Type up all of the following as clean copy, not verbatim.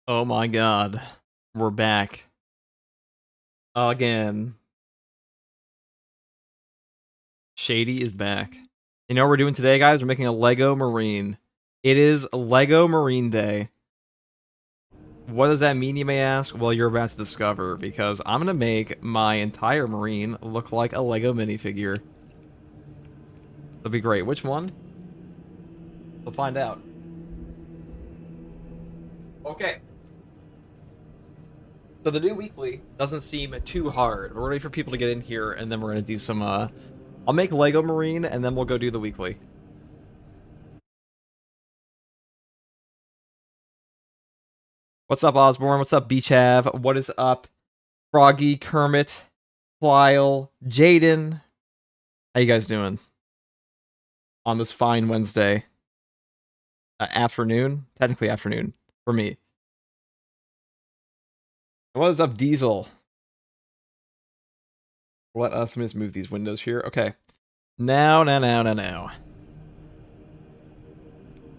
Oh my god. We're back. Again. Shady is back. You know what we're doing today, guys? We're making a Lego Marine. It is Lego Marine Day. What does that mean, you may ask? Well, you're about to discover, because I'm going to make my entire Marine look like a Lego minifigure. That'll be great. Which one? We'll find out. Okay. So the new weekly doesn't seem too hard. We're ready for people to get in here, and then we're going to do some, I'll make Lego Marine, and then we'll go do the weekly. What's up, Osborne? What's up, Beachav? What is up, Froggy, Kermit, Flyle, Jaden? How you guys doing on this fine Wednesday afternoon? Technically afternoon for me. What is up, Diesel? Let us just move these windows here. Okay. Now.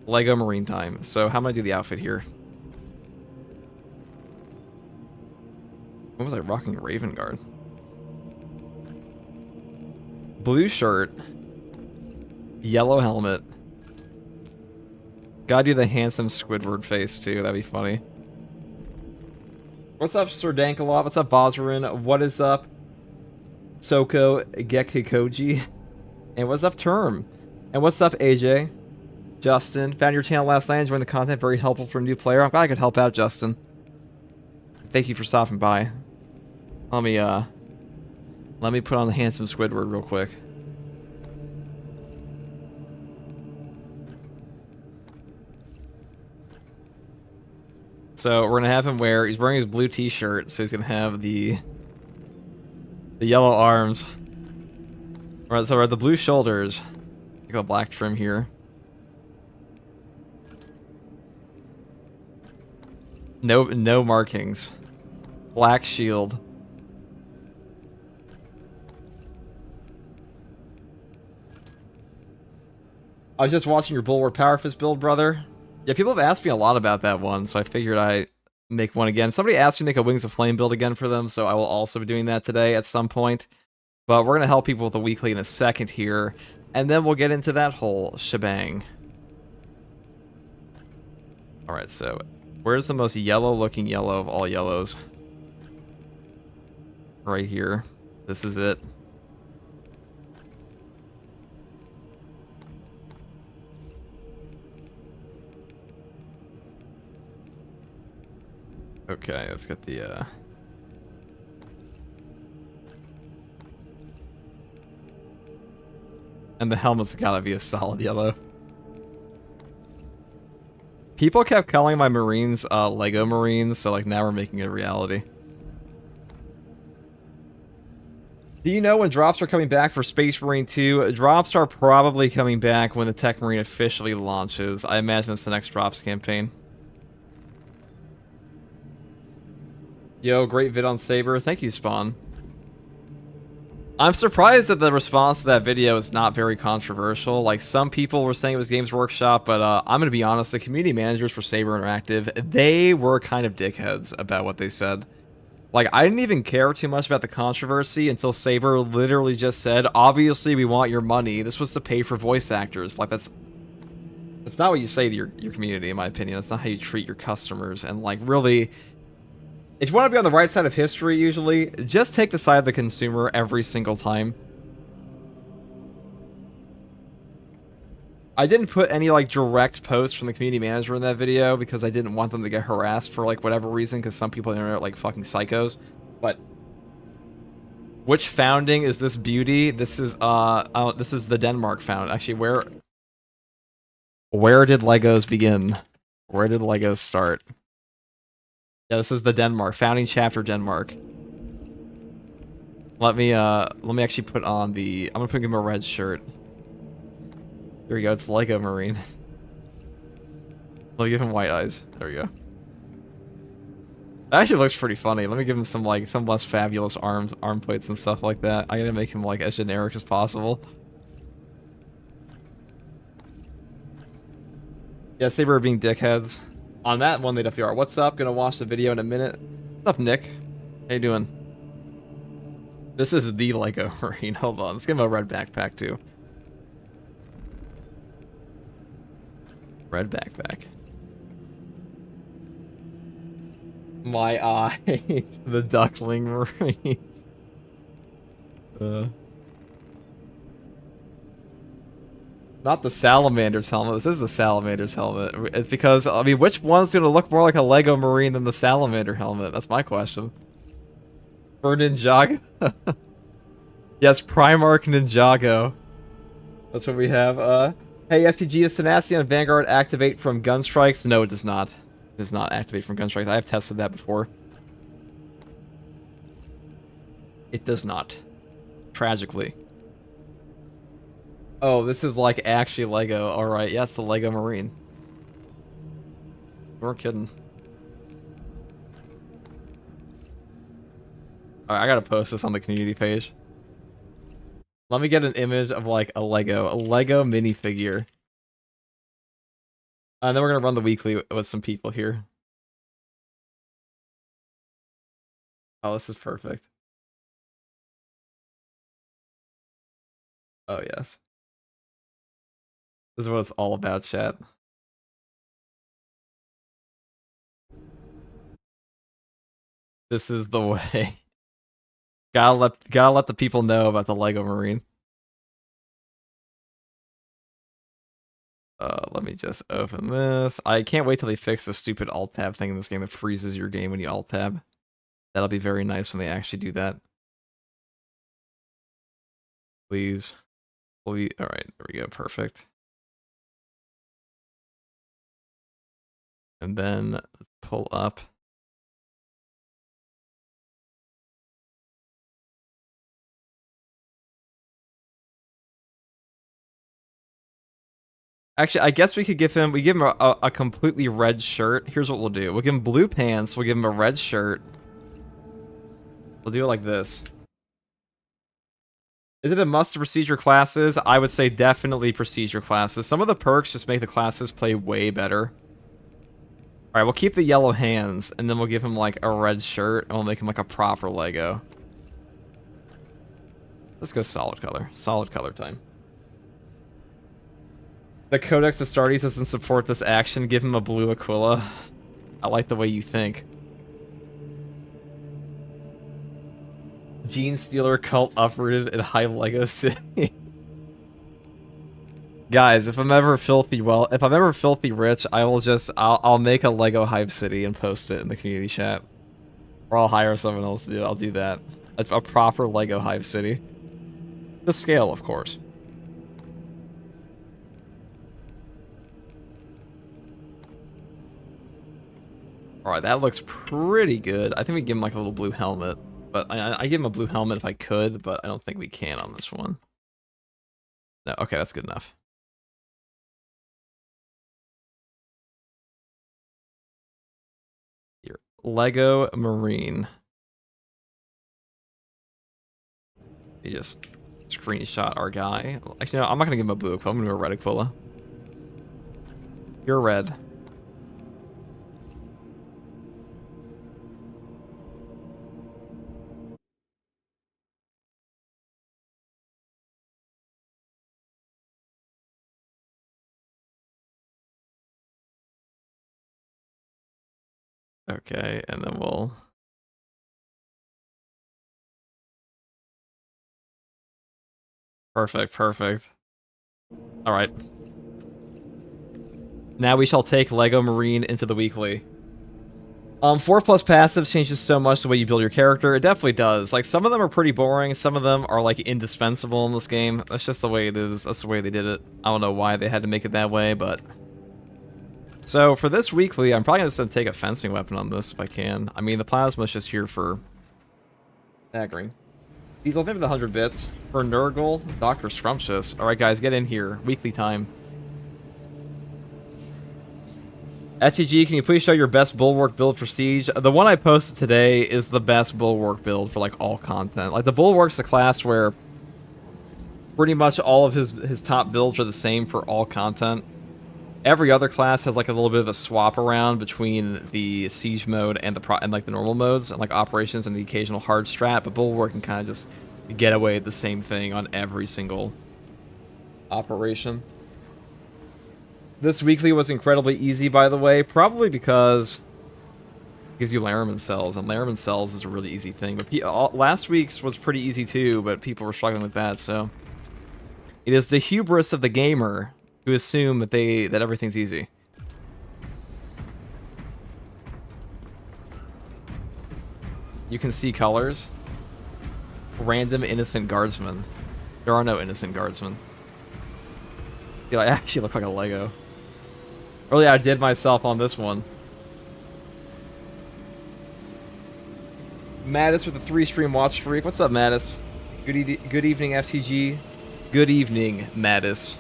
Lego Marine time. So how am I do the outfit here? When was I rocking Raven Guard? Blue shirt. Yellow helmet. Gotta do the handsome Squidward face too. That'd be funny. What's up, Sir Dankalov? What's up, Bosrin? What is up, Soko Gekikoji? And what's up, Term? And what's up, AJ? Justin, found your channel last night, enjoying the content, very helpful for a new player. I'm glad I could help out, Justin. Thank you for stopping by. Let me put on the handsome Squidward real quick. So we're gonna have him wear, he's wearing his blue t-shirt, so he's gonna have the yellow arms. Alright, so we're at the blue shoulders. Got a black trim here. No markings. Black shield. I was just watching your Bulwark Power Fist build, brother. Yeah, people have asked me a lot about that one, so I figured I'd make one again. Somebody asked me to make a Wings of Flame build again for them, so I will also be doing that today at some point. But we're going to help people with the weekly in a second here, and then we'll get into that whole shebang. Alright, so where's the most yellow-looking yellow of all yellows? Right here. This is it. Okay, let's get the, And the helmet's gotta be a solid yellow. People kept calling my Marines, Lego Marines, so, like, now we're making it a reality. Do you know when drops are coming back for Space Marine 2? Drops are probably coming back when the Tech Marine officially launches. I imagine it's the next drops campaign. Yo, great vid on Saber. Thank you, Spawn. I'm surprised that the response to that video is not very controversial. Like, some people were saying it was Games Workshop, but I'm going to be honest, the community managers for Saber Interactive, they were kind of dickheads about what they said. Like, I didn't even care too much about the controversy until Saber literally just said, obviously we want your money. This was to pay for voice actors. Like, that's not what you say to your community, in my opinion. That's not how you treat your customers. And, like, really, if you want to be on the right side of history, usually, just take the side of the consumer every single time. I didn't put any, like, direct posts from the community manager in that video because I didn't want them to get harassed for, like, whatever reason, because some people on the internet are, like, fucking psychos. But which founding is this beauty? This is the Denmark found. Actually, where did Legos begin? Where did Legos start? Yeah, this is the Denmark founding chapter, Denmark. Let me actually put on the. I'm gonna put him a red shirt. There we go. It's Lego Marine. Let me give him white eyes. There we go. That actually looks pretty funny. Let me give him some less fabulous arm plates and stuff like that. I'm gonna make him like as generic as possible. Yes, they were being dickheads. On that one, they definitely are. What's up? Gonna watch the video in a minute. What's up, Nick? How you doing? This is the Lego Marine. Hold on. Let's give him a red backpack, too. Red backpack. My eyes. The Duckling Marines. Not the Salamander's helmet. This is the Salamander's helmet. It's because, I mean, which one's going to look more like a Lego Marine than the Salamander helmet? That's my question. For Ninjago? Yes, Primarch Ninjago. That's what we have. Hey, FTG, does Tenacity on Vanguard activate from gun strikes? No, it does not. It does not activate from gun strikes. I have tested that before. It does not. Tragically. Oh, this is like actually Lego. Alright, yeah, it's the Lego Marine. We weren't kidding. Alright, I gotta post this on the community page. Let me get an image of like a Lego minifigure. And then we're gonna run the weekly with some people here. Oh, this is perfect. Oh, yes. This is what it's all about, chat. This is the way. Gotta let the people know about the Lego Marine. Let me just open this. I can't wait till they fix the stupid alt-tab thing in this game that freezes your game when you alt-tab. That'll be very nice when they actually do that. Please. Please. Alright, there we go. Perfect. And then let's pull up. Actually, I guess we give him a completely red shirt. Here's what we'll do. We'll give him blue pants. We'll give him a red shirt. We'll do it like this. Is it a must to procedure classes? I would say definitely procedure classes. Some of the perks just make the classes play way better. Alright, we'll keep the yellow hands, and then we'll give him like a red shirt, and we'll make him like a proper Lego. Let's go solid color. Solid color time. The Codex Astartes doesn't support this action. Give him a blue Aquila. I like the way you think. Gene Stealer cult uprooted in high Lego City. Guys, if I'm ever filthy rich, I'll make a Lego Hive City and post it in the community chat. Or I'll hire someone else to do it. I'll do that. A proper Lego Hive City. The scale, of course. Alright, that looks pretty good. I think we give him like a little blue helmet. But I give him a blue helmet if I could, but I don't think we can on this one. No, okay, that's good enough. Here, Lego Marine. You just screenshot our guy. Actually, no, I'm not gonna give him a blue Aquila. I'm gonna do a red Aquila. You're red. Okay, and then we'll... Perfect, perfect. Alright. Now we shall take Lego Marine into the weekly. 4+ passives changes so much the way you build your character. It definitely does. Like, some of them are pretty boring. Some of them are, like, indispensable in this game. That's just the way it is. That's the way they did it. I don't know why they had to make it that way, but... So, for this weekly, I'm probably just going to take a fencing weapon on this if I can. I mean, the plasma's just here for... staggering. Diesel, maybe the 100 bits. For Nurgle, Dr. Scrumptious. Alright, guys, get in here. Weekly time. FTG, can you please show your best Bulwark build for Siege? The one I posted today is the best Bulwark build for, like, all content. Like, the Bulwark's the class where pretty much all of his top builds are the same for all content. Every other class has like a little bit of a swap around between the siege mode and like the normal modes, and like operations and the occasional hard strat. But Bulwark can kind of just get away with the same thing on every single operation. This weekly was incredibly easy, by the way, probably because it gives you Laramine cells, and Laramine cells is a really easy thing. But last week's was pretty easy too, but people were struggling with that. So it is the hubris of the gamer to assume that everything's easy. You can see colors. Random innocent guardsmen. There are no innocent guardsmen. Dude, I actually look like a Lego. Really, I did myself on this one. Mattis with the 3-stream watch streak. What's up, Mattis? Good evening, FTG. Good evening, Mattis.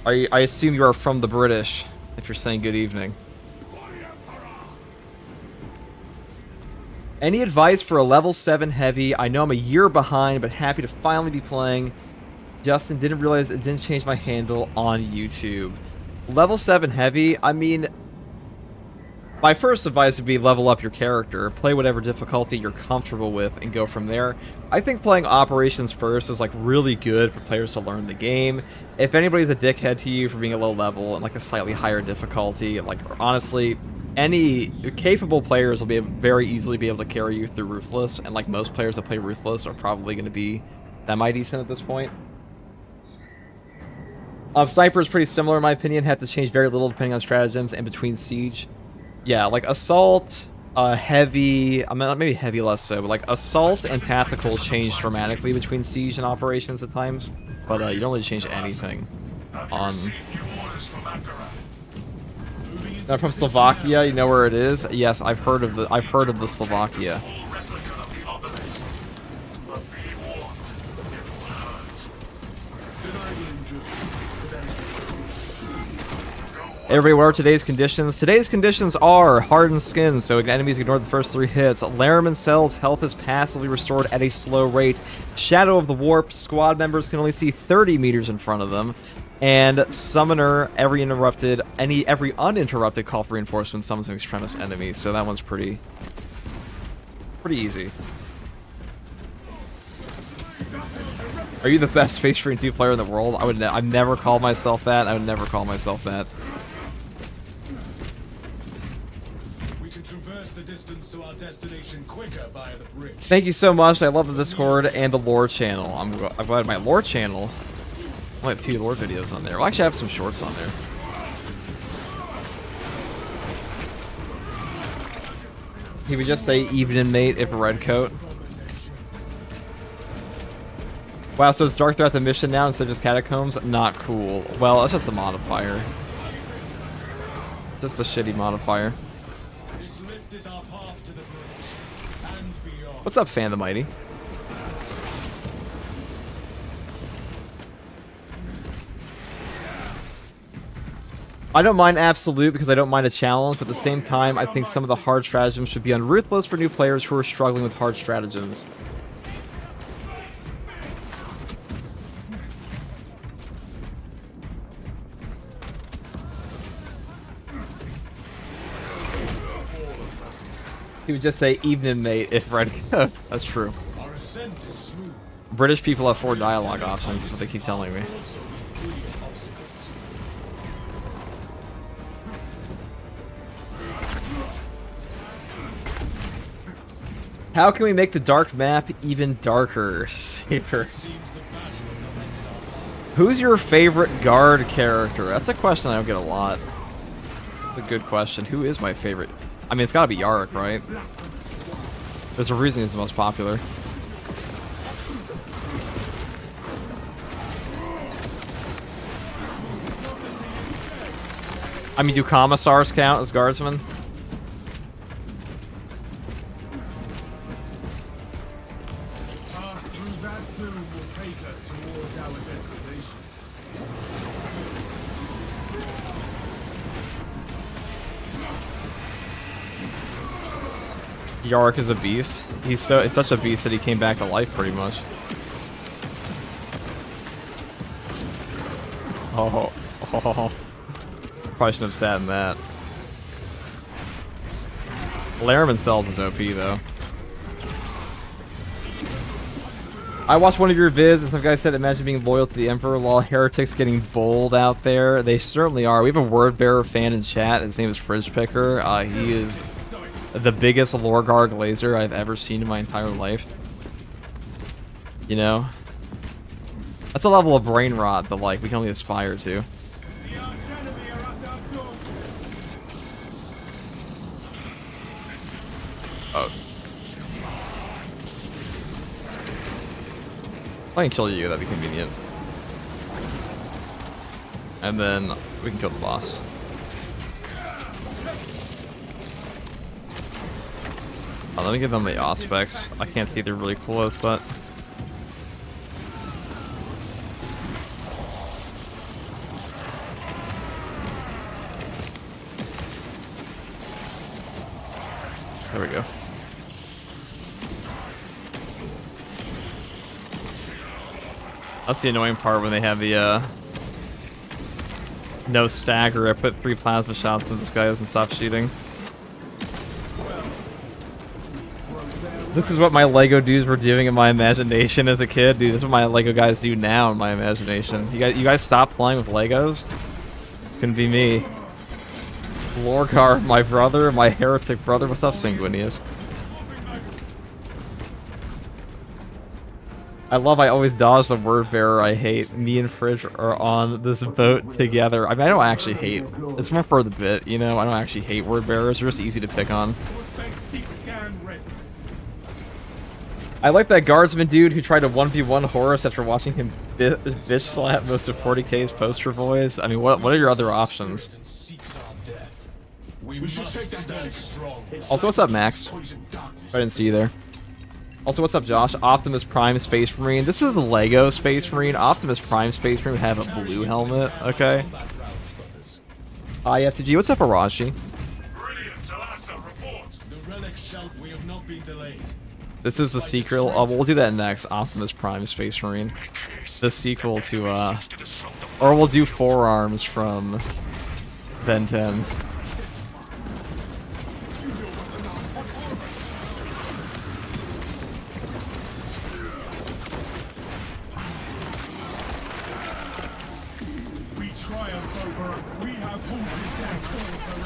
I assume you are from the British, if you're saying good evening. Any advice for a level 7 heavy? I know I'm a year behind, but happy to finally be playing. Justin, didn't realize it didn't change my handle on YouTube. Level 7 heavy, I mean, my first advice would be level up your character. Play whatever difficulty you're comfortable with and go from there. I think playing operations first is like really good for players to learn the game. If anybody's a dickhead to you for being a low level and like a slightly higher difficulty, like honestly, any capable players will very easily be able to carry you through Ruthless, and like most players that play Ruthless are probably going to be semi-decent at this point. Sniper is pretty similar in my opinion, have to change very little depending on stratagems and between Siege. Yeah, like Assault, Heavy, I mean, maybe Heavy less so, but like Assault and Tactical change dramatically between Siege and Operations at times, but you don't really change anything on... Now from Slovakia, you know where it is? Yes, I've heard of the Slovakia. Everybody, what are today's conditions? Today's conditions are hardened skin, so enemies ignore the first 3 hits. Laramine cells, health is passively restored at a slow rate. Shadow of the Warp, squad members can only see 30 meters in front of them. And Summoner, every uninterrupted call for reinforcements summons an extremist enemy. So that one's pretty easy. Are you the best Space Marine 2 player in the world? I've never called myself that. I would never call myself that. We can traverse the distance to our destination quicker via the bridge. Thank you so much. I love the Discord and the lore channel. I'm glad my lore channel. I have 2 lore videos on there. Well, actually, I have some shorts on there. He would just say evening mate if a red coat. Wow, so it's dark throughout the mission now instead of just catacombs? Not cool. Well, it's just a modifier. Just a shitty modifier. This lift is our path to the bridge and beyond. What's up, Fan the Mighty? I don't mind Absolute because I don't mind a challenge, but at the same time, I think some of the hard stratagems should be on Ruthless for new players who are struggling with hard stratagems. He would just say evening mate if red. That's true. British people have 4 dialogue options, that's what they keep telling me. How can we make the dark map even darker? Saber. Who's your favorite guard character? That's a question I don't get a lot. That's a good question. Who is my favorite? I mean, it's gotta be Yarick, right? There's a reason he's the most popular. I mean, do commissars count as guardsmen? Yarick is a beast. It's such a beast that he came back to life pretty much. Oh, probably shouldn't have sat in that. Laramon Cells is OP though. I watched one of your vids and some guy said, imagine being loyal to the Emperor while heretics getting bold out there. They certainly are. We have a word bearer fan in chat. His name is Fridge Picker. He is the biggest Lorgar glazer I've ever seen in my entire life. You know? That's a level of brain rot that like we can only aspire to. Oh. If I can kill you, that'd be convenient. And then we can kill the boss. Let me give them the aspects. I can't see they're really close, but there we go. That's the annoying part when they have the no stagger. I put 3 plasma shots and this guy doesn't stop shooting. This is what my Lego dudes were doing in my imagination as a kid, dude. This is what my Lego guys do now in my imagination. You guys stop playing with Legos? It's gonna be me. Lorgar, my brother, my heretic brother. What's up, Sanguinius? I always dodge the word bearer I hate. Me and Fridge are on this boat together. I mean, I don't actually hate. It's more for the bit, you know? I don't actually hate word bearers. They're just easy to pick on. I like that guardsman dude who tried to 1v1 Horus after watching him bitch slap most of 40K's poster boys. I mean, what are your other options? Also, what's up, Max? I didn't see you there. Also, what's up, Josh? Optimus Prime Space Marine. This is a Lego Space Marine. Optimus Prime Space Marine would have a blue helmet, okay? Hi, FTG. What's up, Arashi? This is the sequel. We'll do that next. Optimus Prime Space Marine. The sequel to, or we'll do Forearms from Ben 10.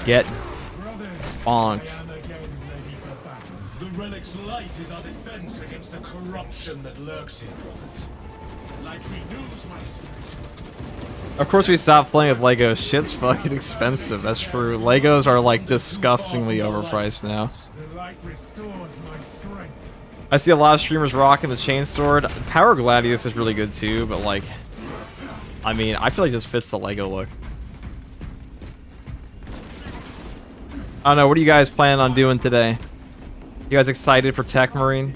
Get bonked. The relic's light is our defense against the corruption that lurks here, brothers. Light renews my spirit. Of course we stopped playing with Legos. Shit's fucking expensive. That's true. Legos are like disgustingly overpriced now. The light restores my strength. I see a lot of streamers rocking the chain sword. Power Gladius is really good too, but like, I mean, I feel like it just fits the Lego look. I don't know, what are you guys planning on doing today? You guys excited for Tech Marine?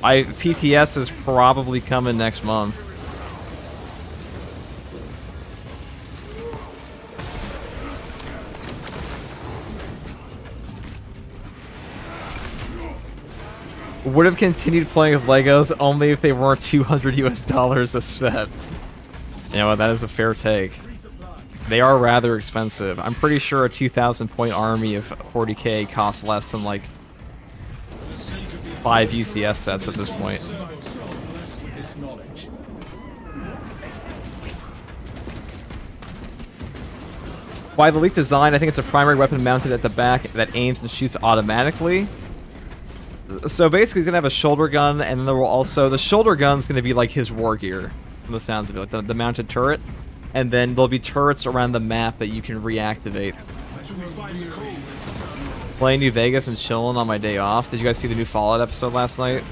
PTS is probably coming next month. Would have continued playing with Legos only if they weren't $200 a set. You know what, that is a fair take. They are rather expensive. I'm pretty sure a 2,000 point army of 40k costs less than like 5 UCS sets at this point. By the leaked design, I think it's a primary weapon mounted at the back that aims and shoots automatically. So basically he's going to have a shoulder gun, and then there will also... The shoulder gun's going to be like his war gear, from the sounds of it, like the mounted turret. And then there'll be turrets around the map that you can reactivate. Playing New Vegas and chilling on my day off. Did you guys see the new Fallout episode last night?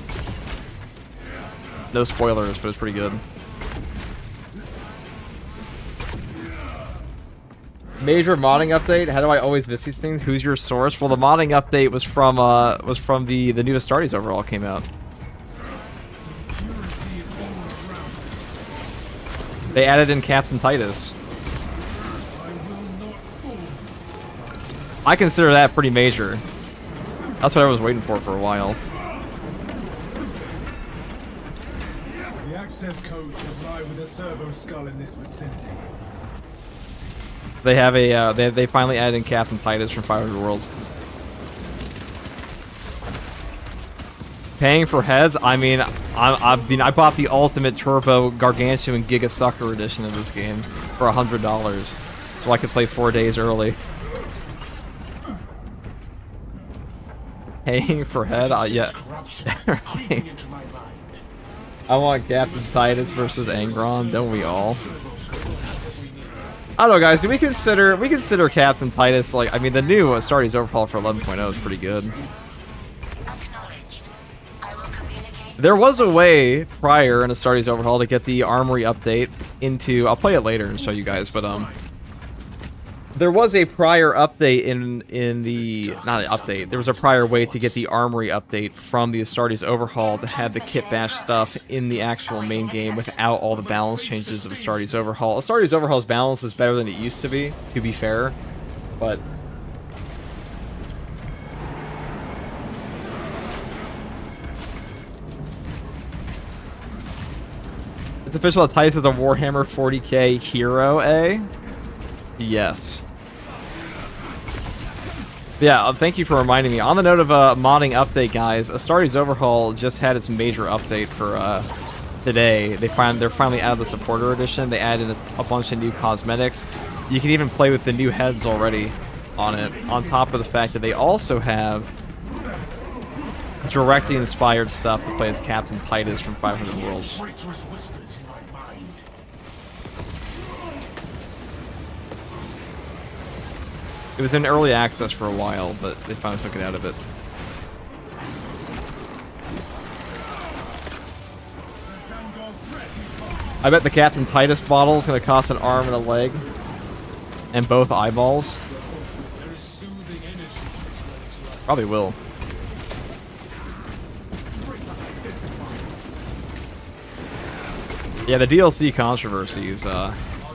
No spoilers, but it's pretty good. Major modding update. How do I always miss these things? Who's your source? Well, the modding update was from the new Astartes overall came out. They added in Captain Titus. I consider that pretty major. That's what I was waiting for a while. access code should lie with a servo skull in this vicinity. They have a they finally added in Captain Titus from 500 Worlds. Paying for heads? I mean, I bought the Ultimate Turbo Gargantuan Giga Sucker edition of this game for $100, so I could play 4 days early. Paying for head? Yeah. I want Captain Titus versus Angron, don't we all? I don't know, guys. Do we consider Captain Titus, like, I mean, the new Astartes Overhaul for 11.0 is pretty good. There was a way prior in Astartes Overhaul to get the armory update into... I'll play it later and show you guys, but there was a prior update in the... Not an update. There was a prior way to get the armory update from the Astartes Overhaul to have the kit bash stuff in the actual main game without all the balance changes of Astartes Overhaul. Astartes Overhaul's balance is better than it used to be fair, but... It's official that Titus is a Warhammer 40k hero, eh? Yes. Yeah, thank you for reminding me. On the note of modding update, guys, Astartes Overhaul just had its major update for today. They're finally out of the supporter edition. They added a bunch of new cosmetics. You can even play with the new heads already on it, on top of the fact that they also have directly inspired stuff to play as Captain Titus from 500 Worlds. It was in early access for a while, but they finally took it out of it. I bet the Captain Titus bottle is going to cost an arm and a leg. And both eyeballs. Probably will. Yeah, the DLC controversies,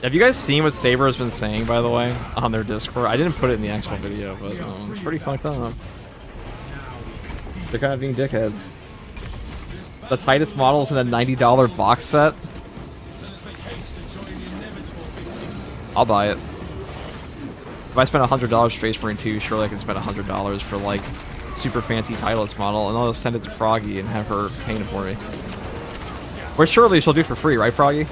have you guys seen what Saber has been saying, by the way, on their Discord? I didn't put it in the actual video, but it's pretty fucked up. They're kind of being dickheads. The Titus model's in a $90 box set. I'll buy it. If I spend $100 for Space Marine 2, surely I can spend $100 for, like, super fancy Titus model, and I'll just send it to Froggy and have her paint it for me. Which surely she'll do for free, right, Froggy?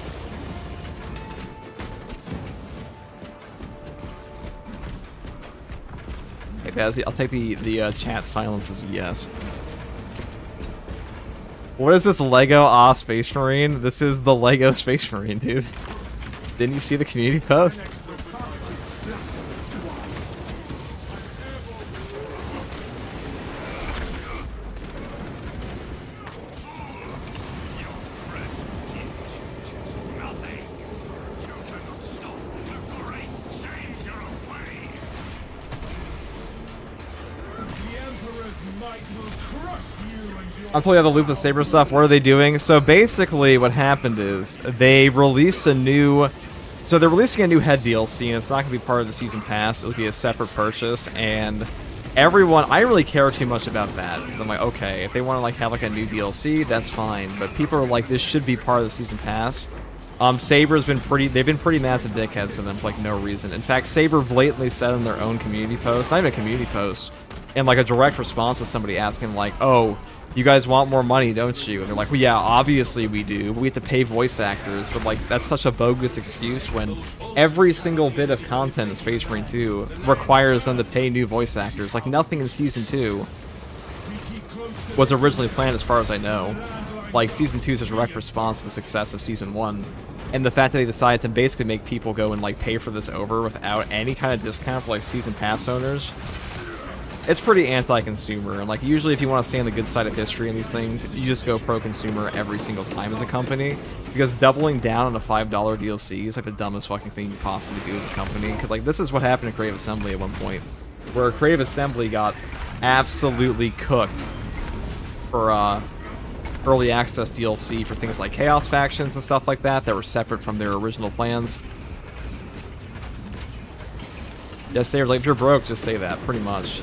I'll take the chat silence as a yes. What is this Lego Space Marine? This is the Lego Space Marine, dude. Didn't you see the community post? I'll tell you how to loop the Saber stuff. What are they doing? So basically what happened is they released a new... So they're releasing a new head DLC, and it's not going to be part of the Season Pass. It'll be a separate purchase, and everyone... I don't really care too much about that. I'm like, okay, if they want to like have like a new DLC, that's fine. But people are like, this should be part of the Season Pass. Saber's been pretty... They've been pretty massive dickheads to them for like no reason. In fact, Saber blatantly said in their own community post, not even a community post, in like a direct response to somebody asking like, oh... You guys want more money, don't you? And they're like, well, yeah, obviously we do, but we have to pay voice actors. But, like, that's such a bogus excuse when every single bit of content in Space Marine 2 requires them to pay new voice actors. Like, nothing in Season 2 was originally planned as far as I know. Like, Season 2 is a direct response to the success of Season 1. And the fact that they decided to basically make people go and, like, pay for this over without any kind of discount for, like, Season Pass owners... It's pretty anti-consumer, and like usually if you want to stay on the good side of history in these things, you just go pro-consumer every single time as a company, because doubling down on a $5 DLC is like the dumbest fucking thing you possibly do as a company, because like this is what happened to Creative Assembly at one point, where Creative Assembly got absolutely cooked for early access DLC for things like Chaos Factions and stuff like that were separate from their original plans. Yes, they were like, if you're broke, just say that, pretty much.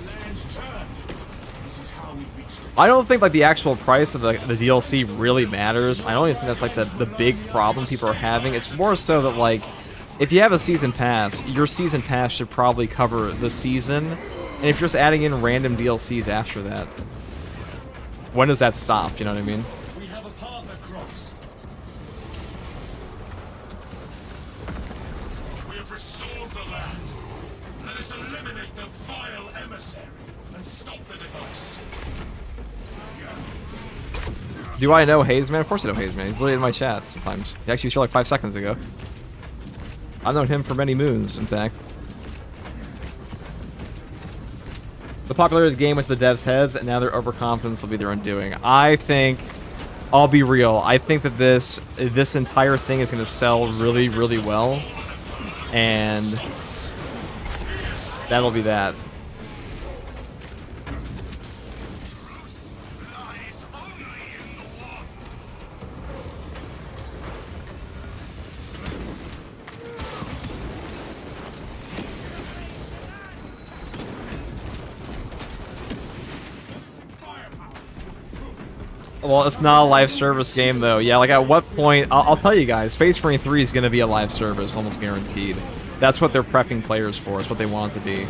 I don't think like the actual price of the DLC really matters. I don't even think that's like the big problem people are having. It's more so that like if you have a season pass, your season pass should probably cover the season. And if you're just adding in random DLCs after that, when does that stop? You know what I mean? We have a path across. We have restored the land. Let us eliminate the vile emissary and stop the device. Do I know Hazeman? Of course I know Hazeman. He's literally in my chat sometimes. He actually was here like 5 seconds ago. I've known him for many moons, in fact. The popularity of the game went to the devs' heads, and now their overconfidence will be their undoing. I think, I'll be real, I think that this entire thing is going to sell really, really well, and that'll be that. Well, it's not a live service game, though. Yeah, like, at what point... I'll tell you guys, Space Marine 3 is going to be a live service, almost guaranteed. That's what they're prepping players for. It's what they want it to be.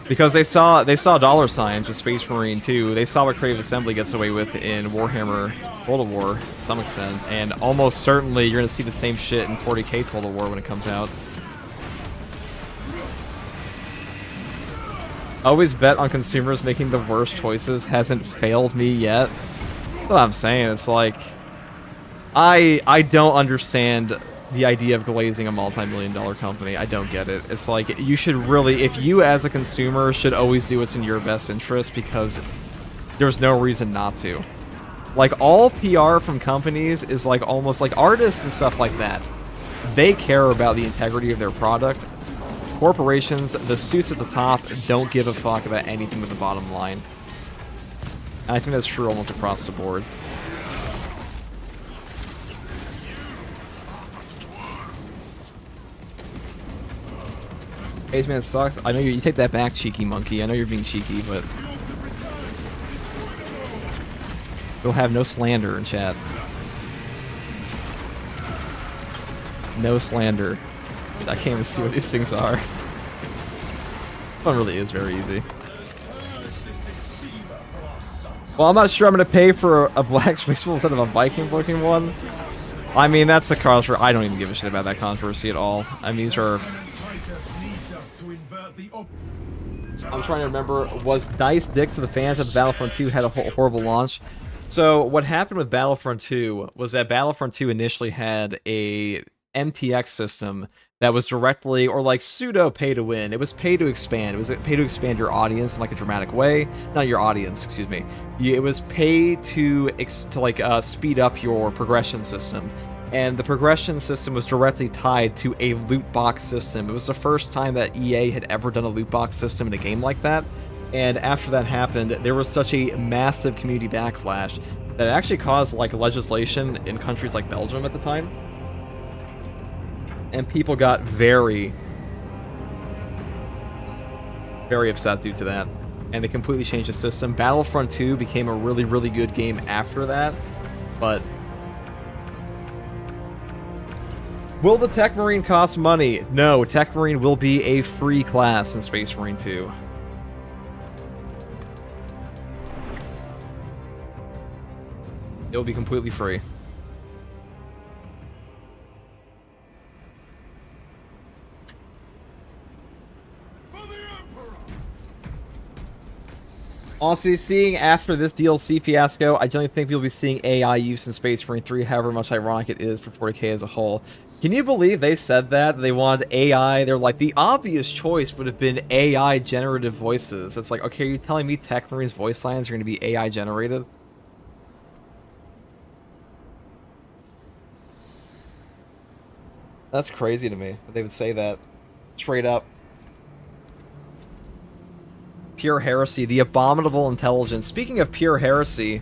Because they saw dollar signs with Space Marine 2. They saw what Creative Assembly gets away with in Warhammer Total War, to some extent. And almost certainly, you're going to see the same shit in 40k Total War when it comes out. Always bet on consumers making the worst choices hasn't failed me yet. That's what I'm saying. It's like, I don't understand the idea of glazing a multi-million-dollar company. I don't get it. It's like, you should really, if you as a consumer should always do what's in your best interest, because there's no reason not to. Like, all PR from companies is like almost like artists and stuff like that. They care about the integrity of their product. Corporations, the suits at the top, don't give a fuck about anything but the bottom line. And I think that's true almost across the board. Hazeman sucks. I know you take that back, cheeky monkey. I know you're being cheeky, but we'll have no slander in chat. No slander. I can't even see what these things are. One really is very easy. Well, I'm not sure I'm going to pay for a black space wolf instead of a Viking-looking one. I mean, that's the controversy. I don't even give a shit about that controversy at all. I mean, these are... I'm trying to remember, was DICE dicks to the fans that Battlefront 2 had a horrible launch? So, what happened with Battlefront 2 was that Battlefront 2 initially had a MTX system that was directly, or like pseudo pay to win. It was pay to expand. It was pay to expand your audience in like a dramatic way. Not your audience, excuse me. It was pay to speed up your progression system. And the progression system was directly tied to a loot box system. It was the first time that EA had ever done a loot box system in a game like that. And after that happened, there was such a massive community backlash that it actually caused like legislation in countries like Belgium at the time. And people got very, very upset due to that. And they completely changed the system. Battlefront 2 became a really, really good game after that. But will the Tech Marine cost money? No, Tech Marine will be a free class in Space Marine 2. It will be completely free. Also, seeing after this DLC fiasco, I generally think we'll be seeing AI use in Space Marine 3, however much ironic it is for 40k as a whole. Can you believe they said that? They wanted AI. They're like, the obvious choice would have been AI generative voices. It's like, okay, are you telling me Tech Marine's voice lines are going to be AI generated? That's crazy to me that they would say that straight up. Pure heresy, the abominable intelligence. Speaking of pure heresy,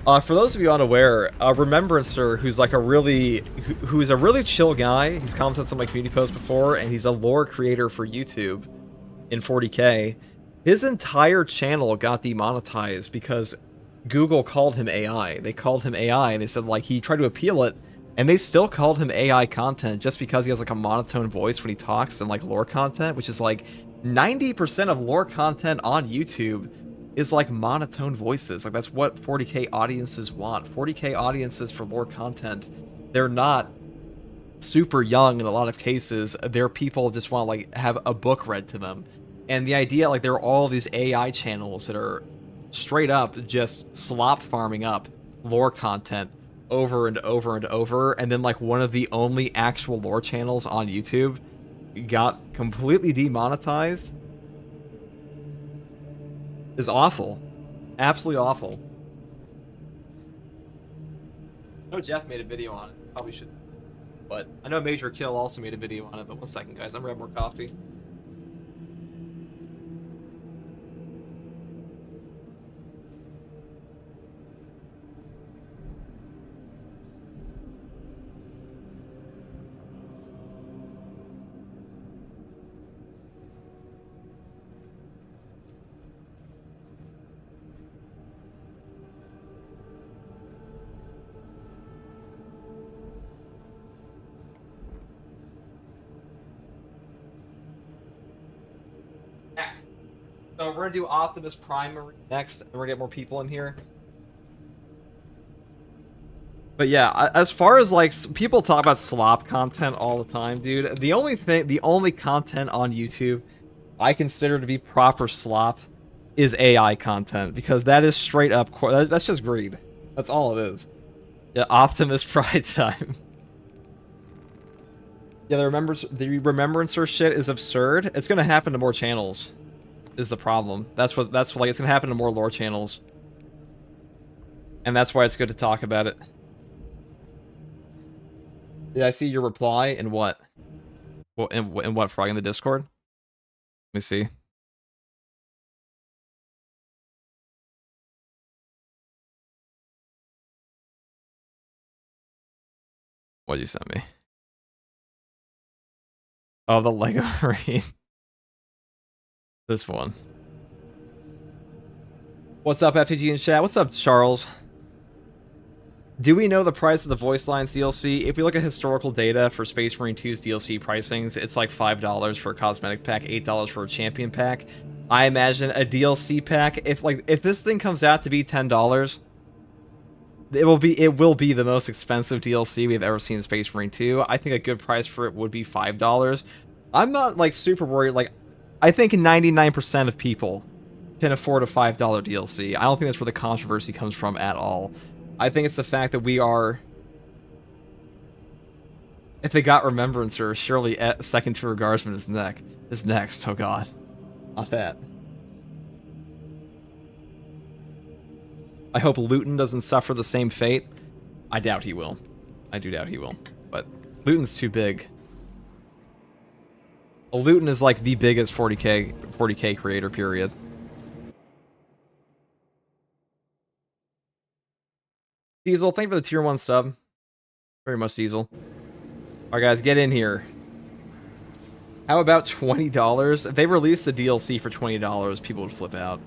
for those of you unaware, Remembrancer, who's like who's a really chill guy. He's commented on some of my community posts before, and he's a lore creator for YouTube in 40k. His entire channel got demonetized because Google called him AI. They called him AI, and they said, like, he tried to appeal it, and they still called him AI content just because he has, like, a monotone voice when he talks and, like, lore content, which is, like, 90% of lore content on YouTube is, like, monotone voices. Like, that's what 40K audiences want. 40K audiences for lore content, they're not super young in a lot of cases. They're people just want to, like, have a book read to them. And the idea, like, there are all these AI channels that are straight up just slop farming up lore content over and over and over, and then, like, one of the only actual lore channels on YouTube got completely demonetized is awful. Absolutely awful. I know Jeff made a video on it. Probably should. But I know Major Kill also made a video on it. But one second, guys. I'm gonna have more coffee. So we're gonna do Optimus Prime next, and we're gonna get more people in here. But yeah, as far as, like, people talk about slop content all the time, dude. The only content on YouTube I consider to be proper slop is AI content, because that is straight up. That's just greed. That's all it is. Yeah, Optimus Prime time. Yeah, the Remembrancer shit is absurd. It's gonna happen to more channels. Is the problem. That's like, it's gonna happen to more lore channels. And that's why it's good to talk about it. Did I see your reply in what? Well, in what, Frog, in the Discord? Let me see. What'd you send me? Oh, the Lego Marine. This one. What's up, FTG in chat? What's up, Charles? Do we know the price of the Voice Lines DLC? If we look at historical data for Space Marine 2's DLC pricings, it's like $5 for a cosmetic pack, $8 for a champion pack. I imagine a DLC pack, if this thing comes out to be $10, it will be the most expensive DLC we've ever seen in Space Marine 2. I think a good price for it would be $5. I'm not, like, super worried. Like, I think 99% of people can afford a $5 DLC. I don't think that's where the controversy comes from at all. I think it's the fact that we are... If they got Remembrancer, surely second tier Guardsman is next. Oh god. Not that. I hope Luton doesn't suffer the same fate. I doubt he will. I do doubt he will. But Luton's too big. Luton is like the biggest 40k creator, period. Diesel, thank you for the tier 1 sub. Very much, Diesel. Alright, guys, get in here. How about $20? If they released the DLC for $20, people would flip out.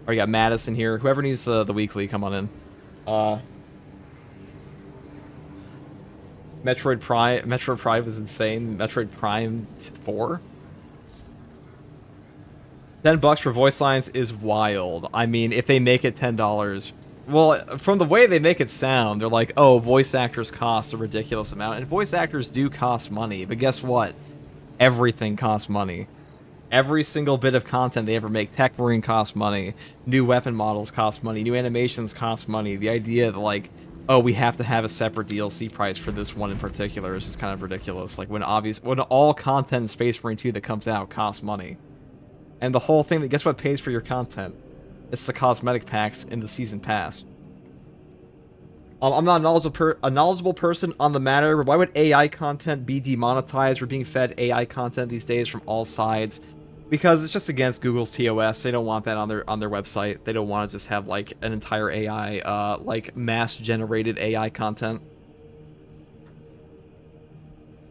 Alright, got Madison here. Whoever needs the weekly, come on in. Metroid Prime is insane. Metroid Prime 4? $10 for voice lines is wild. I mean, if they make it $10... Well, from the way they make it sound, they're like, oh, voice actors cost a ridiculous amount. And voice actors do cost money. But guess what? Everything costs money. Every single bit of content they ever make. Tech Marine costs money. New weapon models cost money. New animations cost money. The idea that, like, oh, we have to have a separate DLC price for this one in particular is just kind of ridiculous. Like, when all content in Space Marine 2 that comes out costs money. And the whole thing, guess what pays for your content? It's the cosmetic packs in the season pass. I'm not a knowledgeable person on the matter, but why would AI content be demonetized? We're being fed AI content these days from all sides. Because it's just against Google's TOS. They don't want that on their website. They don't want to just have, like, an entire AI, like, mass-generated AI content.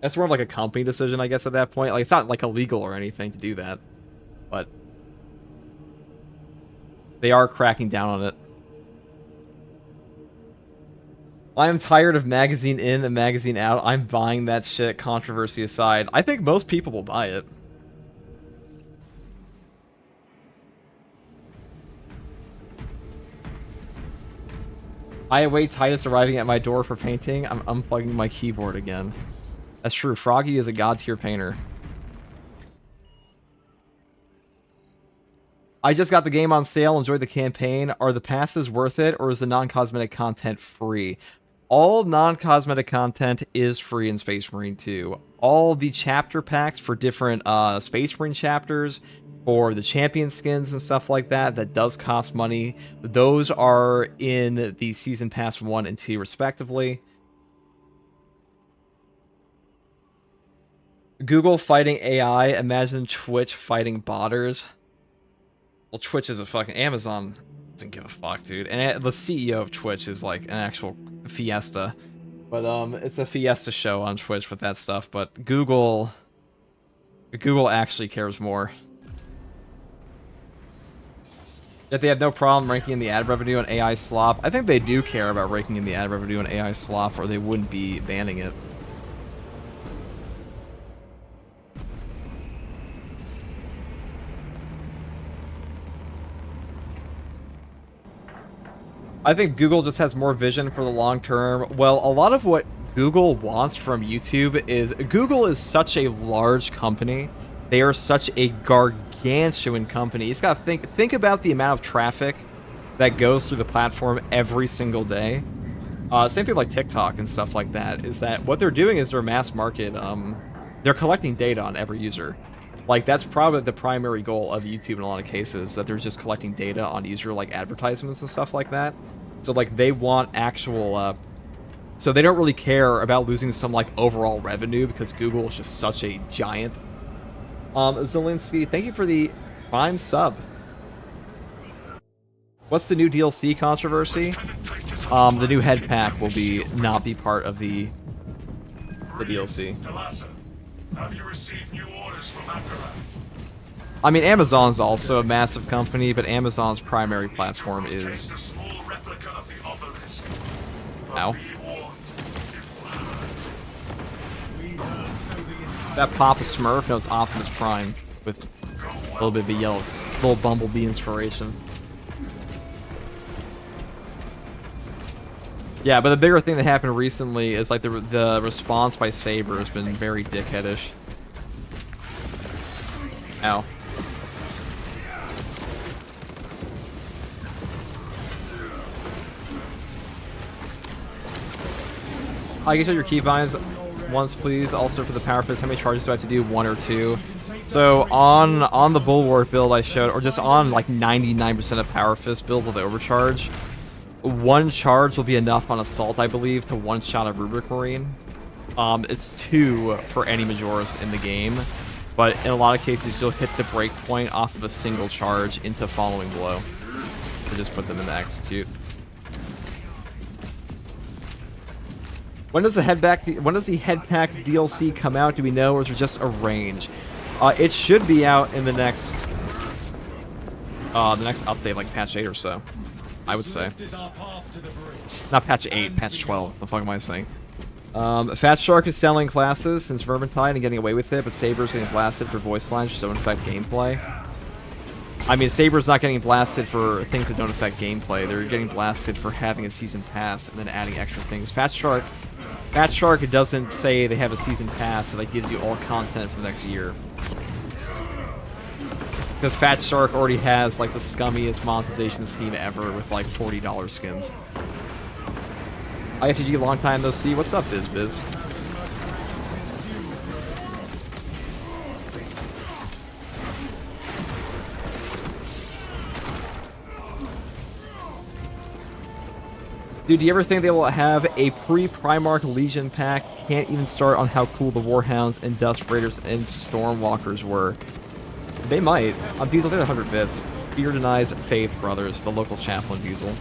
That's more of, like, a company decision, I guess, at that point. Like, it's not, like, illegal or anything to do that. But They are cracking down on it. I am tired of magazine in and magazine out. I'm buying that shit, controversy aside. I think most people will buy it. I await Titus arriving at my door for painting. I'm unplugging my keyboard again. That's true. Froggy is a god-tier painter. I just got the game on sale. Enjoyed the campaign. Are the passes worth it, or is the non-cosmetic content free? All non-cosmetic content is free in Space Marine 2. All the chapter packs for different Space Marine chapters, for the champion skins and stuff like that, that does cost money. Those are in the Season Pass 1 and 2 respectively. Google fighting AI. Imagine Twitch fighting botters. Well, Twitch is a fucking... Amazon doesn't give a fuck, dude. And the CEO of Twitch is like an actual fiesta. But it's a fiesta show on Twitch with that stuff. But Google actually cares more. Yet they have no problem ranking in the ad revenue and AI slop. I think they do care about ranking in the ad revenue and AI slop, or they wouldn't be banning it. I think Google just has more vision for the long term. Well, a lot of what Google wants from YouTube is... Google is such a large company. They are such a gargantuan company. You just gotta think about the amount of traffic that goes through the platform every single day. Same thing like TikTok and stuff like that, is that what they're doing is they're mass market. They're collecting data on every user. Like, that's probably the primary goal of YouTube in a lot of cases, that they're just collecting data on user, like, advertisements and stuff like that. So, like, they want actual, so they don't really care about losing some, like, overall revenue, because Google is just such a giant. Zelensky, thank you for the Prime sub. What's the new DLC controversy? The new head pack will not be part of the DLC. Have you received new orders from Akara? I mean, Amazon's also a massive company, but Amazon's primary platform is... Ow. That Papa Smurf knows Optimus Prime with a little bit of a yellow, little Bumblebee inspiration. Yeah, but the bigger thing that happened recently is like the response by Saber has been very dickheadish. Ow. I can show your keybinds once, please. Also for the Power Fist, how many charges do I have to do? 1 or 2? So on the Bulwark build I showed, or just on like 99% of Power Fist build with the overcharge, 1 charge will be enough on Assault, I believe, to one-shot a Rubric Marine. It's 2 for any Majors in the game, but in a lot of cases you'll hit the break point off of a single charge into Following Blow to just put them into execute. When does the head pack DLC come out? Do we know, or is it just a range? It should be out in the next update, like patch 8 or so, I would say. Not patch 8, patch 12. The fuck am I saying? Fat Shark is selling classes since Vermintide and getting away with it, but Saber's getting blasted for voice lines which don't affect gameplay. I mean, Saber's not getting blasted for things that don't affect gameplay. They're getting blasted for having a season pass and then adding extra things. Fat Shark doesn't say they have a season pass that gives you all content for the next year. Because Fat Shark already has like the scummiest monetization scheme ever with like $40 skins. IFTG, long time no see. What's up, Biz? Dude, do you ever think they will have a pre-Primarch Legion pack? Can't even start on how cool the Warhounds and Dust Raiders and Stormwalkers were. They might. Dude, they'll get 100 bits. Fear denies Faith Brothers, the local chaplain Buzel.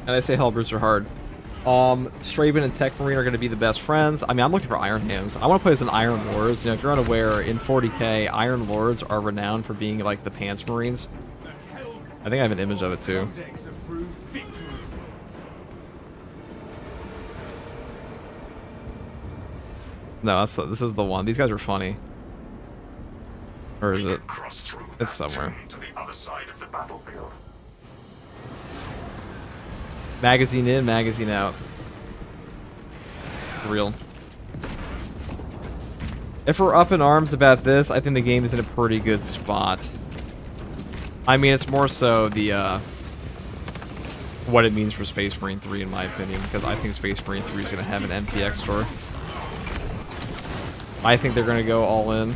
And they say Hellbrutes are hard. Straven and Tech Marine are going to be the best friends. I mean, I'm looking for Iron Hands. I want to play as an Iron Lords. You know, if you're unaware, in 40k, Iron Lords are renowned for being like the Pants Marines. I think I have an image of it too. No, this is the one. These guys are funny. Or is it? It's somewhere. Magazine in, magazine out. Real. If we're up in arms about this, I think the game is in a pretty good spot. I mean, it's more so the, what it means for Space Marine 3, in my opinion, because I think Space Marine 3 is going to have an MPX store. I think they're going to go all in.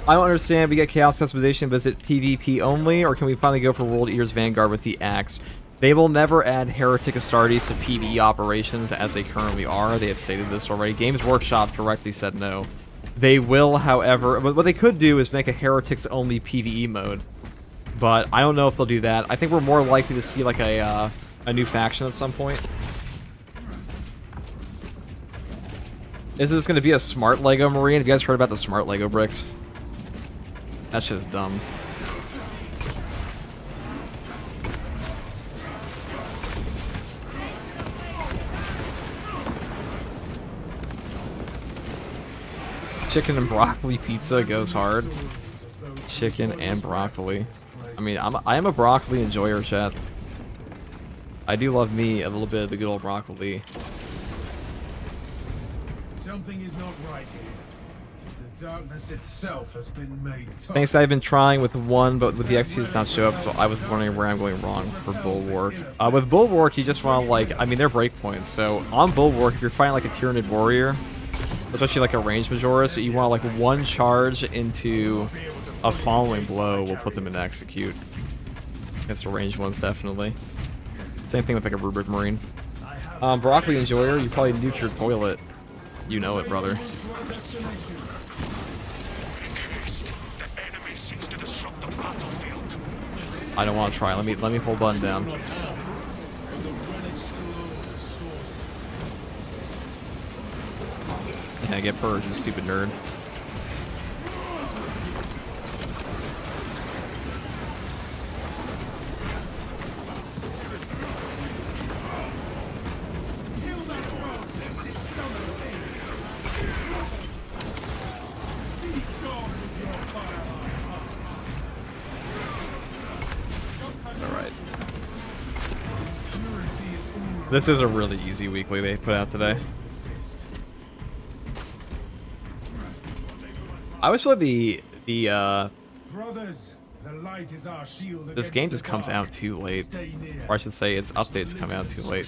I don't understand. We get Chaos customization, but is it PvP only, or can we finally go for World Eaters Vanguard with the axe? They will never add Heretic Astartes to PvE operations as they currently are. They have stated this already. Games Workshop directly said no. They will, however, but what they could do is make a Heretics only PvE mode. But I don't know if they'll do that. I think we're more likely to see like a new faction at some point. Is this going to be a smart Lego Marine? Have you guys heard about the smart Lego bricks? That's just dumb. Chicken and broccoli pizza goes hard. Chicken and broccoli. I mean, I am a broccoli enjoyer, chat. I do love me a little bit of the good old broccoli. Something is not right here. The darkness itself has been made toxic. Thanks, I've been trying with one, but with the XQ does not show up, so I was wondering where I'm going wrong for Bulwark. With Bulwark, you just want to, like, I mean, they're breakpoints, so on Bulwark, if you're fighting like a Tyranid Warrior, especially like a ranged Majorist, you want like one charge into a following blow will put them in execute. Against the ranged ones, definitely. Same thing with like a Rubric Marine. Broccoli Enjoyer, you probably nuke your toilet. You know it, brother. I don't want to try. Let me hold button down. Can't get purged, you stupid nerd. Alright. This is a really easy weekly they put out today. I always feel like Brothers, the light is our shield. this game just comes out too late. Or I should say its updates come out too late.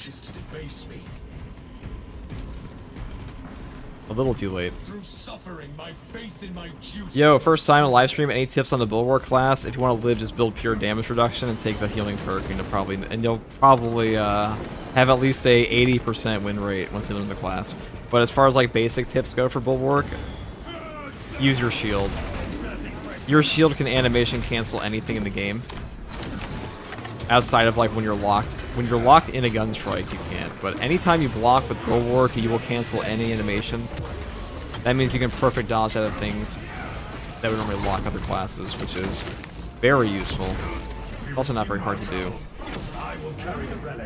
A little too late. Yo, first time on live stream, any tips on the Bulwark class? If you want to live, just build pure damage reduction and take the healing perk, and you'll probably have at least a 80% win rate once you learn the class. But as far as like basic tips go for Bulwark, use your shield. Your shield can animation cancel anything in the game. Outside of like when you're locked. When you're locked in a gun strike, you can't. But anytime you block with Bulwark, you will cancel any animation. That means you can perfect dodge out of things that would normally lock other classes, which is very useful. Also not very hard to do.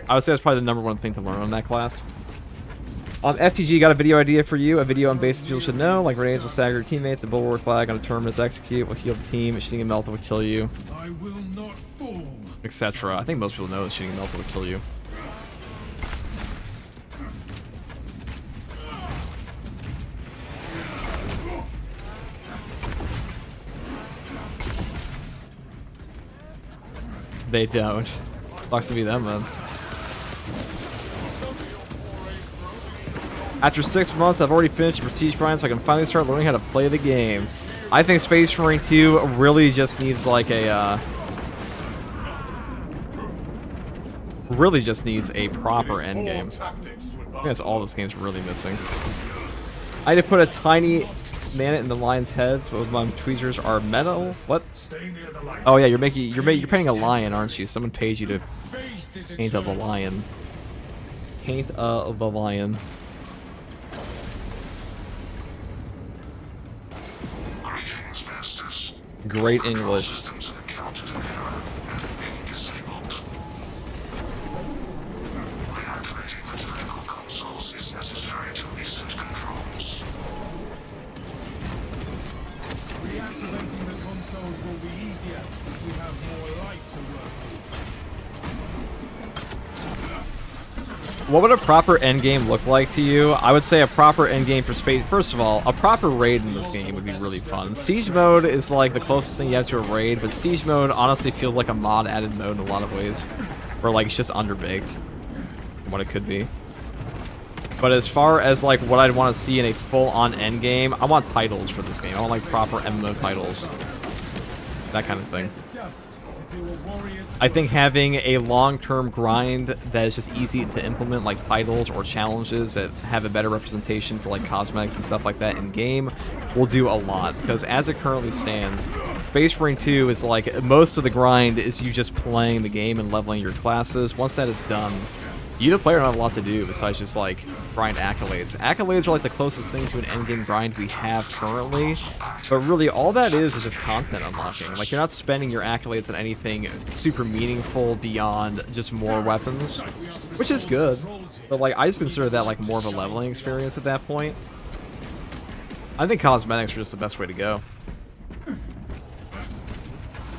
I would say that's probably the #1 thing to learn on that class. FTG got a video idea for you. A video on basics people should know, like grenades will stagger your teammate, the Bulwark flag on a terminus execute will heal the team, shooting a melt will kill you, etc. I think most people know that shooting a melt will kill you. They don't. Sucks to be them, man. After 6 months, I've already finished Prestige Prime, so I can finally start learning how to play the game. I think Space Marine 2 really just needs like a really just needs a proper endgame. I think that's all this game's really missing. I had to put a tiny mana in the lion's head, so my tweezers are metal. What? Oh yeah, you're painting a lion, aren't you? Someone pays you to paint of a lion. Paint of a lion. Great English. Reactivating the consoles will be easier if we have more light to work with. What would a proper endgame look like to you? I would say a proper endgame for space. First of all, a proper raid in this game would be really fun. Siege mode is like the closest thing you have to a raid, but siege mode honestly feels like a mod added mode in a lot of ways. Where like it's just underbaked from what it could be. But as far as like what I'd want to see in a full-on endgame, I want titles for this game. I want like proper MMO titles. That kind of thing. I think having a long-term grind that is just easy to implement, like titles or challenges that have a better representation for like cosmetics and stuff like that in game, will do a lot. Because as it currently stands, Space Marine 2 is like most of the grind is you just playing the game and leveling your classes. Once that is done, you the player don't have a lot to do besides just like grind accolades. Accolades are like the closest thing to an endgame grind we have currently, but really all that is just content unlocking. Like you're not spending your accolades on anything super meaningful beyond just more weapons, which is good, but like I just consider that like more of a leveling experience at that point. I think cosmetics are just the best way to go.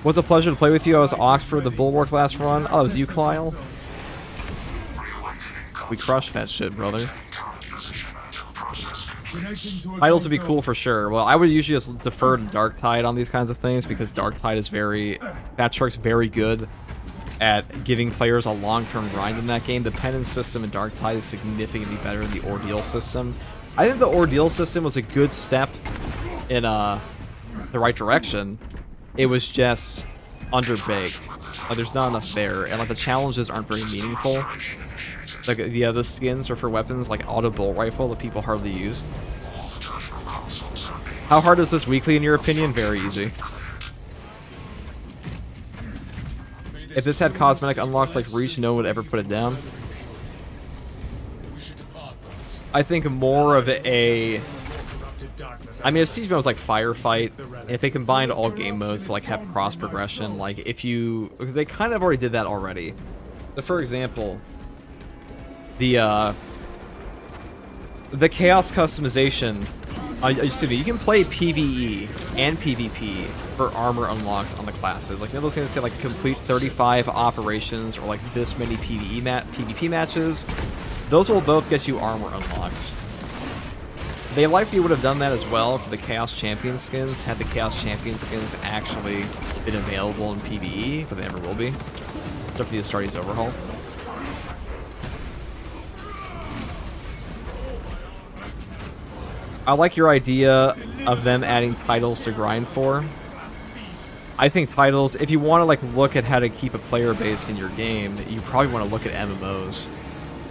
Was a pleasure to play with you. I was Oxford the Bulwark last run. Oh, it was you, Kyle? We crushed that shit, brother. Titles would be cool for sure. Well, I would usually just defer to Darktide on these kinds of things because Darktide is Fatshark's very good at giving players a long-term grind in that game. The penance system in Darktide is significantly better than the ordeal system. I think the ordeal system was a good step in the right direction. It was just underbaked. Like, there's not enough there, and like the challenges aren't very meaningful. Like the other skins are for weapons like auto bolt rifle that people hardly use. How hard is this weekly in your opinion? Very easy. If this had cosmetic unlocks like Reach, no one would ever put it down. I think more of a... I mean, if Siege mode was like Firefight, if they combined all game modes to like have cross progression, like if you... They kind of already did that already. So for example... The chaos customization, you can play PvE and PvP for armor unlocks on the classes. Like, you know those things that say like complete 35 operations or like this many PvP matches? Those will both get you armor unlocks. They likely would have done that as well for the Chaos Champion skins, had the Chaos Champion skins actually been available in PvE, but they never will be. Except for the Astartes overhaul. I like your idea of them adding titles to grind for. I think titles, if you want to like look at how to keep a player base in your game, you probably want to look at MMOs.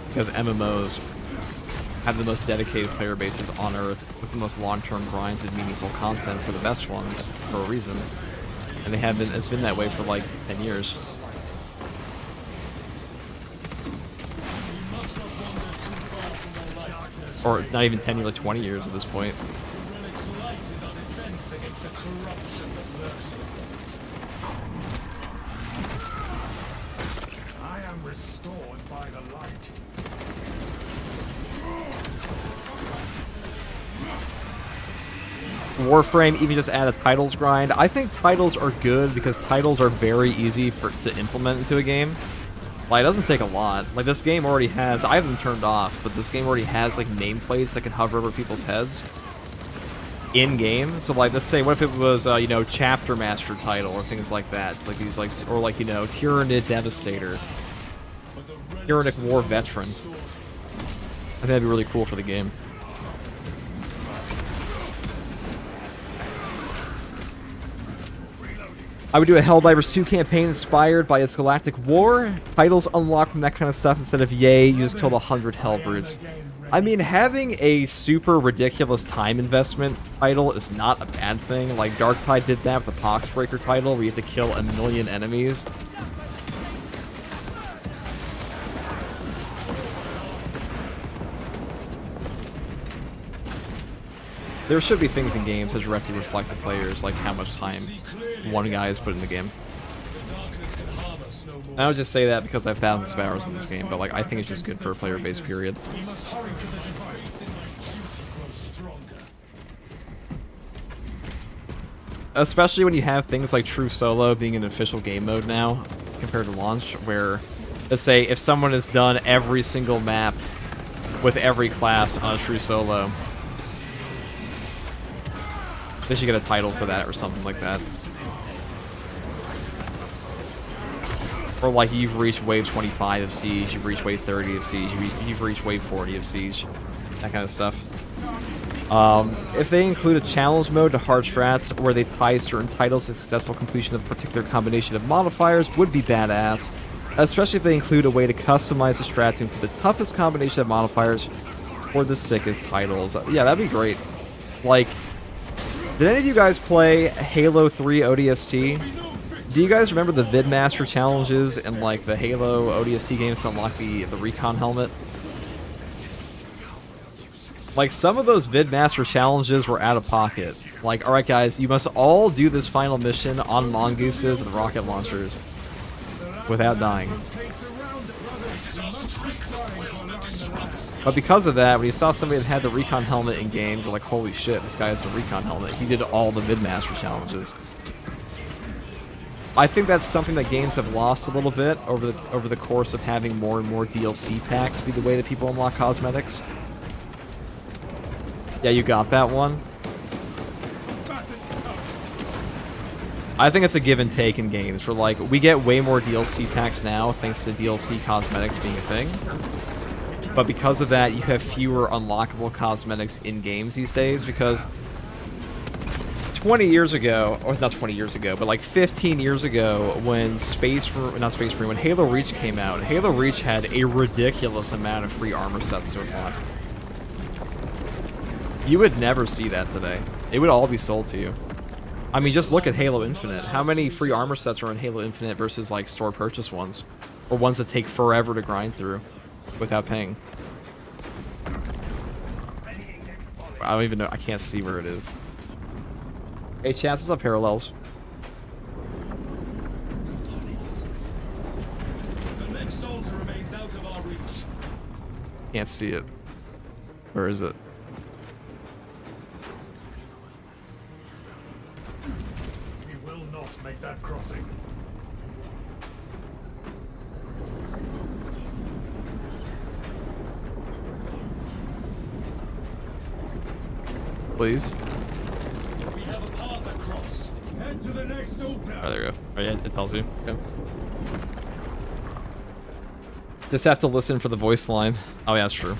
Because MMOs have the most dedicated player bases on Earth with the most long-term grinds and meaningful content for the best ones for a reason. And they have been, it's been that way for like 10 years. Or not even 10 years, like 20 years at this point. I am restored by the light. Warframe even just add a titles grind. I think titles are good because titles are very easy to implement into a game. Like, it doesn't take a lot. Like, this game already has... I have them turned off, but this game already has, like, nameplates that can hover over people's heads in-game. So, like, let's say, what if it was, you know, Chapter Master title or things like that? It's like these, like... Or, like, you know, Tyranid Devastator. Tyrannic War Veteran. I think that'd be really cool for the game. I would do a Helldivers 2 campaign inspired by its Galactic War. Titles unlocked from that kind of stuff instead of yay, you just killed 100 Hellbrutes. I mean, having a super ridiculous time investment title is not a bad thing. Like, Darktide did that with the Poxbreaker title, where you have to kill 1,000,000 enemies. There should be things in games that directly reflect the players, like how much time one guy has put in the game. And I would just say that because I have thousands of hours in this game, but like I think it's just good for a player base, period. Especially when you have things like True Solo being an official game mode now, compared to launch, where, let's say, if someone has done every single map with every class on a True Solo, they should get a title for that or something like that. Or like you've reached wave 25 of Siege, you've reached wave 30 of Siege, you've reached wave 40 of Siege, that kind of stuff. If they include a challenge mode to hard strats where they tie certain titles to successful completion of a particular combination of modifiers, would be badass. Especially if they include a way to customize the strat to include the toughest combination of modifiers or the sickest titles. Yeah, that'd be great. Like, did any of you guys play Halo 3 ODST? Do you guys remember the Vidmaster challenges and like the Halo ODST games to unlock the recon helmet? Like, some of those Vidmaster challenges were out of pocket. Like, alright guys, you must all do this final mission on mongooses and rocket launchers without dying. But because of that, when you saw somebody that had the recon helmet in game, you're like, holy shit, this guy has the recon helmet. He did all the Vidmaster challenges. I think that's something that games have lost a little bit over the course of having more and more DLC packs be the way that people unlock cosmetics. Yeah, you got that one. I think it's a give and take in games where, like, we get way more DLC packs now thanks to DLC cosmetics being a thing. But because of that, you have fewer unlockable cosmetics in games these days, because 20 years ago, or not 20 years ago, but like 15 years ago, when when Halo Reach came out, Halo Reach had a ridiculous amount of free armor sets to unlock. You would never see that today. It would all be sold to you. I mean, just look at Halo Infinite. How many free armor sets are in Halo Infinite versus like store purchase ones? Or ones that take forever to grind through without paying? I don't even know. I can't see where it is. Hey, chances of parallels. The next altar remains out of our reach. Can't see it. Where is it? We will not make that crossing. Please. We have a path across. Head to the next altar. Oh, there you go. Oh, yeah, it tells you. Okay. Just have to listen for the voice line. Oh, yeah, that's true.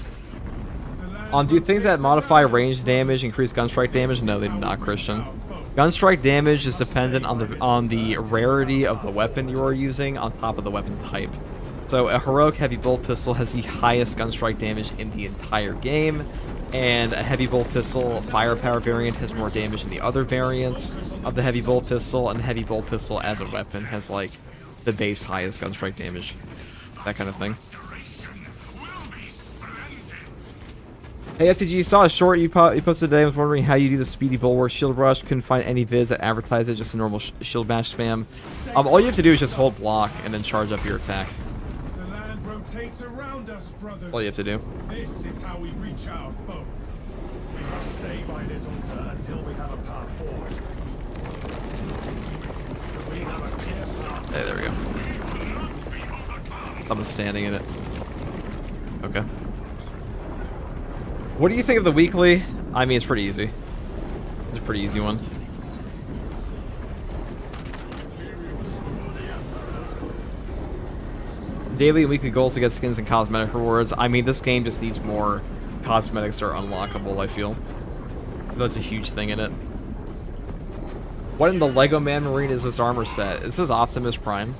Do things that modify range damage increase gunstrike damage? No, they do not, Christian. Gunstrike damage is dependent on the rarity of the weapon you are using on top of the weapon type. So a heroic heavy bolt pistol has the highest gunstrike damage in the entire game, and a heavy bolt pistol firepower variant has more damage than the other variants of the heavy bolt pistol, and the heavy bolt pistol as a weapon has like the base highest gunstrike damage, that kind of thing. Hey FTG, saw a short you posted today. I was wondering how you do the speedy bulwark shield rush. Couldn't find any vids that advertise it, just a normal shield bash spam. All you have to do is just hold block and then charge up your attack. The land rotates around us, brothers. All you have to do. This is how we reach our foe. We must stay by this altar until we have a path forward. We have a clear path. Hey, there we go. I'm standing in it. Okay. What do you think of the weekly? I mean, it's pretty easy. It's a pretty easy one. Daily and weekly goals to get skins and cosmetic rewards. I mean, this game just needs more cosmetics that are unlockable, I feel. That's a huge thing in it. What in the Lego Man Marine is this armor set? This is Optimus Prime.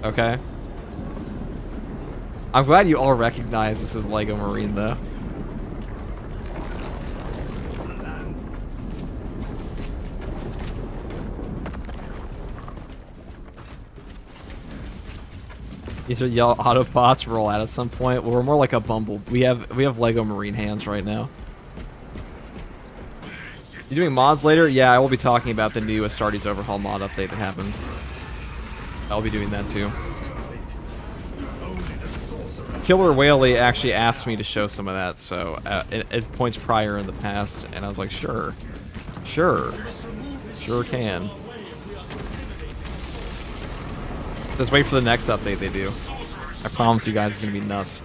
Okay. I'm glad you all recognize this is Lego Marine, though. These are yellow Autobots roll out at some point. Well, we're more like a Bumble. We have Lego Marine hands right now. You doing mods later? Yeah, I will be talking about the new Astartes Overhaul mod update that happened. I'll be doing that too. Killer Whaley actually asked me to show some of that, so at points prior in the past, and I was like, sure, sure can. Just wait for the next update they do. I promise you guys it's gonna be nuts.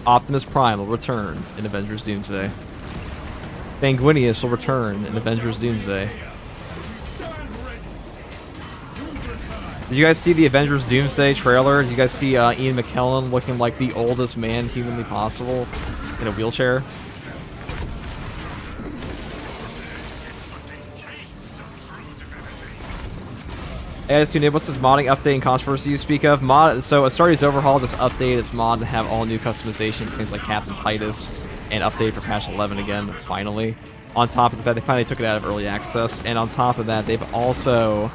Optimus Prime will return in Avengers Doomsday. Sanguinius will return in Avengers Doomsday. Did you guys see the Avengers Doomsday trailer? Did you guys see Ian McKellen looking like the oldest man humanly possible in a wheelchair? Hey, Nib, what's this modding update and controversy you speak of? So Astartes Overhaul just updated its mod to have all new customization for things like Captain Titus and update for patch 11 again, finally. On top of that, they finally took it out of early access, and on top of that, they've also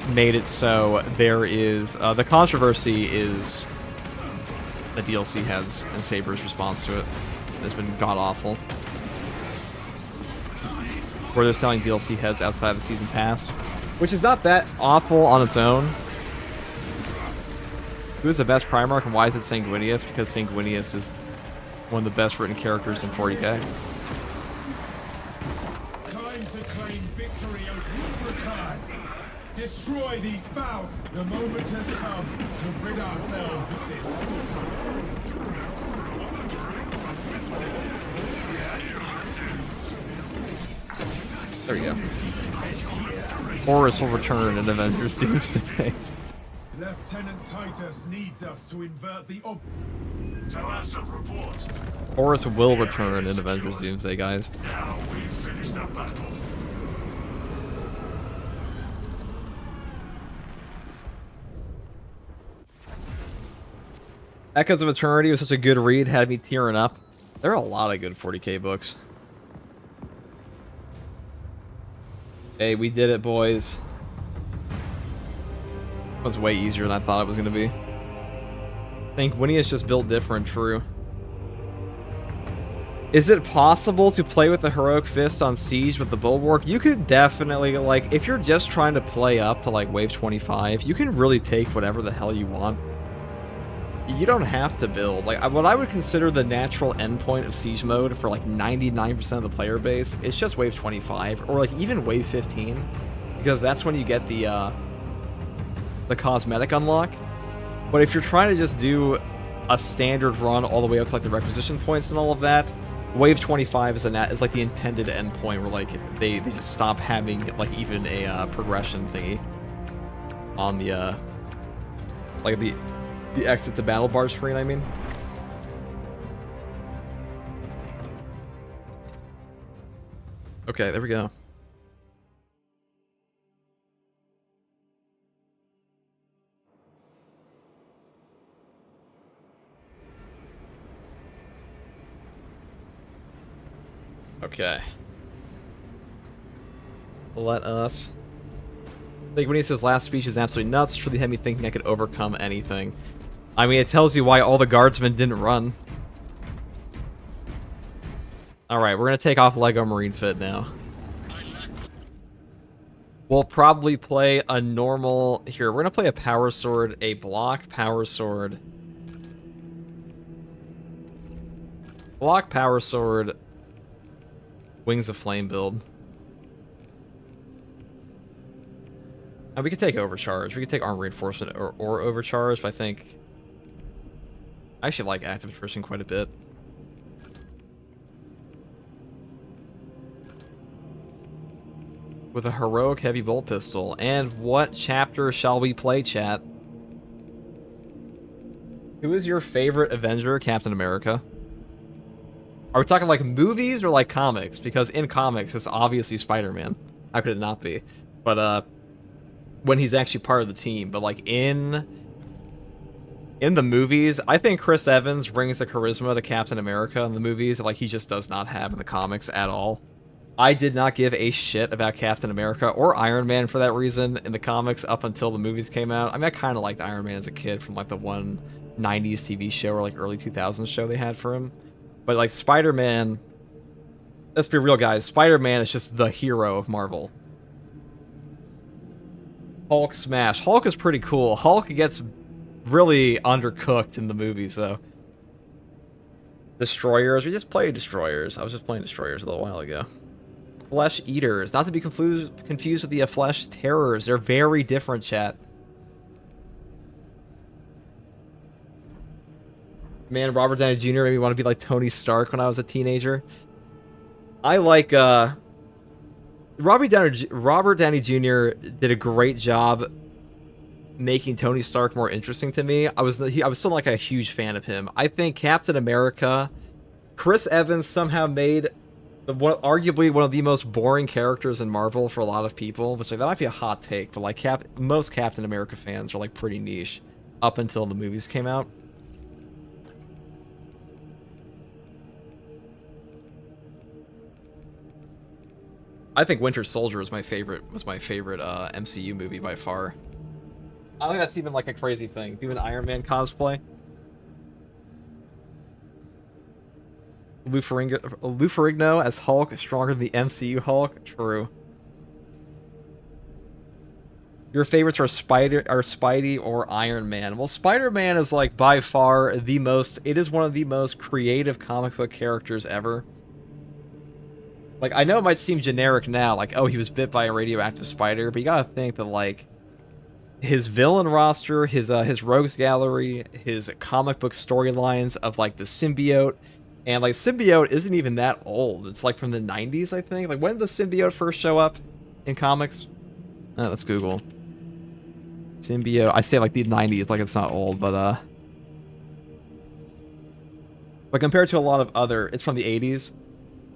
made it so there is the controversy is the DLC heads and Saber's response to it has been god awful. Where they're selling DLC heads outside the season pass, which is not that awful on its own. Who is the best Primarch and why is it Sanguinius? Because Sanguinius is one of the best written characters in 40k. Time to claim victory over Lubricant. Destroy these fouls. The moment has come to rid ourselves of this sorcerer. There you go. Horus will return in Avengers Doomsday. Lieutenant Titus needs us to invert the report. Horus will return in Avengers Doomsday, guys. Now we finish the battle. Echoes of Eternity was such a good read, had me tearing up. There are a lot of good 40k books. Hey, we did it, boys. It was way easier than I thought it was going to be. I think Winnie is just built different, true. Is it possible to play with the Heroic Fist on Siege with the Bulwark? You could definitely, like, if you're just trying to play up to, like, wave 25, you can really take whatever the hell you want. You don't have to build. Like, what I would consider the natural endpoint of Siege mode for, like, 99% of the player base is just wave 25, or, like, even wave 15, because that's when you get the cosmetic unlock. But if you're trying to just do a standard run all the way up to, like, the requisition points and all of that, wave 25 is like the intended endpoint where, like, they just stop having, like, even a progression thingy on the like the exit to battle bar screen, I mean. Okay, there we go. Okay. Let us... I think when he says last speech is absolutely nuts, truly had me thinking I could overcome anything. I mean, it tells you why all the guardsmen didn't run. Alright, we're gonna take off Lego Marine Fit now. We'll probably play a normal... Here, we're gonna play a Power Sword, a Block Power Sword. Block Power Sword, Wings of Flame build. And we could take Overcharge. We could take Armor Reinforcement or Overcharge, but I think... I actually like Active Attrition quite a bit. with a heroic heavy bolt pistol. And what chapter shall we play, chat? Who is your favorite Avenger, Captain America? Are we talking like movies or like comics? Because in comics, it's obviously Spider-Man. How could it not be? But when he's actually part of the team. But like in the movies, I think Chris Evans brings the charisma to Captain America in the movies that like he just does not have in the comics at all. I did not give a shit about Captain America or Iron Man for that reason in the comics up until the movies came out. I mean, I kind of liked Iron Man as a kid from like the one 90s TV show or like early 2000s show they had for him. But like Spider-Man, let's be real guys, Spider-Man is just the hero of Marvel. Hulk smash. Hulk is pretty cool. Hulk gets really undercooked in the movies though. Destroyers, we just played Destroyers. I was just playing Destroyers a little while ago. Flesh Eaters, not to be confused with the Flesh Terrors. They're very different, chat. Man, Robert Downey Jr. made me want to be like Tony Stark when I was a teenager. I like Robert Downey Jr. did a great job making Tony Stark more interesting to me. I was still like a huge fan of him. I think Captain America, Chris Evans somehow made arguably one of the most boring characters in Marvel for a lot of people, which like that might be a hot take, but like most Captain America fans are like pretty niche up until the movies came out. I think Winter Soldier was my favorite MCU movie by far. I don't think that's even like a crazy thing. Do an Iron Man cosplay. Lou Ferrigno as Hulk, stronger than the MCU Hulk. True. Your favorites are Spidey or Iron Man. Well, Spider-Man is like by far the most. It is one of the most creative comic book characters ever. Like, I know it might seem generic now, like, oh, he was bit by a radioactive spider, but you gotta think that, like, his villain roster, his rogues gallery, his comic book storylines of, like, the symbiote, and, like, symbiote isn't even that old. It's, like, from the 90s, I think. Like, when did the symbiote first show up in comics? Let's Google. Symbiote. I say, like, the 90s, like it's not old, but compared to a lot of other... It's from the 80s.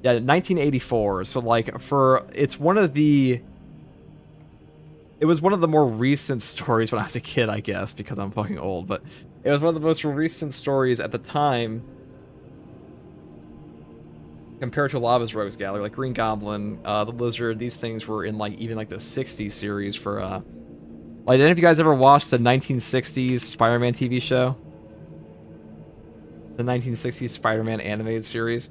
Yeah, 1984. So like it was one of the more recent stories when I was a kid, I guess, because I'm fucking old, but it was one of the most recent stories at the time compared to a lot of his rogues gallery, like Green Goblin, the Lizard. These things were in like even like the 60s series for like, did any of you guys ever watch the 1960s Spider-Man TV show? The 1960s Spider-Man animated series?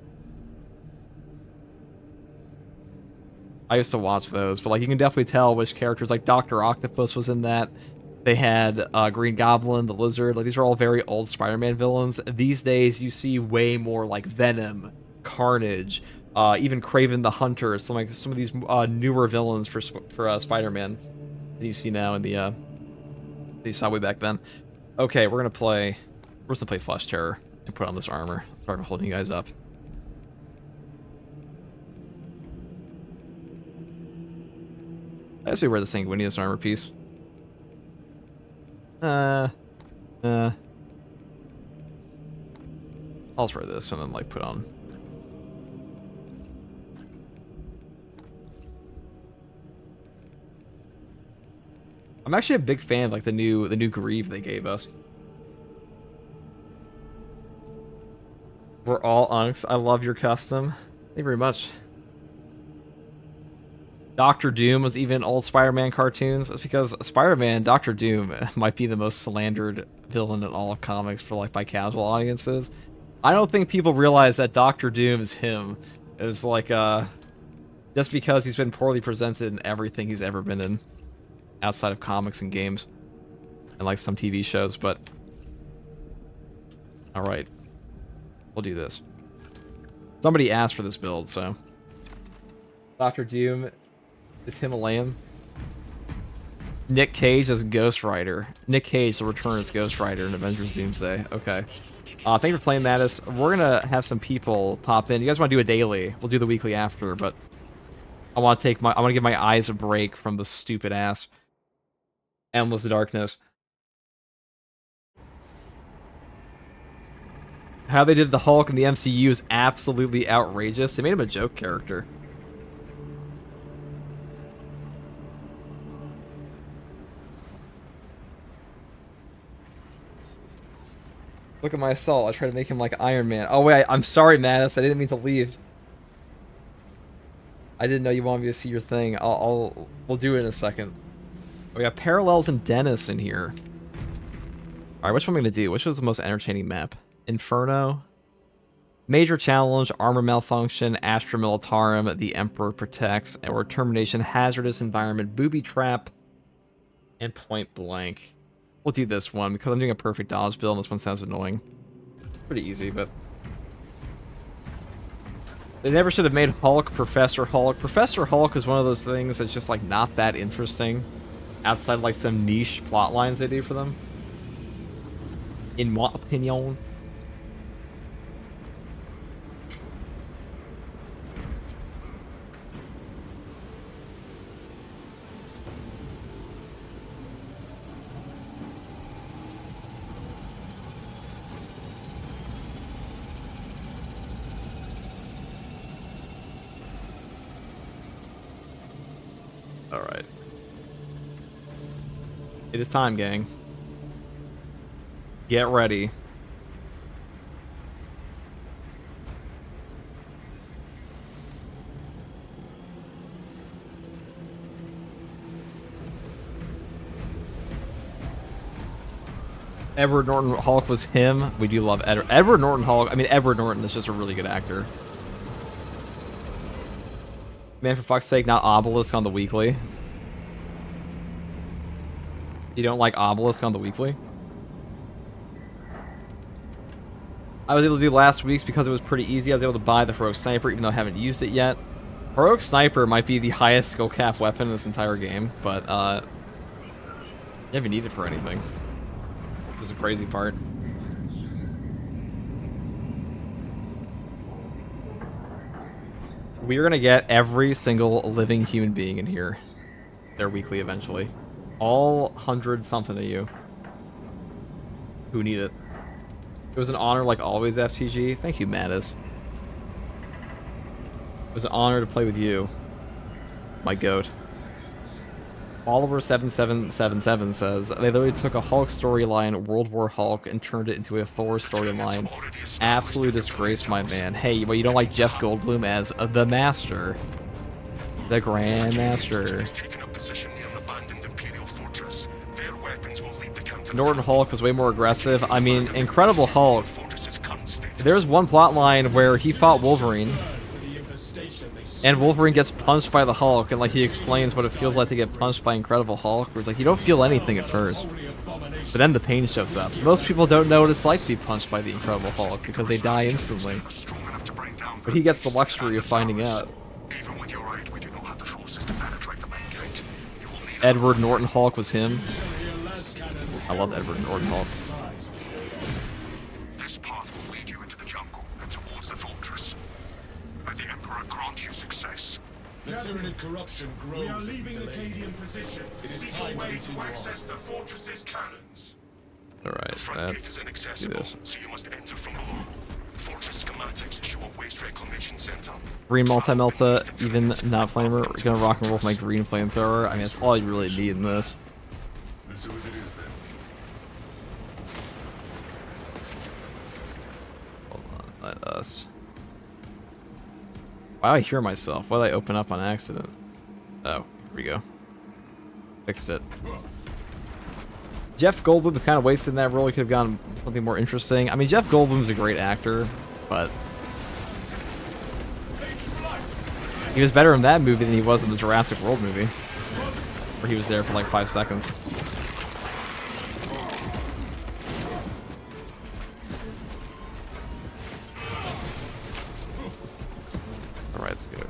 I used to watch those, but like you can definitely tell which characters, like Dr. Octopus was in that. They had Green Goblin, the Lizard. Like these are all very old Spider-Man villains. These days, you see way more like Venom, Carnage, even Kraven the Hunter. Some of these newer villains for Spider-Man that you see now in the that you saw way back then. Okay, we're gonna play Flesh Terror and put on this armor. Sorry for holding you guys up. I guess we wear the Sanguinius armor piece. I'll just wear this and then like put on. I'm actually a big fan of like the new Grieve they gave us. We're all unks. I love your custom. Thank you very much. Dr. Doom was even old Spider-Man cartoons. It's because Spider-Man, Dr. Doom, might be the most slandered villain in all of comics for like by casual audiences. I don't think people realize that Dr. Doom is him. It's like just because he's been poorly presented in everything he's ever been in, outside of comics and games, and like some TV shows. But all right, we'll do this. Somebody asked for this build, so Dr. Doom is Himalayan. Nick Cage as Ghost Rider. Nick Cage will return as Ghost Rider in Avengers Doomsday. Okay. Thank you for playing, Mattis. We're gonna have some people pop in. You guys want to do a daily? We'll do the weekly after, but I want to give my eyes a break from the stupid ass endless darkness. How they did the Hulk in the MCU is absolutely outrageous. They made him a joke character. Look at my assault. I tried to make him like Iron Man. Oh wait, I'm sorry, Mattis. I didn't mean to leave. I didn't know you wanted me to see your thing. We'll do it in a second. We got Parallels and Dennis in here. All right, which one am I gonna do? Which was the most entertaining map? Inferno, Major Challenge, Armor Malfunction, Astra Militarum, The Emperor Protects, or Termination, Hazardous Environment, Booby Trap, and Point Blank. We'll do this one because I'm doing a perfect dodge build and this one sounds annoying. Pretty easy, but... They never should have made Hulk Professor Hulk. Professor Hulk is one of those things that's just like not that interesting outside like some niche plot lines they do for them. In my opinion. Alright. It is time, gang. Get ready. Edward Norton Hulk was him. We do love Edward Norton Hulk. I mean, Edward Norton is just a really good actor. Man, for fuck's sake, not Obelisk on the weekly. You don't like Obelisk on the weekly? I was able to do last week's because it was pretty easy. I was able to buy the Heroic Sniper even though I haven't used it yet. Heroic Sniper might be the highest skill cap weapon in this entire game, but you don't even need it for anything. Which is the crazy part. We are going to get every single living human being in here. Their weekly eventually. All 100-something of you who need it. It was an honor like always, FTG. Thank you, Mattis. It was an honor to play with you. My goat. Oliver7777 says, they literally took a Hulk storyline, World War Hulk, and turned it into a Thor storyline. Absolute disgrace, my man. Hey, but you don't like Jeff Goldblum as the Master. The Grand Master. Norton Hulk was way more aggressive. I mean, Incredible Hulk. There's one plot line where he fought Wolverine. And Wolverine gets punched by the Hulk, and like he explains what it feels like to get punched by Incredible Hulk, where it's like you don't feel anything at first, but then the pain shows up. Most people don't know what it's like to be punched by the Incredible Hulk because they die instantly, but he gets the luxury of finding out. Edward Norton Hulk was him. I love Edward Norton Hulk. This path will lead you into the jungle and towards the fortress. May the Emperor grant you success. The Tyranid corruption grows. We are leaving the Cadian position. It is Seek time a to way continue to on. access the fortress's cannons. Alright, The front gate is let's do inaccessible, this. so you must enter from below. Fortress schematics show a waste reclamation center. Green multi-melta, even not flamer. We're gonna rock and roll with my green flamethrower. I mean, that's all you really need in this. Let's see what it is then. Hold on, let us. Why do I hear myself? Why did I open up on accident? Oh, here we go. Fixed it. Jeff Goldblum is kind of wasted in that role. He could have gone something more interesting. I mean, Jeff Goldblum's a great actor, but he was better in that movie than he was in the Jurassic World movie, where he was there for like 5 seconds. Alright, let's go.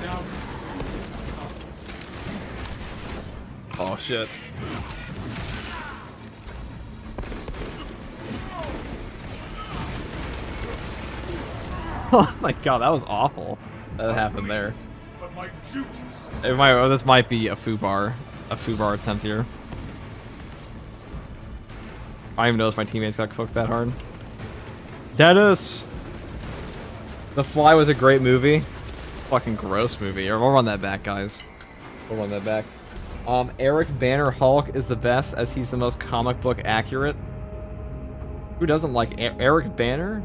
Now this comes. Oh shit. Oh my god, that was awful. That happened there. But my duties. It might, oh, this might be a foobar attempt here. I don't even notice my teammates got cooked that hard. Dennis! The Fly was a great movie. Fucking gross movie. We'll run that back, guys. We'll run that back. Eric Banner Hulk is the best as he's the most comic book accurate. Who doesn't like Eric Banner?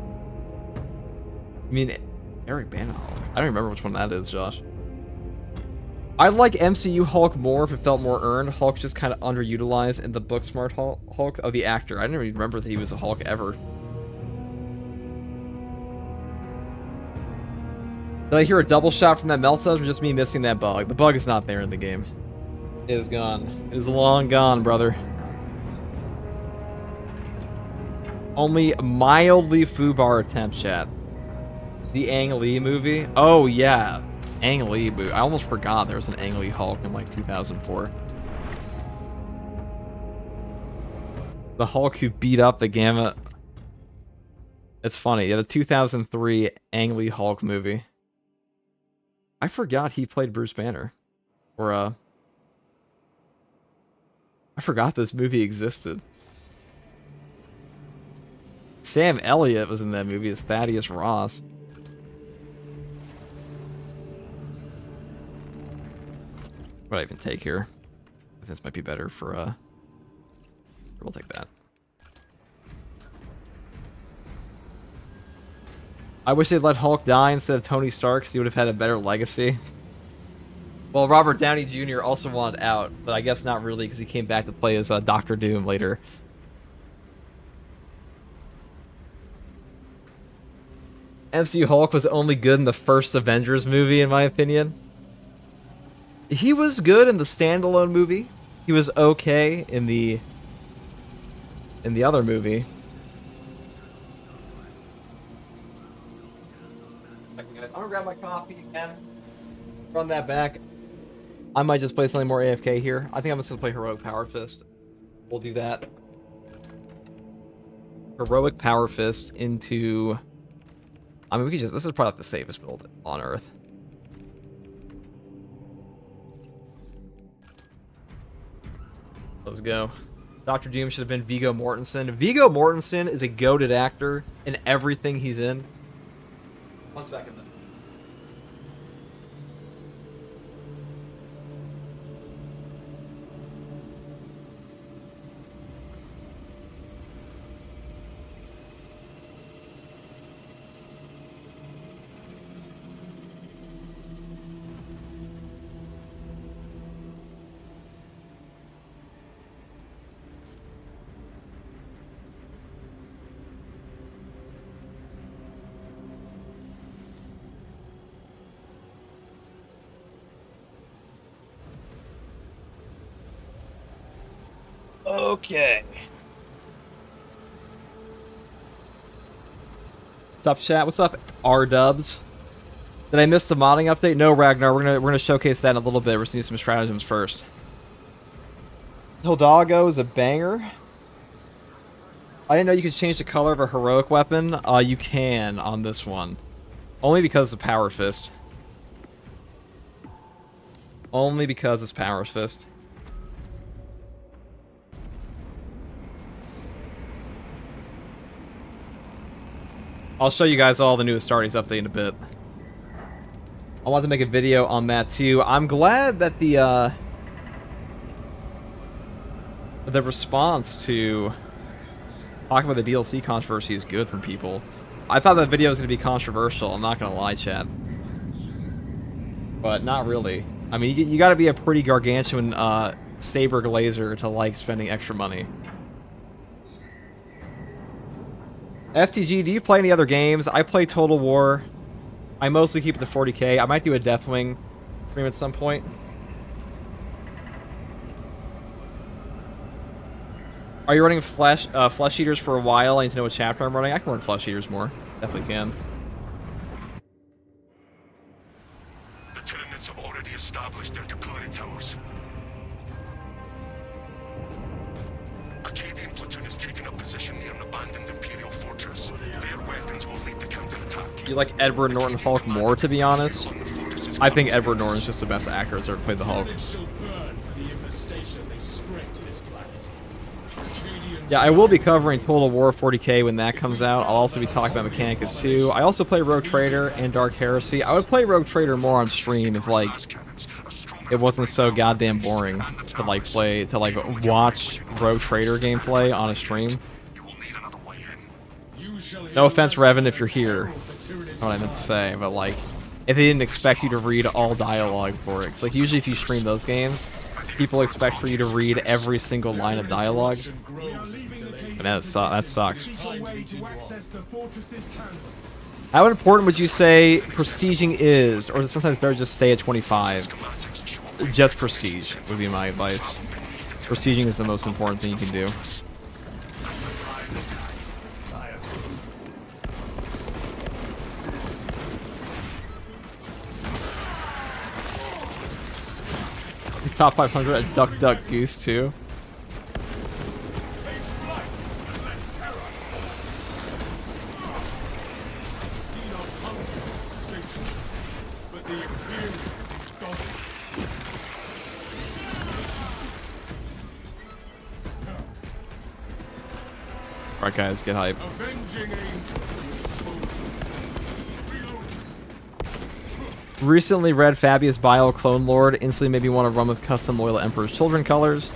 I mean, Eric Banner Hulk. I don't remember which one that is, Josh. I like MCU Hulk more if it felt more earned. Hulk's just kind of underutilized in the book smart Hulk of the actor. I didn't even remember that he was a Hulk ever. Did I hear a double shot from that meltdown or just me missing that bug? The bug is not there in the game. It is gone. It is long gone, brother. Only mildly foobar attempt, chat. The Ang Lee movie? Oh, yeah. Ang Lee movie. I almost forgot there was an Ang Lee Hulk in like 2004. The Hulk who beat up the Gamma. It's funny. Yeah, the 2003 Ang Lee Hulk movie. I forgot he played Bruce Banner. Or, I forgot this movie existed. Sam Elliott was in that movie as Thaddeus Ross. What do I even take here? This might be better for, we'll take that. I wish they'd let Hulk die instead of Tony Stark because he would have had a better legacy. Well, Robert Downey Jr. also wanted out, but I guess not really because he came back to play as Doctor Doom later. MCU Hulk was only good in the first Avengers movie, in my opinion. He was good in the standalone movie. He was okay in the other movie. I'm gonna grab my coffee again. Run that back. I might just play something more AFK here. I think I'm just gonna play Heroic Power Fist. We'll do that. Heroic Power Fist into... I mean, we could just... This is probably the safest build on Earth. Let's go. Dr. Doom should have been Viggo Mortensen. Viggo Mortensen is a goated actor in everything he's in. 1 second, then. Okay. What's up, chat? What's up, R-dubs? Did I miss the modding update? No, Ragnar. We're gonna showcase that in a little bit. We're seeing some stratagems first. Hidalgo is a banger. I didn't know you could change the color of a heroic weapon. You can on this one. Only because of Power Fist. Only because it's Power Fist. I'll show you guys all the newest Astartes update in a bit. I want to make a video on that too. I'm glad that the response to talking about the DLC controversy is good from people. I thought that video was going to be controversial, I'm not going to lie, chat. But not really. I mean, you got to be a pretty gargantuan saber glazer to like spending extra money. FTG, do you play any other games? I play Total War. I mostly keep it to 40k. I might do a Deathwing stream at some point. Are you running Flesh Eaters for a while? I need to know what chapter I'm running. I can run Flesh Eaters more. Definitely can. The Tyranids have already established their deployment towers. Acadian platoon has taken up position near an abandoned Imperial fortress. Their weapons will lead the counterattack. You like Edward Norton Hulk more, to be honest? I think Edward Norton's just the best actor who's ever played the Hulk. Yeah, I will be covering Total War 40k when that comes out. I'll also be talking about Mechanicus 2. I also play Rogue Trader and Dark Heresy. I would play Rogue Trader more on stream if, like, it wasn't so goddamn boring to, like, watch Rogue Trader gameplay on a stream. No offense, Revan, if you're here. That's what I meant to say, but, like, if they didn't expect you to read all dialogue for it. 'Cause, like, usually if you stream those games, people expect for you to read every single line of dialogue. And that sucks. How important would you say prestiging is, or is it sometimes better just stay at 25? Just prestige would be my advice. Prestiging is the most important thing you can do. Top 500 at Duck Duck Goose too. Alright guys, get hype. Recently read Fabius Bile Clone Lord. Instantly made me want to run with custom Loyal Emperor's Children colors.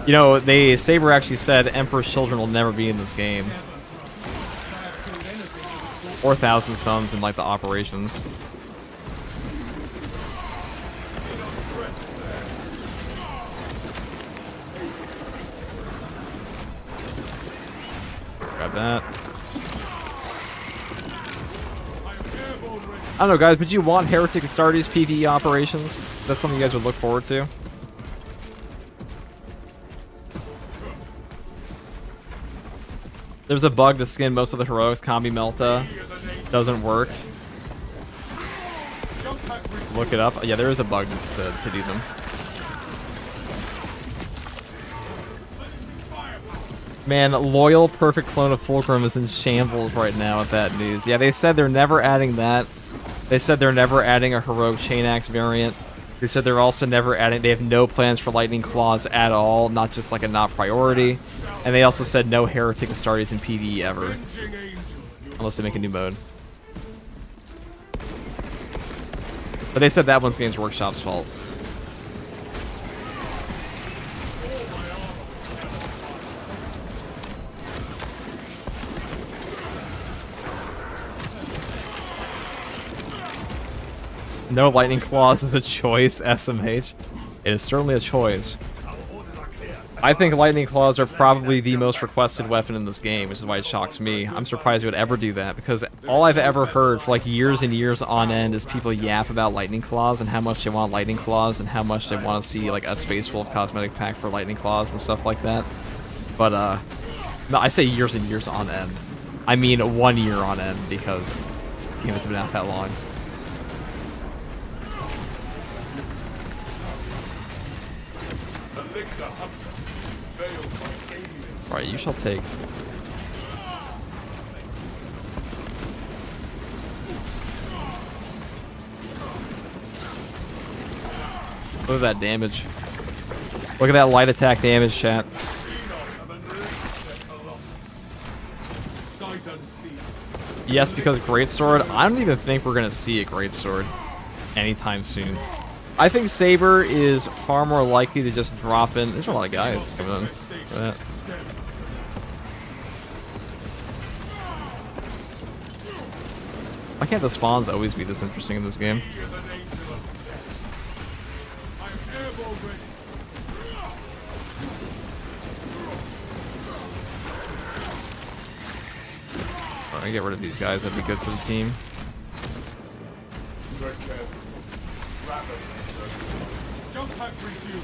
You know, Saber actually said Emperor's Children will never be in this game. Or Thousand Sons in, like, the operations. Got that. I don't know, guys, but you want Heretic Astartes PvE operations? That's something you guys would look forward to. There's a bug to skin most of the heroics. Combi Melta doesn't work. Look it up. Yeah, there is a bug to do them. Man, Loyal Perfect Clone of Fulcrum is in shambles right now with that news. Yeah, they said they're never adding that. They said they're never adding a Heroic Chain Axe variant. They said they're also never adding... They have no plans for Lightning Claws at all, not just like a not priority. And they also said no Heretic Astartes in PvE ever. Unless they make a new mode. But they said that one's Games Workshop's fault. No Lightning Claws is a choice, SMH. It is certainly a choice. I think Lightning Claws are probably the most requested weapon in this game, which is why it shocks me. I'm surprised they would ever do that, because all I've ever heard for like years and years on end is people yap about Lightning Claws and how much they want Lightning Claws and how much they want to see like a Space Wolf cosmetic pack for Lightning Claws and stuff like that. But, no, I say years and years on end. I mean 1 year on end, because this game has been out that long. Alright, you shall take. Look at that damage. Look at that light attack damage, chat. Yes, because Greatsword. I don't even think we're gonna see a Greatsword anytime soon. I think Saber is far more likely to just drop in. There's a lot of guys coming in. Look at that. Why can't the spawns always be this interesting in this game? Alright, get rid of these guys. That'd be good for the team. Jump pack refuel.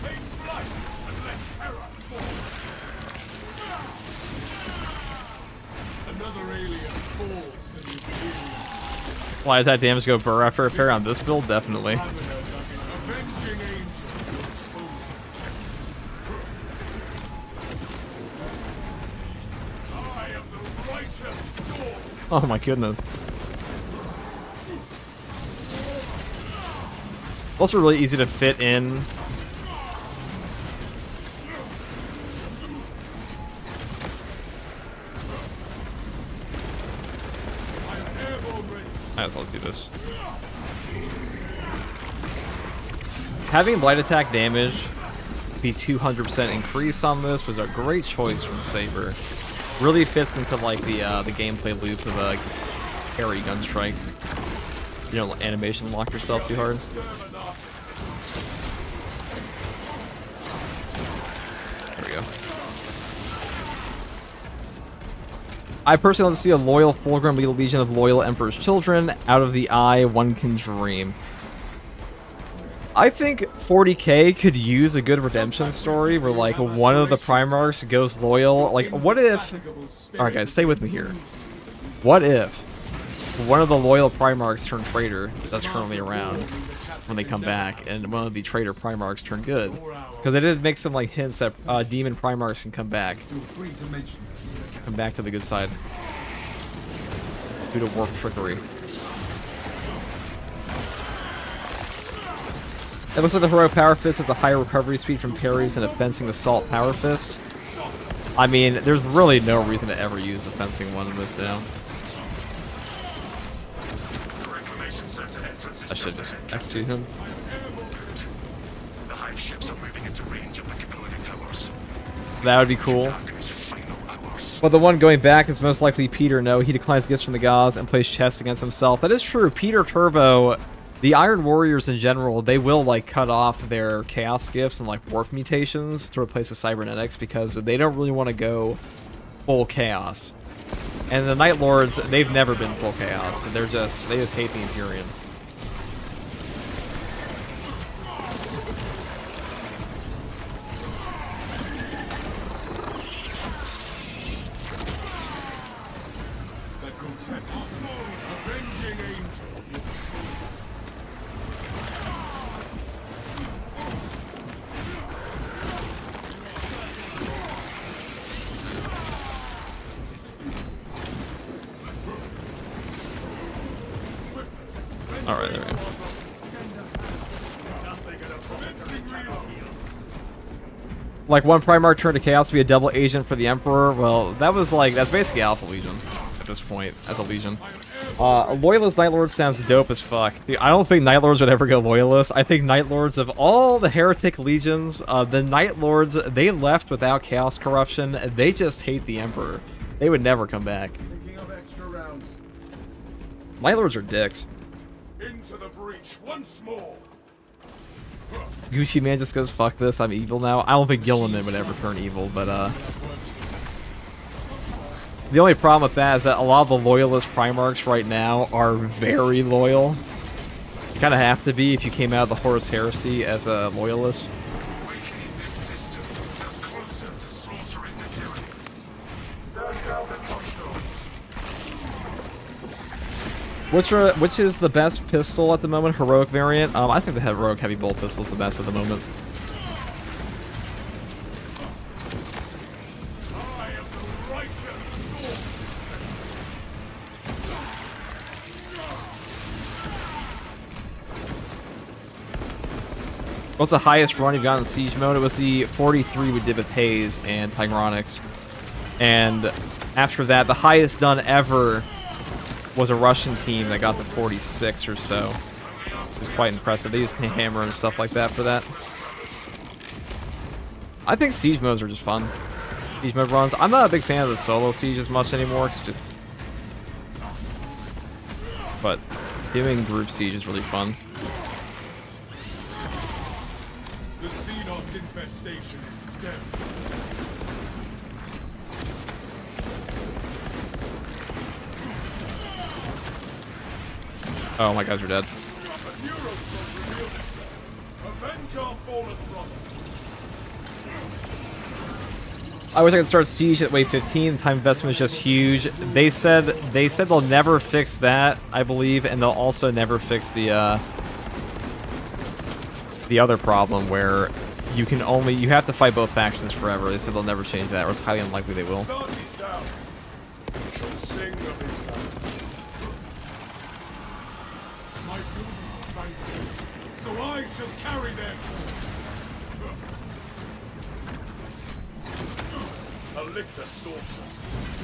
Take flight. Why does that damage go burr after repair on this build? Definitely. Avenging angel. I am the righteous Lord. Oh my goodness. Also really easy to fit in. Alright, so let's do this. Having light attack damage be 200% increase on this was a great choice from Saber. Really fits into like the gameplay loop of a parry gun strike. You don't animation lock yourself too hard. There we go. I personally want to see a loyal Fulgrim lead a legion of loyal Emperor's children. Out of the eye, one can dream. I think 40k could use a good redemption story where, like, one of the Primarchs goes loyal. Like, what if... Alright, guys, stay with me here. What if one of the loyal Primarchs turn traitor that's currently around when they come back, and one of the traitor Primarchs turn good? Because they did make some, like, hints that demon Primarchs can come back. Come back to the good side. Due to warp trickery. It looks like the Heroic Power Fist has a higher recovery speed from parries than a Fencing Assault Power Fist. I mean, there's really no reason to ever use the fencing one in this now. I should just execute him. The hive ships are moving into range of the capability towers. That would be cool. But the one going back is most likely Peter. No, he declines gifts from the gods and plays chess against himself. That is true. Peter Turbo, the Iron Warriors in general, they will like cut off their chaos gifts and like warp mutations to replace the cybernetics because they don't really want to go full chaos. And the Night Lords, they've never been full chaos. They just hate the Imperium. Alright, there we go. Like, one Primarch turned to Chaos to be a double agent for the Emperor. Well, that's basically Alpha Legion at this point, as a Legion. Loyalist Night Lord sounds dope as fuck. Dude, I don't think Night Lords would ever go Loyalist. I think Night Lords, of all the Heretic Legions, the Night Lords, they left without Chaos Corruption. They just hate the Emperor. They would never come back. Night Lords are dicks. Into the breach once more. Gucci Man just goes, fuck this, I'm evil now. I don't think Gilliman would ever turn evil, but the only problem with that is that a lot of the loyalist Primarchs right now are very loyal. You kind of have to be if you came out of the Horus Heresy as a loyalist. Awakening this system moves us closer to slaughtering the tyranny. Stand down and Which is the best pistol at the moment? Heroic variant? I think the Heroic Heavy Bolt pistol is the best at the moment. What's the highest run you've got in Siege mode? It was the 43 we did with Haze and Tigronics. And after that, the highest done ever was a Russian team that got to 46 or so. Which is quite impressive. They used hammer and stuff like that for that. I think Siege modes are just fun. Siege mode runs. I'm not a big fan of the solo Siege as much anymore. It's just... But doing group Siege is really fun. The Xenos infestation is stemmed. Oh, my guys are dead. Avenge our fallen brother. I wish I could start Siege at wave 15. The time investment is just huge. They said they'll never fix that, I believe, and they'll also never fix the other problem where you have to fight both factions forever. They said they'll never change that, or it's highly unlikely they will. Starsy's down. We shall sing of his time. My people thank you, so I shall carry their tribute. A lictor stalks us.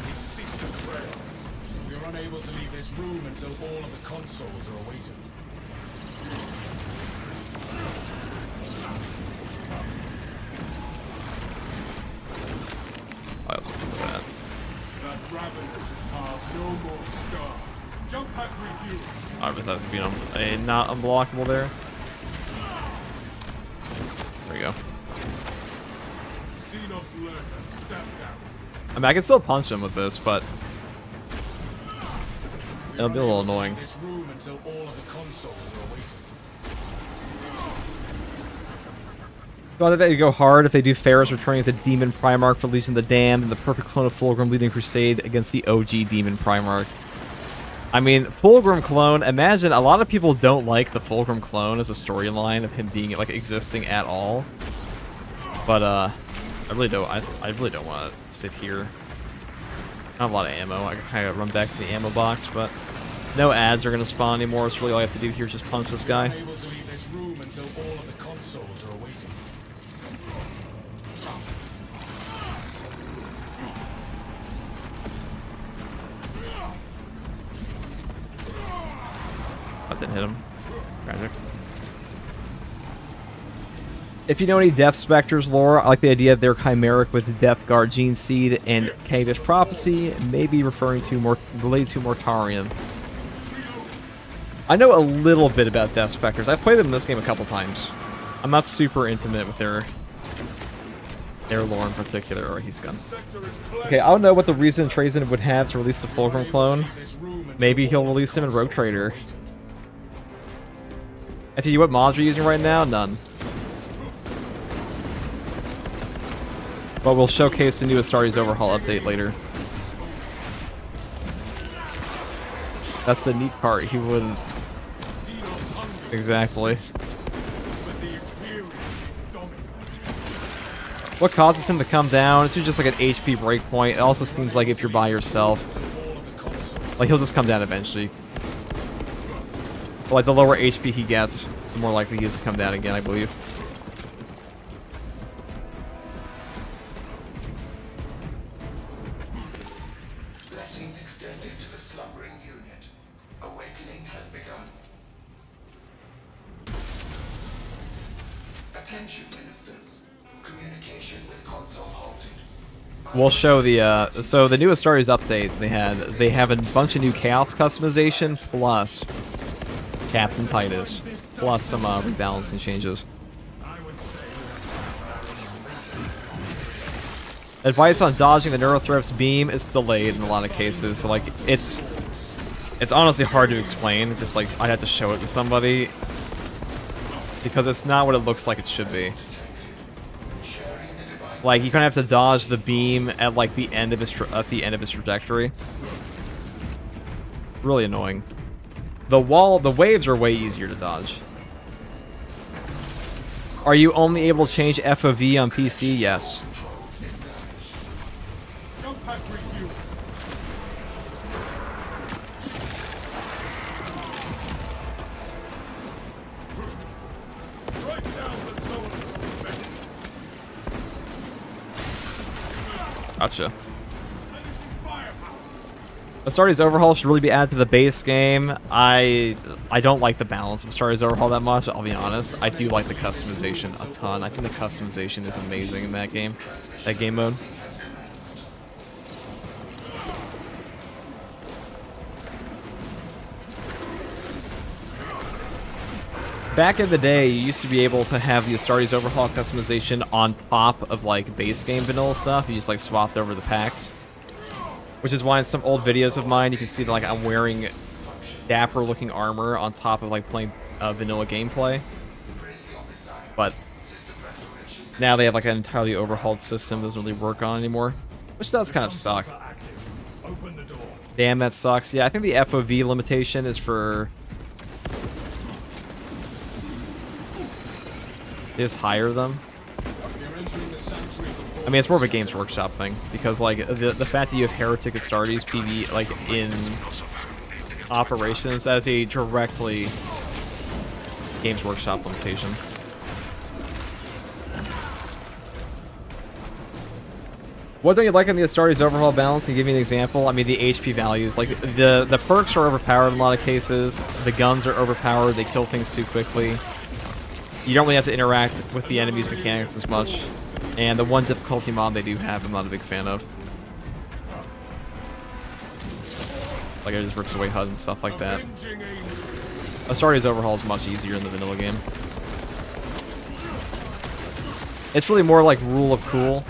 He ceased to trail us. We are unable to leave this room until all of the consoles are awakened. I was looking for that. That ravenous is half no more scars. Jump pack review. I just have to be a not unblockable there. There we go. Xenos lurker stepped out. I mean, I can still punch him with this, but it'll be a little annoying. This room until all of the consoles are awakened. Thought that you go hard if they do Ferris returning as a Demon Primarch for Legion of the Damned and the perfect clone of Fulgrim leading Crusade against the OG Demon Primarch. I mean, Fulgrim clone, imagine a lot of people don't like the Fulgrim clone as a storyline of him being like existing at all. But I really don't want to sit here. I have a lot of ammo. I can kind of run back to the ammo box, but no ads are going to spawn anymore. So really all I have to do here is just punch this guy. Unable to leave this room until all of the consoles are awakened. That didn't hit him. Tragic. If you know any Death Specters lore, I like the idea that they're chimeric with Death Guard, Gene Seed, and Cavish Prophecy, maybe related to Mortarion. I know a little bit about Death Specters. I've played them in this game a couple times. I'm not super intimate with their lore in particular, or he's gone. Okay, I don't know what the reason Trazen would have to release the Fulgrim clone. Maybe he'll release him in Rogue Trader. FTG, what mods are you using right now? None. But we'll showcase the new Astartes Overhaul update later. That's the neat part. He wouldn't. Exactly. What causes him to come down? It's just like an HP breakpoint. It also seems like if you're by yourself, like he'll just come down eventually. But like the lower HP he gets, the more likely he is to come down again, I believe. Blessings extended to the slumbering unit. Awakening has begun. Attention, ministers. Communication with console halted. We'll show the so the new Astartes update they have a bunch of new chaos customization plus Captain Titus plus some rebalancing changes. Advice on dodging the Neurothrift's beam is delayed in a lot of cases, so like it's honestly hard to explain. Just like I have to show it to somebody because it's not what it looks like it should be. Like you kind of have to dodge the beam at like the end of its trajectory. Really annoying. The waves are way easier to dodge. Are you only able to change FOV on PC? Yes. Gotcha. Astartes Overhaul should really be added to the base game. I don't like the balance of Astartes Overhaul that much, I'll be honest. I do like the customization a ton. I think the customization is amazing in that game mode. Back in the day, you used to be able to have the Astartes Overhaul customization on top of like base game vanilla stuff. You just like swapped over the packs. Which is why in some old videos of mine, you can see that like I'm wearing dapper looking armor on top of like playing vanilla gameplay. But Now they have like an entirely overhauled system that doesn't really work on anymore, which does kind of suck. Open the door. Damn, that sucks. Yeah, I think the FOV limitation is higher than. You're entering the sanctuary before I mean, it's more of a Games Workshop thing because like the fact that you have Heretic Astartes PV like in operations as a directly Games Workshop limitation. What don't you like on the Astartes overhaul balance? Can you give me an example? I mean, the HP values, like the perks are overpowered in a lot of cases. The guns are overpowered. They kill things too quickly. You don't really have to interact with the enemy's mechanics as much. And the one difficulty mod they do have, I'm not a big fan of. Like, it just rips away HUD and stuff like that. Astartes overhaul is much easier in the vanilla game. It's really more like rule of cool.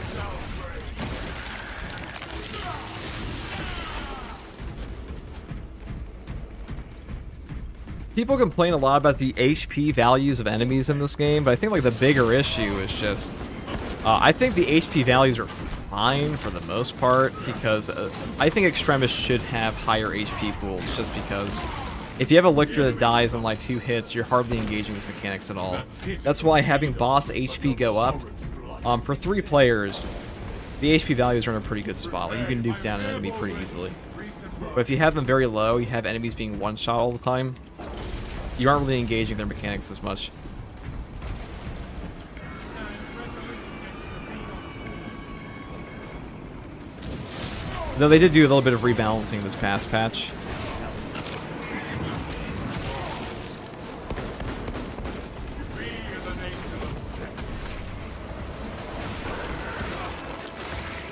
People complain a lot about the HP values of enemies in this game, but I think like the bigger issue is just I think the HP values are fine for the most part because I think Extremis should have higher HP pools just because if you have a Lictor that dies in like 2 hits, you're hardly engaging his mechanics at all. That's why having boss HP go up for 3 players, the HP values are in a pretty good spot. Like you can nuke down an enemy pretty easily. But if you have them very low, you have enemies being one-shot all the time, you aren't really engaging their mechanics as much. Though they did do a little bit of rebalancing this past patch.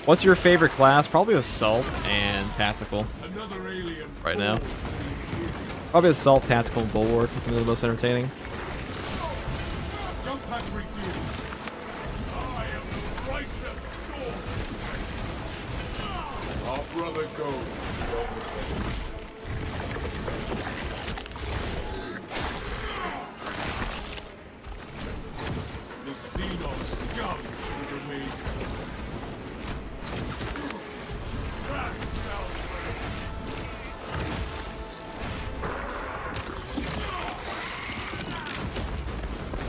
What's your favorite class? Probably Assault and Tactical right now. Probably Assault, Tactical, and Bulwark. I think they're the most entertaining. Jump pack refused. I am the righteous storm. Our brother goes. The Xenos scum should remain.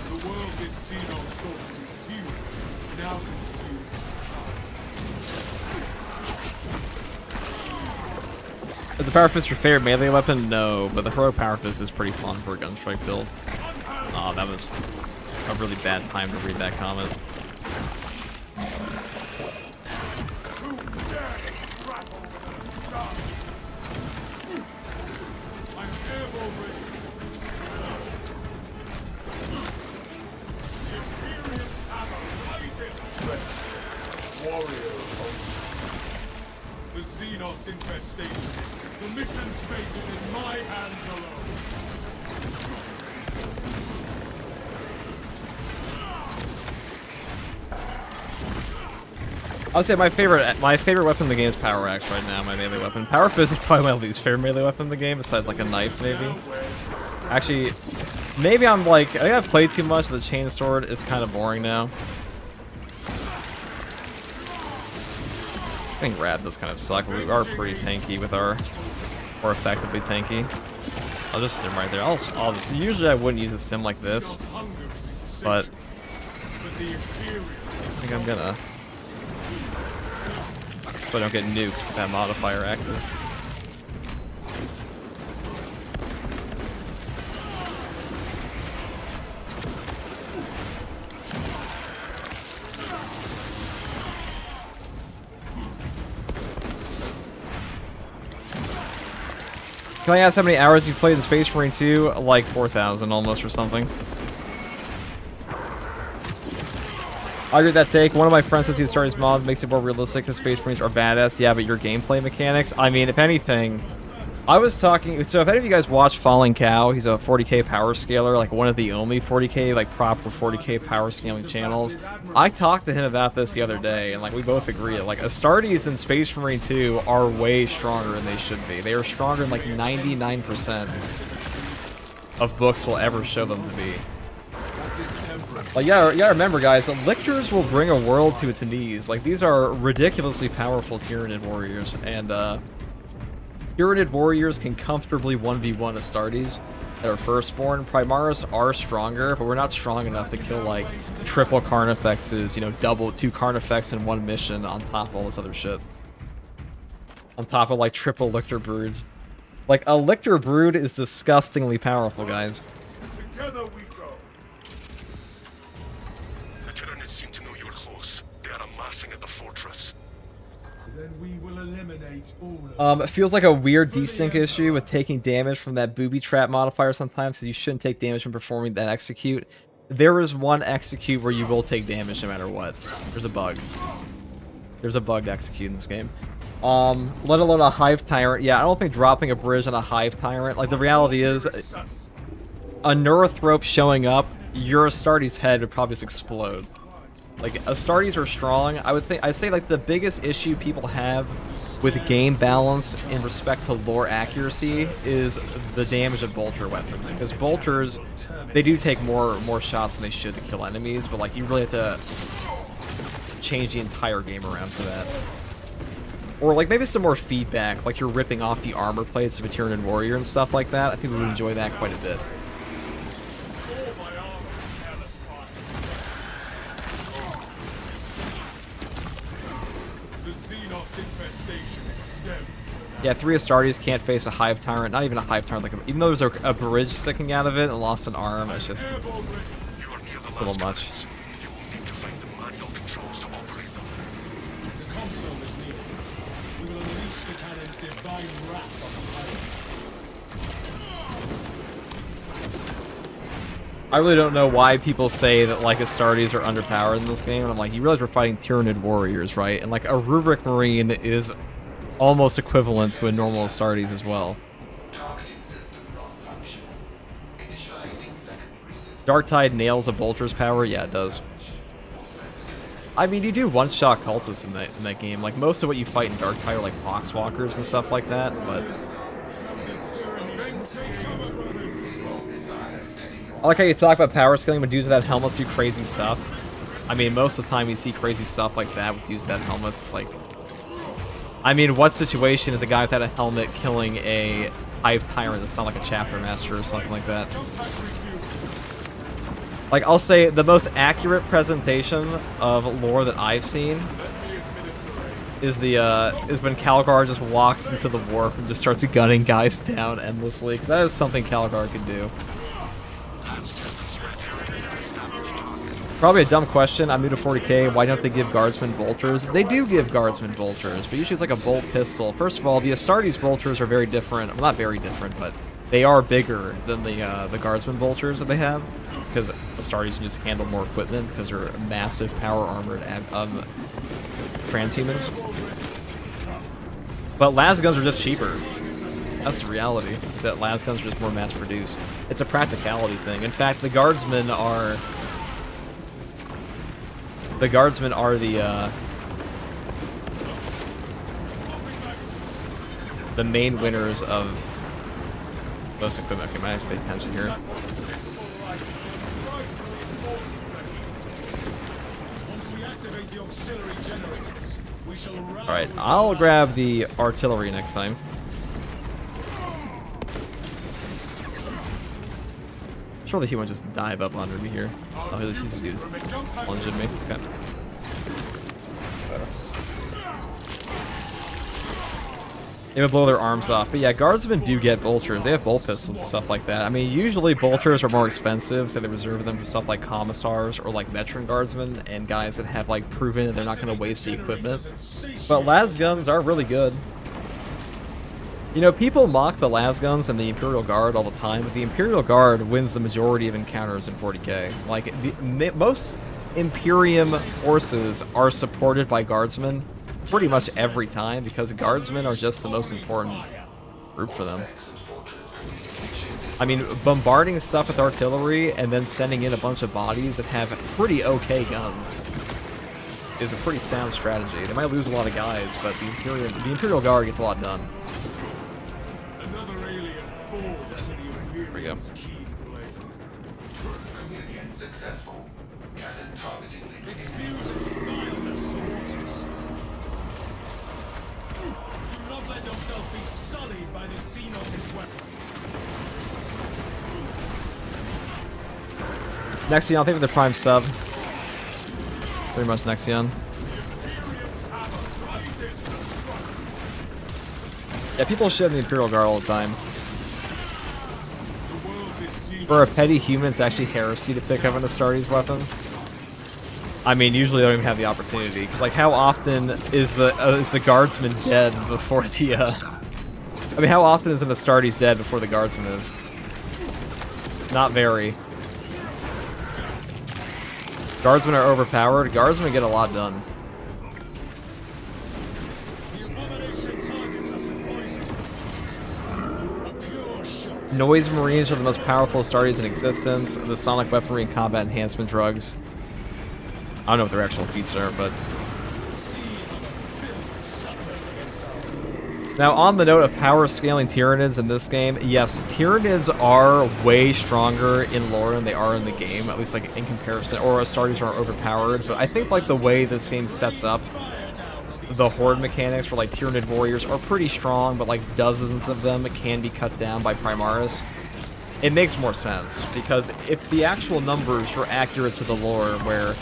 The world is Xenos sought to consume, now consumes. Is the Power Fist your favorite melee weapon? No, but the Heroic Power Fist is pretty fun for a Gunstrike build. Oh, that was a really bad time to read that comment. The Xenos infestation. The mission's fate is in my hands alone. I would say my favorite weapon in the game is Power Axe right now, my melee weapon. Power Fist is probably my least favorite melee weapon in the game, besides like a knife maybe. Actually, maybe I'm like, I think I've played too much, but the chain sword is kind of boring now. I think Rad does kind of suck. We are pretty tanky with our, or effectively tanky. I'll just stim right there. I'll just, usually I wouldn't use a stim like this, but I think I'm gonna, so I don't get nuked with that modifier active. Can I ask how many hours you played in Space Marine 2? Like 4,000 almost or something. I agree with that take. One of my friends says he started his mod makes it more realistic because Space Marines are badass. Yeah, but your gameplay mechanics? I mean, if anything, I was talking... So if any of you guys watch Falling Cow, he's a 40k power scaler, like one of the only 40k, like proper 40k power scaling channels. I talked to him about this the other day, and like we both agree. Like Astartes and Space Marine 2 are way stronger than they should be. They are stronger than like 99% of books will ever show them to be. Practice temperance Like, yeah, you gotta remember, guys, lictors will bring a world to its knees. Like, these are ridiculously powerful Tyranid warriors, and Tyranid warriors can comfortably 1v1 Astartes that are firstborn. Primaris are stronger, but we're not strong enough to kill, like, triple Carnifexes, you know, double 2 Carnifex in one mission on top of all this other shit. On top of, like, triple Lictor Broods. Like, a Lictor Brood is disgustingly powerful, guys. Together we go. The Tyranids seem to know you're close. They are amassing at the fortress. Then we will eliminate all of It feels like a weird desync issue with taking damage from that booby trap modifier sometimes, because you shouldn't take damage from performing that execute. There is one execute where you will take damage no matter what. There's a bug. There's a bugged execute in this game. Let alone a Hive Tyrant. Yeah, I don't think dropping a bridge on a Hive Tyrant, like, the reality is, a Neurothrope showing up, your Astartes head would probably just explode. Like, Astartes are strong. I'd say, like, the biggest issue people have with game balance in respect to lore accuracy is the damage of bolter weapons. Because bolters, they do take more shots than they should to kill enemies, but, like, you really have to change the entire game around for that. Or, like, maybe some more feedback, like you're ripping off the armor plates of a Tyranid warrior and stuff like that. I think we would enjoy that quite a bit. Yeah, 3 Astartes can't face a Hive Tyrant, not even a Hive Tyrant, like even though there's a bridge sticking out of it and lost an arm, it's just a little much. You will need to find the manual controls to operate them. the console is needed. We will unleash the cannon's divine wrath on the pirate. I really don't know why people say that, like, Astartes are underpowered in this game, and I'm like, you realize we're fighting Tyranid warriors, right? And, like, a Rubric Marine is almost equivalent to a normal Astartes as well. Darktide nails a bolter's power? Yeah, it does. I mean, you do one-shot cultists in that game. Like, most of what you fight in Darktide are, like, Poxwalkers and stuff like that, but I like how you talk about power scaling when dudes with that helmets do crazy stuff. I mean, most of the time you see crazy stuff like that with dudes with that helmets. It's like, I mean, what situation is a guy without a helmet killing a Hive Tyrant that's not like a Chapter Master or something like that? Like, I'll say the most accurate presentation of lore that I've seen is when Calgar just walks into the warp and just starts gunning guys down endlessly. That is something Calgar could do. Probably a dumb question. I'm new to 40k. Why don't they give guardsmen bolters? They do give guardsmen bolters, but usually it's like a bolt pistol. First of all, the Astartes bolters are very different. Well, not very different, but they are bigger than the guardsmen bolters that they have, because Astartes can just handle more equipment because they're massive power armored transhumans. But las guns are just cheaper. That's the reality. Is that las guns are just more mass produced. It's a practicality thing. In fact, the guardsmen are the main winners of most equipment. Okay, might have to pay attention here. Alright, I'll grab the artillery next time. Surely he won't just dive up under me here. Oh, these dudes lunging me. Okay. They would blow their arms off. But yeah, guardsmen do get bolters. They have bolt pistols and stuff like that. I mean, usually bolters are more expensive, so they reserve them for stuff like commissars or like veteran guardsmen and guys that have like proven that they're not going to waste the equipment. But las guns are really good. You know, people mock the las guns and the Imperial Guard all the time, but the Imperial Guard wins the majority of encounters in 40k. Like, most Imperium forces are supported by guardsmen pretty much every time, because guardsmen are just the most important group for them. I mean, bombarding stuff with artillery and then sending in a bunch of bodies that have pretty okay guns is a pretty sound strategy. They might lose a lot of guys, but the Imperial Guard gets a lot done. There we go. Nexion, I'll think of the Prime sub. Pretty much Nexion. Yeah, people shit on the Imperial Guard all the time. For a petty human, it's actually heresy to pick up an Astartes weapon. I mean, usually they don't even have the opportunity. Because, like, how often is the guardsman dead before the, I mean, how often is an Astartes dead before the guardsman is? Not very. Guardsmen are overpowered. Guardsmen get a lot done. Noise Marines are the most powerful Astartes in existence. The sonic weaponry and combat enhancement drugs. I don't know what their actual feats are, but... Now, on the note of power scaling Tyranids in this game, yes, Tyranids are way stronger in lore than they are in the game, at least like in comparison, or Astartes are overpowered, but I think like the way this game sets up the horde mechanics for like Tyranid warriors are pretty strong, but like dozens of them can be cut down by Primaris. It makes more sense, because if the actual numbers were accurate to the lore, where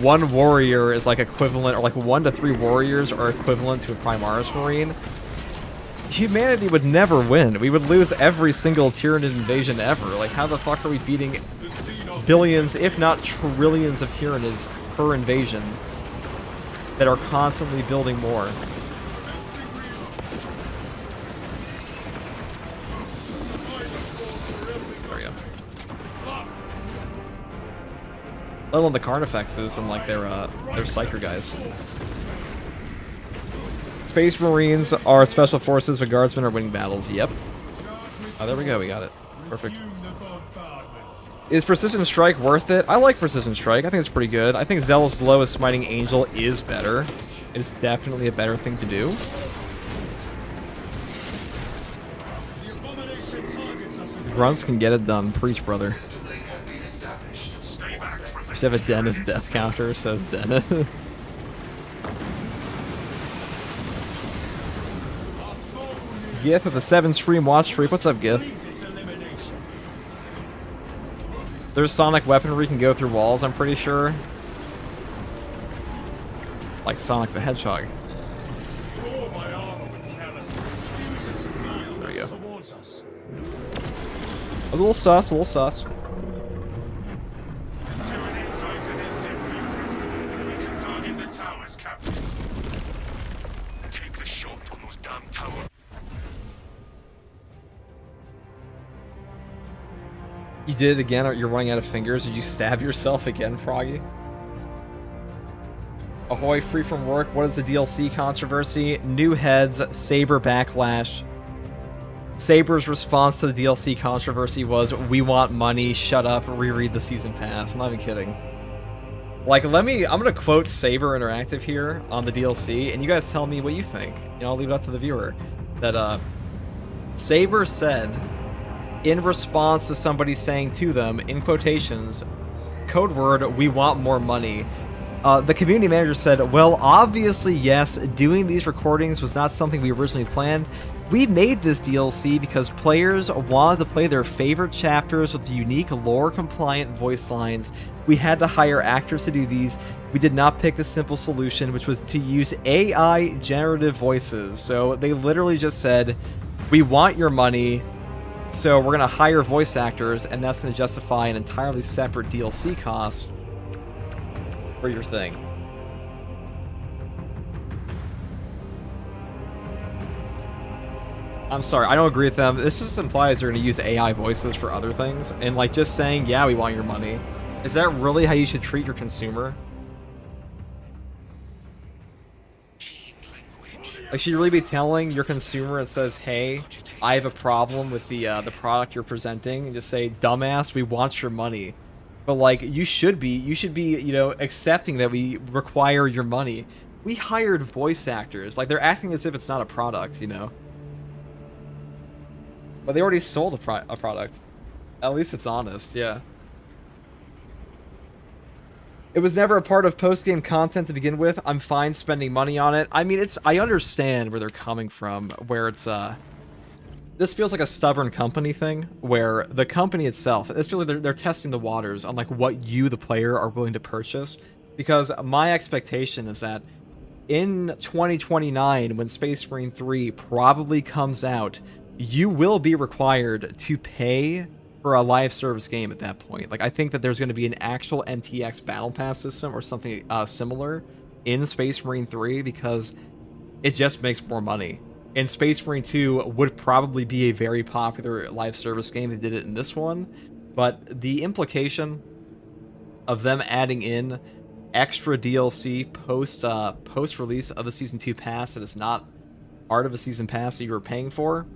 one warrior is like equivalent, or like 1 to 3 warriors are equivalent to a Primaris Marine, humanity would never win. We would lose every single Tyranid invasion ever. Like, how the fuck are we beating billions, if not trillions of Tyranids per invasion that are constantly building more? There we go. Let alone the Carnifexes and like their Psyker guys. Space Marines are special forces, but Guardsmen are winning battles. Yep. Oh, there we go. We got it. Perfect. Is Precision Strike worth it? I like Precision Strike. I think it's pretty good. I think Zealous Blow as Smiting Angel is better. It's definitely a better thing to do. Grunts can get it done. Preach, brother. Should have a Dennis death counter, says Dennis. Gith with a 7 stream watch streak. What's up, Gith? There's sonic weaponry can go through walls, I'm pretty sure. Like Sonic the Hedgehog. There we go. A little sus, a little sus. You did it again, or you're running out of fingers. Did you stab yourself again, Froggy? Ahoy, free from work. What is the DLC controversy? New heads, Saber backlash. Saber's response to the DLC controversy was, we want money, shut up, reread the season pass. I'm not even kidding. Like, I'm gonna quote Saber Interactive here on the DLC, and you guys tell me what you think. You know, I'll leave it up to the viewer. That, Saber said, in response to somebody saying to them, in quotations, code word, we want more money. The community manager said, well, obviously, yes, doing these recordings was not something we originally planned. We made this DLC because players wanted to play their favorite chapters with unique lore-compliant voice lines. We had to hire actors to do these. We did not pick the simple solution, which was to use AI generative voices. So they literally just said, we want your money, so we're going to hire voice actors, and that's going to justify an entirely separate DLC cost for your thing. I'm sorry, I don't agree with them. This just implies they're going to use AI voices for other things, and like just saying, yeah, we want your money. Is that really how you should treat your consumer? Like, should you really be telling your consumer, it says, hey, I have a problem with the product you're presenting, and just say, dumbass, we want your money. But like, you should be, you know, accepting that we require your money. We hired voice actors. Like, they're acting as if it's not a product, you know. But they already sold a product. At least it's honest, yeah. It was never a part of post-game content to begin with. I'm fine spending money on it. I mean, I understand where they're coming from, where it's, this feels like a stubborn company thing, where the company itself, it's feels like they're testing the waters on like what you, the player, are willing to purchase. Because my expectation is that in 2029, when Space Marine 3 probably comes out, you will be required to pay for a live service game at that point. Like, I think that there's going to be an actual MTX Battle Pass system or something similar in Space Marine 3, because it just makes more money. And Space Marine 2 would probably be a very popular live service game. They did it in this one. But the implication of them adding in extra DLC post release of the Season 2 pass that is not part of a Season Pass that you were paying for,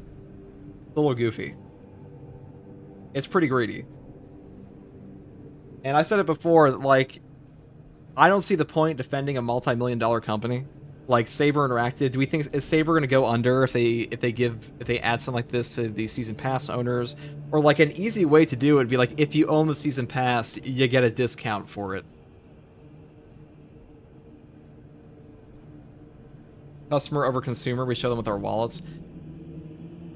it's a little goofy. It's pretty greedy. And I said it before, like, I don't see the point defending a multi-million-dollar company like Saber Interactive. Do we think, is Saber going to go under if they add something like this to the Season Pass owners? Or like an easy way to do it would be like, if you own the Season Pass, you get a discount for it. Customer over consumer, we show them with our wallets.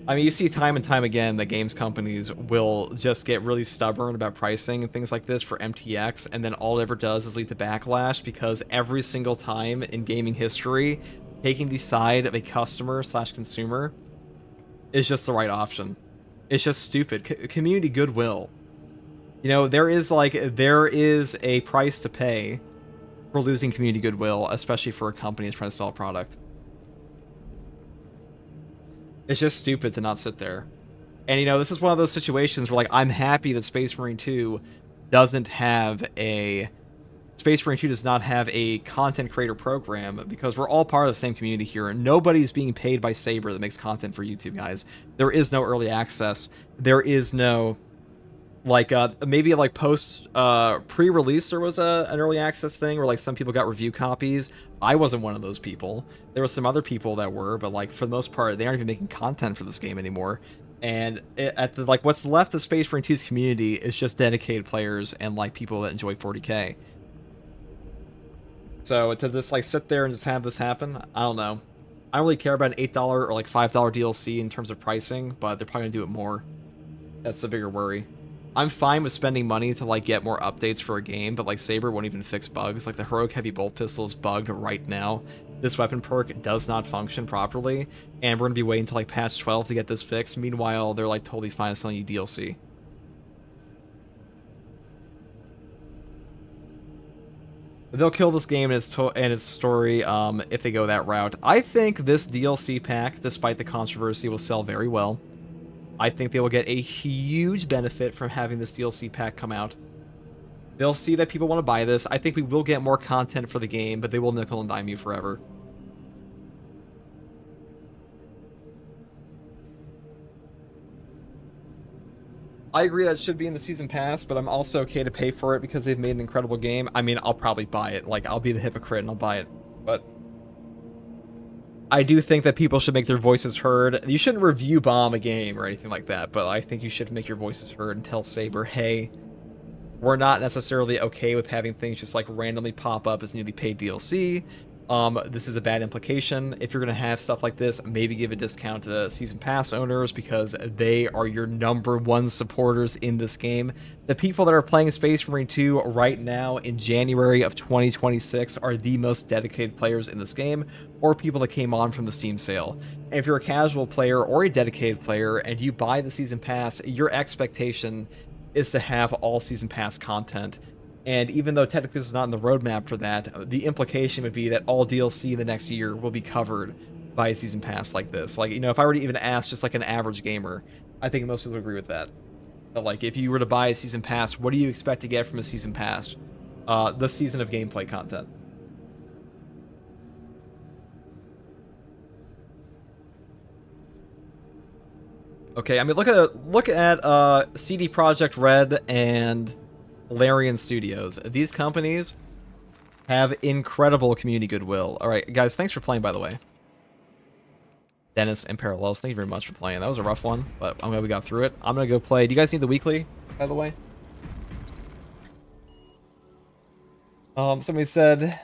I mean, you see time and time again that games companies will just get really stubborn about pricing and things like this for MTX, and then all it ever does is lead to backlash, because every single time in gaming history, taking the side of a customer / consumer is just the right option. It's just stupid. Community goodwill. You know, there is a price to pay for losing community goodwill, especially for a company that's trying to sell a product. It's just stupid to not sit there. And, you know, this is one of those situations where, like, I'm happy that Space Marine 2 does not have a content creator program, because we're all part of the same community here, and nobody's being paid by Saber that makes content for YouTube, guys. There is no early access. There is no, like, maybe, like, pre-release there was an early access thing where, like, some people got review copies. I wasn't one of those people. There were some other people that were, but, like, for the most part, they aren't even making content for this game anymore. And what's left of Space Marine 2's community is just dedicated players and, like, people that enjoy 40K. So to just, like, sit there and just have this happen, I don't know. I don't really care about an $8 or, like, $5 DLC in terms of pricing, but they're probably gonna do it more. That's the bigger worry. I'm fine with spending money to, like, get more updates for a game, but, like, Saber won't even fix bugs. Like, the Heroic Heavy Bolt Pistol is bugged right now. This weapon perk does not function properly, and we're gonna be waiting until, like, patch 12 to get this fixed. Meanwhile, they're, like, totally fine selling you DLC. They'll kill this game and its story if they go that route. I think this DLC pack, despite the controversy, will sell very well. I think they will get a huge benefit from having this DLC pack come out. They'll see that people want to buy this. I think we will get more content for the game, but they will nickel and dime you forever. I agree that it should be in the Season Pass, but I'm also okay to pay for it because they've made an incredible game. I mean, I'll probably buy it. Like, I'll be the hypocrite and I'll buy it. But I do think that people should make their voices heard. You shouldn't review bomb a game or anything like that, but I think you should make your voices heard and tell Saber, hey, we're not necessarily okay with having things just, like, randomly pop up as newly paid DLC. This is a bad implication. If you're going to have stuff like this, maybe give a discount to Season Pass owners, because they are your #1 supporters in this game. The people that are playing Space Marine 2 right now in January of 2026 are the most dedicated players in this game, or people that came on from the Steam sale. And if you're a casual player or a dedicated player and you buy the Season Pass, your expectation is to have all Season Pass content. And even though technically this is not in the roadmap for that, the implication would be that all DLC in the next year will be covered by a Season Pass like this. Like, you know, if I were to even ask just, like, an average gamer, I think most people would agree with that. But, like, if you were to buy a Season Pass, what do you expect to get from a Season Pass? The season of gameplay content. Okay, I mean, look at CD Projekt Red and Larian Studios. These companies have incredible community goodwill. All right, guys, thanks for playing, by the way. Dennis and Parallels, thank you very much for playing. That was a rough one, but I'm glad we got through it. I'm going to go play. Do you guys need the weekly, by the way? Somebody said,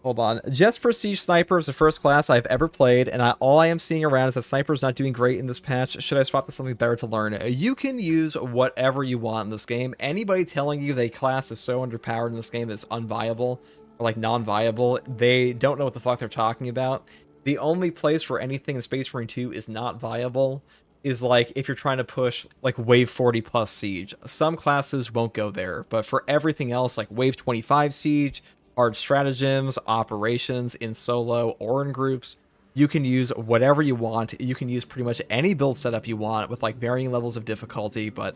Hold on. Just Prestige Sniper is the first class I've ever played, and all I am seeing around is that Sniper's not doing great in this patch. Should I swap to something better to learn? You can use whatever you want in this game. Anybody telling you that class is so underpowered in this game that it's unviable, or like non-viable, they don't know what the fuck they're talking about. The only place where anything in Space Marine 2 is not viable is like if you're trying to push like wave 40 plus siege. Some classes won't go there, but for everything else, like wave 25 siege, hard stratagems, operations in solo or in groups, you can use whatever you want. You can use pretty much any build setup you want with like varying levels of difficulty, but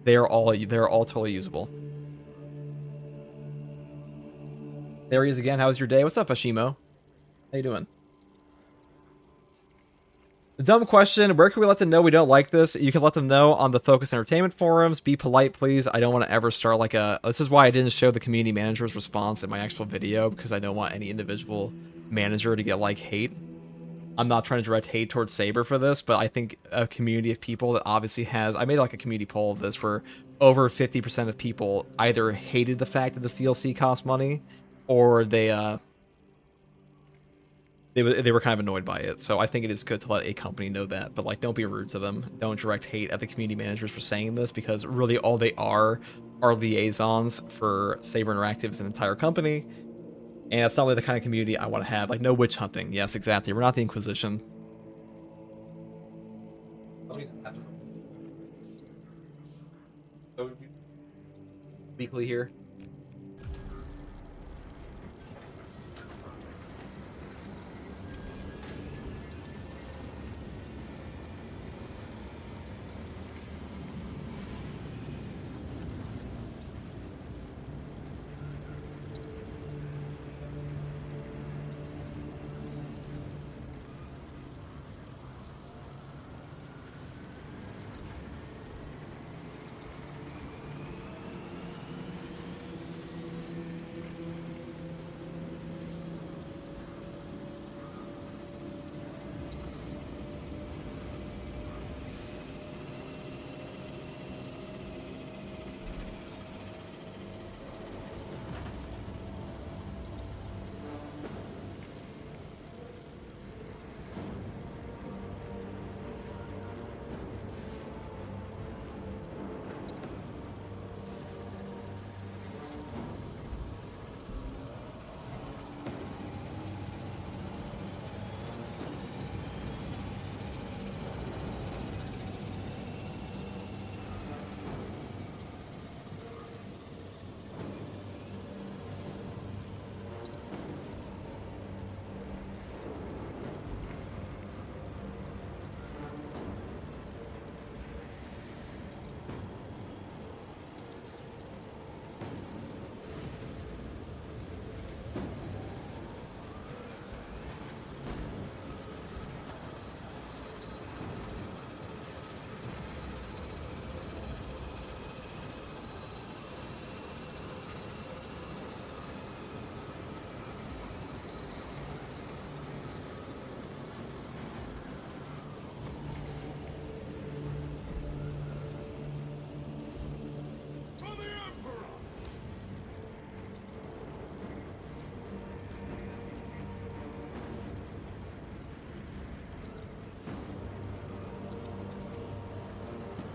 they're all totally usable. There he is again. How was your day? What's up, Ashimo? How you doing? Dumb question. Where can we let them know we don't like this? You can let them know on the Focus Entertainment forums. Be polite, please. I don't want to ever start like a... This is why I didn't show the community manager's response in my actual video, because I don't want any individual manager to get like hate. I'm not trying to direct hate towards Saber for this, but I think a community of people that obviously has... I made like a community poll of this where over 50% of people either hated the fact that this DLC cost money, or they were kind of annoyed by it. So I think it is good to let a company know that, but like, don't be rude to them. Don't direct hate at the community managers for saying this, because really all they are liaisons for Saber Interactive as an entire company. And that's not really the kind of community I want to have. Like, no witch hunting. Yes, exactly. We're not the Inquisition. Weekly here.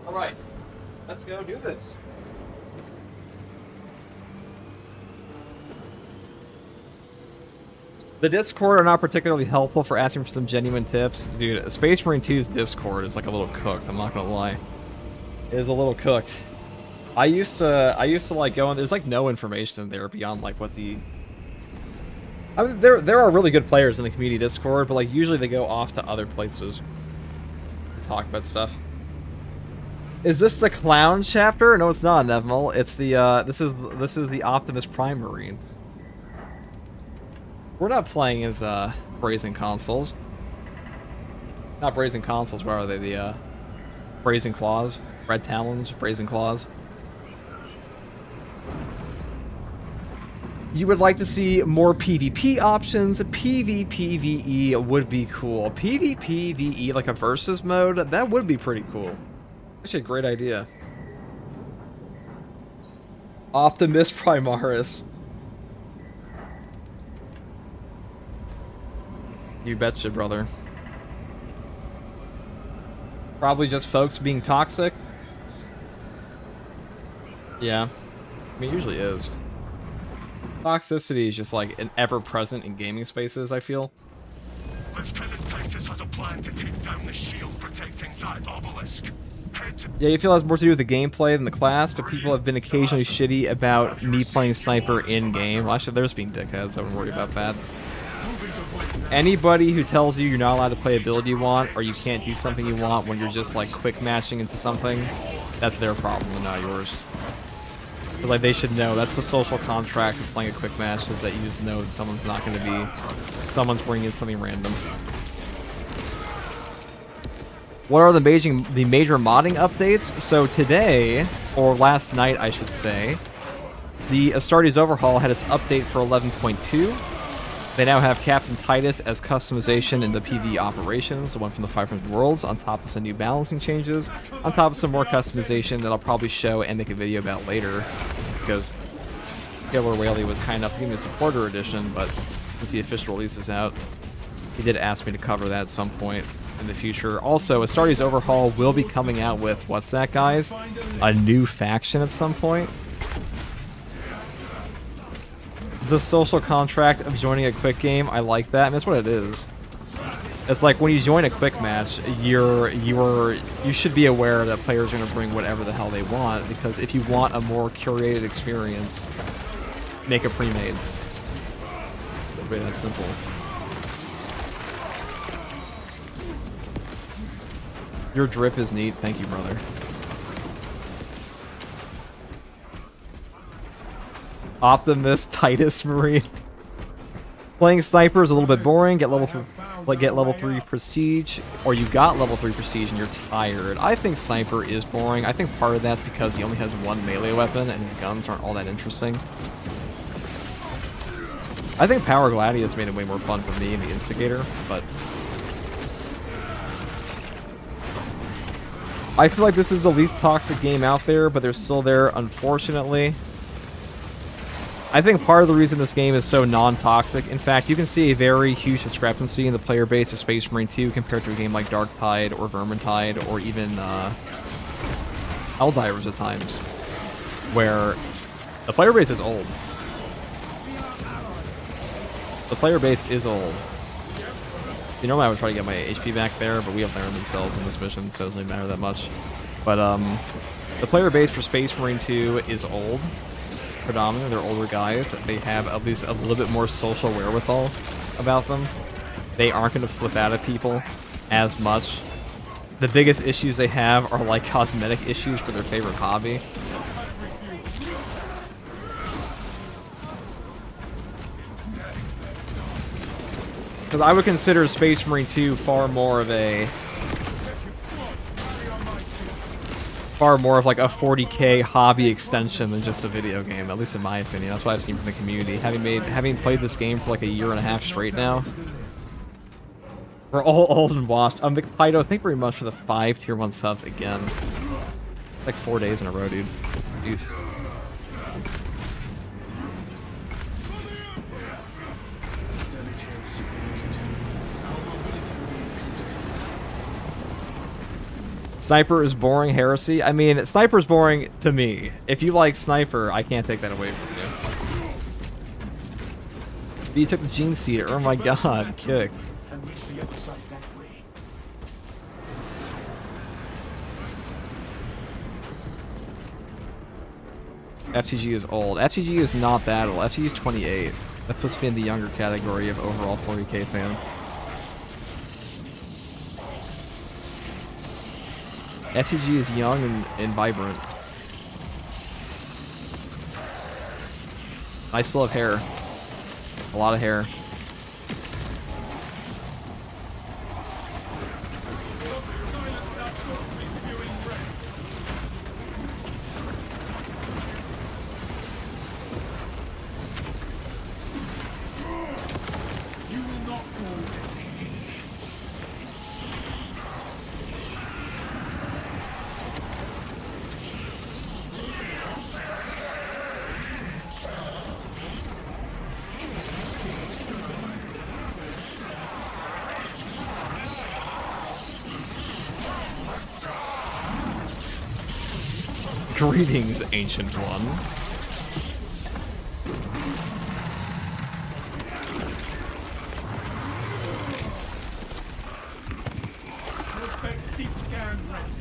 Alright, let's go do this. The Discord are not particularly helpful for asking for some genuine tips. Dude, Space Marine 2's Discord is like a little cooked, I'm not gonna lie. It is a little cooked. I used to like go in, there's like no information in there beyond like what the... I mean, there are really good players in the community Discord, but like usually they go off to other places to talk about stuff. Is this the clown chapter? No, it's not, Neville. It's the this is the Optimus Prime Marine. We're not playing as Brazen Consoles. Not Brazen Consoles, what are they? The Brazen Claws? Red Talons? Brazen Claws? You would like to see more PvP options. PvPvE would be cool. PvPvE, like a versus mode, that would be pretty cool. Actually, a great idea. Optimus Primaris. You betcha, brother. Probably just folks being toxic. Yeah. I mean, it usually is. Toxicity is just like an ever-present in gaming spaces, I feel. Lieutenant Titus has a plan to take down the shield protecting that obelisk. Head to Yeah, you feel it has more to do with the gameplay than the class, but people have been occasionally shitty about me playing sniper in-game. Well, actually, they're just being dickheads. I wouldn't worry about that. Anybody who tells you you're not allowed to play ability you want, or you can't do something you want when you're just like quick matching into something, that's their problem and not yours. But, like, they should know that's the social contract of playing a quick match, is that you just know that someone's not going to be, someone's bringing in something random. What are the major modding updates? So today, or last night I should say, the Astartes Overhaul had its update for 11.2. They now have Captain Titus as customization in the PvE operations, the one from the 500 Worlds, on top of some new balancing changes, on top of some more customization that I'll probably show and make a video about later, because Killer Whaley was kind enough to give me a supporter edition, but since the official release is out, he did ask me to cover that at some point in the future. Also, Astartes Overhaul will be coming out with, what's that, guys? A new faction at some point. The social contract of joining a quick game, I like that. I mean, that's what it is. It's like when you join a quick match, you should be aware that players are going to bring whatever the hell they want, because if you want a more curated experience, make a pre-made. It's really that simple. Your drip is neat. Thank you, brother. Optimus Titus Marine. Playing sniper is a little bit boring. Get level 3 prestige, or you got level 3 prestige and you're tired. I think sniper is boring. I think part of that's because he only has one melee weapon and his guns aren't all that interesting. I think Power Gladius made it way more fun for me in the Instigator, but I feel like this is the least toxic game out there, but they're still there, unfortunately. I think part of the reason this game is so non-toxic, in fact, you can see a very huge discrepancy in the player base of Space Marine 2 compared to a game like Dark Tide or Vermintide or even Helldivers at times, where the player base is old. The player base is old. Normally I would try to get my HP back there, but we have Theremin cells in this mission, so it doesn't really matter that much. But the player base for Space Marine 2 is old. Predominantly, they're older guys. They have at least a little bit more social wherewithal about them. They aren't going to flip out at people as much. The biggest issues they have are like cosmetic issues for their favorite hobby. Because I would consider Space Marine 2 far more of like a 40k hobby extension than just a video game, at least in my opinion. That's what I've seen from the community. Having played this game for like a year and a half straight now. We're all old and washed. McPido, thank you very much for the 5 tier 1 subs again. Like 4 days in a row, dude. Jeez. Sniper is boring, heresy. I mean, Sniper's boring to me. If you like Sniper, I can't take that away from you. But you took the Gene Seed. Oh my god, kick. FTG is old. FTG is not that old. FTG is 28. That puts me in the younger category of overall 40k fans. FTG is young and vibrant. I still have hair. A lot of hair. Greetings, Ancient One. Suspects deep scan ready.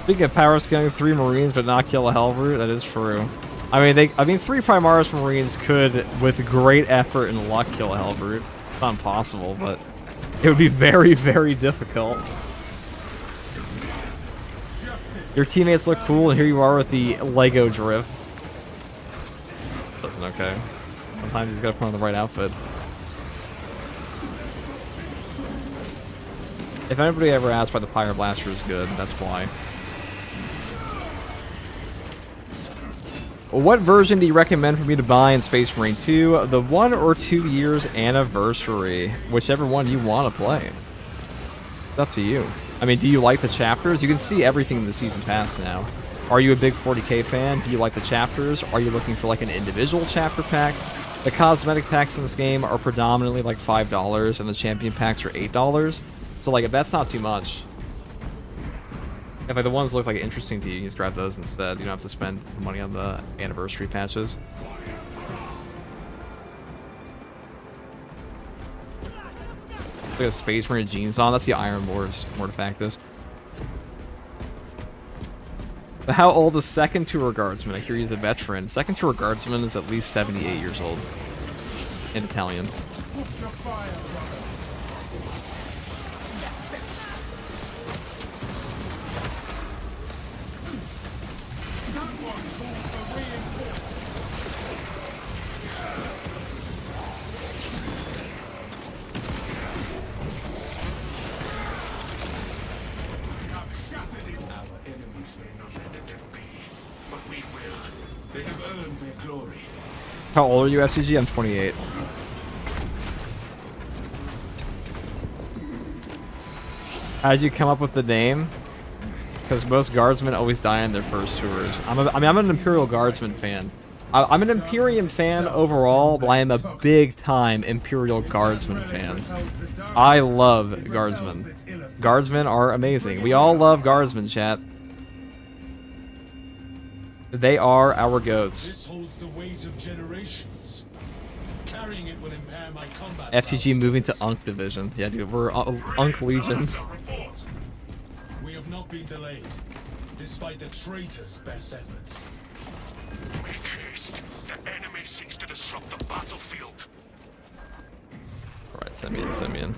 Speaking of power scaling 3 Marines but not kill a Hellbrute, that is true. I mean 3 Primaris Marines could, with great effort and luck, kill a Hellbrute. It's not impossible, but it would be very, very difficult. Your teammates look cool, and here you are with the Lego drift. That's okay. Sometimes you just gotta put on the right outfit. If anybody ever asks why the Pyre Blaster is good, that's why. What version do you recommend for me to buy in Space Marine 2? The 1 or 2 years anniversary. Whichever one you want to play. It's up to you. I mean, do you like the chapters? You can see everything in the Season Pass now. Are you a big 40k fan? Do you like the chapters? Are you looking for like an individual chapter pack? The cosmetic packs in this game are predominantly like $5 and the champion packs are $8. So like if that's not too much. If like the ones look like interesting to you, you can just grab those instead. You don't have to spend money on the anniversary patches. Look at Space Marine jeans on. That's the Iron Lord's Mortifactus. But how old is second tour guardsman? I hear he's a veteran. Second tour guardsman is at least 78 years old. In Italian. How old are you, FCG? I'm 28. How did you come up with the name? Because most guardsmen always die in their first tours. I'm an Imperial Guardsman fan. I'm an Imperium fan overall, but I am a big-time Imperial Guardsman fan. I love Guardsmen. Guardsmen are amazing. We all love Guardsmen, chat. They are our goats. This holds the weight of generations. Carrying it will impair my combat. FTG moving to Unk Division. Yeah, dude, we're Unk Legion. We have not been delayed, despite the traitor's best efforts. Make haste. The enemy seeks to disrupt the battlefield. Alright, send me in, send me in.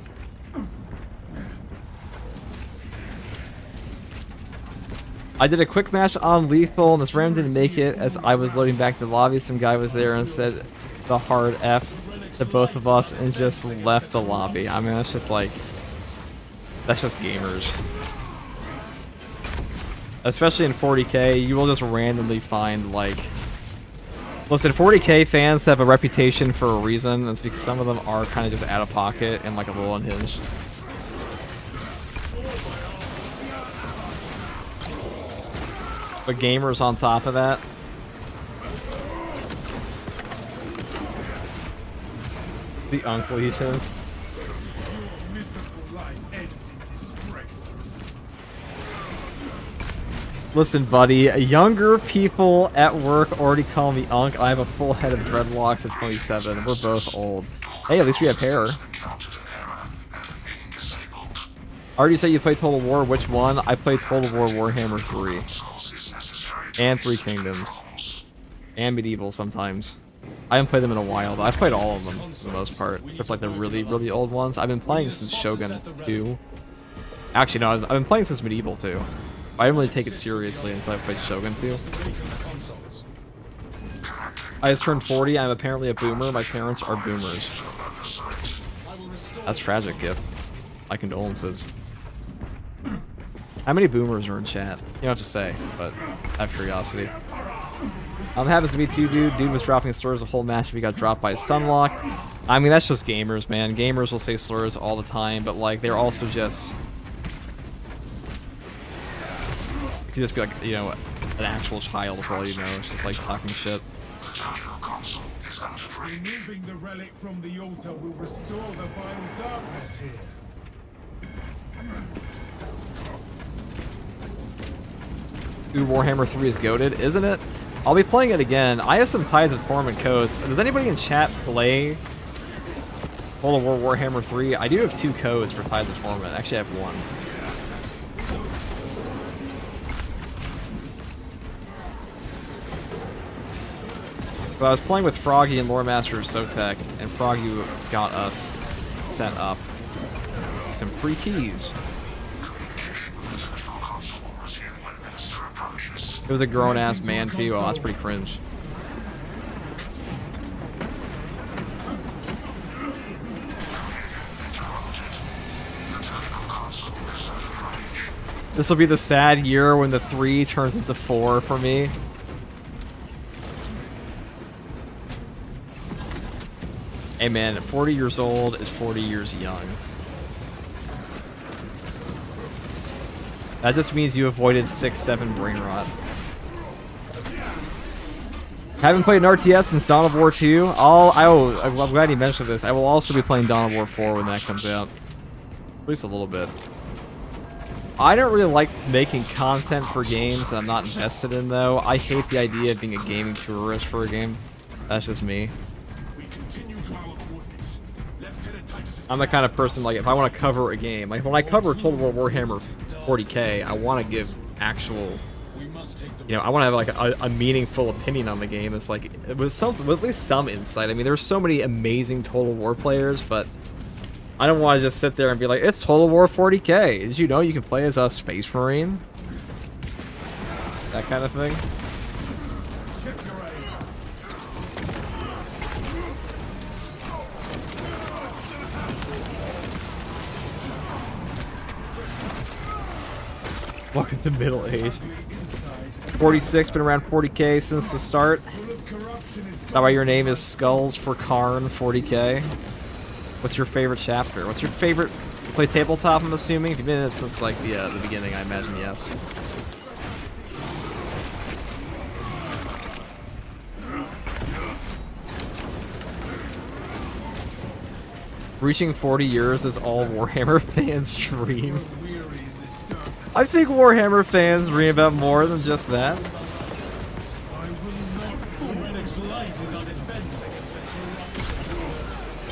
I did a quick match on Lethal, and this random didn't make it. As I was loading back to the lobby, some guy was there and said the hard F to both of us and just left the lobby. I mean, that's just like... that's just gamers. Especially in 40k, you will just randomly find, like... Listen, 40k fans have a reputation for a reason. That's because some of them are kind of just out of pocket and like a little unhinged. But gamers on top of that. The Unk Legion. Listen, buddy, younger people at work already call me Unk. I have a full head of dreadlocks at 27. We're both old. Hey, at least we have hair. I already said you played Total War. Which one? I played Total War Warhammer 3. And 3 Kingdoms. And Medieval sometimes. I haven't played them in a while, though. I've played all of them, for the most part. Except like the really, really old ones. I've been playing since Shogun 2. Actually, no, I've been playing since Medieval 2. I didn't really take it seriously until I played Shogun 2. I just turned 40. I'm apparently a boomer. My parents are boomers. That's tragic, Gift. My condolences. How many boomers are in chat? You don't have to say, but out of curiosity. Happens to me too, dude. Dude was dropping stores a whole match if he got dropped by a stun lock. I mean, that's just gamers, man. Gamers will say slurs all the time, but like they're also just. You could just be like, you know, an actual child for all you know. It's just like talking shit. The tactical console is out of reach. Removing the relic from the altar will restore the vile darkness here. Dude, Warhammer 3 is goated, isn't it? I'll be playing it again. I have some Tides of Torment codes. Does anybody in chat play World of War Warhammer 3? I do have 2 codes for Tides of Torment. Actually, I have 1. But I was playing with Froggy and Lore Master Sotek, and Froggy got us set up some free keys. It was a grown-ass man, too. Oh, that's pretty cringe. This will be the sad year when the 3 turns into 4 for me. Hey man, 40 years old is 40 years young. That just means you avoided 6-7 brain rot. Haven't played an RTS since Dawn of War 2. I'm glad you mentioned this. I will also be playing Dawn of War 4 when that comes out. At least a little bit. I don't really like making content for games that I'm not invested in, though. I hate the idea of being a gaming tourist for a game. That's just me. I'm the kind of person, like, if I want to cover a game, like when I cover Total War Warhammer 40k, I want to give actual, you know, I want to have like a meaningful opinion on the game. It's like with at least some insight. I mean, there's so many amazing Total War players, but I don't want to just sit there and be like, it's Total War 40k. Did you know you can play as a Space Marine? That kind of thing. Welcome to middle age. 46, been around 40k since the start. Is that why your name is Skulls for Karn 40k? What's your favorite chapter? What's your favorite? You play tabletop, I'm assuming? If you've been in it since like the beginning, I imagine yes. Reaching 40 years is all Warhammer fans dream. I think Warhammer fans dream about more than just that.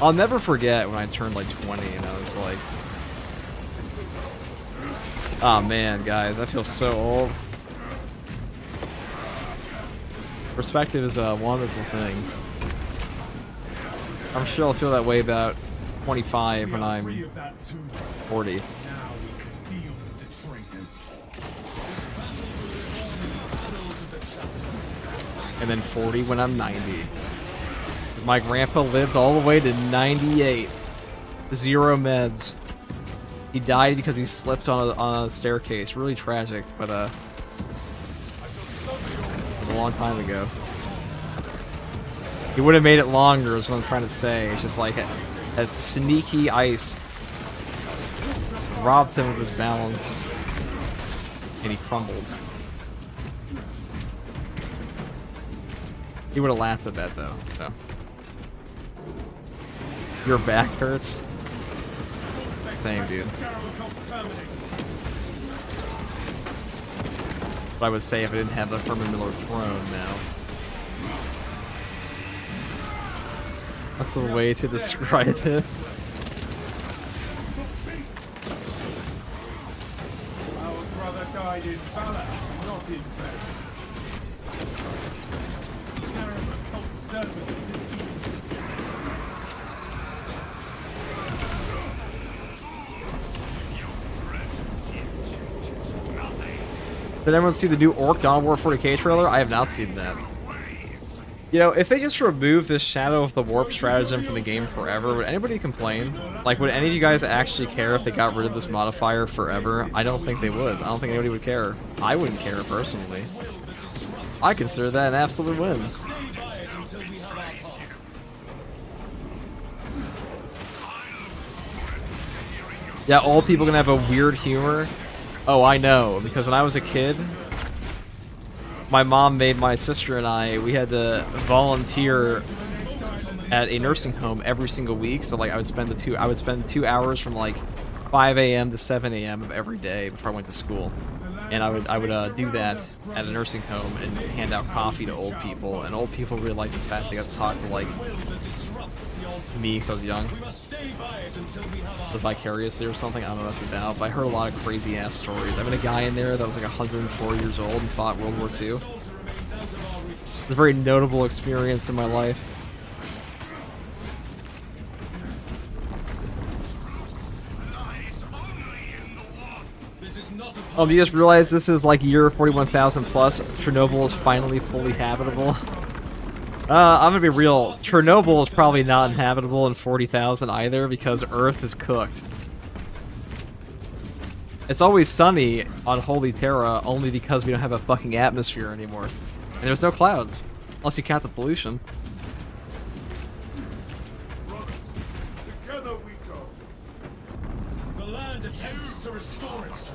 I'll never forget when I turned like 20 and I was like, oh man, guys, I feel so old. Perspective is a wonderful thing. I'm sure I'll feel that way about 25 when I'm 40. And then 40 when I'm 90. My grandpa lived all the way to 98. 0 meds. He died because he slipped on a staircase. Really tragic, but it was a long time ago. He would have made it longer is what I'm trying to say. It's just like that sneaky ice robbed him of his balance. And he crumbled. He would have laughed at that though, so. Your back hurts? Same, dude. But I would say if I didn't have the Herman Miller throne now. That's the way to describe it. Our brother died in valor, not in vain. Did everyone see the new Orc Dawn of War 40k trailer? I have not seen that. You know, if they just remove this Shadow of the Warp stratagem from the game forever, would anybody complain? Like, would any of you guys actually care if they got rid of this modifier forever? I don't think they would. I don't think anybody would care. I wouldn't care, personally. I consider that an absolute win. Yeah, old people gonna have a weird humor. Oh, I know, because when I was a kid, my mom made my sister and I, we had to volunteer at a nursing home every single week. So like I would spend 2 hours from like 5 a.m. to 7 a.m. of every day before I went to school. And I would do that at a nursing home and hand out coffee to old people. And old people really liked the fact they got to talk to like me because I was young. Live vicariously or something. I don't know what that's about. But I heard a lot of crazy ass stories. I met a guy in there that was like 104 years old and fought World War II. It was a very notable experience in my life. Oh, do you guys realize this is like year 41,000 plus? Chernobyl is finally fully habitable. I'm gonna be real. Chernobyl is probably not inhabitable in 40,000 either because Earth is cooked. It's always sunny on Holy Terra only because we don't have a fucking atmosphere anymore. And there's no clouds. Unless you count the pollution. Together we go. The land attempts to restore its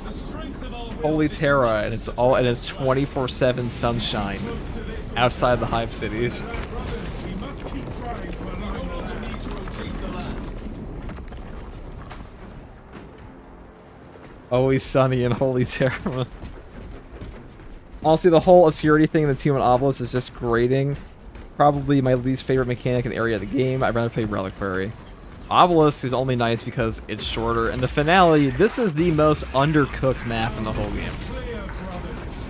the strength of our will. Holy Terra, and it's 24/7 sunshine outside the hive cities. Brothers, we must keep trying to align. We no longer need to rotate the land. Always sunny in Holy Terra. Honestly, the whole obscurity thing in the Tomb and Obelisk is just grating. Probably my least favorite mechanic in the area of the game. I'd rather play Reliquary. Obelisk is only nice because it's shorter. And the finale, this is the most undercooked map in the whole game. Clear, brothers.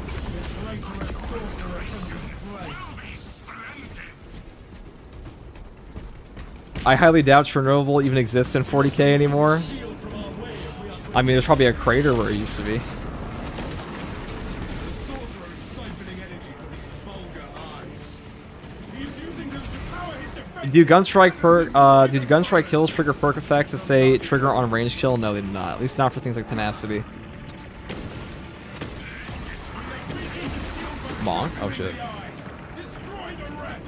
The traitorous sorcerer can be slain. I highly doubt Chernobyl even exists in 40k anymore. Shield from our way if we are to I mean, there's probably a crater where it used to be. The sorcerer is siphoning energy from these vulgar eyes. He is using them to power his defense. Do Gunstrike kills trigger perk effects that say trigger on range kill? No, they do not. At least not for things like Tenacity. Monk? Oh shit. Destroy the rest.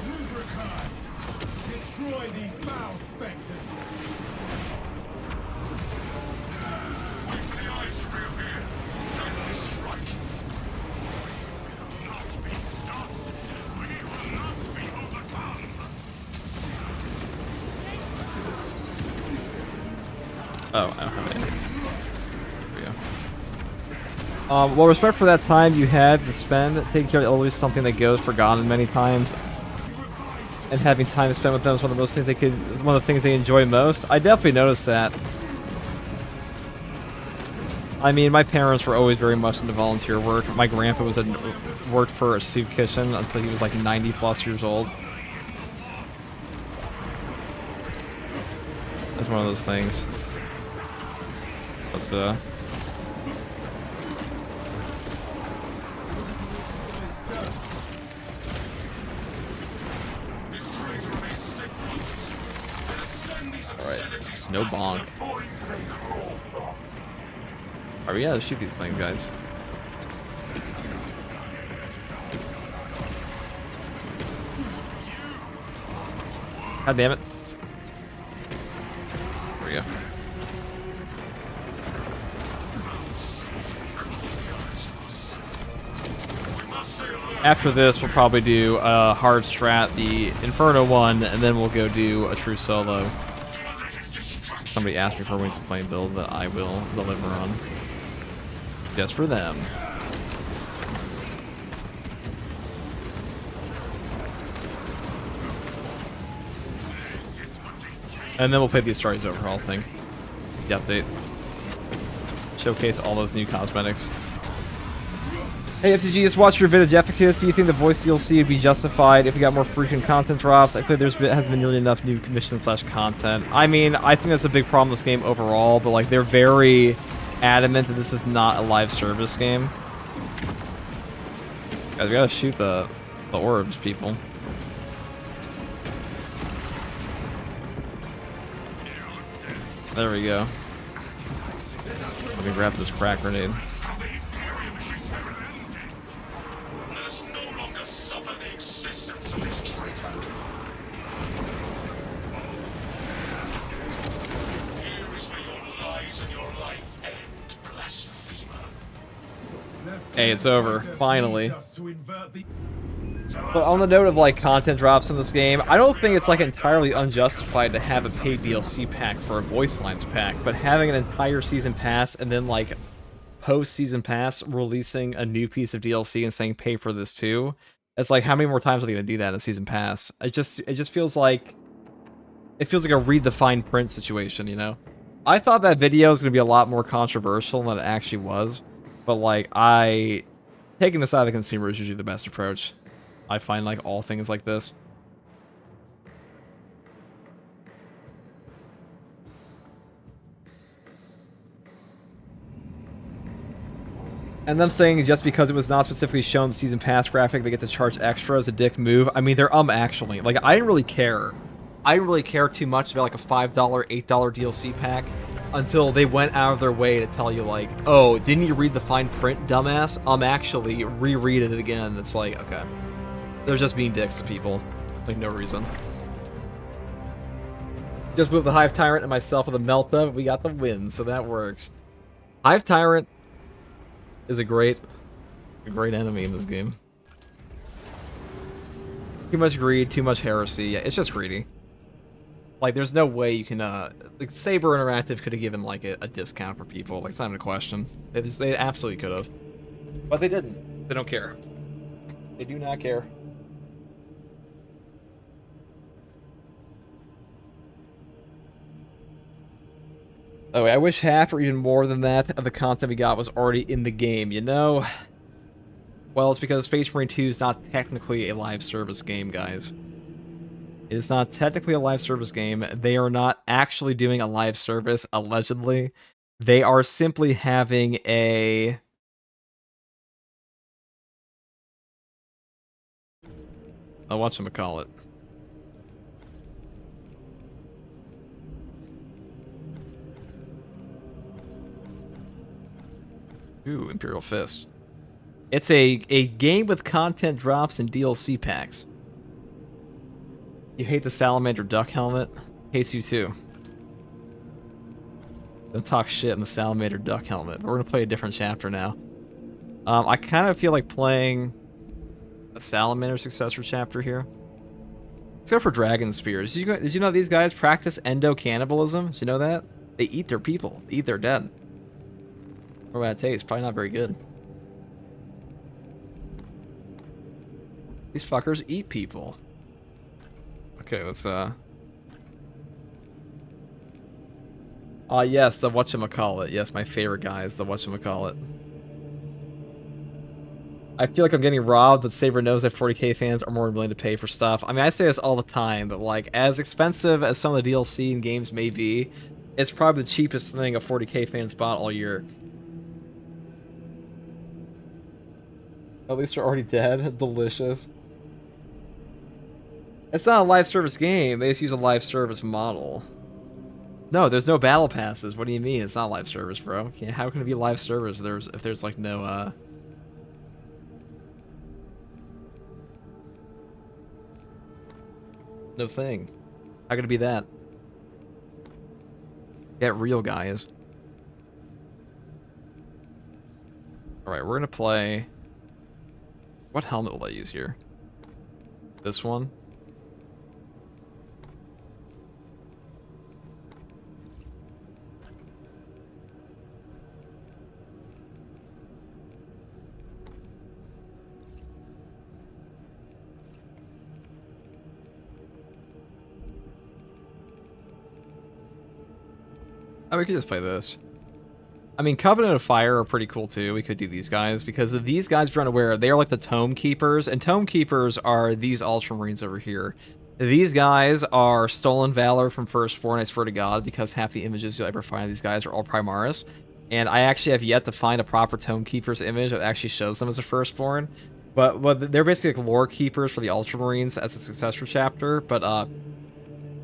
Lubricant. Destroy these foul specters. Wait for the eyes to reappear. Then strike. We will not be stopped. We will not be overcome. Oh, I don't have any. There we go. Well, respect for that time you had to spend taking care of always something that goes forgotten many times. And having time to spend with them is one of the one of the things they enjoy most. I definitely noticed that. I mean, my parents were always very much into volunteer work. My grandpa worked for a soup kitchen until he was like 90 plus years old. That's one of those things. But alright, no bonk. Alright, we gotta shoot these things, guys. God damn it. There we go. After this, we'll probably do a hard strat, the Inferno one, and then we'll go do a true solo. Somebody asked me for a Wings of Flame build that I will deliver on. Just for them. And then we'll play the Astraris overhaul thing. The update. Showcase all those new cosmetics. Hey FTG, just watch your video Jefficus. Do you think the voice DLC would be justified if we got more frequent content drops? I feel like has been nearly enough new commission/content. I mean, I think that's a big problem with this game overall, but like they're very adamant that this is not a live service game. Guys, we gotta shoot the orbs, people. There we go. Let me grab this crack grenade. How the Imperium is ended. Let us no longer suffer the existence of this traitor. Here is where your lies and your life end, blasphemer. Hey, it's over. Finally. Us to invert the But on the note of like content drops in this game, I don't think it's like entirely unjustified to have a paid DLC pack for a voice lines pack, but having an entire season pass and then like post season pass releasing a new piece of DLC and saying pay for this too, it's like how many more times are they gonna do that in a season pass? It just feels like a read the fine print situation, you know? I thought that video was gonna be a lot more controversial than it actually was, but like taking this out of the consumer is usually the best approach. I find like all things like this. And them saying just because it was not specifically shown the season pass graphic, they get to charge extra as a dick move. I mean, they're actually. Like, I didn't really care. I didn't really care too much about like a $5, $8 DLC pack until they went out of their way to tell you like, oh, didn't you read the fine print, dumbass? Actually reread it again. It's like, okay. They're just being dicks to people. Like, no reason. Just moved the Hive Tyrant and myself with a Melta. We got the win, so that works. Hive Tyrant is a great enemy in this game. Too much greed, too much heresy. Yeah, it's just greedy. Like, there's no way you can, like, Saber Interactive could have given, like, a discount for people. Like, it's not even a question. They absolutely could have. But they didn't. They don't care. They do not care. Oh, I wish half or even more than that of the content we got was already in the game, you know? Well, it's because Space Marine 2 is not technically a live service game, guys. It is not technically a live service game. They are not actually doing a live service, allegedly. They are simply having a... I'll whatchamacallit. Ooh, Imperial Fist. It's a game with content drops and DLC packs. You hate the Salamander Duck Helmet? Hates you too. Don't talk shit in the Salamander Duck Helmet. We're gonna play a different chapter now. I kind of feel like playing a Salamander Successor chapter here. Let's go for Dragon Spears. Did you know these guys practice endo-cannibalism? Did you know that? They eat their people. They eat their dead. How bad it tastes? Probably not very good. These fuckers eat people. Okay, let's yes, the whatchamacallit. Yes, my favorite guy is the whatchamacallit. I feel like I'm getting robbed, but Saber knows that 40k fans are more willing to pay for stuff. I mean, I say this all the time, but like, as expensive as some of the DLC in games may be, it's probably the cheapest thing a 40k fans bought all year. At least they're already dead. Delicious. It's not a live service game. They just use a live service model. No, there's no battle passes. What do you mean? It's not live service, bro. How can it be live service if there's like no no thing? How could it be that? Get real, guys. Alright, we're gonna play... What helmet will I use here? This one? Oh, we could just play this. I mean, Covenant of Fire are pretty cool too. We could do these guys, because of these guys, if you're unaware, they are like the Tome Keepers, and Tome Keepers are these Ultramarines over here. These guys are Stolen Valor from Firstborn, I swear to God, because half the images you'll ever find of these guys are all Primaris. And I actually have yet to find a proper Tome Keepers image that actually shows them as a Firstborn. But they're basically like lore keepers for the Ultramarines as a successor chapter. But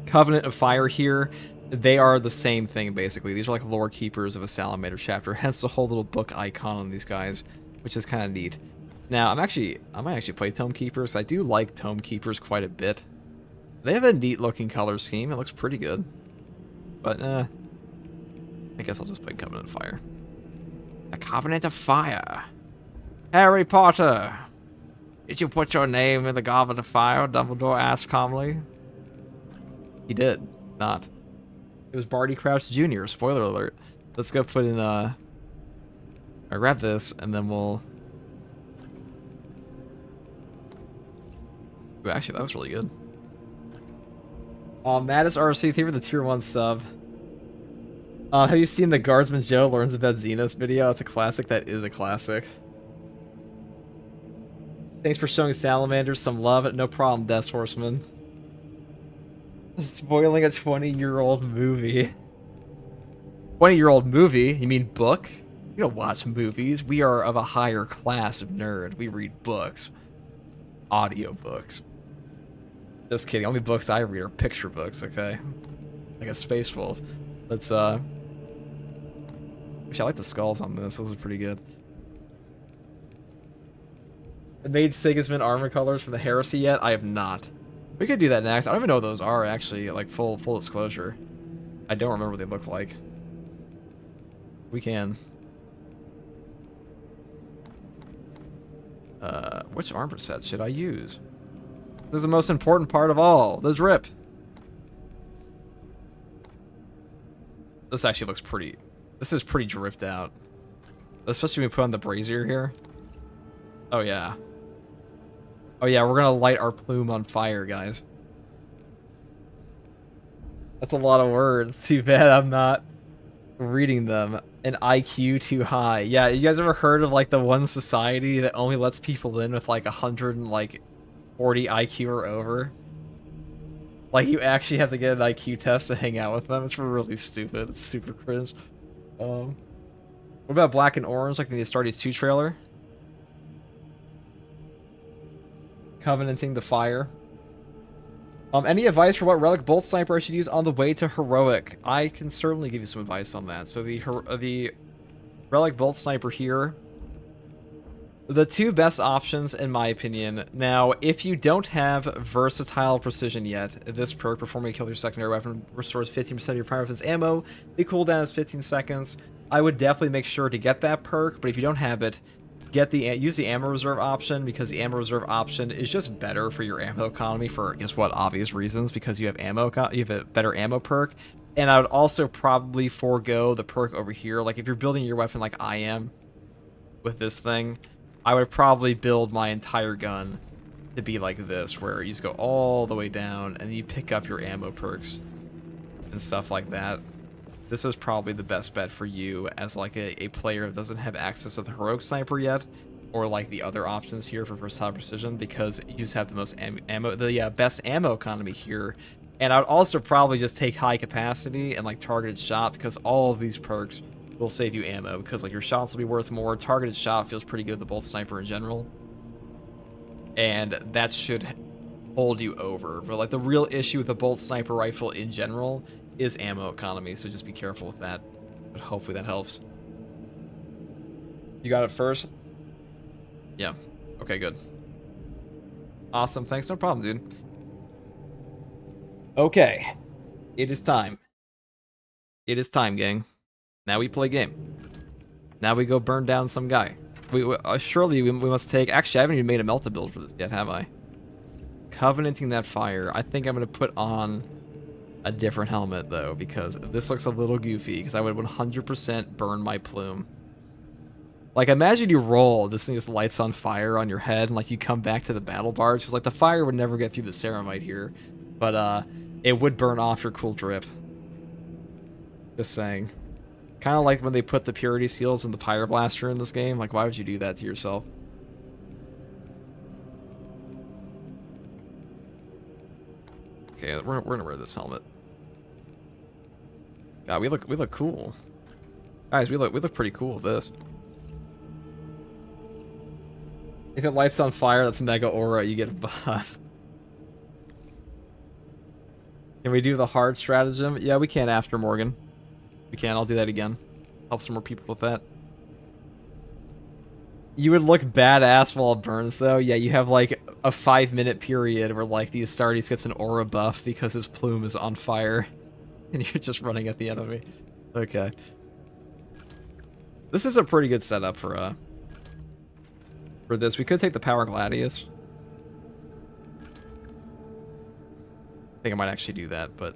Covenant of Fire here, They are the same thing, basically. These are like lore keepers of a Salamander chapter, hence the whole little book icon on these guys, which is kind of neat. Now, I might actually play Tome Keepers. I do like Tome Keepers quite a bit. They have a neat looking color scheme. It looks pretty good. But, I guess I'll just play Covenant of Fire. A Covenant of Fire. Harry Potter! Did you put your name in the Goblet of Fire? Dumbledore asked calmly. He did. Not. It was Barty Crouch Jr. Spoiler alert. Let's go put in, I grab this, and then we'll... Ooh, actually, that was really good. Mattis RC, thank you for the tier 1 sub. Have you seen the Guardsman Joe learns about Xenos video? That's a classic. That is a classic. Thanks for showing Salamanders some love. No problem, Death Horseman. Spoiling a 20-year-old movie. 20-year-old movie? You mean book? We don't watch movies. We are of a higher class of nerd. We read books. Audiobooks. Just kidding. Only books I read are picture books, okay? Like a Space Wolf. Let's, Actually, I like the skulls on this. Those are pretty good. Made Sigismund armor colors from the Heresy yet? I have not. We could do that next. I don't even know what those are, actually. Like, full disclosure. I don't remember what they look like. We can. Which armor set should I use? This is the most important part of all. The drip. This actually looks pretty... This is pretty dripped out. Especially when we put on the brazier here. Oh, yeah. Oh, yeah, we're gonna light our plume on fire, guys. That's a lot of words. Too bad I'm not reading them. An IQ too high. Yeah, you guys ever heard of, like, the one society that only lets people in with, like, 140 IQ or over? Like, you actually have to get an IQ test to hang out with them. It's really stupid. It's super cringe. What about black and orange, like in the Astartes 2 trailer? Covenanting the fire. Any advice for what relic bolt sniper I should use on the way to heroic? I can certainly give you some advice on that. So the relic bolt sniper here, the two best options in my opinion. Now, if you don't have versatile precision yet, this perk, performing a kill with your secondary weapon, restores 15% of your primary weapon's ammo. The cooldown is 15 seconds. I would definitely make sure to get that perk, but if you don't have it, use the ammo reserve option, because the ammo reserve option is just better for your ammo economy for, guess what, obvious reasons, because you have you have a better ammo perk. And I would also probably forego the perk over here. Like, if you're building your weapon like I am with this thing, I would probably build my entire gun to be like this, where you just go all the way down and you pick up your ammo perks and stuff like that. This is probably the best bet for you as like a player that doesn't have access to the heroic sniper yet, or like the other options here for versatile precision, because you just have the most ammo, the best ammo economy here. And I would also probably just take high capacity and like targeted shot, because all of these perks will save you ammo, because like your shots will be worth more. Targeted shot feels pretty good with the bolt sniper in general, and that should hold you over. But like the real issue with the bolt sniper rifle in general is ammo economy, so just be careful with that. But hopefully that helps. You got it first? Yeah. Okay, good. Awesome. Thanks. No problem, dude. Okay. It is time. It is time, gang. Now we play game. Now we go burn down some guy. Surely we must take... Actually, I haven't even made a Melta build for this yet, have I? Covenanting that fire. I think I'm going to put on a different helmet, though, because this looks a little goofy, because I would 100% burn my plume. Like, imagine you roll, this thing just lights on fire on your head, and, like, you come back to the battle barge, because, like, the fire would never get through the ceramite here, but, it would burn off your cool drip. Just saying. Kind of like when they put the purity seals in the Pyroblaster in this game. Like, why would you do that to yourself? Okay, we're gonna wear this helmet. God, we look cool. Guys, we look pretty cool with this. If it lights on fire, that's mega aura, you get a buff. Can we do the hard stratagem? Yeah, we can after Morgan. We can. I'll do that again. Help some more people with that. You would look badass while it burns, though. Yeah, you have like a 5-minute period where like the Astartes gets an aura buff because his plume is on fire, and you're just running at the enemy. Okay. This is a pretty good setup for this. We could take the Power Gladius. I think I might actually do that, but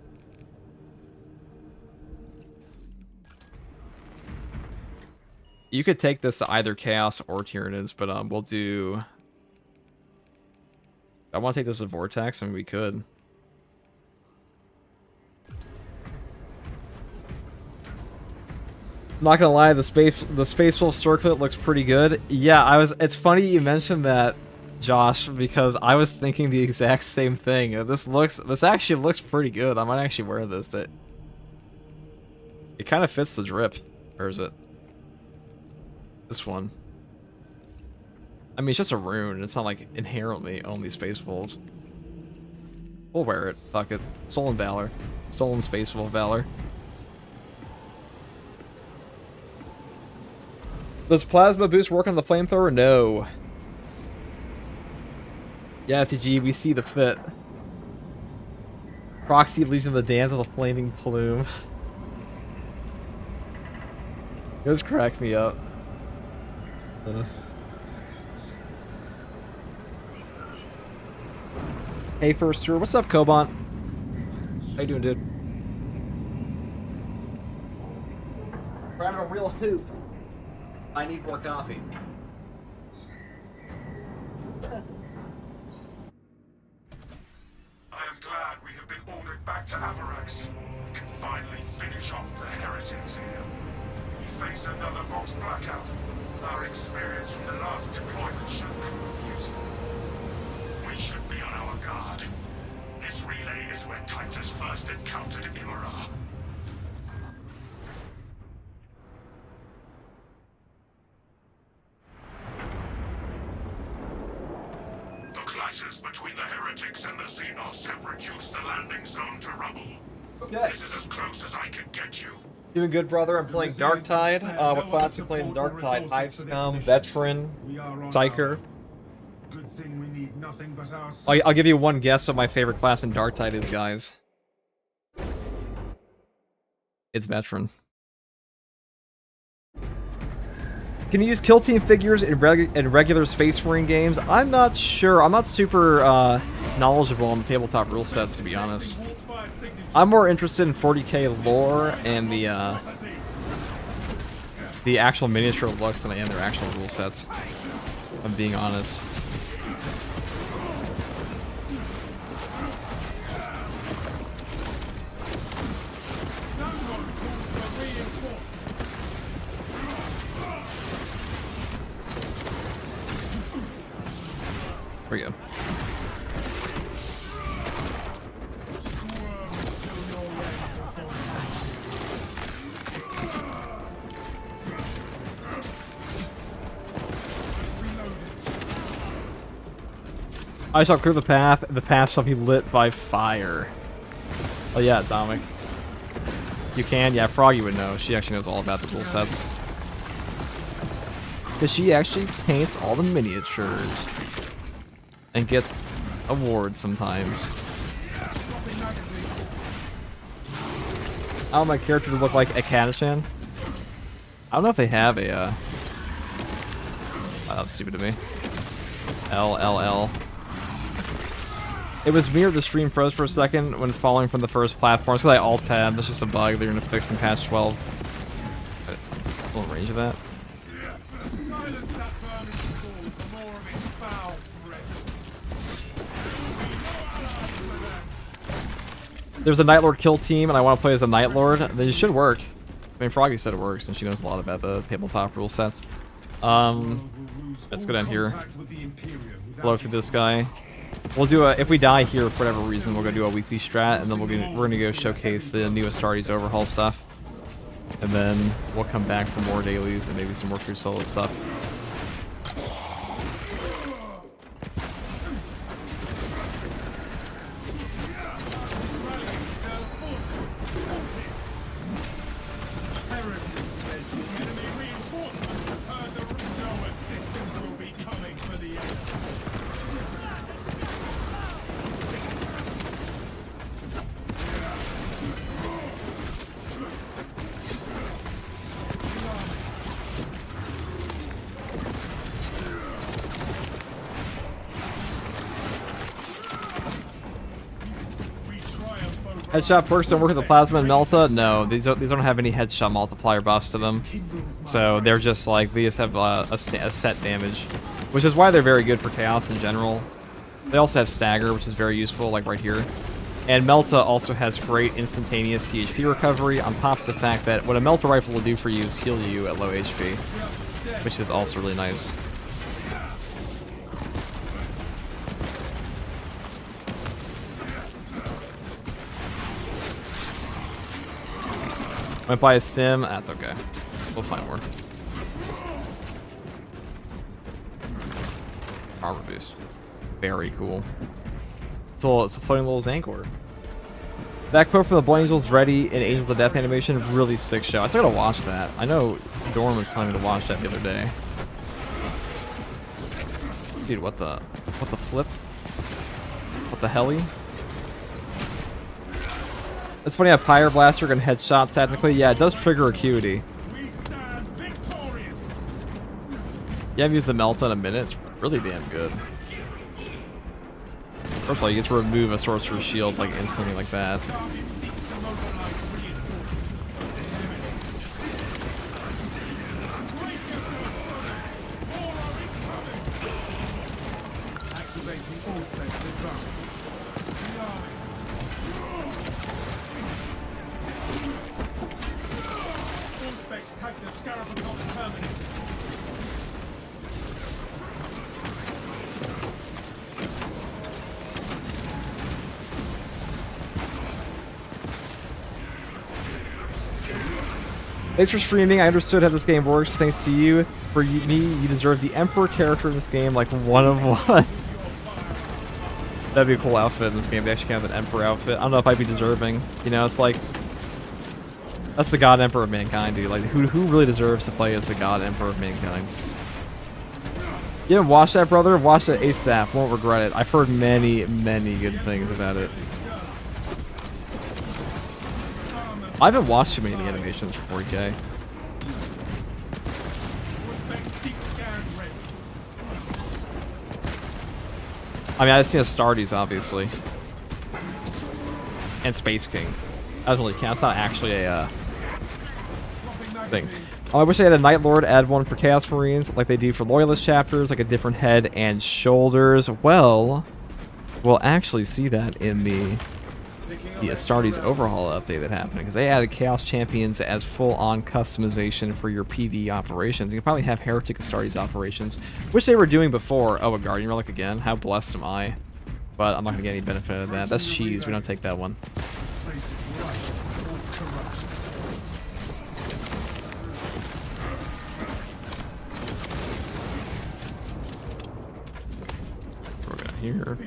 you could take this to either Chaos or Tyranids, but we'll do... I want to take this to Vortex, and we could. I'm not gonna lie, the Space Wolf Circlet looks pretty good. Yeah, it's funny you mentioned that, Josh, because I was thinking the exact same thing. This actually looks pretty good. I might actually wear this. It kind of fits the drip. Or is it? This one. I mean, it's just a rune. It's not like inherently only Space Wolves. We'll wear it. Fuck it. Stolen Valor. Stolen Space Wolf Valor. Does Plasma Boost work on the Flamethrower? No. Yeah, FTG, we see the fit. Proxy leads in the dance of the flaming plume. Those crack me up. Hey, first tour. What's up, Cobant? How you doing, dude? We're having a real hoop. I need more coffee. I am glad we have been ordered back to Avarax. We can finally finish off the heretics here. We face another Vox blackout. Our experience from the last deployment should prove useful. We should be on our guard. This relay is where Titus first encountered Imara. The clashes between the heretics and the Xenos have reduced the landing zone to rubble. Okay. This is as close as I can get you. Doing good, brother. I'm playing Darktide. What class you playing Darktide? Hive Scum, Veteran, Psyker. Good thing we need nothing but our... I'll give you one guess what my favorite class in Darktide is, guys. It's Veteran. Can you use kill team figures in regular Space Marine games? I'm not sure. I'm not super knowledgeable on the tabletop rule sets, to be honest. I'm more interested in 40k lore and the actual miniature looks than I am their actual rule sets. I'm being honest. There we go. I shall clear the path. The path shall be lit by fire. Oh yeah, Dominic. You can? Yeah, Froggy would know. She actually knows all about the rule sets. Because she actually paints all the miniatures. And gets awards sometimes. I want my character to look like a Katashan. I don't know if they have a, oh, that's stupid to me. LLL. It was me or the stream froze for a second when falling from the first platform, so I alt-tabbed. That's just a bug they're gonna fix in patch 12. A little range of that. There's a Night Lord kill team, and I want to play as a Night Lord. Then it should work. I mean, Froggy said it works, and she knows a lot about the tabletop rule sets. Let's go down here. Blow through this guy. We'll do a. If we die here for whatever reason, we'll go do a weekly strat, and then we're gonna go showcase the new Astartes overhaul stuff, and then we'll come back for more dailies and maybe some more true solo stuff. Headshot perks don't work with the Plasma and Melta? No, these don't have any headshot multiplier buffs to them. So they're just like, they just have a set damage. Which is why they're very good for Chaos in general. They also have Stagger, which is very useful, like right here. And Melta also has great instantaneous CHP recovery, on top of the fact that what a Melta rifle will do for you is heal you at low HP. Which is also really nice. Went by a stim. That's okay. We'll find more. Armor boost. Very cool. It's a floating little Zancor. That quote from the Blood Angels ready in Angels of Death animation, really sick show. I still gotta watch that. I know Dorm was telling me to watch that the other day. Dude, what the flip? What the heli? It's funny how Pyre Blaster can headshot technically. Yeah, it does trigger Acuity. We stand victorious. You haven't used the Melta in a minute. It's really damn good. First of all, you get to remove a Sorcerer's Shield like instantly like that. Activating all specs advanced. All specs tagged to Scarab and not terminated. Thanks for streaming. I understood how this game works. Thanks to you. For me, you deserve the Emperor character in this game, like one of one. That'd be a cool outfit in this game. They actually have an Emperor outfit. I don't know if I'd be deserving. You know, it's like... That's the God Emperor of Mankind, dude. Like, who really deserves to play as the God Emperor of Mankind? You haven't watched that, brother? Watch it ASAP. Won't regret it. I've heard many, many good things about it. I haven't watched too many of the animations for 4K. I mean, I've seen Astartes, obviously. And Space King. That doesn't really count. It's not actually a thing. I wish they had a Night Lord add one for Chaos Marines, like they do for Loyalist chapters, like a different head and shoulders. Well, we'll actually see that in the Astartes overhaul update that happened, because they added Chaos Champions as full-on customization for your PvE operations. You can probably have Heretic Astartes operations, which they were doing before. Oh, a Guardian Relic again. How blessed am I? But I'm not going to get any benefit of that. That's cheese. We don't take that one. We're going to here.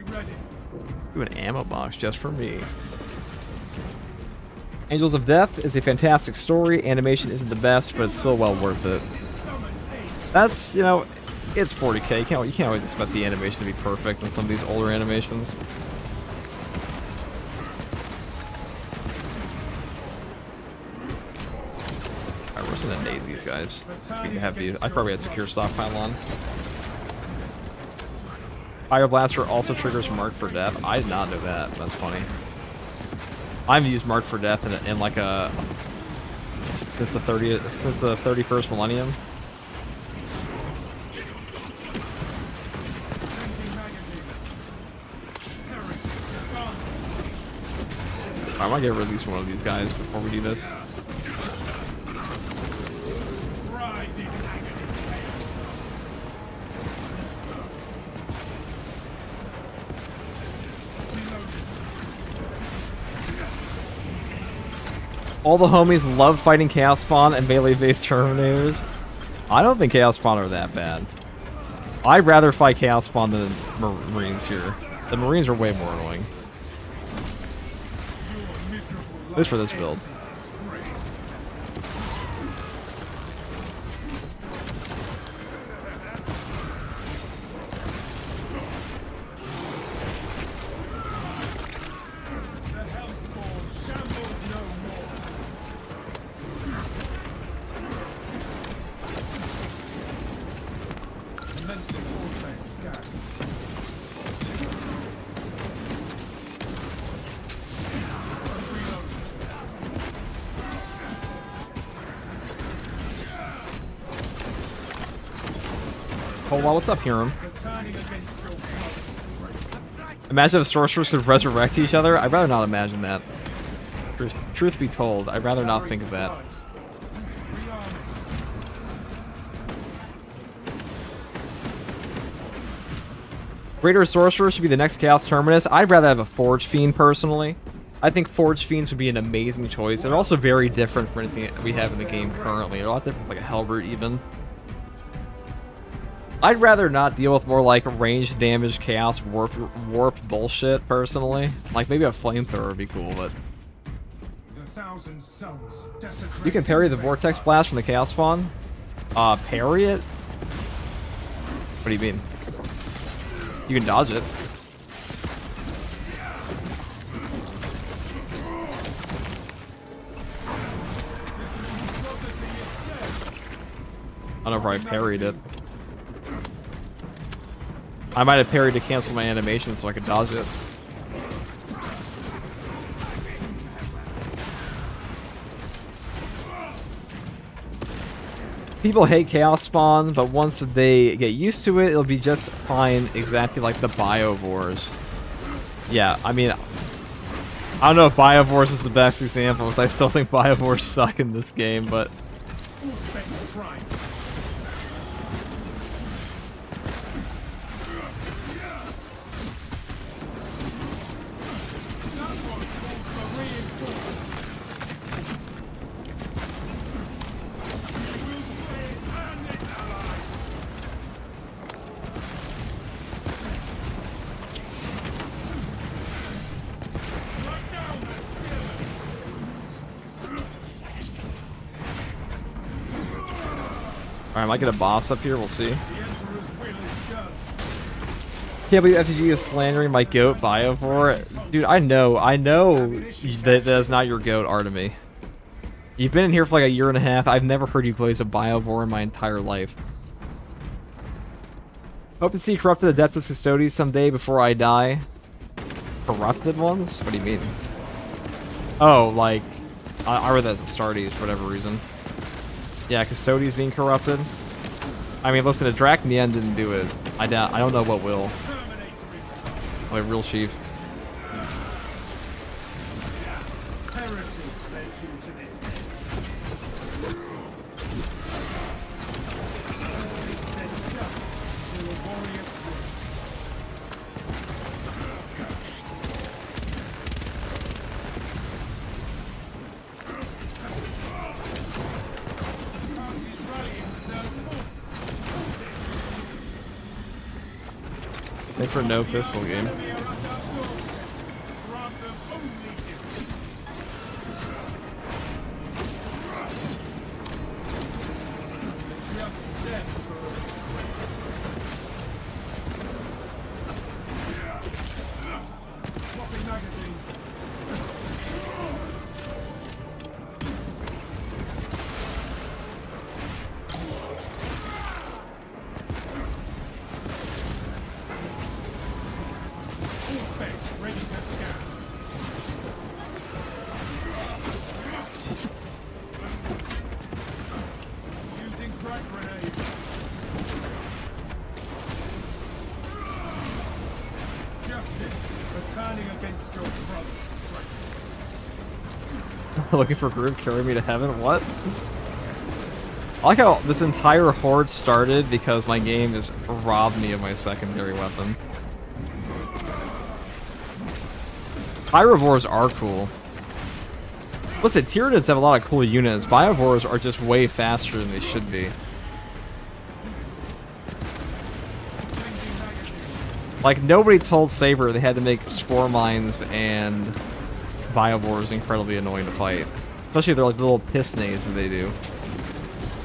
Do an ammo box just for me. Angels of Death is a fantastic story. Animation isn't the best, but it's still well worth it. That's, you know, it's 40K. You can't always expect the animation to be perfect in some of these older animations. Alright, we're just gonna nade these guys. We can have these. I probably had secure stockpile on. Fire Blaster also triggers Mark for Death. I did not know that. That's funny. I've used Mark for Death in like a since the 31st millennium. I might get release one of these guys before we do this. All the homies love fighting Chaos Spawn and melee-based Terminators. I don't think Chaos Spawn are that bad. I'd rather fight Chaos Spawn than Marines here. The Marines are way more annoying. At least for this build. Hold on, what's up, Hiram? Imagine if sorcerers could resurrect each other. I'd rather not imagine that. Truth be told, I'd rather not think of that. Greater Sorcerer should be the next Chaos Terminus. I'd rather have a Forge Fiend, personally. I think Forge Fiends would be an amazing choice. They're also very different from anything we have in the game currently. They're a lot different, like a Hellbrute, even. I'd rather not deal with more, like, range damage, Chaos, warp bullshit, personally. Like, maybe a Flamethrower would be cool, but... You can parry the Vortex Blast from the Chaos Spawn? Parry it? What do you mean? You can dodge it. I don't know if I parried it. I might have parried to cancel my animation so I could dodge it. People hate Chaos Spawn, but once they get used to it, it'll be just fine, exactly like the Biovores. Yeah, I mean, I don't know if Biovores is the best example, because I still think Biovores suck in this game, but... Alright, I might get a boss up here, we'll see. Can't believe FTG is slandering my goat Biovore. Dude, I know that that's not your goat, Artemy. You've been in here for like a year and a half. I've never heard you place a Biovore in my entire life. Hope to see corrupted Adeptus Custodes someday before I die. Corrupted ones? What do you mean? Oh, like... I read that as Astartes for whatever reason. Yeah, Custodes being corrupted. I mean, listen, a Draconian didn't do it. I don't know what will. Like, real chief. Thanks for no pistol game. Looking for group, carry me to heaven? What? I like how this entire horde started because my game just robbed me of my secondary weapon. Pyrovores are cool. Listen, Tyranids have a lot of cool units. Biovores are just way faster than they should be. Like, nobody told Saber they had to make Spore Mines and Biovores incredibly annoying to fight. Especially if they're like the little piss nades that they do.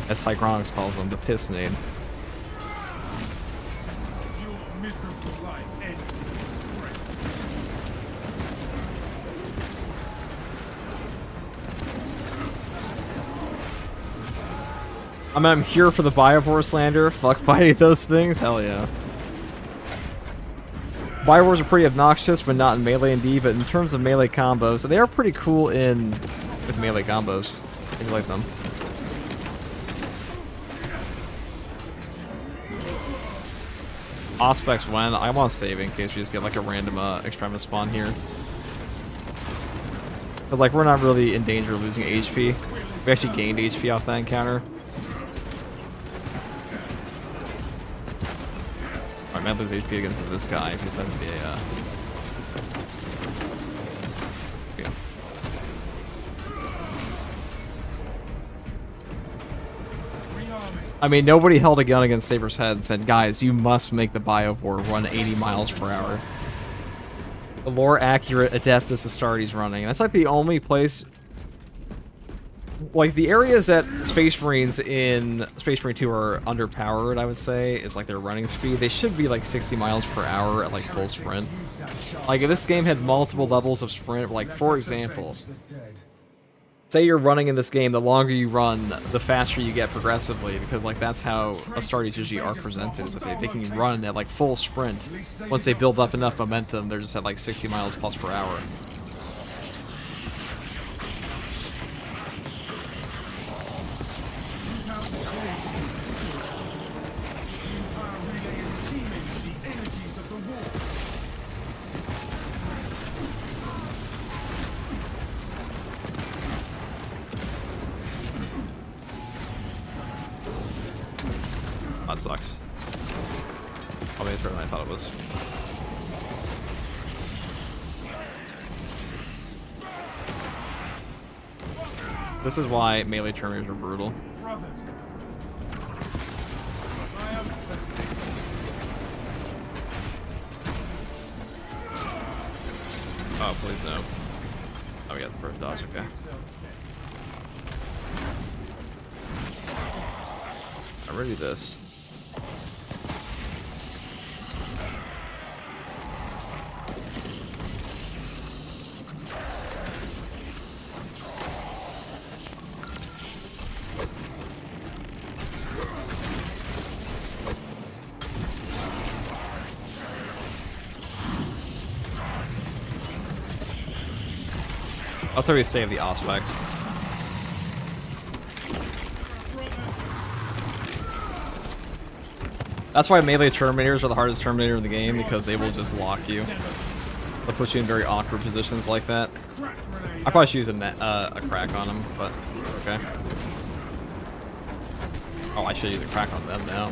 As Hycronics calls them, the piss nade. I mean, I'm here for the Biovore slander. Fuck fighting those things. Hell yeah. Biovores are pretty obnoxious, but not in melee indeed. But in terms of melee combos, they are pretty cool with melee combos. I like them. Auspex when? I want to save in case we just get like a random extremis spawn here. But like we're not really in danger of losing HP. We actually gained HP off that encounter. I might lose HP against this guy if he's going to be a... Yeah. I mean, nobody held a gun against Saber's head and said, guys, you must make the Biowar run 80 miles per hour. The lore accurate Adeptus Astartes running. That's like the only place... Like, the areas that Space Marines in Space Marine 2 are underpowered, I would say, is like their running speed. They should be like 60 miles per hour at like full sprint. Like, if this game had multiple levels of sprint, like, for example, say you're running in this game, the longer you run, the faster you get progressively, because like that's how Astartes usually are presented. Is that they can run at like full sprint. Once they build up enough momentum, they're just at like 60 miles plus per hour. That sucks. I mean, it's better than I thought it was. This is why melee Terminators are brutal. Oh, please no. Oh, we got the first dodge, okay. I ready this. That's how we save the Auspex. That's why melee Terminators are the hardest Terminator in the game, because they will just lock you. They'll put you in very awkward positions like that. I probably should use a crack on them, but okay. Oh, I should use a crack on them now.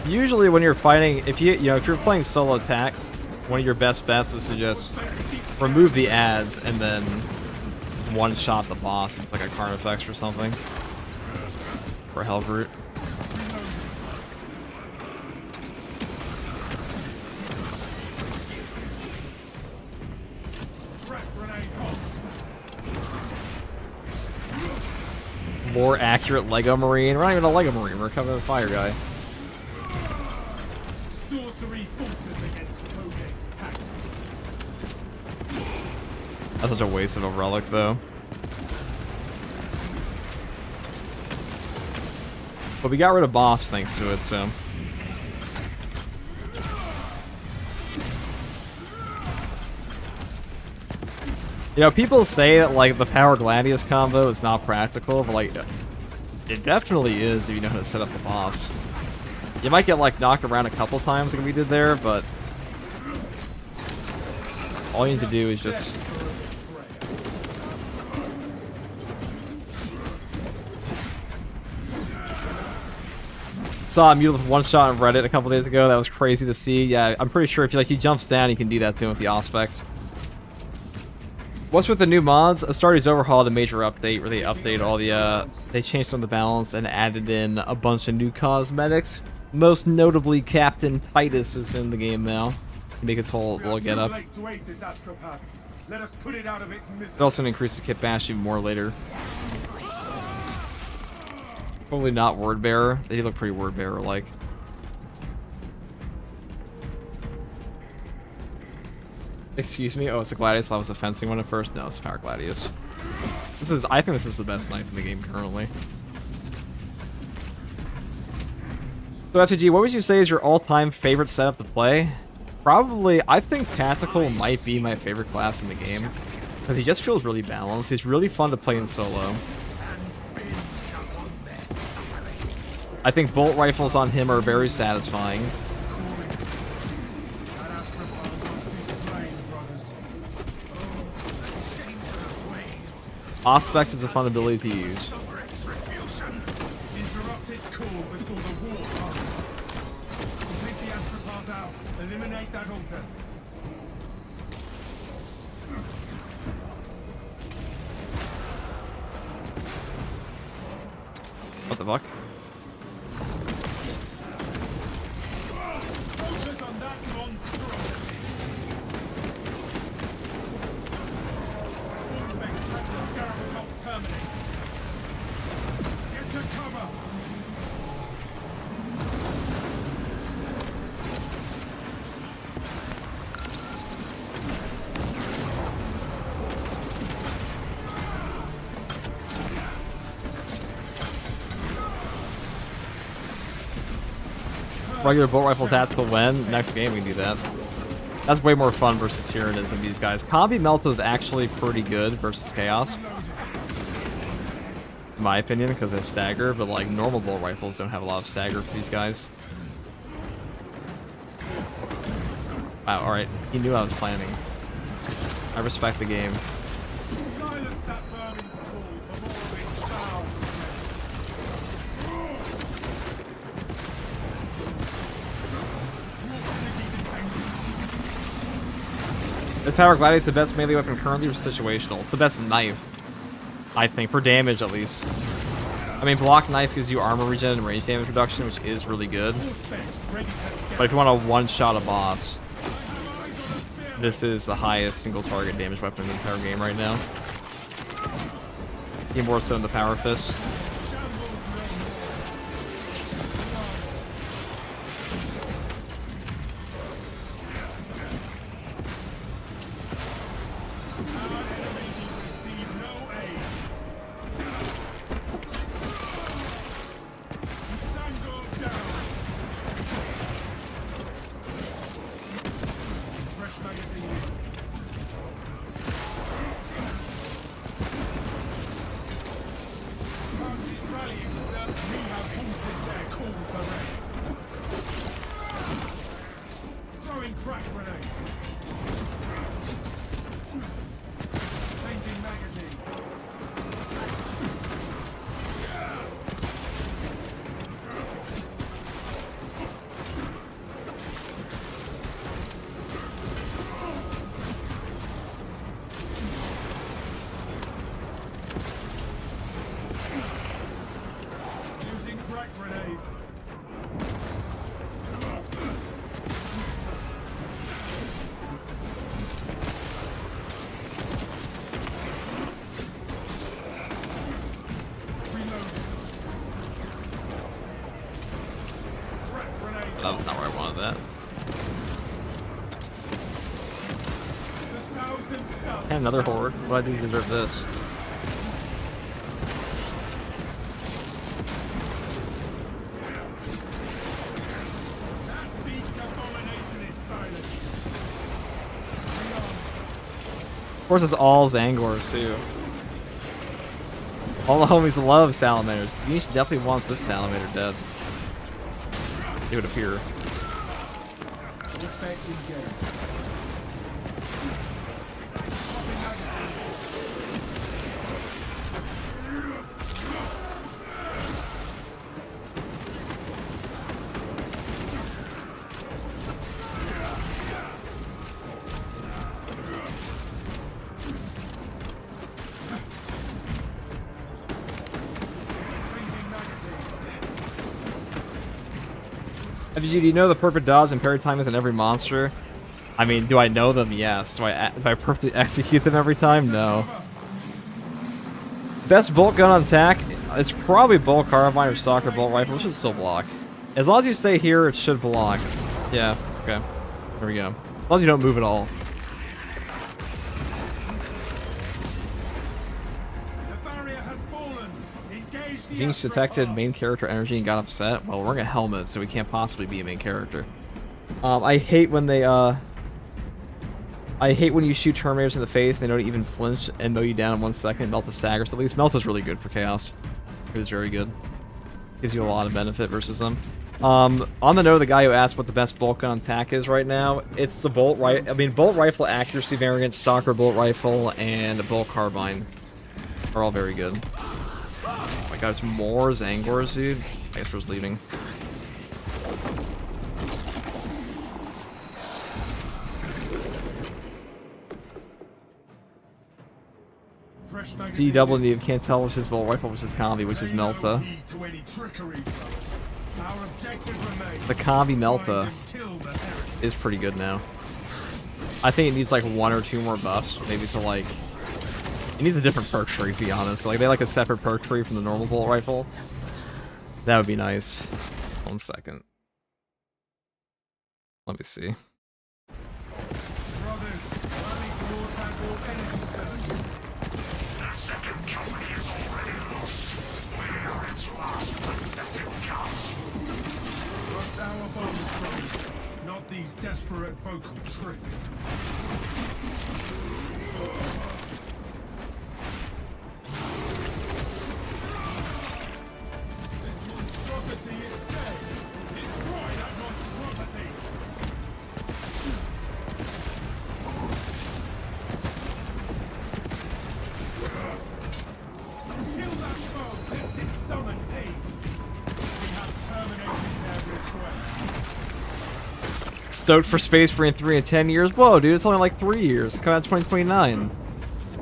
Usually when you're fighting, if if you're playing solo attack, one of your best bets is to just remove the ads and then one-shot the boss. It's like a Carnifex or something. Or Hellbrute. More accurate Lego Marine. We're not even a Lego Marine, we're a Covenant of Fire guy. That's such a waste of a relic, though. But we got rid of boss thanks to it, so. You know, people say that, like, the Power Gladius combo is not practical, but, like, it definitely is if you know how to set up the boss. You might get, like, knocked around a couple times like we did there, but all you need to do is just... Saw him with one shot on Reddit a couple days ago. That was crazy to see. Yeah, I'm pretty sure if he jumps down, you can do that to him with the Auspex. What's with the new mods? Astartes overhauled a major update where they updated all the they changed some of the balance and added in a bunch of new cosmetics. Most notably, Captain Titus is in the game now. Make its whole little get up. It's also gonna increase the kit bash even more later. Probably not Word Bearer. They look pretty Word Bearer like. Excuse me? Oh, it's a Gladius. I was a fencing one at first. No, it's Power Gladius. I think this is the best knife in the game currently. So FTG, what would you say is your all-time favorite setup to play? Probably, I think Tactical might be my favorite class in the game. Because he just feels really balanced. He's really fun to play in solo. I think bolt rifles on him are very satisfying. Auspex is a fun ability to use. Interrupt its cool before the war passes. Take the astropath out. Eliminate that altar. What the fuck? Focus on that monstrosity. Expect the scarab not terminate. Get to cover. Regular bolt rifle tactical when? Next game we can do that. That's way more fun versus Tyranids than these guys. Combi Melta is actually pretty good versus Chaos. In my opinion, because they stagger, but like normal bolt rifles don't have a lot of stagger for these guys. Wow, alright. He knew I was planning. I respect the game. Silence that vermin's call for more of its foul. This Power Gladiator is the best melee weapon currently for situational. It's the best knife, I think, for damage at least. I mean, block knife gives you armor regen and range damage reduction, which is really good. But if you want to one-shot a boss, this is the highest single target damage weapon in the entire game right now. Even more so than the Power Fist. That was not where I wanted that. And another horde. What do I do to deserve this? Of course, it's all Zangors too. All the homies love salamanders. Zinch definitely wants this salamander dead. It would appear. Do you know the perfect dodge and parry time is in every monster? I mean, do I know them? Yes. Do I perfectly execute them every time? No. Best bolt gun on attack? It's probably bolt carbine or stalker bolt rifle. It should still block. As long as you stay here, it should block. Yeah. Okay. There we go. As long as you don't move at all. The barrier has fallen. Engage Zinch detected main character energy and got upset. Well, we're wearing a helmet, so we can't possibly be a main character. I hate when they, I hate when you shoot Terminators in the face and they don't even flinch and mow you down in 1 second. Melt the staggers. At least Melt is really good for Chaos. It is very good. Gives you a lot of benefit versus them. On the note of the guy who asked what the best bolt gun attack is right now, it's the bolt rifle accuracy variant, Stalker bolt rifle, and bolt carbine are all very good. Oh my god, it's more Zangors, dude. I guess we're leaving. CW, you can't tell which is bolt rifle, which is combi, which is Melta. The combi Melta is pretty good now. I think it needs like 1 or 2 more buffs, maybe to like... It needs a different perk tree, to be honest. Like, they like a separate perk tree from the normal bolt rifle. That would be nice. 1 second. Let me see. Not these desperate vocal tricks. This monstrosity is dead. Destroy that monstrosity. Kill that foe lest it summon aid. We have terminated their request. Stoked for Space Marine 3 in 10 years? Whoa, dude, it's only like 3 years. It's coming out 2029.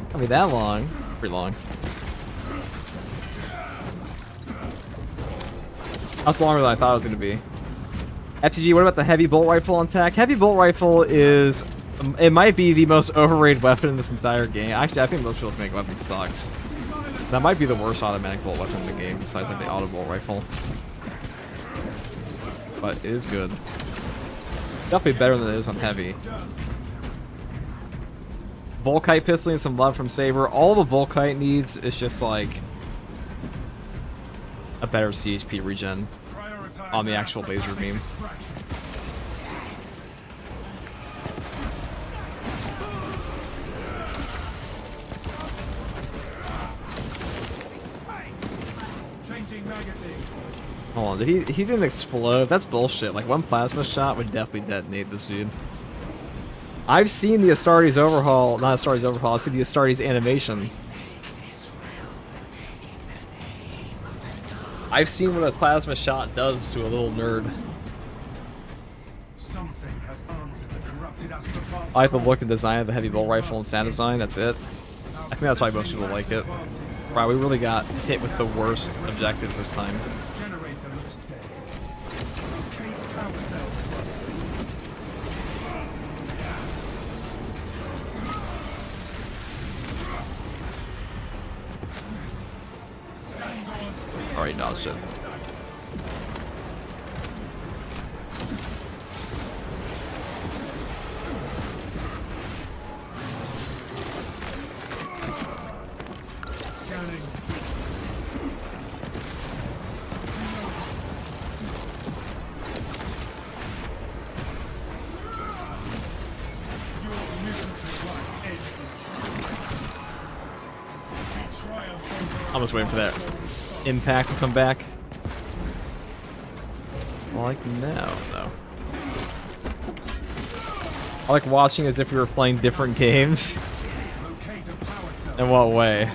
Can't be that long. Pretty long. That's longer than I thought it was going to be. FTG, what about the heavy bolt rifle on attack? Heavy bolt rifle is... It might be the most overrated weapon in this entire game. Actually, I think most people's make weapon sucks. That might be the worst automatic bolt weapon in the game, besides like the auto bolt rifle. But it is good. Definitely better than it is on heavy. Volkite pistol and some love from Saber. All the Volkite needs is just like a better CHP regen on the actual laser beam. Hold on, he didn't explode? That's bullshit. Like, one plasma shot would definitely detonate this dude. I've seen the Astartes overhaul, not Astartes overhaul, I've seen the Astartes animation. I've seen what a plasma shot does to a little nerd. Something has answered the corrupted astropath's I like the look and design of the heavy bolt rifle and sound design, that's it. I think that's why most people like it. Wow, we really got hit with the worst objectives this time. generator looks dead. Locate power cell. Alright, dodge shit. I'm just waiting for that impact to come back. Like now, no. I like watching as if we were playing different games. In what way?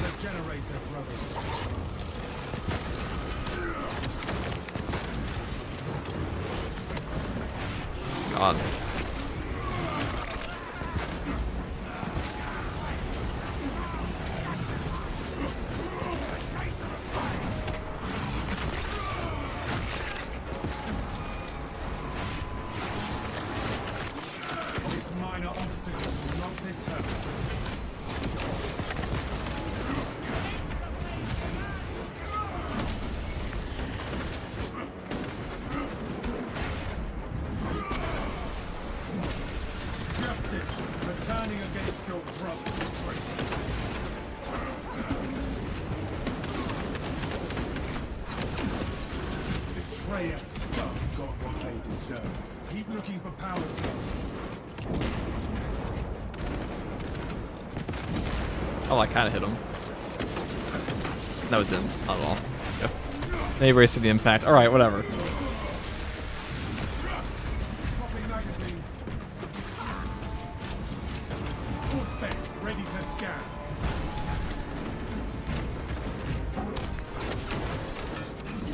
God. Slayer scum got what they deserve. Keep looking for power cells. Oh, I kind of hit him. No, it didn't. Not at all. Yep. They wasted the impact. All right, whatever. Swapping magazine. All specs ready to scan.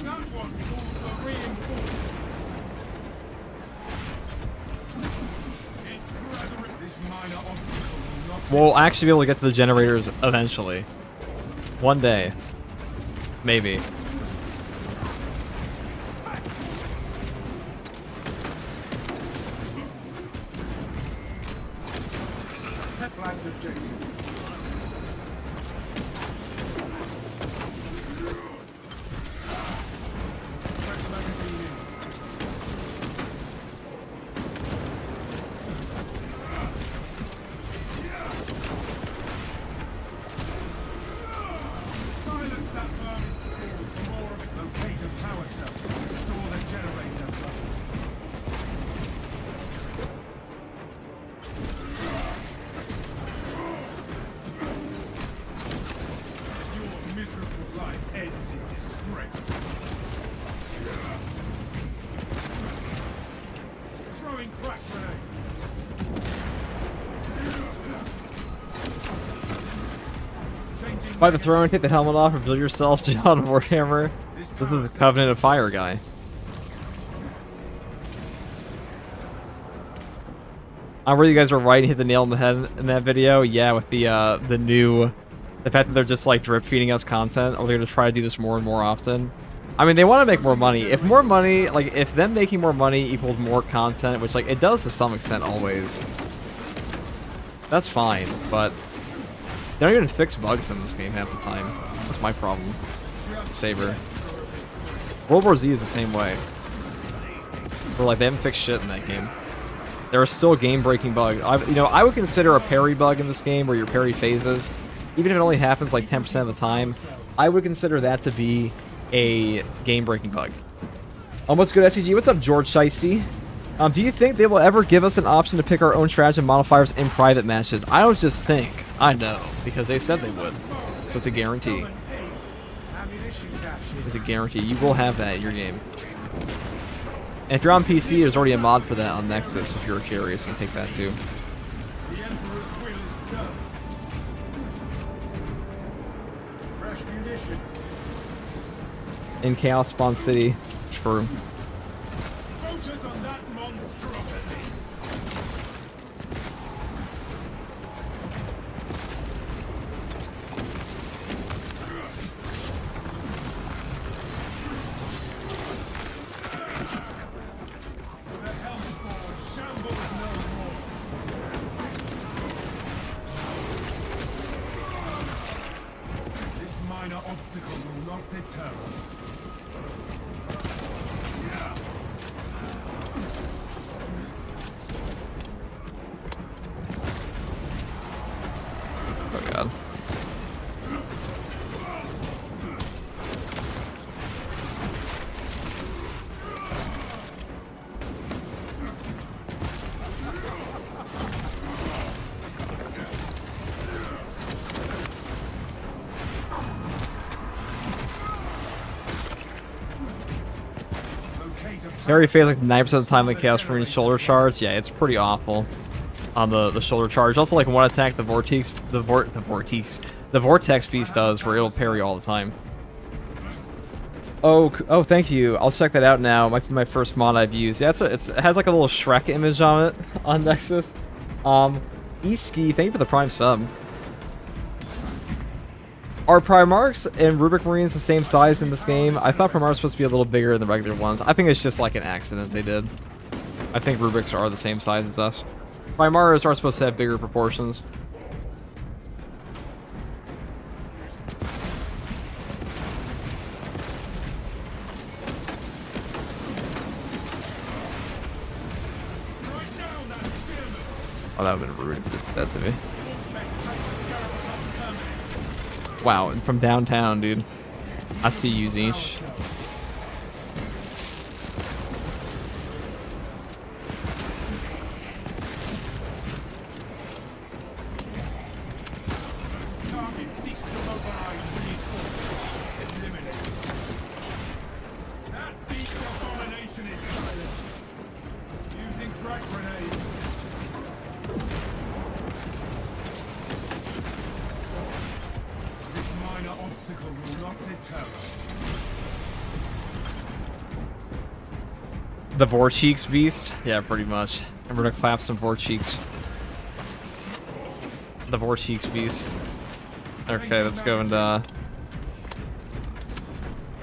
That one calls for reinforcements. It's rather this minor obstacle will not. We'll actually be able to get to the generators eventually. One day. Maybe. Flagged objective. Fresh magazine in. Silence that vermin's call for more of it. Locate a power cell. Restore the generator bus. Your miserable life ends in disgrace. Throwing crack grenade. Changing By the throne, take the helmet off, reveal yourself, John Warhammer. This is the Covenant of Fire guy. I'm where you guys were right and hit the nail on the head in that video. Yeah, with the fact that they're just like drip feeding us content, or they're gonna try to do this more and more often. I mean, they want to make more money. If more money, like if them making more money equals more content, which like it does to some extent always, that's fine. But they don't even fix bugs in this game half the time. That's my problem. Saber. World War Z is the same way. Where like they haven't fixed shit in that game. There are still game-breaking bugs. I would consider a parry bug in this game where your parry phases, even if it only happens like 10% of the time, I would consider that to be a game-breaking bug. What's good, FTG? What's up, George Shiesty? Do you think they will ever give us an option to pick our own strategy modifiers in private matches? I don't just think. I know, because they said they would. So it's a guarantee. It's a guarantee. You will have that in your game. And if you're on PC, there's already a mod for that on Nexus, if you're curious. You can take that too. The Emperor's will is done. Fresh munitions. In Chaos Spawn City. True. Focus on that monstrosity. The Hellspawn shambles no more. This minor obstacle will not deter us. Oh god. Harry fails like 9% of the time the Chaos Marine shoulder charge. Yeah, it's pretty awful on the shoulder charge. Also, like one attack the Vortex piece does, where it'll parry all the time. Oh, thank you. I'll check that out now. It might be my first mod I've used. Yeah, it has like a little Shrek image on it on Nexus. Eski, thank you for the Prime sub. Are Primarchs and Rubik Marines the same size in this game? I thought Primarchs were supposed to be a little bigger than the regular ones. I think it's just like an accident they did. I think Rubiks are the same size as us. Primars are supposed to have bigger proportions. Oh, that would have been rude if you just did that to me. Wow, and from downtown, dude. I see you, Zeech. obstacle will not deter us. The Vorcheeks beast? Yeah, pretty much. And we're gonna clap some Vorcheeks. The Vorcheeks beast. Okay, let's go and man,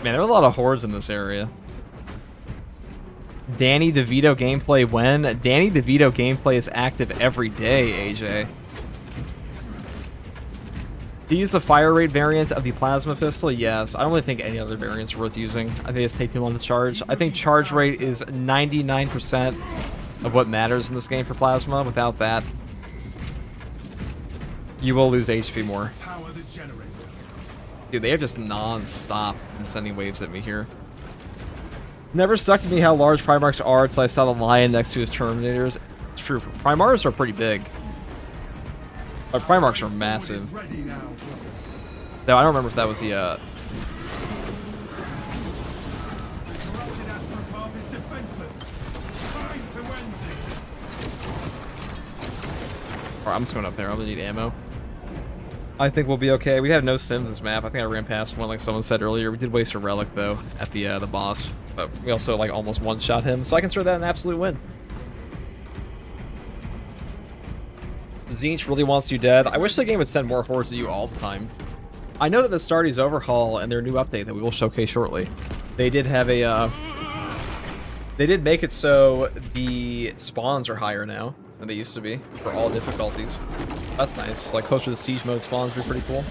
there are a lot of hordes in this area. Danny DeVito gameplay when? Danny DeVito gameplay is active every day, AJ. Do you use the fire rate variant of the plasma pistol? Yes. I don't really think any other variants are worth using. I think it's taking long to charge. I think charge rate is 99% of what matters in this game for plasma. Without that, you will lose HP more. Power the generator. Dude, they have just non-stop sending waves at me here. Never stuck to me how large Primarchs are until I saw the lion next to his Terminators. It's true. Primarchs are pretty big. But Primarchs are massive. Ready now, brothers. Though I don't remember if that was the Corrupted astropath is defenseless. Time to end this. Alright, I'm just going up there. I'm gonna need ammo. I think we'll be okay. We have no sims this map. I think I ran past one like someone said earlier. We did waste a relic though at the boss. But we also like almost one-shot him. So I consider that an absolute win. Zinch really wants you dead. I wish the game would send more hordes at you all the time. I know that the Astartes overhaul and their new update that we will showcase shortly, they did have a they did make it so the spawns are higher now than they used to be for all difficulties. That's nice. It's like closer to siege mode spawns would be pretty cool.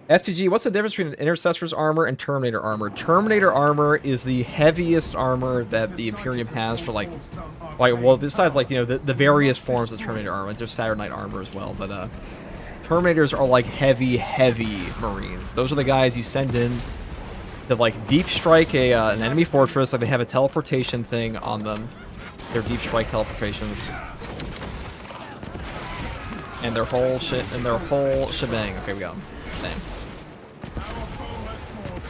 FTG, what's the difference between an Intercessor's armor and Terminator armor? Terminator armor is the heaviest armor that the Imperium has for like well, besides like, you know, the various forms of Terminator armor. There's Saturn Knight armor as well, but Terminators are like heavy Marines. Those are the guys you send in to like deep strike an enemy fortress. Like they have a teleportation thing on them. They're deep strike teleportations. And their whole shebang. Okay, we got them. Dang. Our foe has fallen.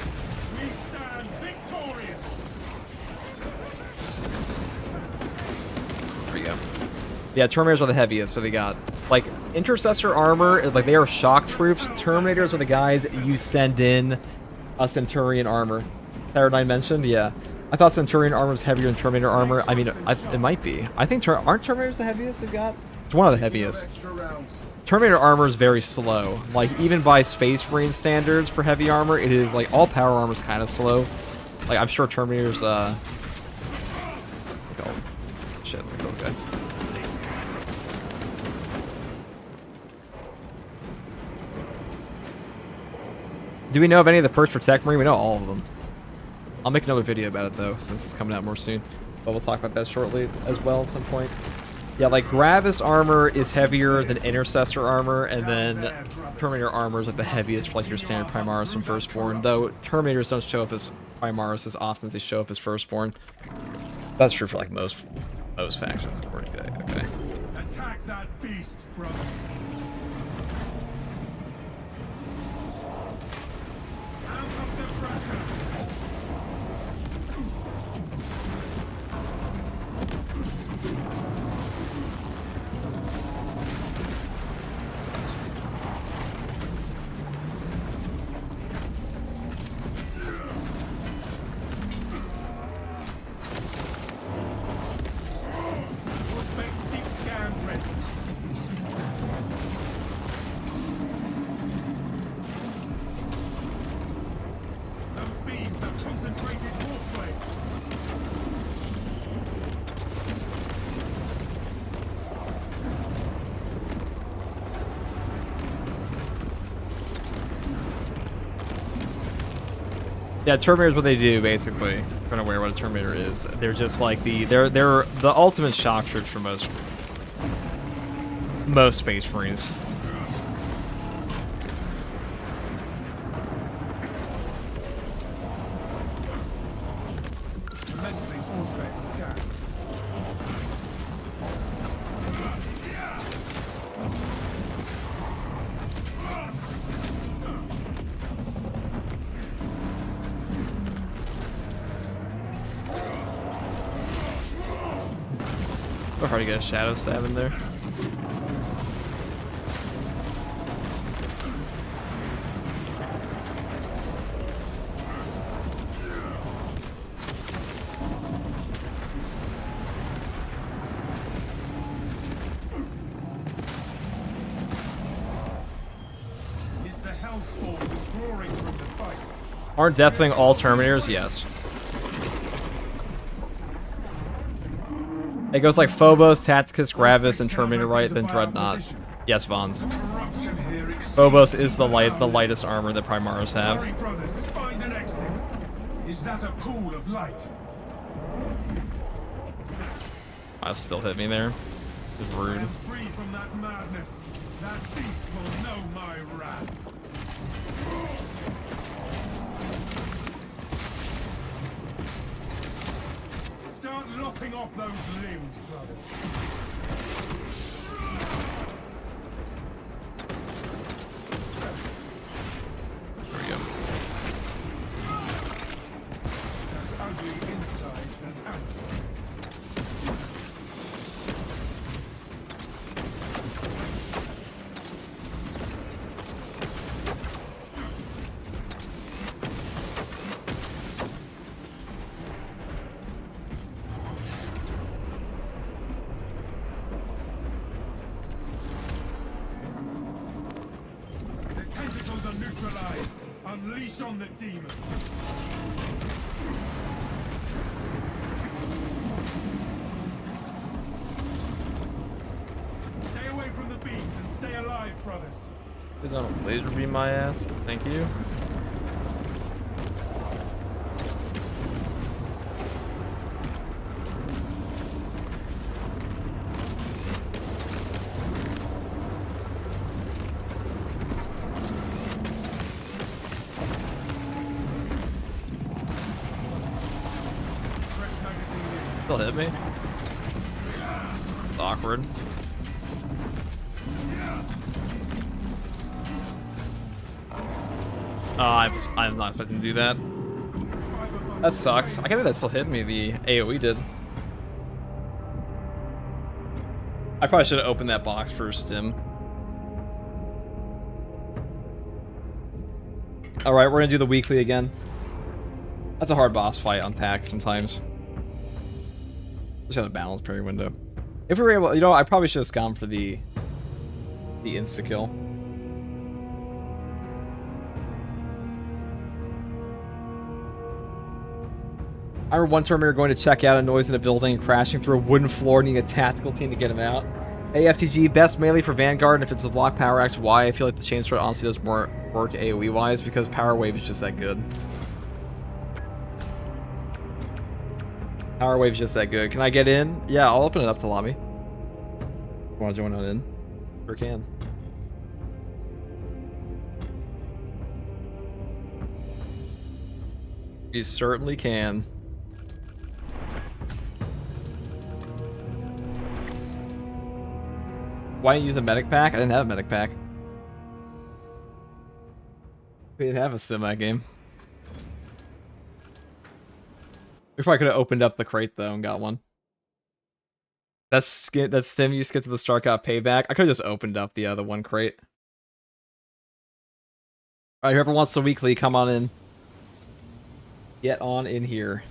We stand victorious. There we go. Yeah, Terminators are the heaviest, so they got like Intercessor armor is like they are shock troops. Terminators are the guys you send in a Centurion armor. Paradigm mentioned, yeah. I thought Centurion armor was heavier than Terminator armor. I mean, it might be. I think aren't Terminators the heaviest they've got? It's one of the heaviest. Terminator armor is very slow. Like, even by Space Marine standards for heavy armor, it is, like, all power armor is kind of slow. Like, I'm sure Terminator's, oh, shit, let me kill this guy. Do we know of any of the perks for Tech Marine? We know all of them. I'll make another video about it, though, since it's coming out more soon. But we'll talk about that shortly as well at some point. Yeah, like Gravis armor is heavier than Intercessor armor, and then Terminator armor is like the heaviest for like your standard Primaris and Firstborn, though Terminators don't show up as Primaris as often as they show up as Firstborn. That's true for like most factions. Okay. Attack that beast, brothers. Out of the pressure. Yeah, Terminator's what they do, basically. If you're unaware what a Terminator is. They're just like they're the ultimate shock troops for most Space Marines. Commencing full space scan. So hard to get a shadow stab in there. Mistborn withdrawing from the fight. Aren't Deathwing all Terminators? Yes. It goes like Phobos, Tacticus, Gravis, and Terminator right, then Dreadnought. Yes, Vons. Corruption here exceeds Phobos is the power. lightest armor that Primaris have. Hurry, brothers, find an exit. Is that a pool of light? That still hit me there. It's I rude. am free from that madness. That beast will know my wrath. Start lopping off those limbs, brothers. There we go. As ugly inside as outside. The tentacles are neutralized. Unleash on the demon. Stay away from the beams and stay alive, brothers. Please don't laser beam my ass. Thank you. Fresh magazine in. Still hit me. It's awkward. I'm not expecting to do that. Fiber bundle That sucks. I away. can't believe that still hit me. The AoE did. I probably should have opened that box first, Tim. Alright, we're gonna do the weekly again. That's a hard boss fight on tack sometimes. Just have a balance parry window. If we were able, you know, I probably should have gone for the insta kill. I remember one time we were going to check out a noise in a building and crashing through a wooden floor, needing a tactical team to get him out. AFTG, best melee for Vanguard, and if it's a block Power Axe, why? I feel like the chain sword honestly does more work AoE wise because Power Wave is just that good. Power Wave is just that good. Can I get in? Yeah, I'll open it up to lobby. Want to join on in? Sure can. You certainly can. Why didn't you use a medic pack? I didn't have a medic pack. We didn't have a sim that game. We probably could have opened up the crate though and got one. That's Stim you skip to the Starcraft payback. I could have just opened up the other one crate. Alright, whoever wants the weekly, come on in. Get on in here.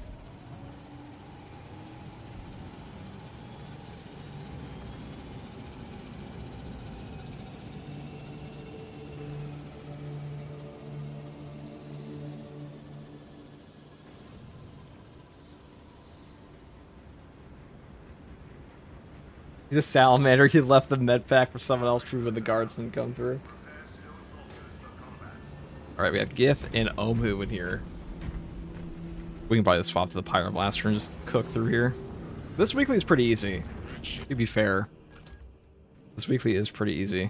He's a salamander. He left the med pack for someone else when the guards didn't come through. Alright, we have Gif and Omu in here. We can probably just swap to the Pyroblaster and just cook through here. This weekly is pretty easy. To be fair. This weekly is pretty easy.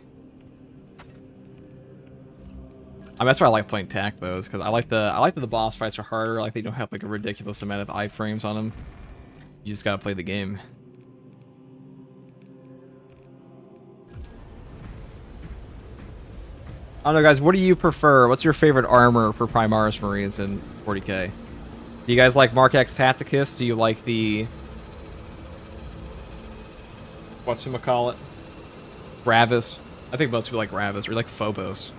I mean, that's why I like playing TAC though, because I like that the boss fights are harder. I like they don't have like a ridiculous amount of iframes on them. You just gotta play the game. I don't know, guys. What do you prefer? What's your favorite armor for Primaris Marines in 40k? Do you guys like Mark X Tacticus? Do you like the whatchamacallit? Gravis? I think most people like Gravis or like Phobos.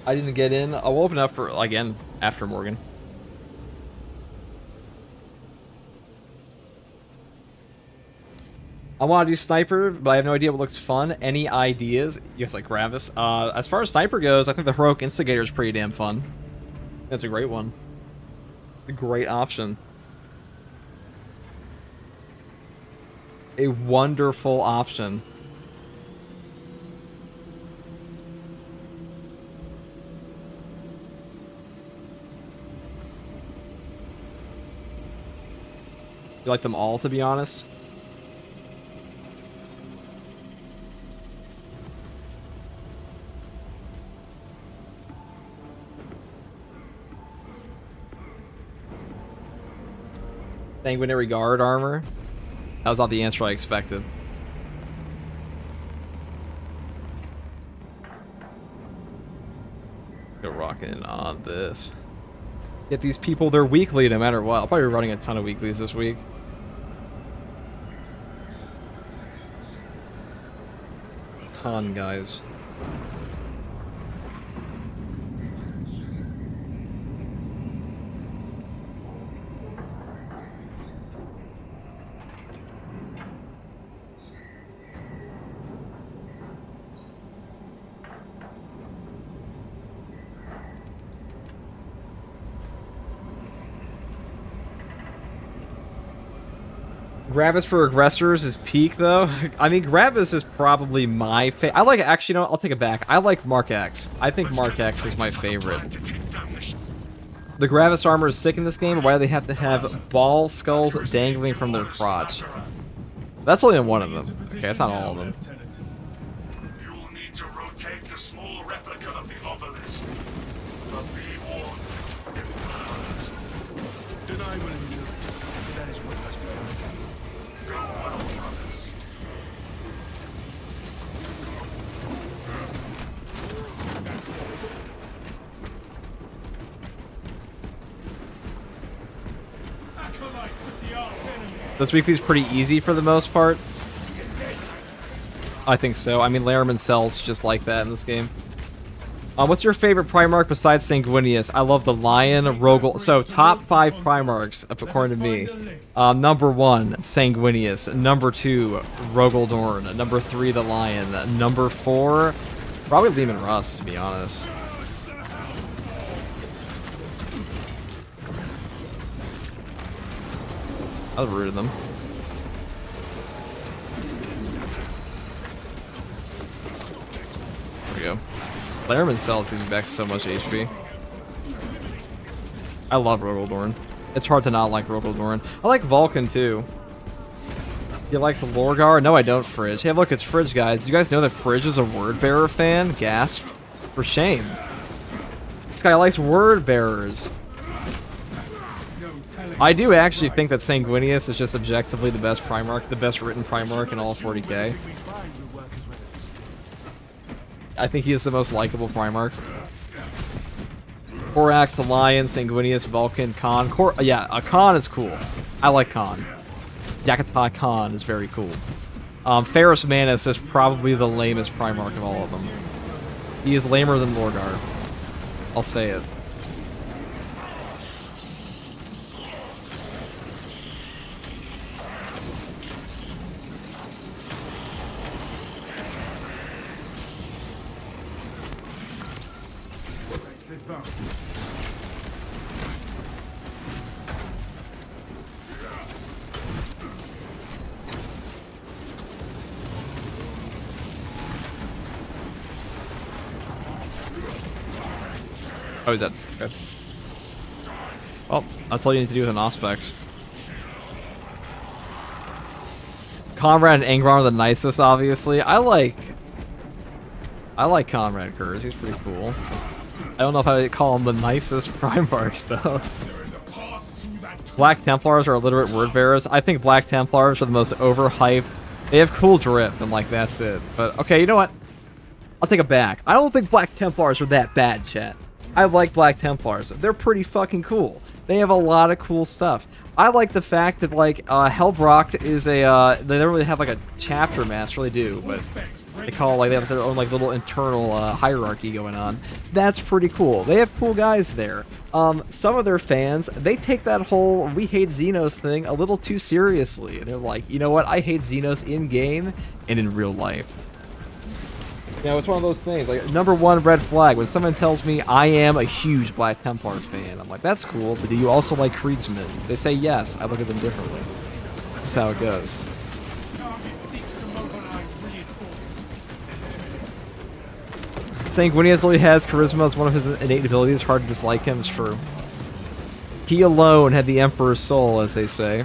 I didn't get in. I'll open up for again after Morgan. I want to do sniper, but I have no idea what looks fun. Any ideas? You guys like Gravis? As far as sniper goes, I think the heroic instigator is pretty damn fun. That's a great one. A great option. A wonderful option. You like them all, to be honest? Sanguinary guard armor? That was not the answer I expected. Go rocking on this. Get these people their weekly no matter what. I'll probably be running a ton of weeklies this week. A ton, guys. Gravis for aggressors is peak, though. I mean, Gravis is probably my favorite. I like, actually, no, I'll take it back. I like Mark X. I think Mark X is my favorite. The Gravis armor is sick in this game. Why do they have to have ball skulls dangling from their crotch? That's only one of them. Okay, that's not all of them. You will need to rotate the small replica of the obelisk. But be warned, it will hurt. Deny will endure. That is what must be done. Go well, brothers. Acolytes of the arch enemy. This weekly's pretty easy for the most part. I think so. I mean, Lairman sells just like that in this game. What's your favorite Primarch besides Sanguinius? I love the Lion, Rogel. So, top 5 Primarchs, according to me. Number 1, Sanguinius. Number 2, Rogel. Number 3, the Lion. Number 4, probably Leman Russ, to be honest. I was rude of them. There we go. Lairman sells gives me back so much HP. I love Rogel. It's hard to not like Rogel. I like Vulcan too. He likes Lorgar? No, I don't, Fridge. Hey, look, it's Fridge, guys. Do you guys know that Fridge is a Word Bearer fan? Gasp. For shame. This guy likes Word Bearers. I do actually think that Sanguinius is just objectively the best Primarch, the best written Primarch in all of 40k. I think he is the most likable Primarch. Korax, Lion, Sanguinius, Vulcan, Khan. Yeah, Khan is cool. I like Khan. Yakatai Khan is very cool. Ferrus Manus is probably the lamest Primarch of all of them. He is lamer than Lorgar. I'll say it. Oh, he's dead. Okay. Well, that's all you need to do with an Auspex. Conrad and Angron are the nicest, obviously. I like Conrad Kurz. He's pretty cool. I don't know if I would call him the nicest Primarch, though. Black Templars are illiterate word bearers. I think Black Templars are the most overhyped. They have cool drip, and like that's it. But okay, you know what? I'll take it back. I don't think Black Templars are that bad, chat. I like Black Templars. They're pretty fucking cool. They have a lot of cool stuff. I like the fact that like Hellbrocht is a they don't really have like a chapter master, really do, but They call like they have their own like little internal hierarchy going on. That's pretty cool. They have cool guys there. Some of their fans, they take that whole "we hate Xenos" thing a little too seriously, and they're like, you know what? I hate Xenos in game and in real life. You know, it's one of those things. Like #1 red flag when someone tells me I am a huge Black Templar fan. I'm like, that's cool, but do you also like Creedsmen? They say yes. I look at them differently. That's how it goes. Saying Gwyneth really has charisma as one of his innate abilities. Hard to dislike him. It's true. He alone had the Emperor's soul, as they say.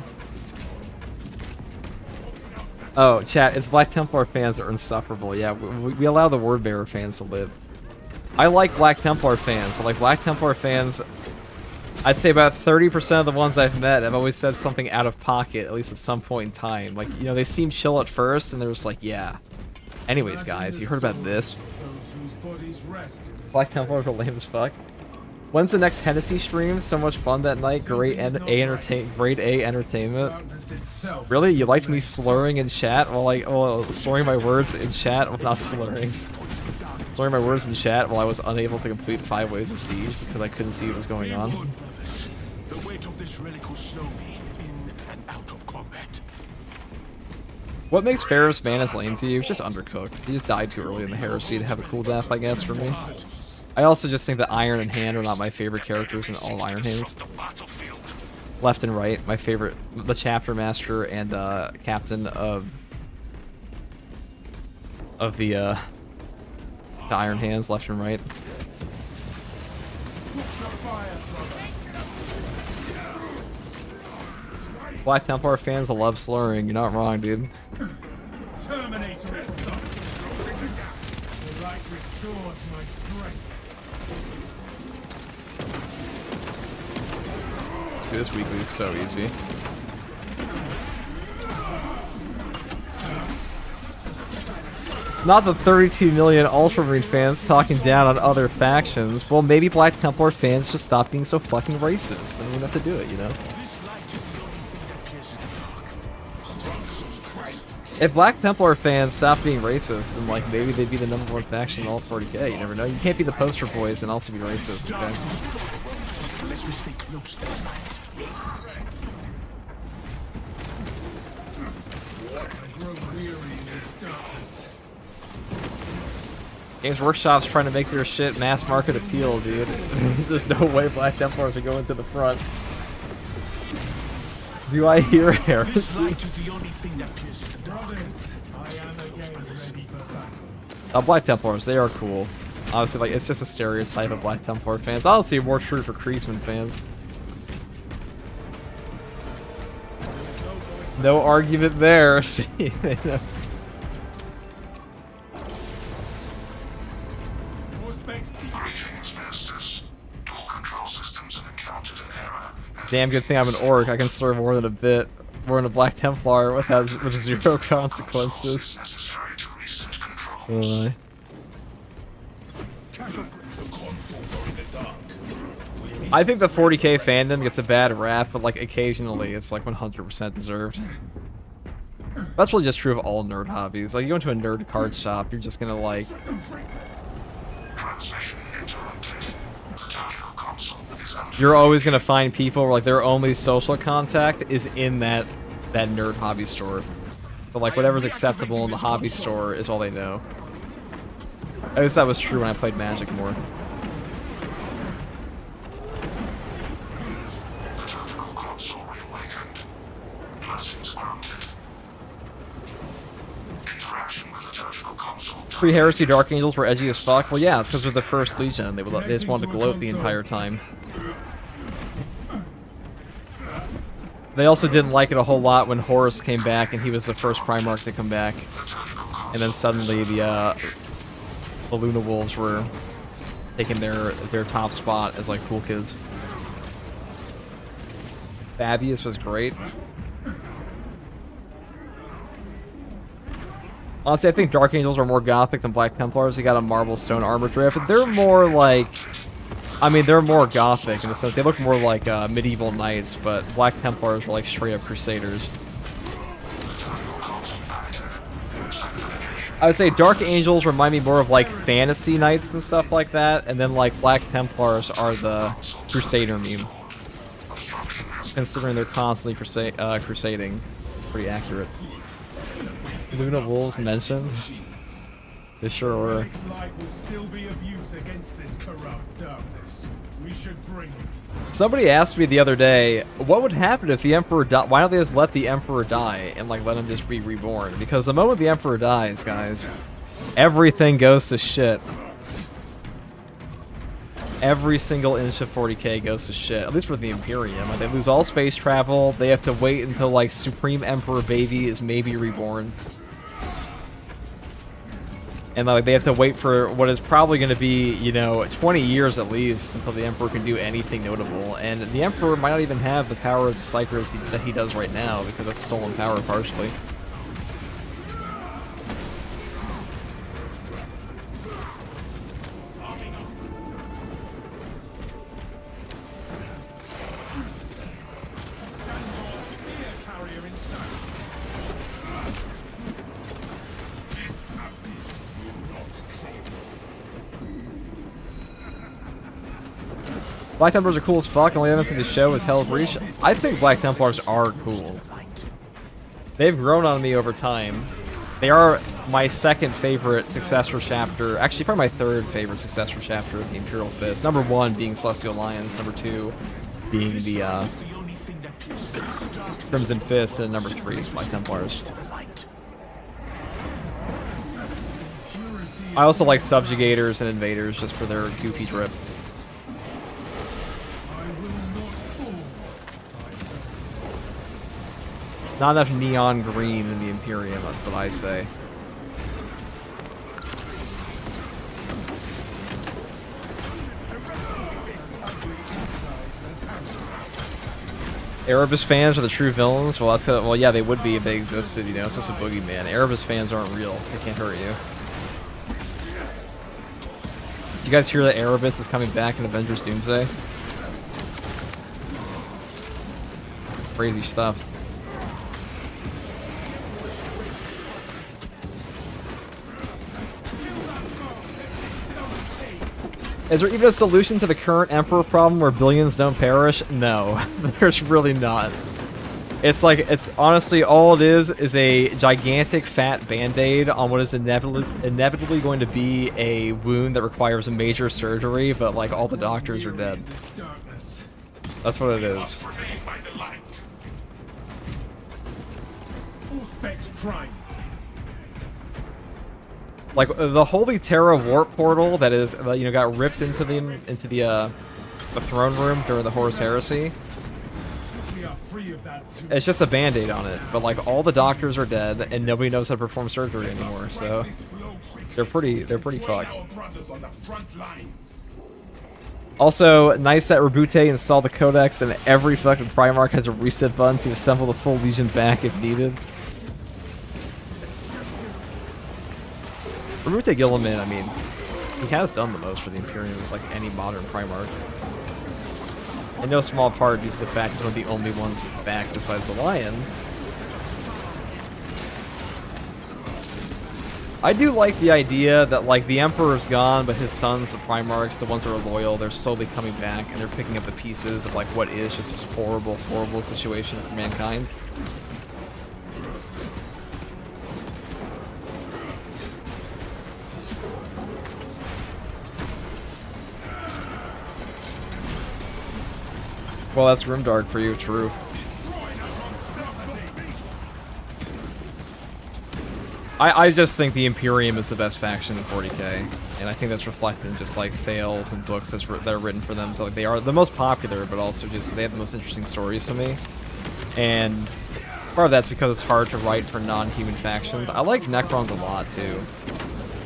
Oh, chat, it's Black Templar fans that are insufferable. Yeah, we allow the Word Bearer fans to live. I like Black Templar fans, but like Black Templar fans, I'd say about 30% of the ones I've met have always said something out of pocket, at least at some point in time. Like, you know, they seem chill at first, and they're just like, yeah. Anyways, guys, you heard about this? Black Templar are lame as fuck. When's the next Hennessy stream? So much fun that night. Grade A entertainment. Really? You liked me slurring in chat? Well, slurring my words in chat? Well, not slurring. Slurring my words in chat while I was unable to complete 5 Ways of Siege because I couldn't see what was going on. The weight of this relic will slow me in and out of combat. What makes Ferris Manus lame to you? He's just undercooked. He just died too early in the heresy to have a cool death, I guess, for me. I also just think that Iron and Hand are not my favorite characters in all Iron Hands. Left and Right, my favorite, the Chapter Master and Captain of the Iron Hands, Left and Right. Black Templar fans love slurring. You're not wrong, dude. Terminator itself. The light restores my strength. Dude, this weekly is so easy. Not the 32 million Ultramarine fans talking down on other factions. Well, maybe Black Templar fans should stop being so fucking racist. Then we don't have to do it, you know? If Black Templar fans stop being racist, then like maybe they'd be the #1 faction in all 40k. You never know. You can't be the poster boys and also be racist, okay? Games Workshop's trying to make their shit mass market appeal, dude. There's no way Black Templars are going to the front. Do I hear heresy? Black Templars, they are cool. Obviously, like, it's just a stereotype of Black Templar fans. I'll see more true for Creasman fans. No argument there. Damn good thing I'm an orc. I can serve more than a bit. More than a Black Templar with 0 consequences. I think the 40k fandom gets a bad rap, but like occasionally it's like 100% deserved. That's really just true of all nerd hobbies. Like you go into a nerd card shop, you're just gonna like. You're always gonna find people where like their only social contact is in that nerd hobby store. But like whatever's acceptable in the hobby store is all they know. At least that was true when I played Magic more. Pre-Heresy Dark Angels were edgy as fuck. Well, yeah, it's because they're the first Legion. They just wanted to gloat the entire time. They also didn't like it a whole lot when Horus came back and he was the first Primarch to come back. And then suddenly the Luna Wolves were taking their top spot as like cool kids. Fabius was great. Honestly, I think Dark Angels are more gothic than Black Templars. They got a marble stone armor drift. They're more like... I mean, they're more gothic in the sense they look more like medieval knights, but Black Templars are like straight up crusaders. I would say Dark Angels remind me more of like fantasy knights and stuff like that, and then like Black Templars are the Crusader meme. Considering they're constantly crusading. Pretty accurate. Luna Wolves mentioned? They sure were. Relic's light will still be of use against this corrupt darkness. We should bring it. Somebody asked me the other day, what would happen if the Emperor died? Why don't they just let the Emperor die and like let him just be reborn? Because the moment the Emperor dies, guys, everything goes to shit. Every single inch of 40k goes to shit. At least for the Imperium. Like, they lose all space travel. They have to wait until like Supreme Emperor Baby is maybe reborn. And like they have to wait for what is probably going to be, you know, 20 years at least until the Emperor can do anything notable. And the Emperor might not even have the power of Psychers that he does right now, because that's stolen power partially. Black Templars are cool as fuck, only evidence in the show is Hell of Reach. I think Black Templars are cool. They've grown on me over time. They are my second favorite successor chapter, actually probably my third favorite successor chapter of the Imperial Fist. Number 1 being Celestial Lions, number 2 being the Crimson Fist, and number 3 Black Templars. I also like Subjugators and Invaders just for their goofy drip. Not enough neon green in the Imperium, that's what I say. Erebus fans are the true villains? Well, that's cause, well, yeah, they would be if they existed, you know, it's just a boogeyman. Erebus fans aren't real. They can't hurt you. Did you guys hear that Erebus is coming back in Avengers Doomsday? Crazy stuff. Is there even a solution to the current Emperor problem where billions don't perish? No, there's really not. It's like, it's honestly, all it is a gigantic fat band-aid on what is inevitably going to be a wound that requires a major surgery, but like all the doctors are dead. That's what it is. All specs primed. Like the Holy Terra Warp Portal that is, you know, got ripped into the throne room during the Horus Heresy. We are free of that too. It's just a band-aid on it, but like all the doctors are dead and nobody knows how to perform surgery anymore. So they're pretty fucked. Also, nice that Rebute installed the Codex and every fucking Primarch has a reset button to assemble the full Legion back if needed. Rebute Gilliman, I mean, he has done the most for the Imperium of like any modern Primarch. In no small part due to the fact he's one of the only ones back besides the Lion. I do like the idea that like the Emperor's gone, but his sons, the Primarchs, the ones that are loyal, they're slowly coming back and they're picking up the pieces of like what is just this horrible, horrible situation for mankind. Well, that's Grimdark for you, true. I just think the Imperium is the best faction in 40k, and I think that's reflected in just like sales and books that are written for them. So like they are the most popular, but also just they have the most interesting stories to me. And part of that's because it's hard to write for non-human factions. I like Necrons a lot too,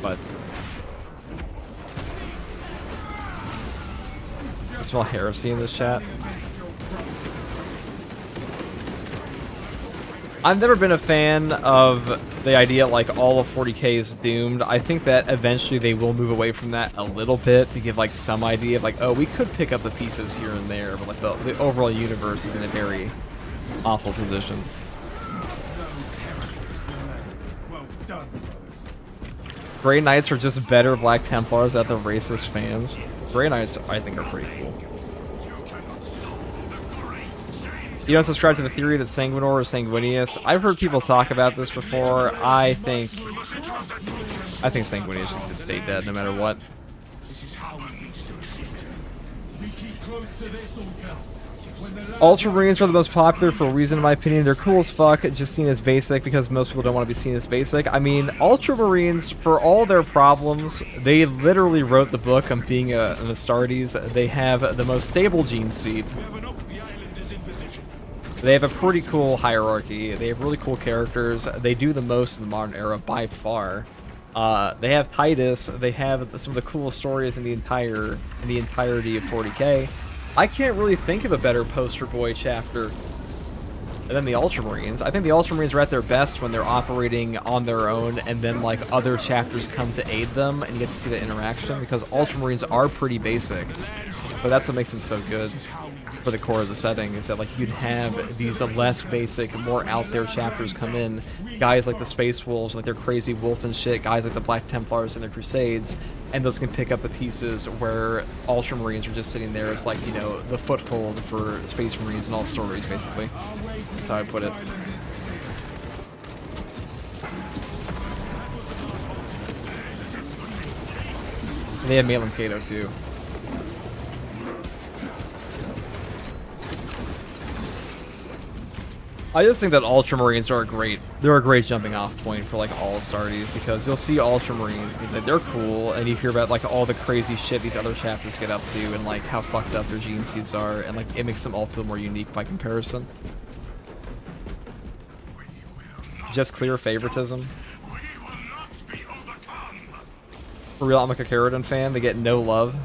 but I smell heresy in this chat. I've never been a fan of the idea like all of 40k is doomed. I think that eventually they will move away from that a little bit to give like some idea of like, oh, we could pick up the pieces here and there, but like the overall universe is in a very awful position. Well done, brothers. Grey Knights are just better Black Templars at the racist fans. Grey Knights, I think, are pretty cool. You don't subscribe to the theory that Sanguinor is sanguineous. I've heard people talk about this before. I think Sanguineous just to stay dead no matter what. Ultramarines are the most popular for a reason, in my opinion. They're cool as fuck, just seen as basic because most people don't want to be seen as basic. I mean, Ultramarines, for all their problems, they literally wrote the book on being an Astartes. They have the most stable gene seed. They have a pretty cool hierarchy. They have really cool characters. They do the most in the modern era by far. They have Titus. They have some of the coolest stories in the entirety of 40k. I can't really think of a better poster boy chapter than the Ultramarines. I think the Ultramarines are at their best when they're operating on their own, and then like other chapters come to aid them, and you get to see the interaction because Ultramarines are pretty basic, but that's what makes them so good. For the core of the setting is that like you'd have these less basic, more out there chapters come in, guys like the Space Wolves, like their crazy wolf and shit, guys like the Black Templars and their Crusades, and those can pick up the pieces where Ultramarines are just sitting there as like, you know, the foothold for Space Marines and all stories, basically. That's how I put it. And they have Malin Cato too. I just think that Ultramarines are they're a great jumping off point for like all Astartes, because you'll see Ultramarines and they're cool, and you hear about like all the crazy shit these other chapters get up to and like how fucked up their gene seeds are, and like it makes them all feel more unique by comparison. Just clear favoritism. For real, I'm a Kakarodan fan. They get no love.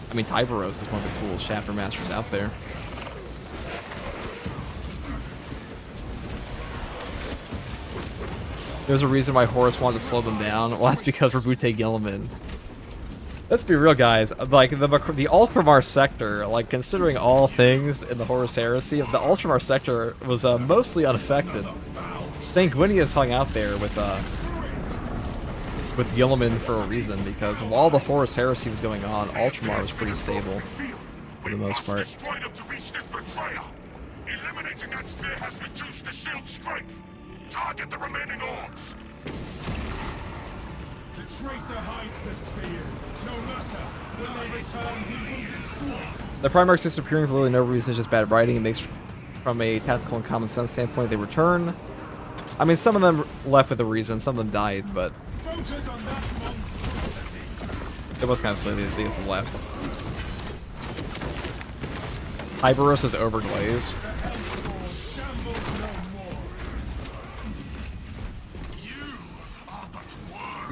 I mean, Tyberos is one of the coolest chapter masters out there. There's a reason why Horus wanted to slow them down. Well, that's because Rabute Gilliman. Let's be real, guys. Like, the Ultramar sector, like, considering all things in the Horus Heresy, the Ultramar sector was mostly unaffected. Sanguinius hung out there with Gilliman for a reason, because while the Horus Heresy was going on, Ultramar was pretty stable, for the most part. Eliminating that spear has reduced the shield's strength. Target the remaining orbs. The traitor hides the spears. No matter. When they return, he will destroy. The Primarchs disappearing for really no reason, it's just bad writing. It makes, from a tactical and common sense standpoint, they return. I mean, some of them left with a reason, some of them died, but Focus on that monstrosity. it was kind of silly they just left. Hyperos is overglazed.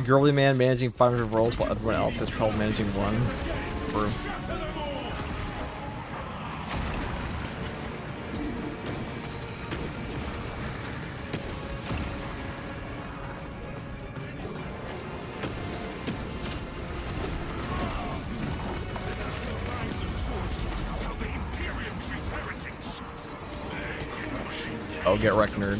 Girly man managing 500 roles while everyone else has trouble managing one. True. Oh, get wrecked, nerd.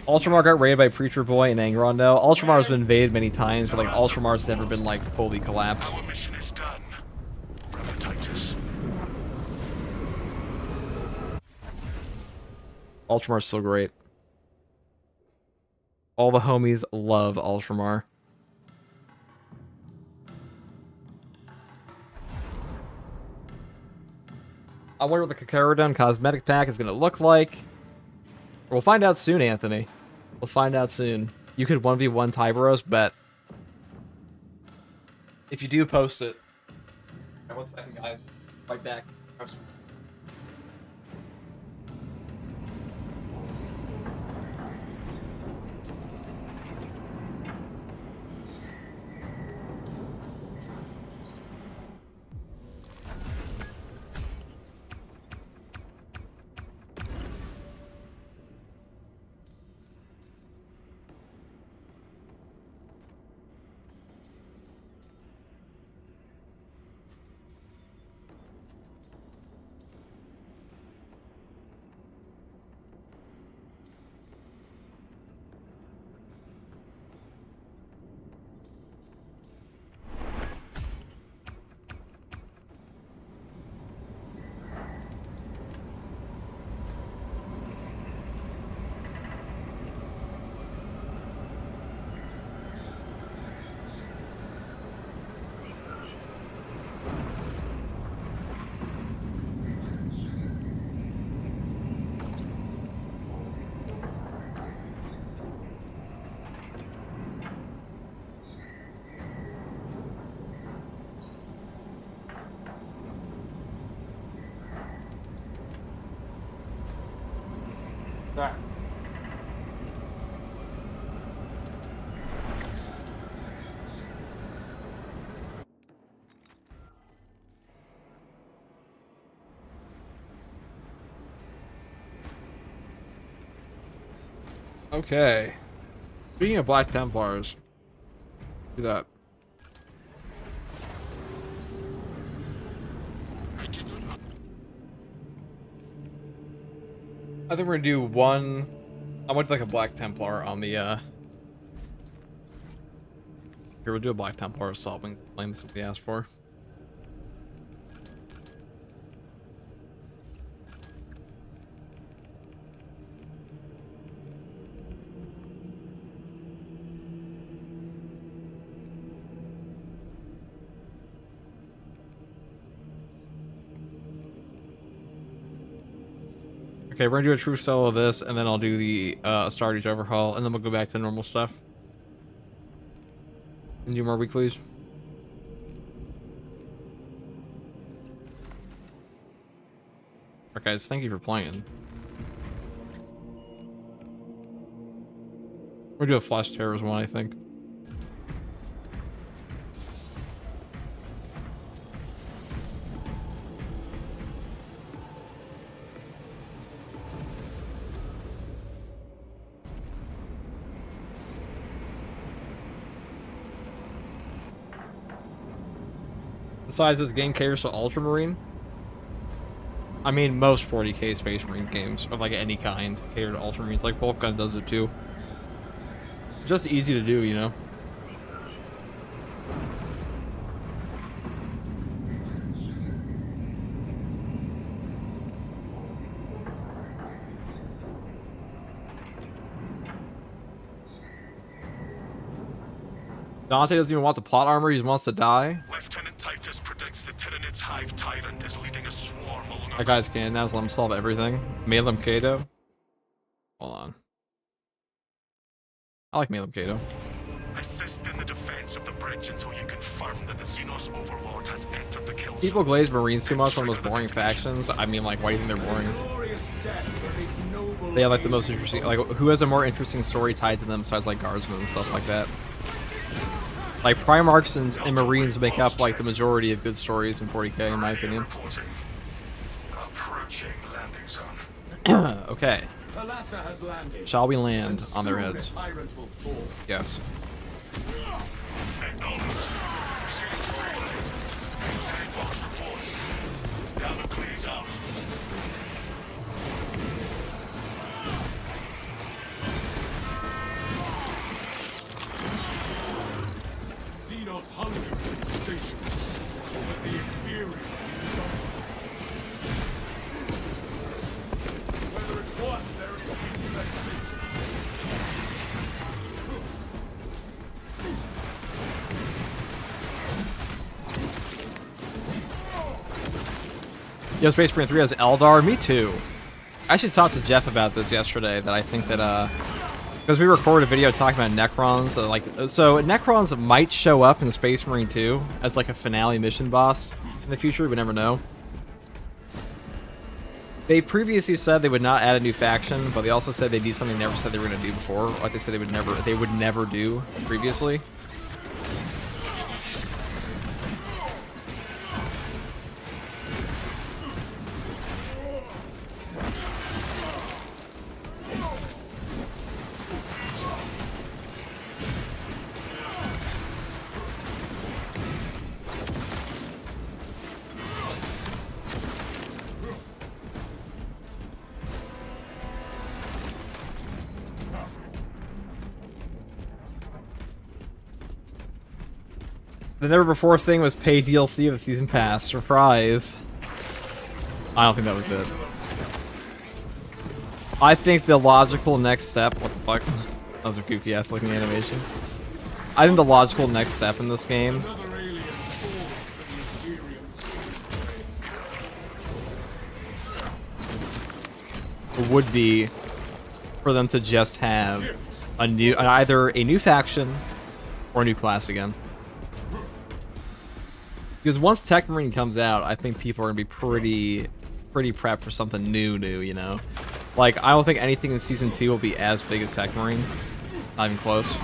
Ultramar got raided by Preacher Boy and Angron now. Ultramar's been invaded many times, but like Ultramar's never been like fully collapsed. Our mission is done. Brother Titus. Ultramar's so great. All the homies love Ultramar. I wonder what the Kakarodan cosmetic pack is going to look like. We'll find out soon, Anthony. We'll find out soon. You could 1v1 Tyberos, bet. If you do, post it. Okay, 1 second, guys. Right back. back. Okay. Speaking of Black Templars, do that. I think we're gonna do one. I want like a Black Templar on the. Here we'll do a Black Templar assault wings. Claim somebody asked for. Okay, we're gonna do a true solo of this, and then I'll do the Astartes overhaul, and then we'll go back to normal stuff. And do more weeklies. Alright guys, thank you for playing. We'll do a Flash Terrors one, I think. Besides, this game caters to Ultramarine. I mean, most 40k Space Marine games of like any kind cater to Ultramarines. Like Bolt Gun does it too. Just easy to do, you know. Dante doesn't even want the plot armor, he just wants to die. Lieutenant Titus predicts the Tyrannid's Hive Tyrant is leading a swarm along That guy's can now, let him solve everything. Malum Kato. Hold on. I like Malum Kato. Assist in the defense of the bridge until you confirm that the Xenos Overlord has entered the kill zone. People glaze Marines too much on those boring factions. I mean, like, why do you think they're boring? They have like the most interesting, like, who has a more interesting story tied to them besides like Guardsmen and stuff like that? Like, Primarchs and Marines make up like the majority of good stories in 40k, in my opinion. Approaching landing zone. Okay. Shall we land on their heads? Yes. Xenos hunger for sensation, but the inferior whether it's one, there is a infestation. Yo, Space Marine 3 has Eldar. Me too. I actually talked to Jeff about this yesterday, that I think that, because we recorded a video talking about Necrons, so Necrons might show up in Space Marine 2 as like a finale mission boss in the future, we never know. They previously said they would not add a new faction, but they also said they'd do something they never said they were going to do before, like they said they would never do previously. The never before thing was pay DLC of the season pass. Surprise. I don't think that was it. I think the logical next step... What the fuck? That was a goofy ass looking animation. I think the logical next step in this game would be for them to just have a new... either a new faction or a new class again. Because once Tech Marine comes out, I think people are going to be pretty prepped for something new, you know? Like, I don't think anything in Season 2 will be as big as Tech Marine. Not even close.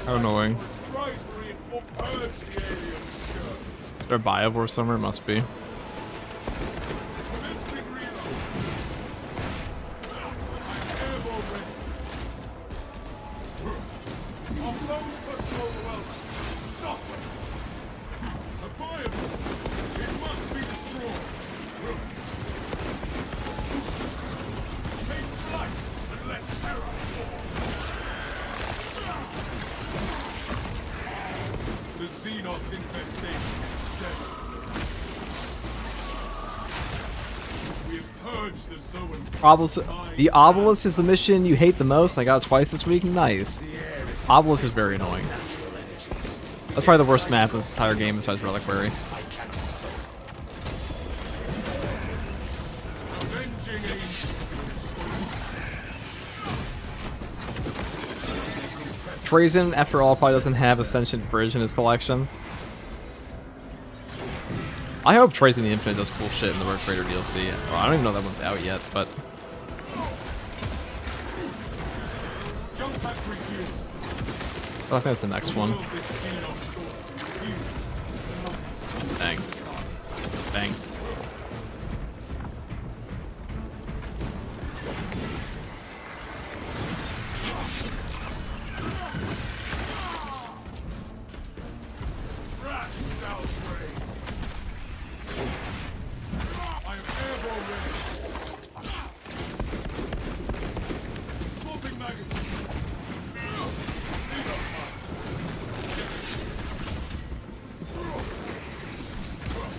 How annoying. They're buyable somewhere, it must be. The Obelisk is the mission you hate the most. I got it twice this week. Nice. Obelisk is very annoying. That's probably the worst map of this entire game besides Reliquary. Trazen, after all, probably doesn't have Ascension Bridge in his collection. I hope Trazen the Infinite does cool shit in the Road Trader DLC. Well, I don't even know that one's out yet, but... Oh, I think that's the next one. Bang. Bang.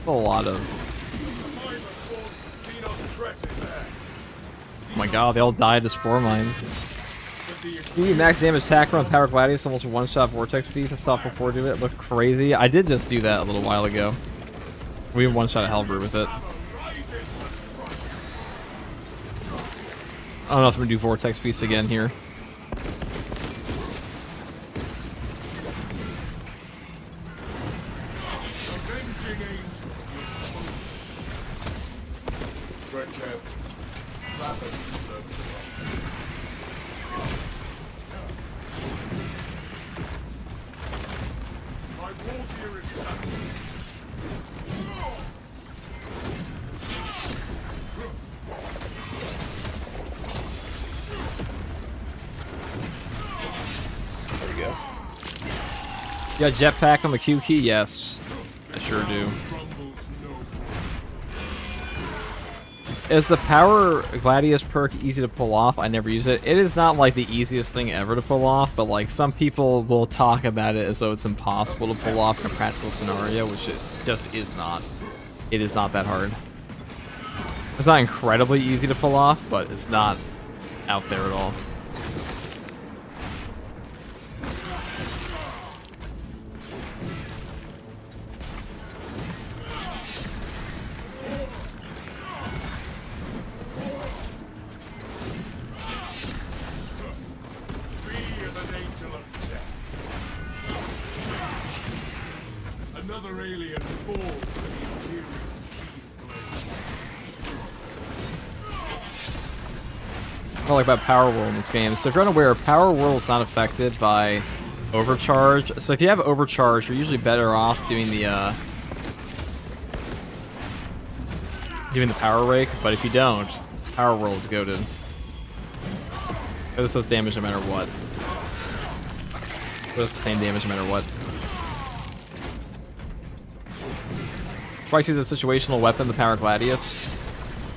A lot of... Oh my god, they all died to Spore Mine. You need max damage attack run Power Gladius, almost one-shot Vortex Beast. I saw it before doing it. It looked crazy. I did just do that a little while ago. We one-shot a Hellbrew with it. I don't know if I'm gonna do Vortex Beast again here. You got jetpack on the Q key? Yes, I sure do. Is the Power Gladius perk easy to pull off? I never use it. It is not like the easiest thing ever to pull off, but like some people will talk about it as though it's impossible to pull off in a practical scenario, which it just is not. It is not that hard. It's not incredibly easy to pull off, but it's not out there at all. Another alien falls to the Imperial's keen blade. I like about Power Whirl in this game. So if you're unaware, Power Whirl is not affected by Overcharge. So if you have Overcharge, you're usually better off doing the Power Rake. But if you don't, Power Whirl is goated. This does damage no matter what. It does the same damage no matter what. Twice use a situational weapon, the Power Gladius.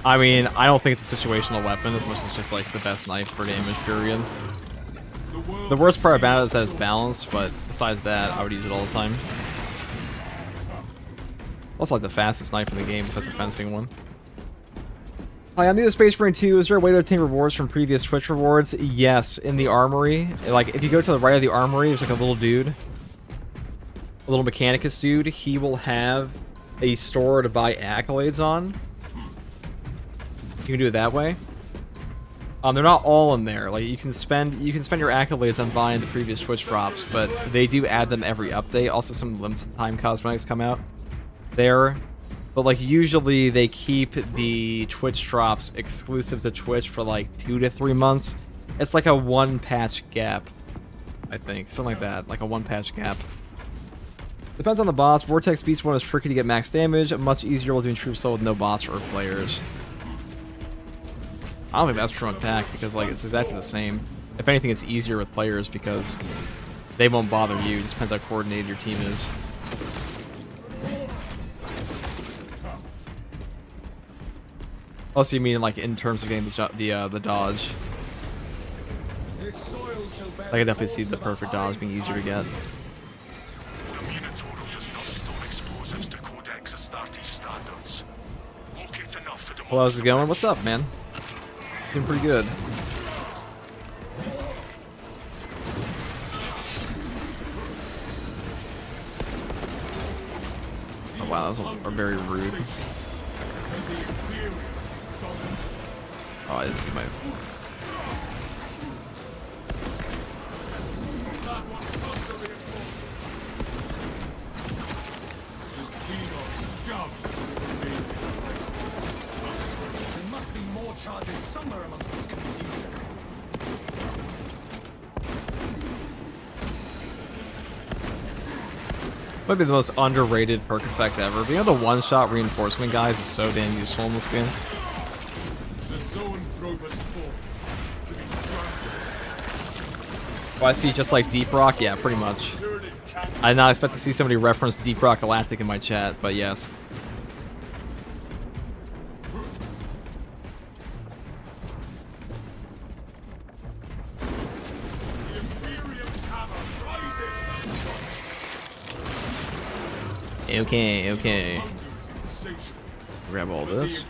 I mean, I don't think it's a situational weapon as much as just like the best knife for damage, period. The worst part about it is that it's balanced, but besides that, I would use it all the time. Also like the fastest knife in the game besides the fencing one. Hi, I'm new to Space Marine 2. Is there a way to obtain rewards from previous Twitch rewards? Yes, in the armory. Like, if you go to the right of the armory, there's like a little dude. A little Mechanicus dude. He will have a store to buy accolades on. You can do it that way. They're not all in there. Like, you can spend your accolades on buying the previous Twitch drops, but they do add them every update. Also, some limited time cosmetics come out there. But, like, usually they keep the Twitch drops exclusive to Twitch for, like, 2 to 3 months. It's like a 1-patch gap, I think. Something like that. Like a 1-patch gap. Depends on the boss. Vortex Beast 1 is tricky to get max damage. Much easier while doing Troop Soul with no boss or players. I don't think that's true on attack, because, like, it's exactly the same. If anything, it's easier with players, because they won't bother you. It just depends how coordinated your team is. Also, you mean like in terms of getting the dodge? Like, I definitely see the perfect dodge being easier to get. Well, how's it going? What's up, man? Doing pretty good. Oh wow, those are very rude. Oh, I didn't do my... There must be more charges somewhere amongst this confusion. Might be the most underrated perk effect ever. Being able to one-shot reinforcement guys is so damn useful in this game. Oh, I see just like Deep Rock? Yeah, pretty much. I did not expect to see somebody reference Deep Rock Galactic in my chat, but yes. Okay, okay. Grab all this.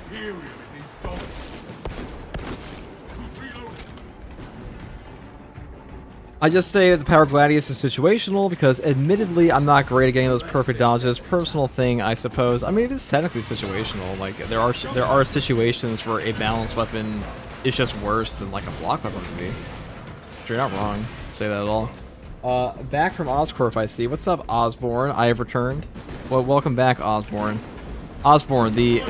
I just say that the Power Gladius is situational because, admittedly, I'm not great at getting those perfect dodges. Personal thing, I suppose. I mean, it is technically situational. Like, there are situations where a balanced weapon is just worse than like a block weapon would be. You're not wrong. I'd say that at all. Back from Oscorp, I see. What's up, Osborne? I have returned. Well, welcome back, Osborne. Osborne, the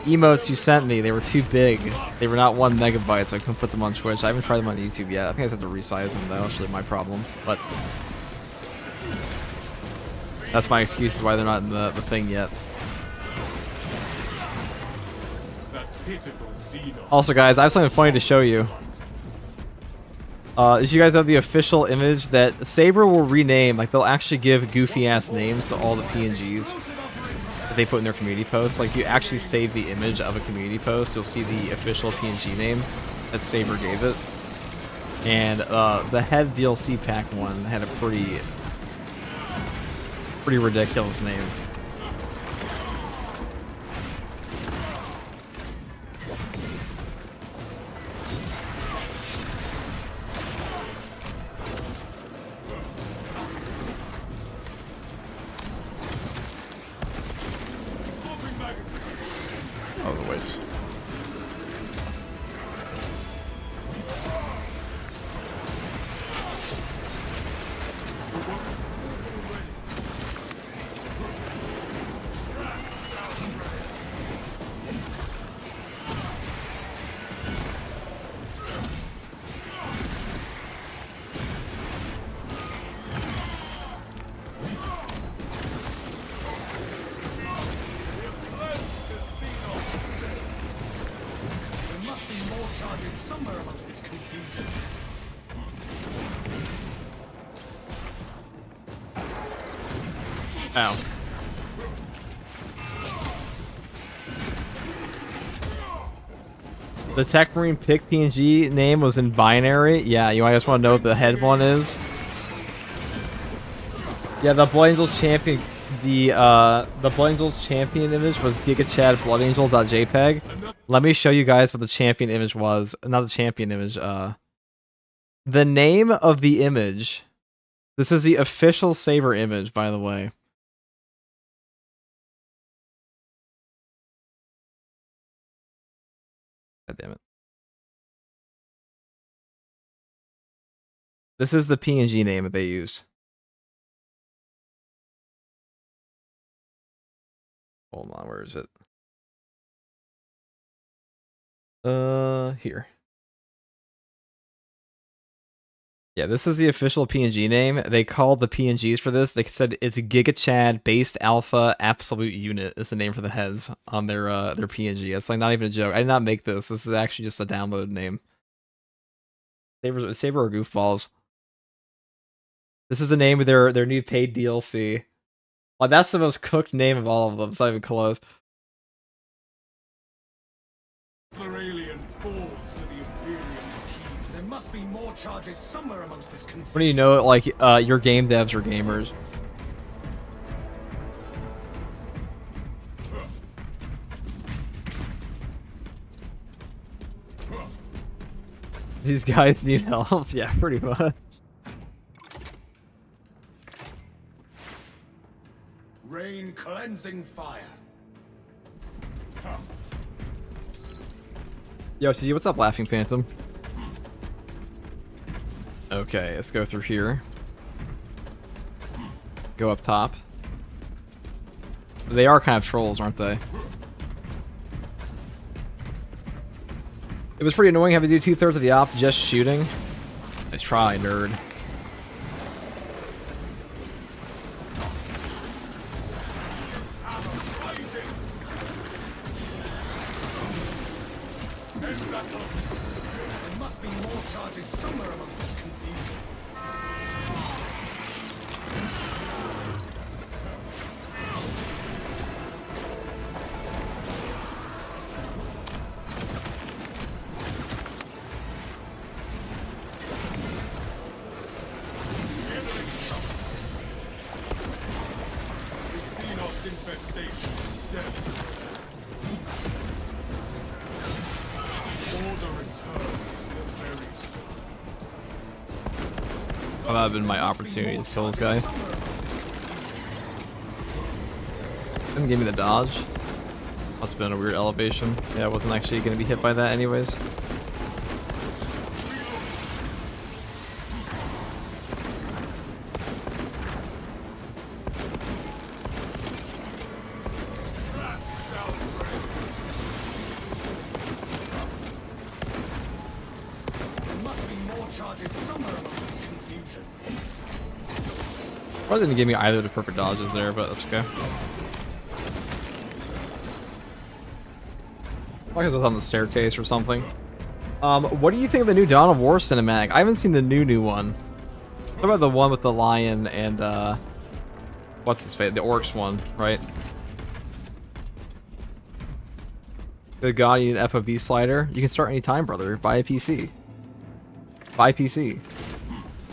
emotes you sent me, they were too big. They were not 1 megabyte, so I couldn't put them on Twitch. I haven't tried them on YouTube yet. I think I just have to resize them, though. That's really my problem. But that's my excuse why they're not in the thing yet. Also, guys, I have something funny to show you. Did you guys have the official image that Saber will rename? Like, they'll actually give goofy-ass names to all the PNGs that they put in their community posts. Like, if you actually save the image of a community post, you'll see the official PNG name that Saber gave it. And the head DLC pack one had a pretty ridiculous name. Oh, the waste. Somewhere amongst this confusion. Ow. The Tech Marine pick PNG name was in binary. Yeah, you guys want to know what the head one is? Yeah, the Blood Angels champion, the Blood Angels champion image was GigaChad BloodAngel.jpg. Let me show you guys what the champion image was. Not the champion image. The name of the image. This is the official Saber image, by the way. God damn it. This is the PNG name that they used. Hold on, where is it? Here. Yeah, this is the official PNG name. They called the PNGs for this. They said it's GigaChad Based Alpha Absolute Unit is the name for the heads on their PNG. It's like not even a joke. I did not make this. This is actually just a download name. Saber are goofballs. This is the name of their new paid DLC. Like, that's the most cooked name of all of them. It's not even close. Alien falls to the Imperium's keep. There must be more charges somewhere amongst this confusion. What do you know? Like, your game devs are gamers. These guys need help. Yeah, pretty much. Rain cleansing fire. Yo, TG, what's up, Laughing Phantom? Okay, let's go through here. Go up top. They are kind of trolls, aren't they? It was pretty annoying having to do 2/3 of the op just shooting. Nice try, nerd. There must be more charges somewhere amongst this confusion. Xenos infestation steps. Order returns to the very soul. Oh, that would have been my opportunity to kill this guy. Didn't give me the dodge. Must have been a weird elevation. Yeah, I wasn't actually going to be hit by that anyways. Probably didn't give me either of the perfect dodges there, but that's okay. Like I was on the staircase or something. What do you think of the new Dawn of War cinematic? I haven't seen the new one. What about the one with the lion and what's his face? The orcs one, right? Good God, you need an FOV slider. You can start anytime, brother. Buy a PC. Buy PC.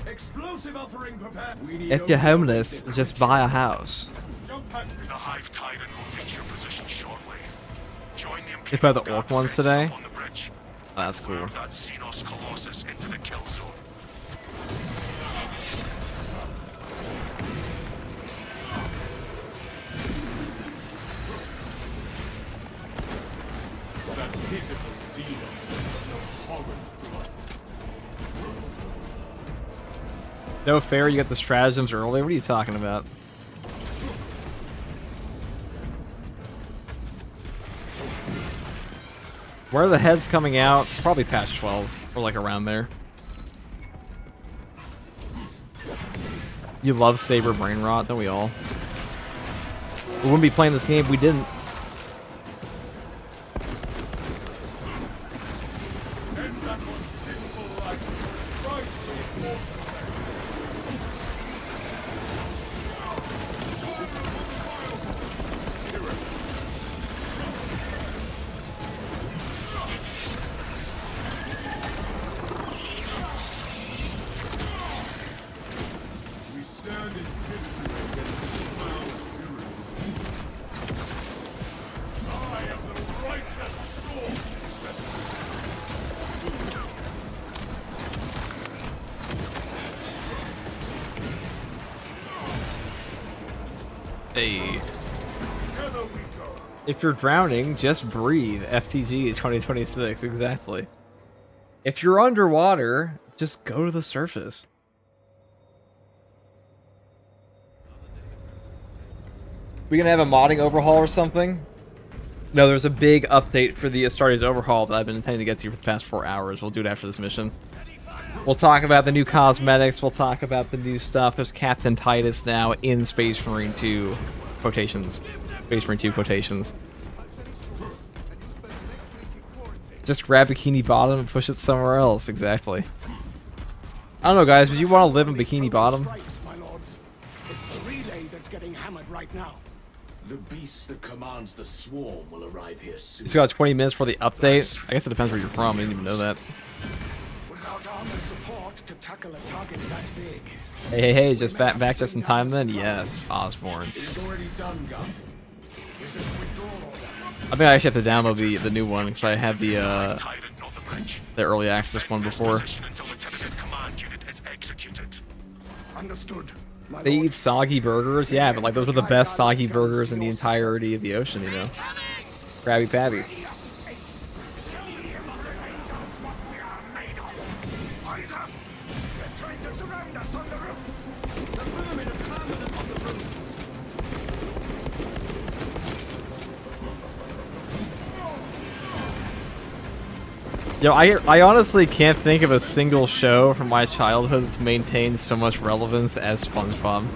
Explosive offering prepared. If you're homeless, just buy a house. The Hive Titan will reach your position shortly. Join the They put the orc ones today. on the bridge. Oh, that's cool. Lure that Xenos Colossus into the kill zone. That pitiful Xenos is a horrid plight. No fair, you got the stratagems early. What are you talking about? Where are the heads coming out? Probably past 12, or like around there. You love Saber brain rot, don't we all? We wouldn't be playing this game if we didn't. Hey. Together we go. If you're drowning, just breathe. FTG 2026, exactly. If you're underwater, just go to the surface. We gonna have a modding overhaul or something? No, there's a big update for the Astartes overhaul that I've been intending to get to for the past 4 hours. We'll do it after this mission. We'll talk about the new cosmetics. We'll talk about the new stuff. There's Captain Titus now in Space Marine 2 quotations. Space Marine 2 quotations. Just grab Bikini Bottom and push it somewhere else. Exactly. I don't know, guys. Would you want to live in Bikini Bottom? It's the relay that's getting hammered right now. The beast that commands the swarm will arrive here soon. It's got 20 minutes for the update. I guess it depends where you're from. I didn't even know that. Without armor support to tackle a target that big. Hey, just back just in time then? Yes, Osborne. It is already done, Guardian. This is withdrawal order. I think I actually have to download the new one because I had the Tied at Northern Bridge. early access one before. Position until the Tentative Command Unit is executed. Understood. My They lord. eat soggy burgers? Yeah, but like those were the best soggy burgers in the entirety of the ocean, you know? Krabby Patty. Yo, I honestly can't think of a single show from my childhood that's maintained so much relevance as SpongeBob.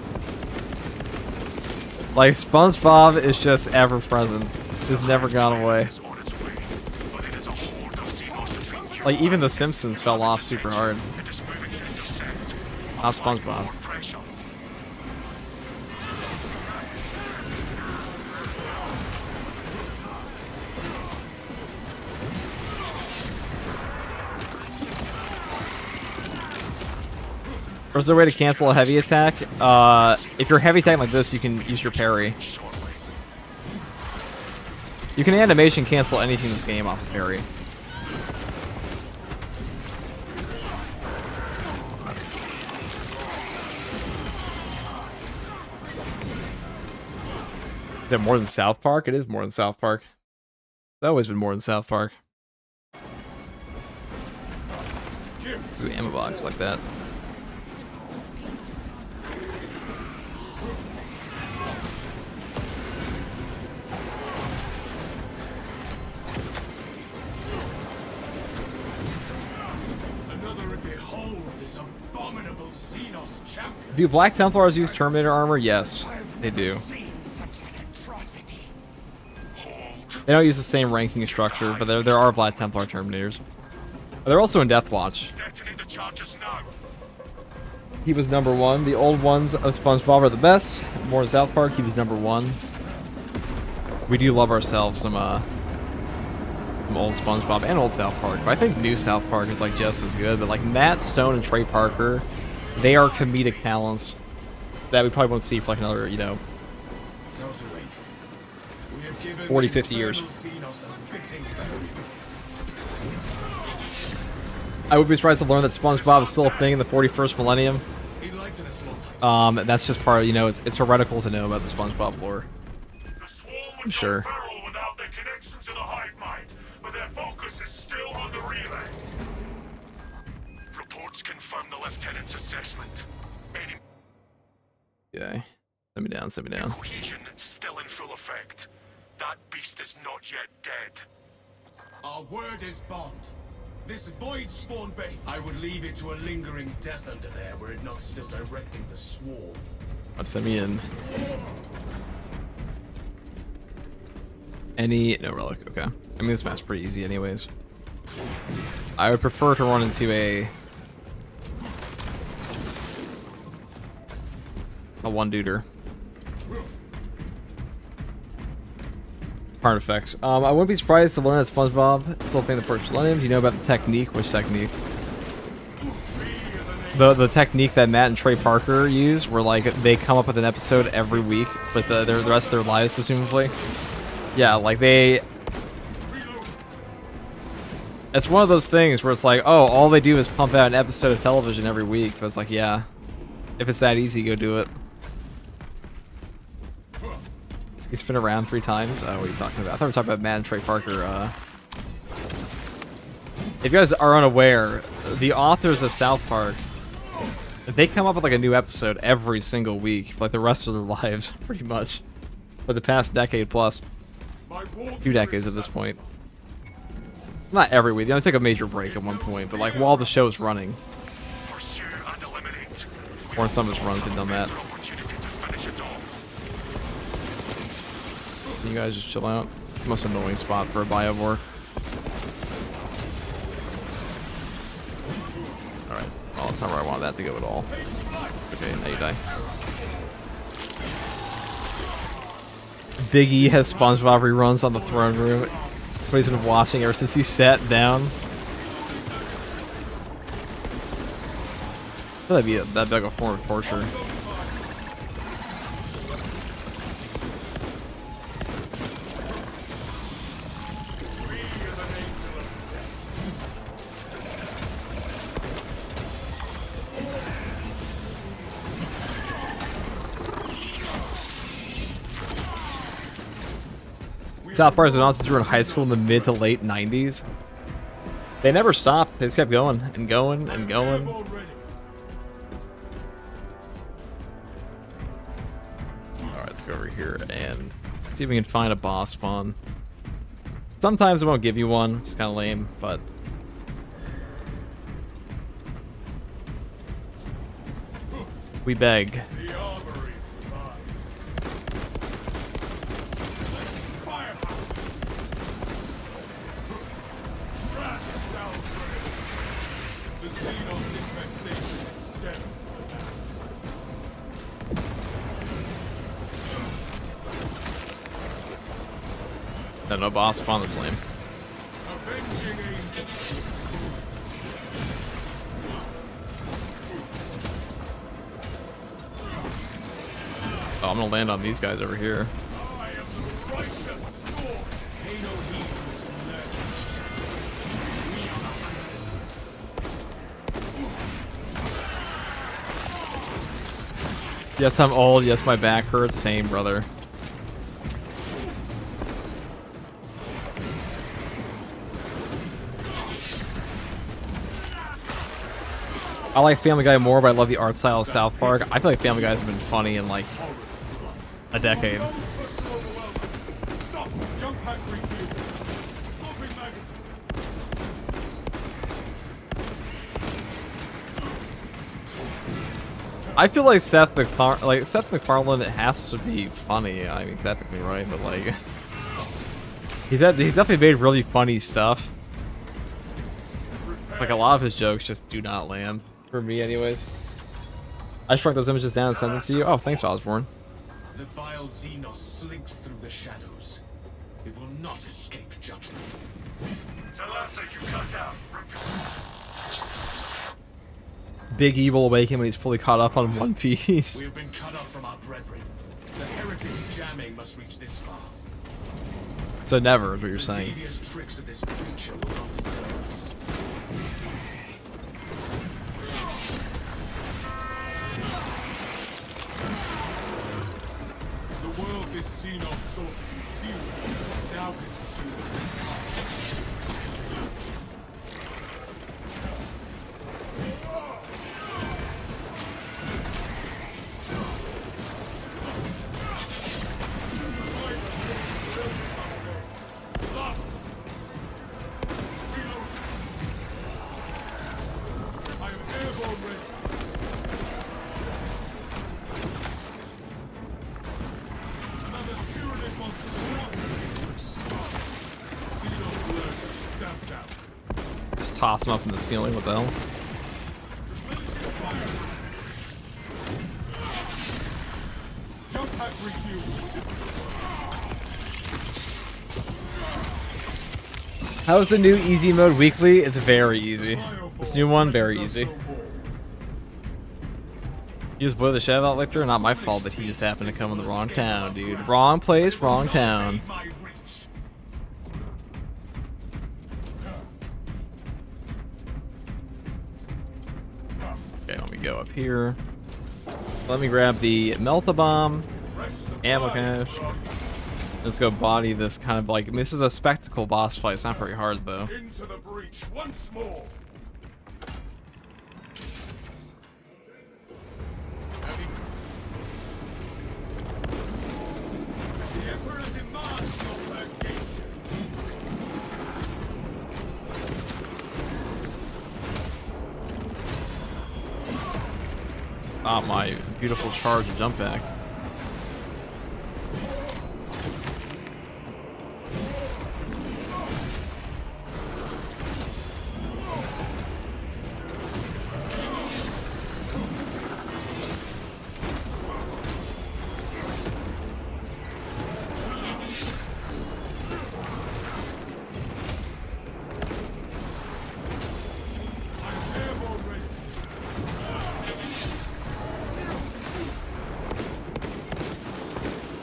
Like, SpongeBob is just ever present. It's never gone away. Is on its way, but it is a horde of Xenos between you Like, even The Simpsons fell off super hard. It is moving to intercept. Not SpongeBob. More pressure. Or is there a way to cancel a heavy attack? If you're heavy attack like this, you can use your parry. Shortly. You can animation cancel anything in this game off of parry. Is it more than South Park? It is more than South Park. It's always been more than South Park. Ooh, ammo box like that. Another and behold this abominable Xenos champion. Do Black Templars use Terminator armor? Yes, they do. Seen such an atrocity. Hold. They don't use the same ranking structure, but there are Black Templar Terminators. They're also in Death Watch. Detonate the charges now. He was #1. The old ones of SpongeBob are the best. More in South Park, he was #1. We do love ourselves some old SpongeBob and old South Park. But I think new South Park is like just as good. But like Matt Stone and Trey Parker, they are comedic talents that we probably won't see for like another, you know, Don't wait. We have given 40, the 50 years. infernal Xenos a fitting burial. I would be surprised to learn that SpongeBob is still a thing in the 41st millennium. Enlighten us, Lord Titus. That's just part of, you know, it's heretical to know about the SpongeBob lore. The swarm would I'm sure. go feral without their connection to the hive mind, but their focus is still on the relay. Reports confirm the lieutenant's assessment. Enemy Okay. Send me down, send me down. cohesion is still in full effect. That beast is not yet dead. Our word is bond. This void spawn bait, I would leave it to a lingering death under there were it not still directing the swarm. Send me in. No relic, okay. I mean, this map's pretty easy anyways. I would prefer to run into a one-duder. Part effects. I wouldn't be surprised to learn that SpongeBob is still playing the first millennium. Do you know about the technique? Which technique? The technique that Matt and Trey Parker use, where like they come up with an episode every week, but the rest of their lives, presumably. Yeah, like they. It's one of those things where it's like, oh, all they do is pump out an episode of television every week. But it's like, yeah, if it's that easy, go do it. He's been around 3 times. Oh, what are you talking about? I thought we were talking about Matt and Trey Parker. If you guys are unaware, the authors of South Park, they come up with like a new episode every single week for like the rest of their lives, pretty much. For the past decade plus. 2 decades at this point. Not every week. They only take a major break at one point, but like while the show's running. Pursue and eliminate. Or in some of its runs, they've done that. Opportunity to finish it off. You guys just chill out. Most annoying spot for a Biovore. Alright. Well, that's not where I wanted that to go at all. Okay, now you die. Big E has SpongeBob reruns on the throne room. He's been watching ever since he sat down. That'd be like a form of torture. South Park's been on since we were in high school in the mid to late 90s. They never stopped. They just kept going and going and going. Alright, let's go over here and see if we can find a boss spawn. Sometimes it won't give you one. It's kind of lame, but... we beg. No boss spawn, that's lame. Oh, I'm gonna land on these guys over here. Yes, I'm old. Yes, my back hurts. Same, brother. I like Family Guy more, but I love the art style of South Park. I feel like Family Guy has been funny in like a decade. I feel like Seth MacFarlane has to be funny. I mean, technically, right? But like, he's definitely made really funny stuff. Like a lot of his jokes just do not land. For me, anyways. I shrunk those images down and sent them to you. Oh, thanks, Osborne. The vile Xenos slinks through the shadows. It will not escape judgment. The lesser you cut out. Big E will awaken when he's fully caught up on One Piece. We have been cut off from our brethren. The heretics jamming must reach this far. So never is what you're saying. The devious tricks of this creature will not deter us. The world this Xenos sought to conceal, now consumes. Just toss him up in the ceiling. What the hell? How's the new easy mode weekly? It's very easy. This new one, very easy. You just blew the shit out, Lictor? Not my fault that he just happened to come in the wrong town, dude. Wrong place, wrong town. Okay, let me go up here. Let me grab the Melt-A-Bomb, ammo cache. Let's go body this kind of like... I mean, this is a spectacle boss fight. It's not very hard, though. Into the breach once more. The Emperor demands your purgation. Ah, my beautiful charge and jump back.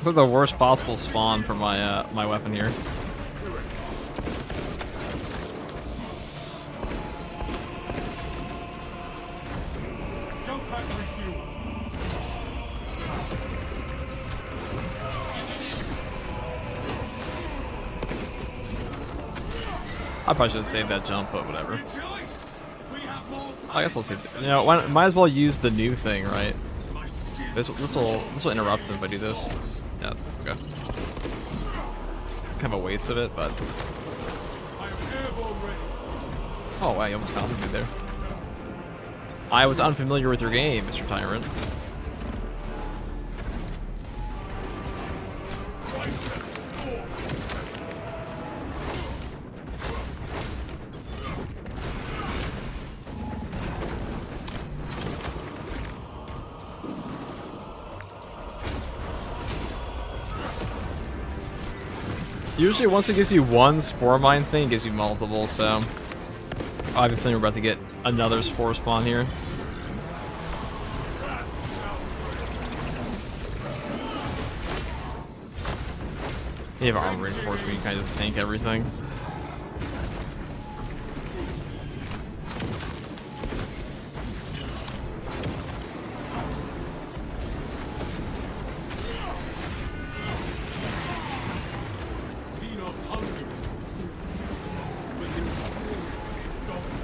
Put the worst possible spawn for my my weapon here. Jump pack refueled. I probably should have saved that jump, but whatever. Rejoice! We have more. I guess we'll see. You know, might as well use the new thing, right? My skin. This will interrupt him if I do this. Yeah, okay. Kind of a waste of it, but I am airborne ready. oh wow, you almost counted me there. I was unfamiliar with your game, Mr. Tyrant. Usually once it gives you one spore mine thing, it gives you multiple, so I have a feeling we're about to get another spore spawn here. You have armor reinforcement, you kind of just tank everything. Xenos hungered. But it was dominant.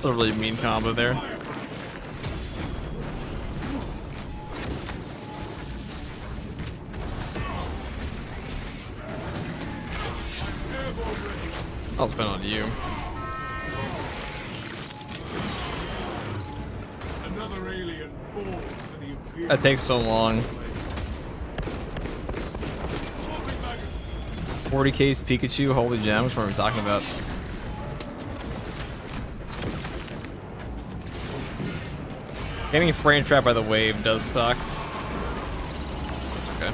A really mean combo there. I'll spend on you. Another alien falls to the Imperial. That takes so long. Swapping magazine. 40k's Pikachu, holy gem, which one are we talking about? Getting frame trapped by the wave does suck. That's okay.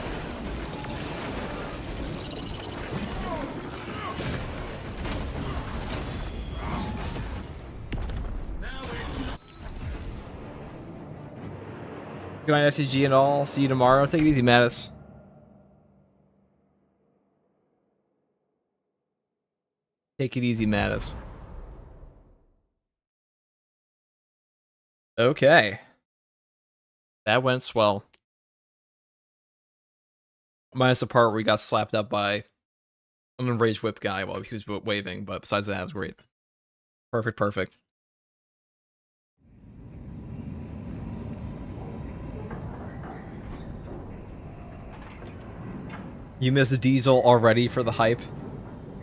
Now it's Good night, FTG and all. See you tomorrow. Take it easy, Mattis. Take it easy, Mattis. Okay. That went swell. Minus the part where we got slapped up by an enraged whip guy while he was waving, but besides that, it was great. Perfect, perfect. You missed Diesel already for the hype.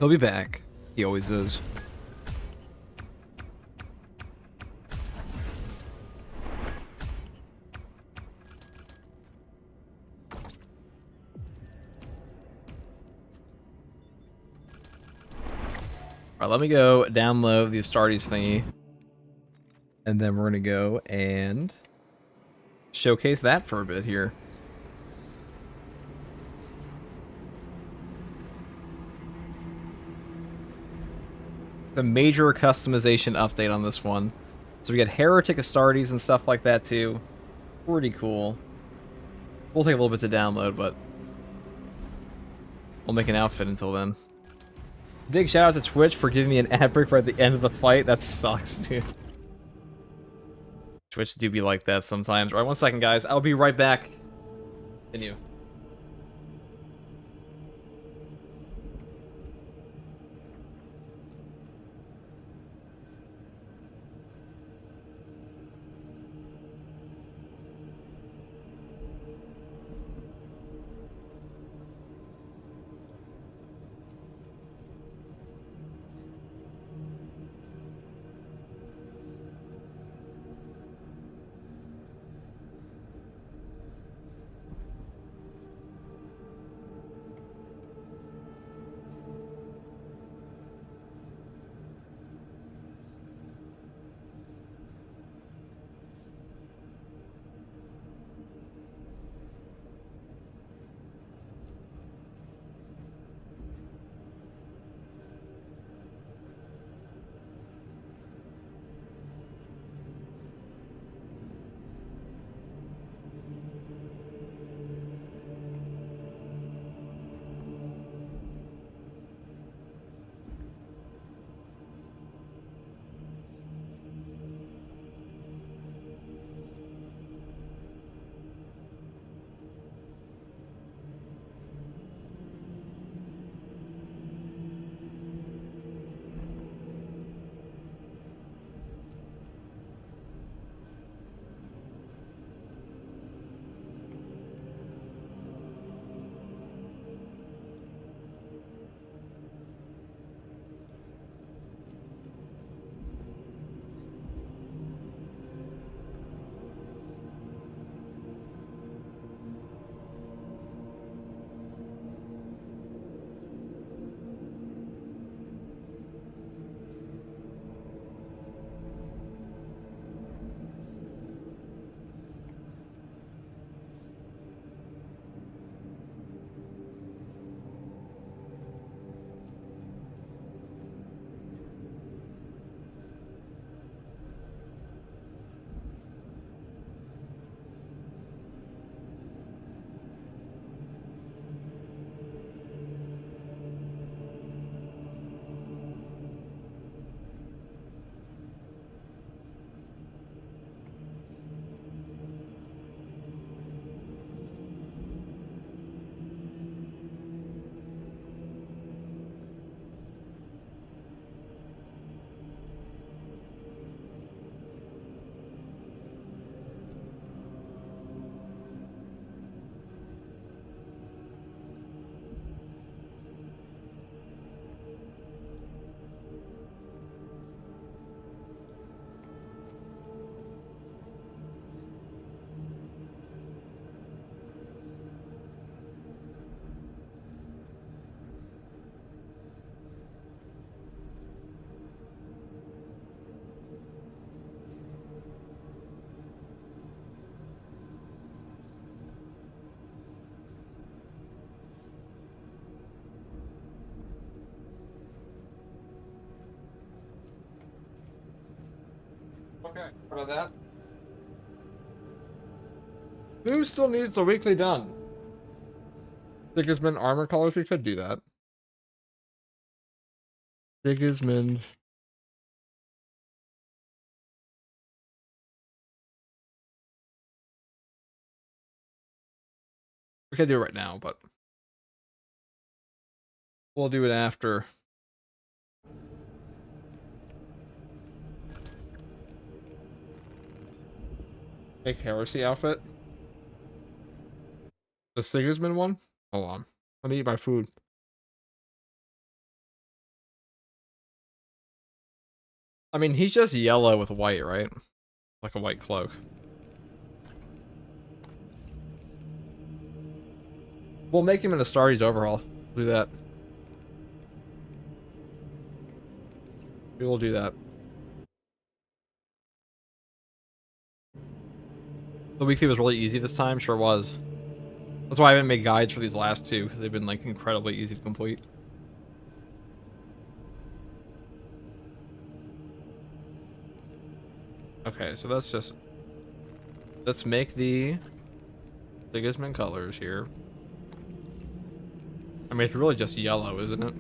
He'll be back. He always is. Alright, let me go download the Astartes thingy. And then we're gonna go and showcase that for a bit here. The major customization update on this one. So we got Heretic Astartes and stuff like that too. Pretty cool. We'll take a little bit to download, but we'll make an outfit until then. Big shout out to Twitch for giving me an ad break right at the end of the fight. That sucks, dude. Twitch do be like that sometimes. All right, 1 second, guys. I'll be right back. Continue. Okay, what about that? Who still needs the weekly done? Sigismund armor colors, we could do that. Sigismund. We could do it right now, but we'll do it after. Make heresy outfit. The Sigismund one? Hold on. Let me eat my food. I mean, he's just yellow with white, right? Like a white cloak. We'll make him in a Astartes overhaul. Do that. We will do that. The weekly was really easy this time. Sure was. That's why I haven't made guides for these last two, because they've been like incredibly easy to complete. Okay, so let's make the Sigismund colors here. I mean, it's really just yellow, isn't it?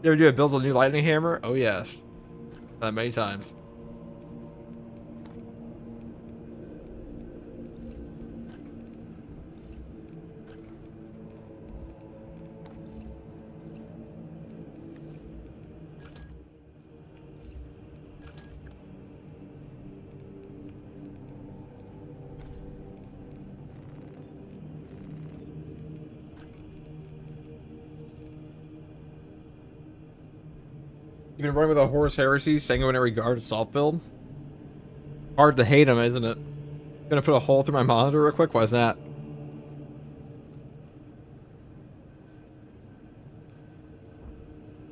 You ever do a build a new lightning hammer? Oh yes. Many times. You've been running with a Horus Heresy, sanguinary guard assault build? Hard to hate him, isn't it? Gonna put a hole through my monitor real quick? Why's that?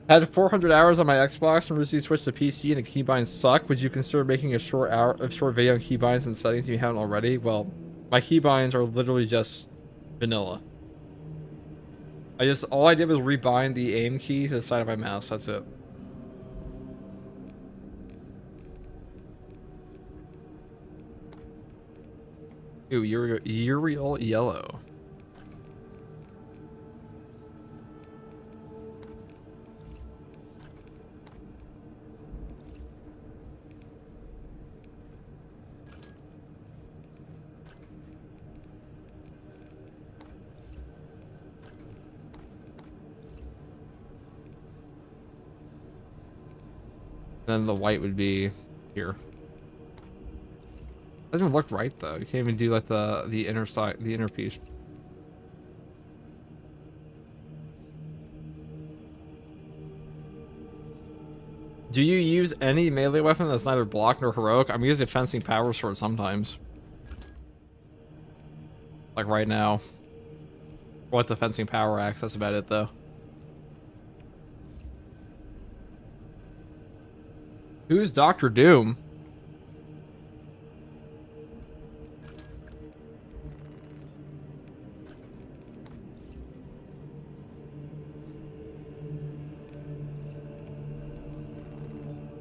Had 400 hours on my Xbox and recently switched to PC and the keybinds suck. Would you consider making a short video on keybinds and settings if you haven't already? Well, my keybinds are literally just vanilla. All I did was rebind the aim key to the side of my mouse. That's it. Ooh, Uriel Yellow. Then the white would be here. Doesn't even look right though. You can't even do like the inner side, the inner piece. Do you use any melee weapon that's neither block nor heroic? I'm using a fencing power sword sometimes. Like right now. What the fencing power axe, that's about it though. Who's Dr. Doom?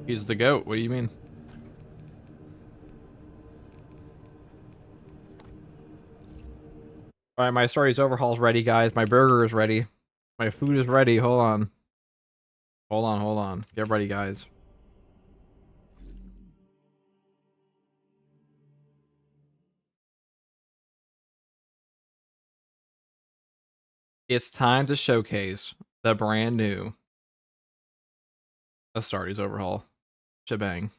He's the goat. What do you mean? Alright, my Starry's overhaul's ready, guys. My burger is ready. My food is ready. Hold on. Hold on. Get ready, guys. It's time to showcase the brand new Astartes overhaul shebang.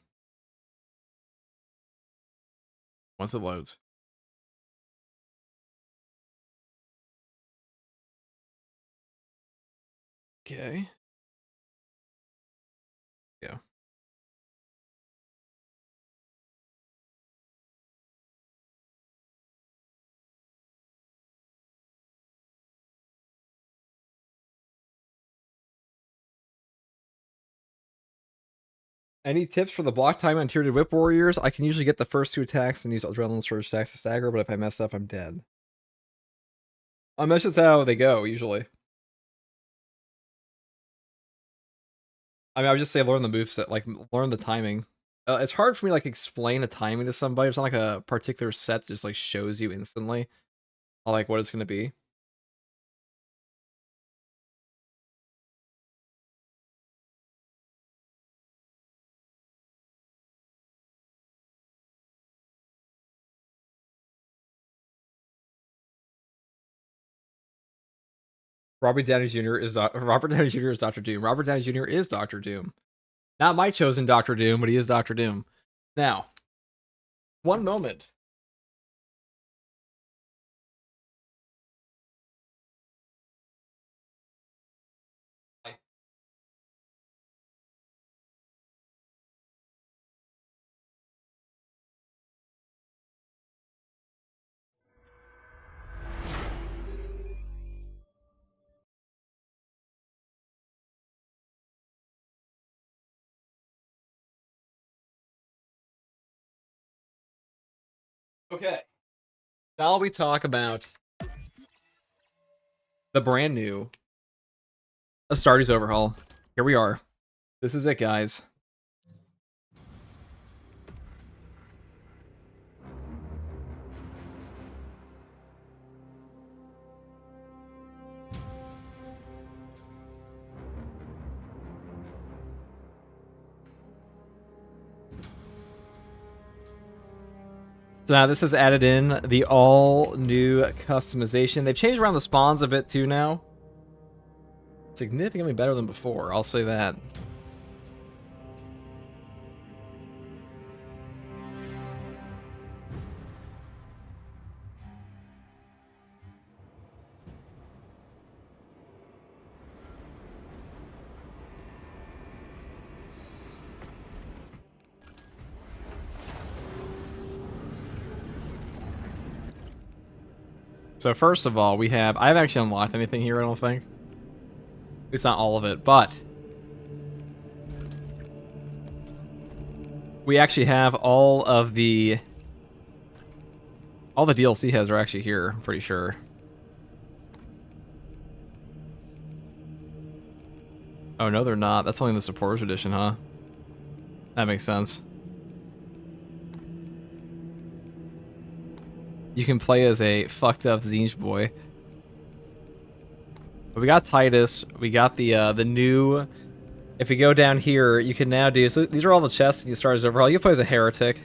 Once it loads. Okay. Yeah. Any tips for the block time on tiered whip warriors? I can usually get the first 2 attacks and use adrenaline surge stacks to stagger, but if I mess up, I'm dead. That's just how they go, usually. I mean, I would just say learn the moveset, like, learn the timing. It's hard for me to, like, explain a timing to somebody. It's not like a particular set that just, like, shows you instantly, like, what it's gonna be. Robert Downey Jr. is Dr. Doom. Robert Downey Jr. is Dr. Doom. Not my chosen Dr. Doom, but he is Dr. Doom. Now, one moment. Okay. Now we talk about the brand new Astartes overhaul. Here we are. This is it, guys. So now this has added in the all new customization. They've changed around the spawns a bit too now. Significantly better than before, I'll say that. So first of all, I haven't actually unlocked anything here, I don't think. It's not all of it, but we actually have all the DLC heads are actually here, I'm pretty sure. Oh no, they're not. That's only in the supporters edition, huh? That makes sense. You can play as a fucked up Zinj boy. But we got Titus. We got the new. If we go down here, you can now do. So these are all the chests. If you start as overhaul, you can play as a heretic,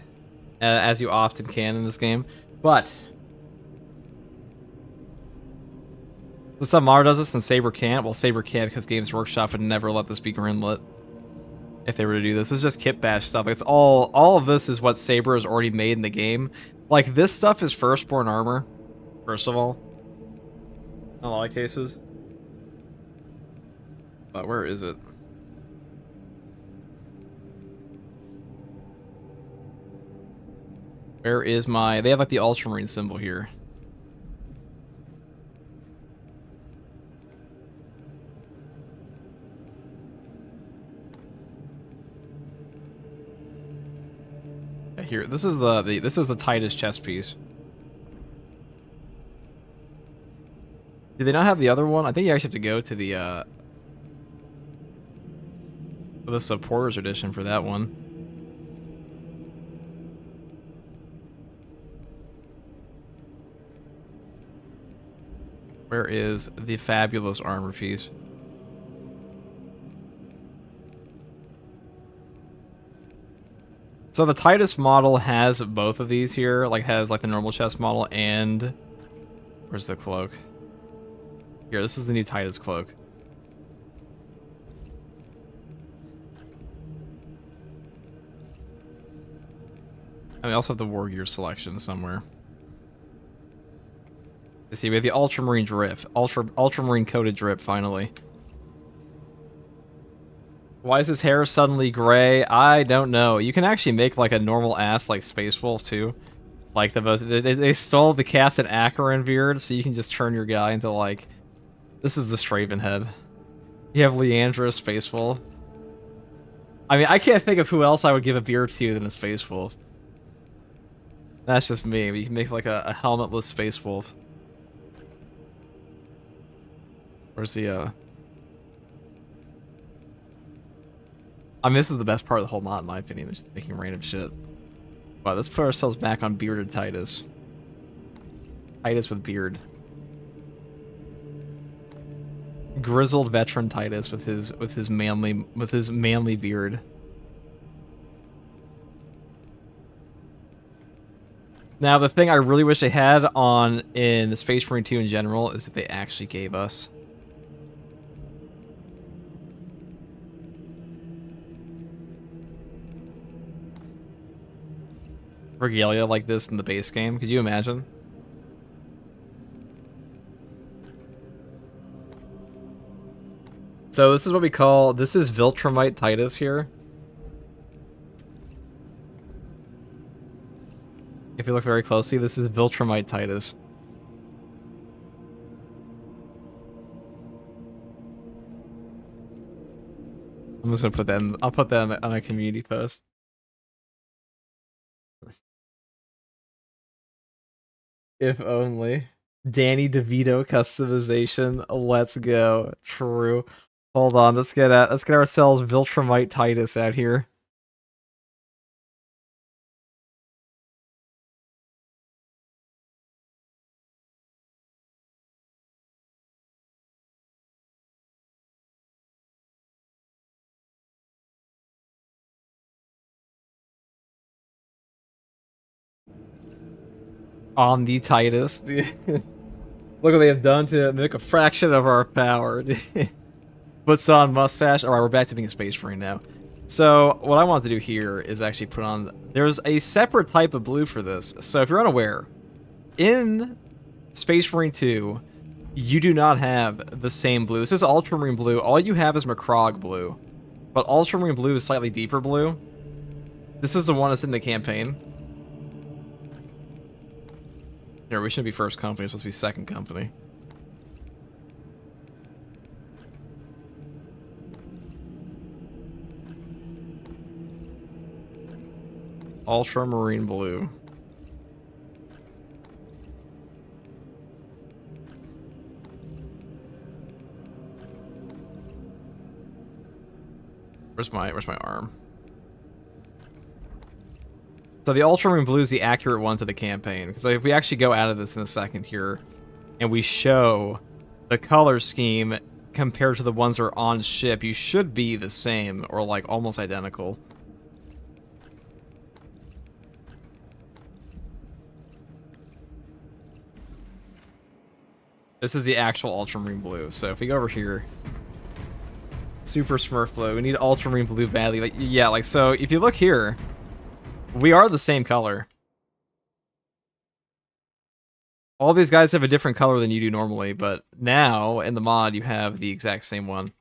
as you often can in this game. But so some Mara does this and Saber can't. Well, Saber can't because Games Workshop would never let this be greenlit if they were to do this. It's just kit bash stuff. It's all of this is what Saber has already made in the game. Like, this stuff is firstborn armor, first of all. In a lot of cases. But where is it? Where is my... They have, like, the Ultramarine symbol here. Here, this is the Titus chest piece. Do they not have the other one? I think you actually have to go to the supporters edition for that one. Where is the fabulous armor piece? So the Titus model has both of these here, like has like the normal chest model and where's the cloak? Here, this is the new Titus cloak. And we also have the war gear selection somewhere. Let's see, we have the Ultramarine drip, Ultramarine coated drip finally. Why is his hair suddenly gray? I don't know. You can actually make like a normal ass like Space Wolf too. Like they stole the Captain Acheron beard, so you can just turn your guy into like this is the Straven head. You have Leandra Space Wolf. I mean, I can't think of who else I would give a beard to than a Space Wolf. That's just me. But you can make like a helmetless Space Wolf. Where's the I mean, this is the best part of the whole mod, in my opinion, is just making random shit. Wow, let's put ourselves back on bearded Titus. Titus with beard. Grizzled veteran Titus with his manly beard. Now, the thing I really wish they had in Space Marine 2 in general is if they actually gave us regalia like this in the base game. Could you imagine? So this is what we call, this is Viltrumite Titus here. If you look very closely, this is Viltrumite Titus. I'm just gonna put that in, I'll put that on a community post. If only. Danny DeVito customization. Let's go. True. Hold on. Let's get ourselves Viltrumite Titus out here. On the Titus. Look what they have done to make a fraction of our power. Puts on mustache. Alright, we're back to being a space marine now. So, what I want to do here is actually put on... There's a separate type of blue for this. So, if you're unaware, in Space Marine 2, you do not have the same blue. This is Ultramarine blue. All you have is Macrog blue. But Ultramarine blue is slightly deeper blue. This is the one that's in the campaign. Here, we shouldn't be first company. We're supposed to be second company. Ultramarine blue. Where's my arm? So the Ultramarine blue is the accurate one to the campaign. Because like, if we actually go out of this in a second here, and we show the color scheme compared to the ones that are on ship, you should be the same or like almost identical. This is the actual Ultramarine blue. So if we go over here, Super Smurf blue, we need Ultramarine blue badly. Like, yeah, like so if you look here, we are the same color. All these guys have a different color than you do normally, but now in the mod you have the exact same one.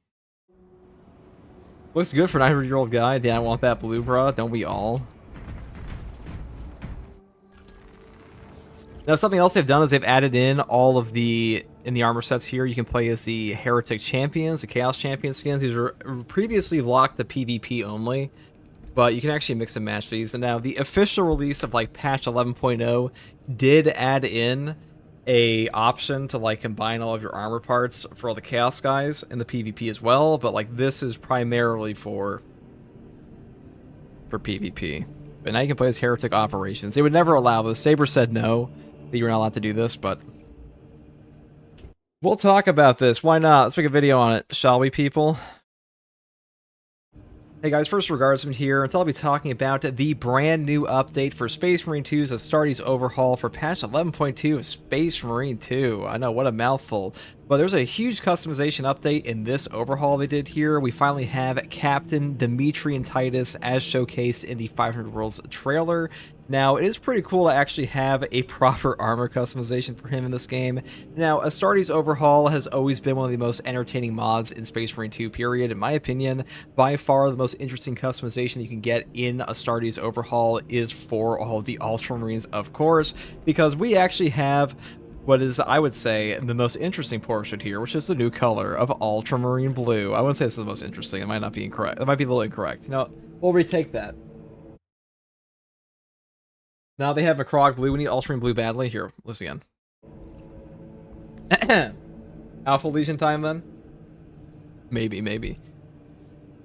Looks good for a 900-year-old guy. Damn, I want that blue, bro. Don't we all? Now, something else they've done is they've added in all of the, in the armor sets here, you can play as the Heretic Champions, the Chaos Champion skins. These were previously locked to PvP only, but you can actually mix and match these. And now the official release of like patch 11.0 did add in a option to like combine all of your armor parts for all the Chaos guys in the PvP as well, but like this is primarily for PvP. But now you can play as Heretic Operations. They would never allow this. Saber said no, that you're not allowed to do this, but we'll talk about this. Why not? Let's make a video on it, shall we, people? Hey guys, first regards from here, until I'll be talking about the brand new update for Space Marine 2's Astartes overhaul for patch 11.2 of Space Marine 2. I know, what a mouthful. But there's a huge customization update in this overhaul they did here. We finally have Captain Demetrian Titus as showcased in the 500 Worlds trailer. Now, it is pretty cool to actually have a proper armor customization for him in this game. Now, Astartes Overhaul has always been one of the most entertaining mods in Space Marine 2, period. In my opinion, by far the most interesting customization you can get in Astartes Overhaul is for all of the Ultramarines, of course, because we actually have what is, I would say, the most interesting portion here, which is the new color of Ultramarine Blue. I wouldn't say this is the most interesting. It might not be incorrect. It might be a little incorrect. You know, we'll retake that. Now they have Macrog Blue. We need Ultramarine Blue badly. Here, listen again. Alpha Legion time then? Maybe.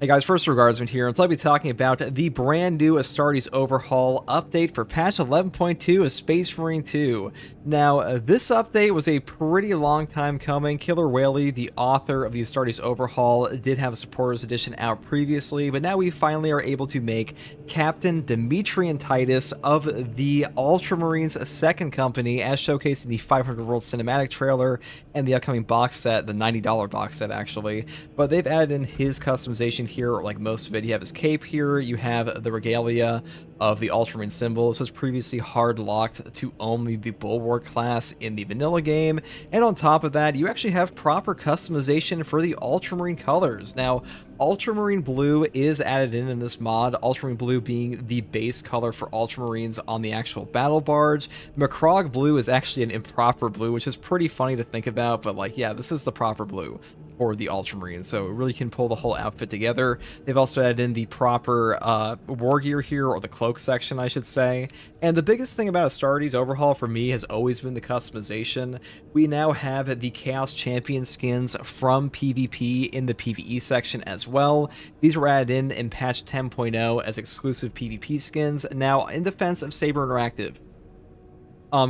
Hey guys, first regards from here, until I'll be talking about the brand new Astartes Overhaul update for patch 11.2 of Space Marine 2. Now, this update was a pretty long time coming. Killer Whaley, the author of the Astartes Overhaul, did have a Supporters Edition out previously, but now we finally are able to make Captain Demetrian Titus of the Ultramarines Second Company, as showcased in the 500 World Cinematic trailer and the upcoming box set, the $90 box set actually. But they've added in his customization here, like most of it. You have his cape here, you have the regalia of the Ultramarine symbol. This was previously hard locked to only the Bulwark class in the vanilla game, and on top of that, you actually have proper customization for the Ultramarine colors. Now, Ultramarine Blue is added in this mod, Ultramarine Blue being the base color for Ultramarines on the actual battle barge. Macrog Blue is actually an improper blue, which is pretty funny to think about, but like, yeah, this is the proper blue for the Ultramarines, so it really can pull the whole outfit together. They've also added in the proper war gear here, or the cloak section, I should say. And the biggest thing about Astartes Overhaul for me has always been the customization. We now have the Chaos Champion skins from PvP in the PvE section as well. These were added in patch 10.0 as exclusive PvP skins. Now, in defense of Saber Interactive,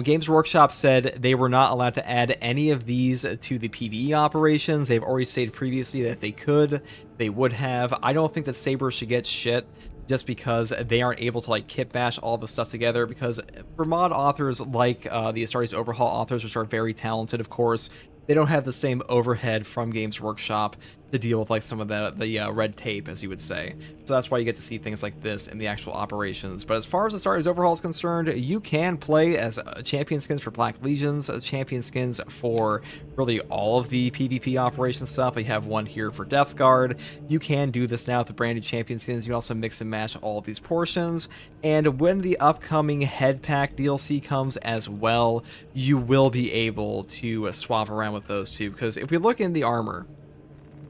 Games Workshop said they were not allowed to add any of these to the PvE operations. They've already stated previously that they could, they would have. I don't think that Saber should get shit just because they aren't able to like kit bash all the stuff together, because for mod authors like the Astartes Overhaul authors, which are very talented, of course, they don't have the same overhead from Games Workshop to deal with like some of the red tape, as you would say. So that's why you get to see things like this in the actual operations. But as far as the Astartes Overhaul is concerned, you can play as champion skins for Black Legions, champion skins for really all of the PvP operation stuff. We have one here for Death Guard. You can do this now with the brand new champion skins. You can also mix and match all of these portions. And when the upcoming Head Pack DLC comes as well, you will be able to swap around with those two. Because if we look in the armor,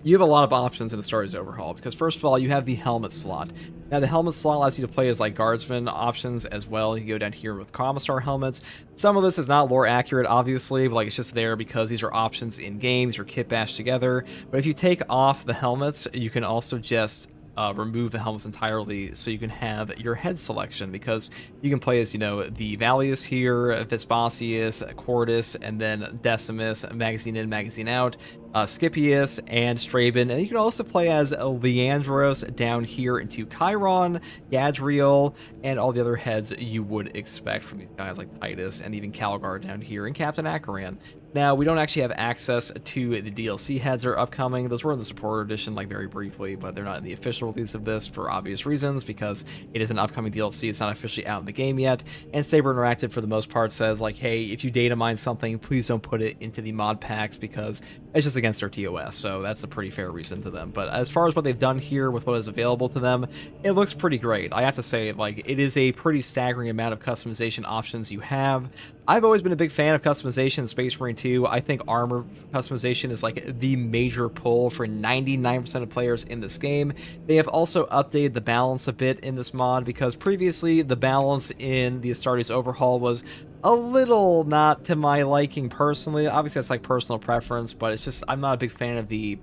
you have a lot of options in the Astartes Overhaul, because first of all, you have the helmet slot. Now, the helmet slot allows you to play as like guardsman options as well. You can go down here with Commissar helmets. Some of this is not lore accurate, obviously, but like it's just there because these are options in games. You're kit bashed together. But if you take off the helmets, you can also just remove the helmets entirely, so you can have your head selection, because you can play as, you know, the Valius here, Vespasius, Quartus, and then Decimus, magazine in, magazine out, Scipius, and Straben. And you can also play as Leandros down here into Chiron, Gadriel, and all the other heads you would expect from these guys like Titus, and even Calgar down here, and Captain Acheran. Now, we don't actually have access to the DLC heads that are upcoming. Those were in the supporter edition, like, very briefly, but they're not in the official release of this for obvious reasons, because it is an upcoming DLC. It's not officially out in the game yet. And Saber Interactive, for the most part, says, like, hey, if you data mine something, please don't put it into the mod packs, because it's just against their TOS. So that's a pretty fair reason to them. But as far as what they've done here with what is available to them, it looks pretty great. I have to say, like, it is a pretty staggering amount of customization options you have. I've always been a big fan of customization in Space Marine 2. I think armor customization is like the major pull for 99% of players in this game. They have also updated the balance a bit in this mod, because previously the balance in the Astartes Overhaul was a little not to my liking personally. Obviously that's like personal preference, but it's just I'm not a big fan of the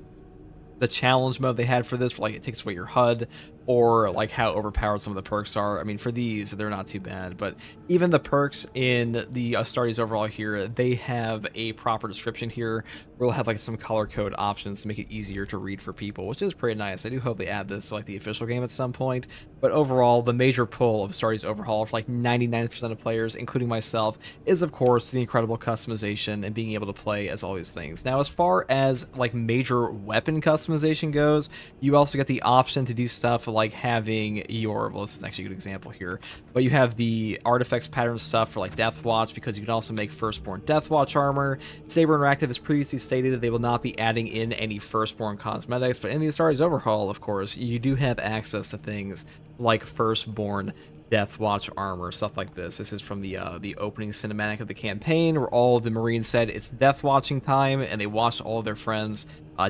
challenge mode they had for this, like it takes away your HUD, or like how overpowered some of the perks are. I mean, for these, they're not too bad, but even the perks in the Astartes Overhaul here, they have a proper description here. We'll have like some color code options to make it easier to read for people, which is pretty nice. I do hope they add this to like the official game at some point. But overall, the major pull of Astartes Overhaul for like 99% of players, including myself, is of course the incredible customization and being able to play as all these things. Now, as far as like major weapon customization goes, you also get the option to do stuff like having your, well, this is actually a good example here, but you have the artifacts pattern stuff for like Deathwatch, because you can also make Firstborn Deathwatch armor. Saber Interactive has previously stated that they will not be adding in any Firstborn cosmetics, but in the Astartes Overhaul, of course, you do have access to things like Firstborn Deathwatch armor, stuff like this. This is from the opening cinematic of the campaign, where all of the Marines said it's Deathwatching time, and they watched all of their friends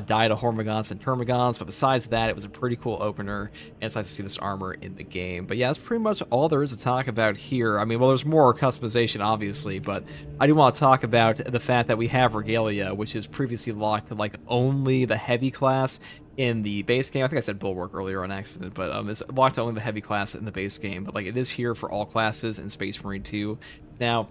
die to Hormagaunts and Termagants. But besides that, it was a pretty cool opener, and it's nice to see this armor in the game. But yeah, that's pretty much all there is to talk about here. I mean, well, there's more customization, obviously, but I do want to talk about the fact that we have Regalia, which is previously locked to like only the heavy class in the base game. I think I said Bulwark earlier on accident, but it's locked to only the heavy class in the base game. But like, it is here for all classes in Space Marine 2. Now,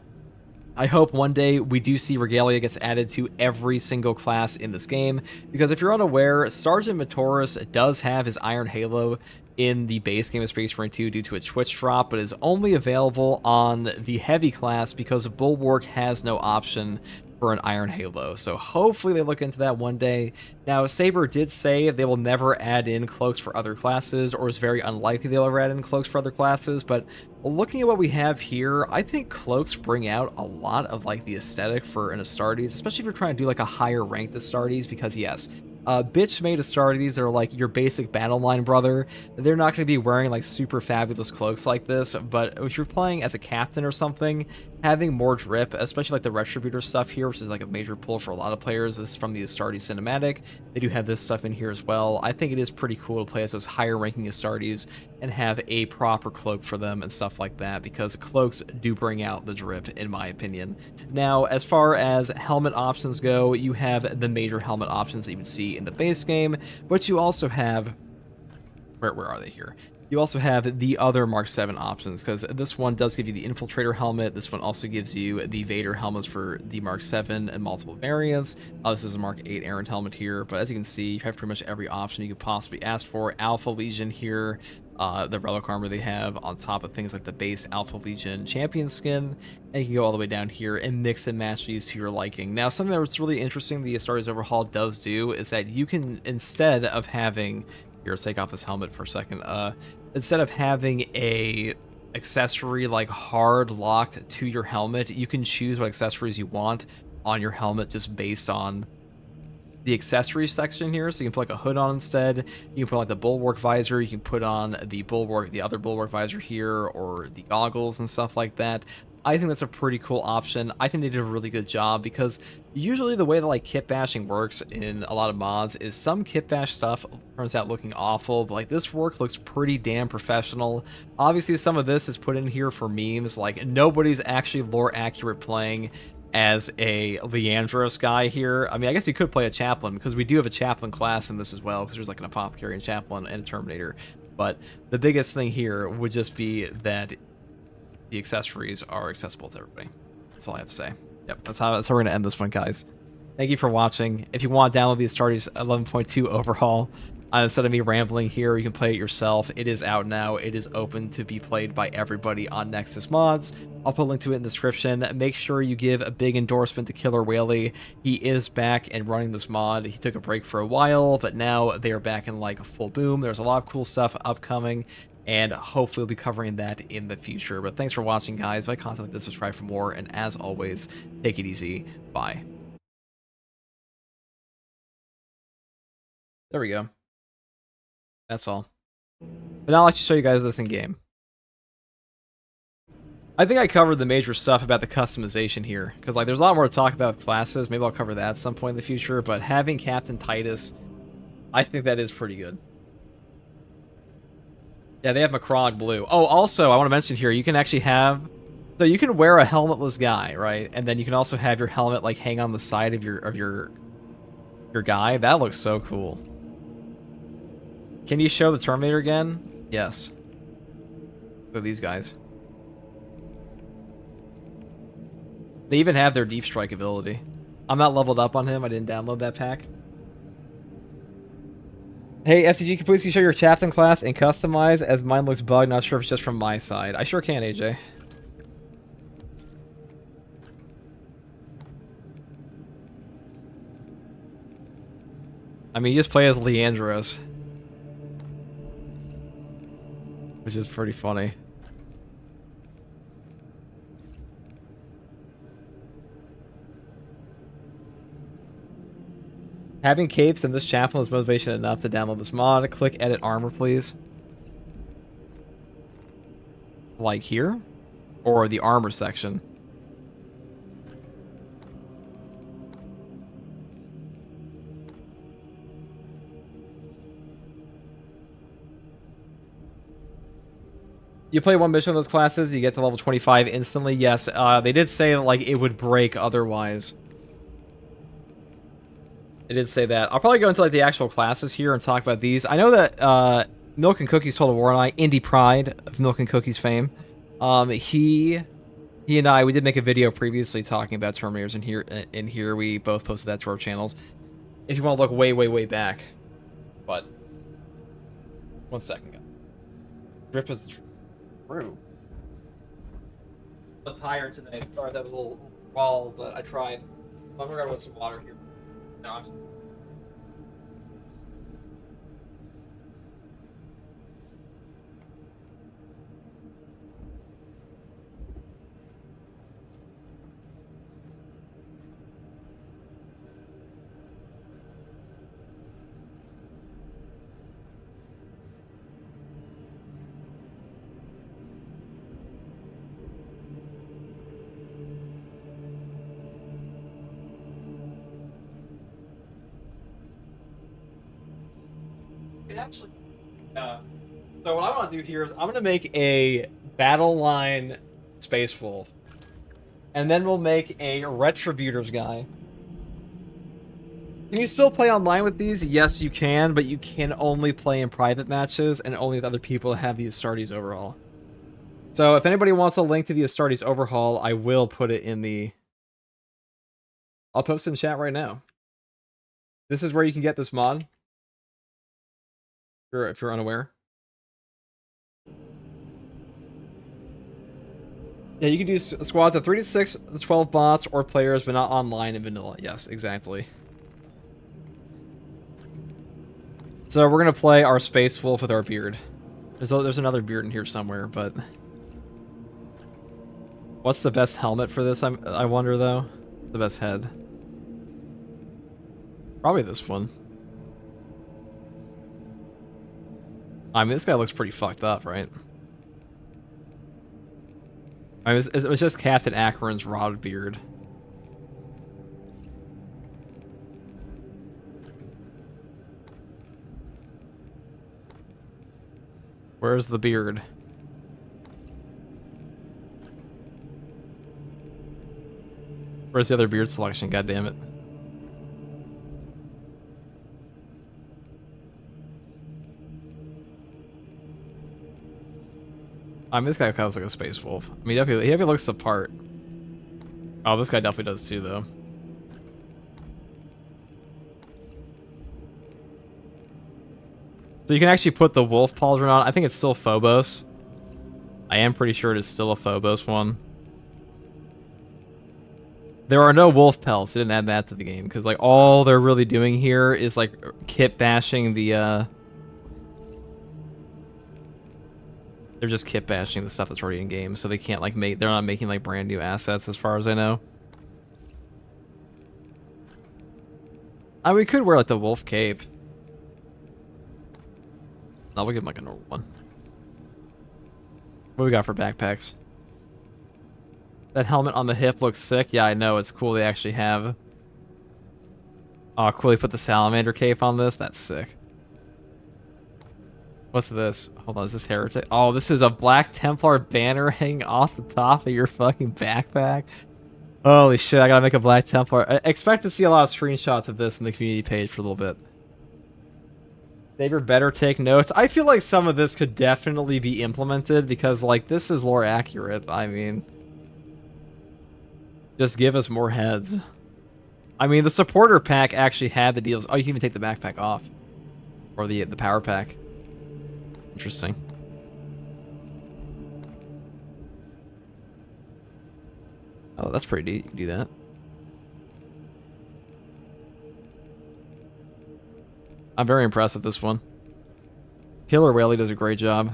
I hope one day we do see Regalia gets added to every single class in this game, because if you're unaware, Sergeant Matoris does have his Iron Halo in the base game of Space Marine 2 due to a Twitch drop, but is only available on the heavy class because Bulwark has no option for an Iron Halo. So hopefully they look into that one day. Now, Saber did say they will never add in cloaks for other classes, or is very unlikely they'll ever add in cloaks for other classes, but looking at what we have here, I think cloaks bring out a lot of like the aesthetic for an Astartes, especially if you're trying to do like a higher ranked Astartes, because yes, bitch made Astartes are like your basic battle line brother. They're not going to be wearing like super fabulous cloaks like this, but if you're playing as a captain or something, having more drip, especially like the Retributor stuff here, which is like a major pull for a lot of players. This is from the Astartes cinematic. They do have this stuff in here as well. I think it is pretty cool to play as those higher ranking Astartes and have a proper cloak for them and stuff like that, because cloaks do bring out the drip, in my opinion. Now, as far as helmet options go, you have the major helmet options that you would see in the base game, but you also have, where are they here? You also have the other Mark 7 options, because this one does give you the Infiltrator helmet. This one also gives you the Vader helmets for the Mark 7 and multiple variants. This is a Mark 8 Errant helmet here, but as you can see, you have pretty much every option you could possibly ask for. Alpha Legion here, the relic armor they have on top of things like the base Alpha Legion champion skin, and you can go all the way down here and mix and match these to your liking. Now, something that's really interesting the Astartes Overhaul does do is that you can, instead of having... Here, let's take off this helmet for a second. Instead of having a accessory like hard locked to your helmet, you can choose what accessories you want on your helmet just based on the accessories section here. So you can put like a hood on instead. You can put like the bulwark visor. You can put on the other bulwark visor here, or the goggles and stuff like that. I think that's a pretty cool option. I think they did a really good job, because usually the way that like kit bashing works in a lot of mods is some kit bash stuff turns out looking awful, but like this work looks pretty damn professional. Obviously some of this is put in here for memes, like nobody's actually lore accurate playing as a Leandros guy here. I mean, I guess you could play a chaplain, because we do have a chaplain class in this as well, because there's like an apothecary and chaplain and a terminator. But the biggest thing here would just be that the accessories are accessible to everybody. That's all I have to say. Yep, that's how we're going to end this one, guys. Thank you for watching. If you want to download the Astartes 11.2 overhaul, instead of me rambling here, you can play it yourself. It is out now. It is open to be played by everybody on Nexus Mods. I'll put a link to it in the description. Make sure you give a big endorsement to Killer Whaley. He is back and running this mod. He took a break for a while, but now they are back in like a full boom. There's a lot of cool stuff upcoming, and hopefully we'll be covering that in the future. But thanks for watching, guys. If you like content like this, subscribe for more, and as always, take it easy. Bye. There we go. That's all. But now I'll actually show you guys this in game. I think I covered the major stuff about the customization here, because like there's a lot more to talk about with classes. Maybe I'll cover that at some point in the future, but having Captain Titus, I think that is pretty good. Yeah, they have Macrog Blue. Oh, also, I want to mention here, you can actually have... So you can wear a helmetless guy, right? And then you can also have your helmet, like, hang on the side of your guy. That looks so cool. Can you show the Terminator again? Yes. Look at these guys. They even have their Deep Strike ability. I'm not leveled up on him. I didn't download that pack. Hey, FTG, can please show your Chaplain class and customize, as mine looks bugged. Not sure if it's just from my side. I sure can, AJ. I mean, you just play as Leandros, which is pretty funny. Having capes in this chaplain is motivation enough to download this mod. Click edit armor, please. Like here? Or the armor section? You play one mission of those classes, you get to level 25 instantly. Yes, they did say like it would break otherwise. It did say that. I'll probably go into like the actual classes here and talk about these. I know that Milk and Cookies told a war and I, Indie Pride of Milk and Cookies fame. He and I, we did make a video previously talking about Terminators in here. We both posted that to our channels. If you want to look way back. But 1 second. Drip is true. I'm tired today. Sorry, that was a little raw, but I tried. I'm gonna grab some water here. No, I'm... Actually, so what I want to do here is I'm going to make a battle line Space Wolf, and then we'll make a Retributors guy, Can you still play online with these? Yes, you can, but you can only play in private matches and only with other people that have the Astartes overhaul. So if anybody wants a link to the Astartes overhaul, I will put it in the... I'll post it in chat right now. This is where you can get this mod. If you're unaware. Yeah, you can do squads of 3 to 6, 12 bots or players, but not online in vanilla. Yes, exactly. So we're gonna play our Space Wolf with our beard. There's another beard in here somewhere, but what's the best helmet for this? I wonder though. The best head. Probably this one. I mean, this guy looks pretty fucked up, right? I mean, it was just Captain Acheron's rotted beard. Where's the beard? Where's the other beard selection? God damn it. I mean, this guy kind of looks like a space wolf. I mean, he definitely looks the part. Oh, this guy definitely does too, though. So you can actually put the wolf pauldron on. I think it's still Phobos. I am pretty sure it is still a Phobos one. There are no wolf pelts. They didn't add that to the game because like all they're really doing here is like kit bashing the they're just kit bashing the stuff that's already in game, so they can't like they're not making like brand new assets as far as I know. We could wear like the wolf cape. No, we'll give him like a normal one. What do we got for backpacks? That helmet on the hip looks sick. Yeah, I know. It's cool they actually have... Oh, cool. They put the salamander cape on this. That's sick. What's this? Hold on. Is this heretic? Oh, this is a Black Templar banner hanging off the top of your fucking backpack. Holy shit. I gotta make a Black Templar. I expect to see a lot of screenshots of this in the community page for a little bit. Saber better take notes. I feel like some of this could definitely be implemented because, like, this is lore accurate. I mean... Just give us more heads. I mean, the supporter pack actually had the deals. Oh, you can even take the backpack off. Or the power pack. Interesting. Oh, that's pretty neat. You can do that. I'm very impressed with this one. Killer Whaley does a great job.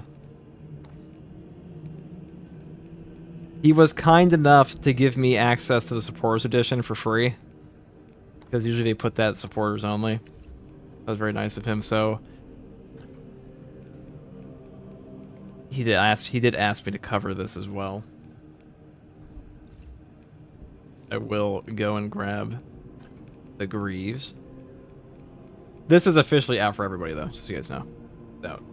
He was kind enough to give me access to the Supporters Edition for free. Because usually they put that Supporters only. That was very nice of him, so... He did ask me to cover this as well. I will go and grab the Greaves. This is officially out for everybody, though, just so you guys know. It's out.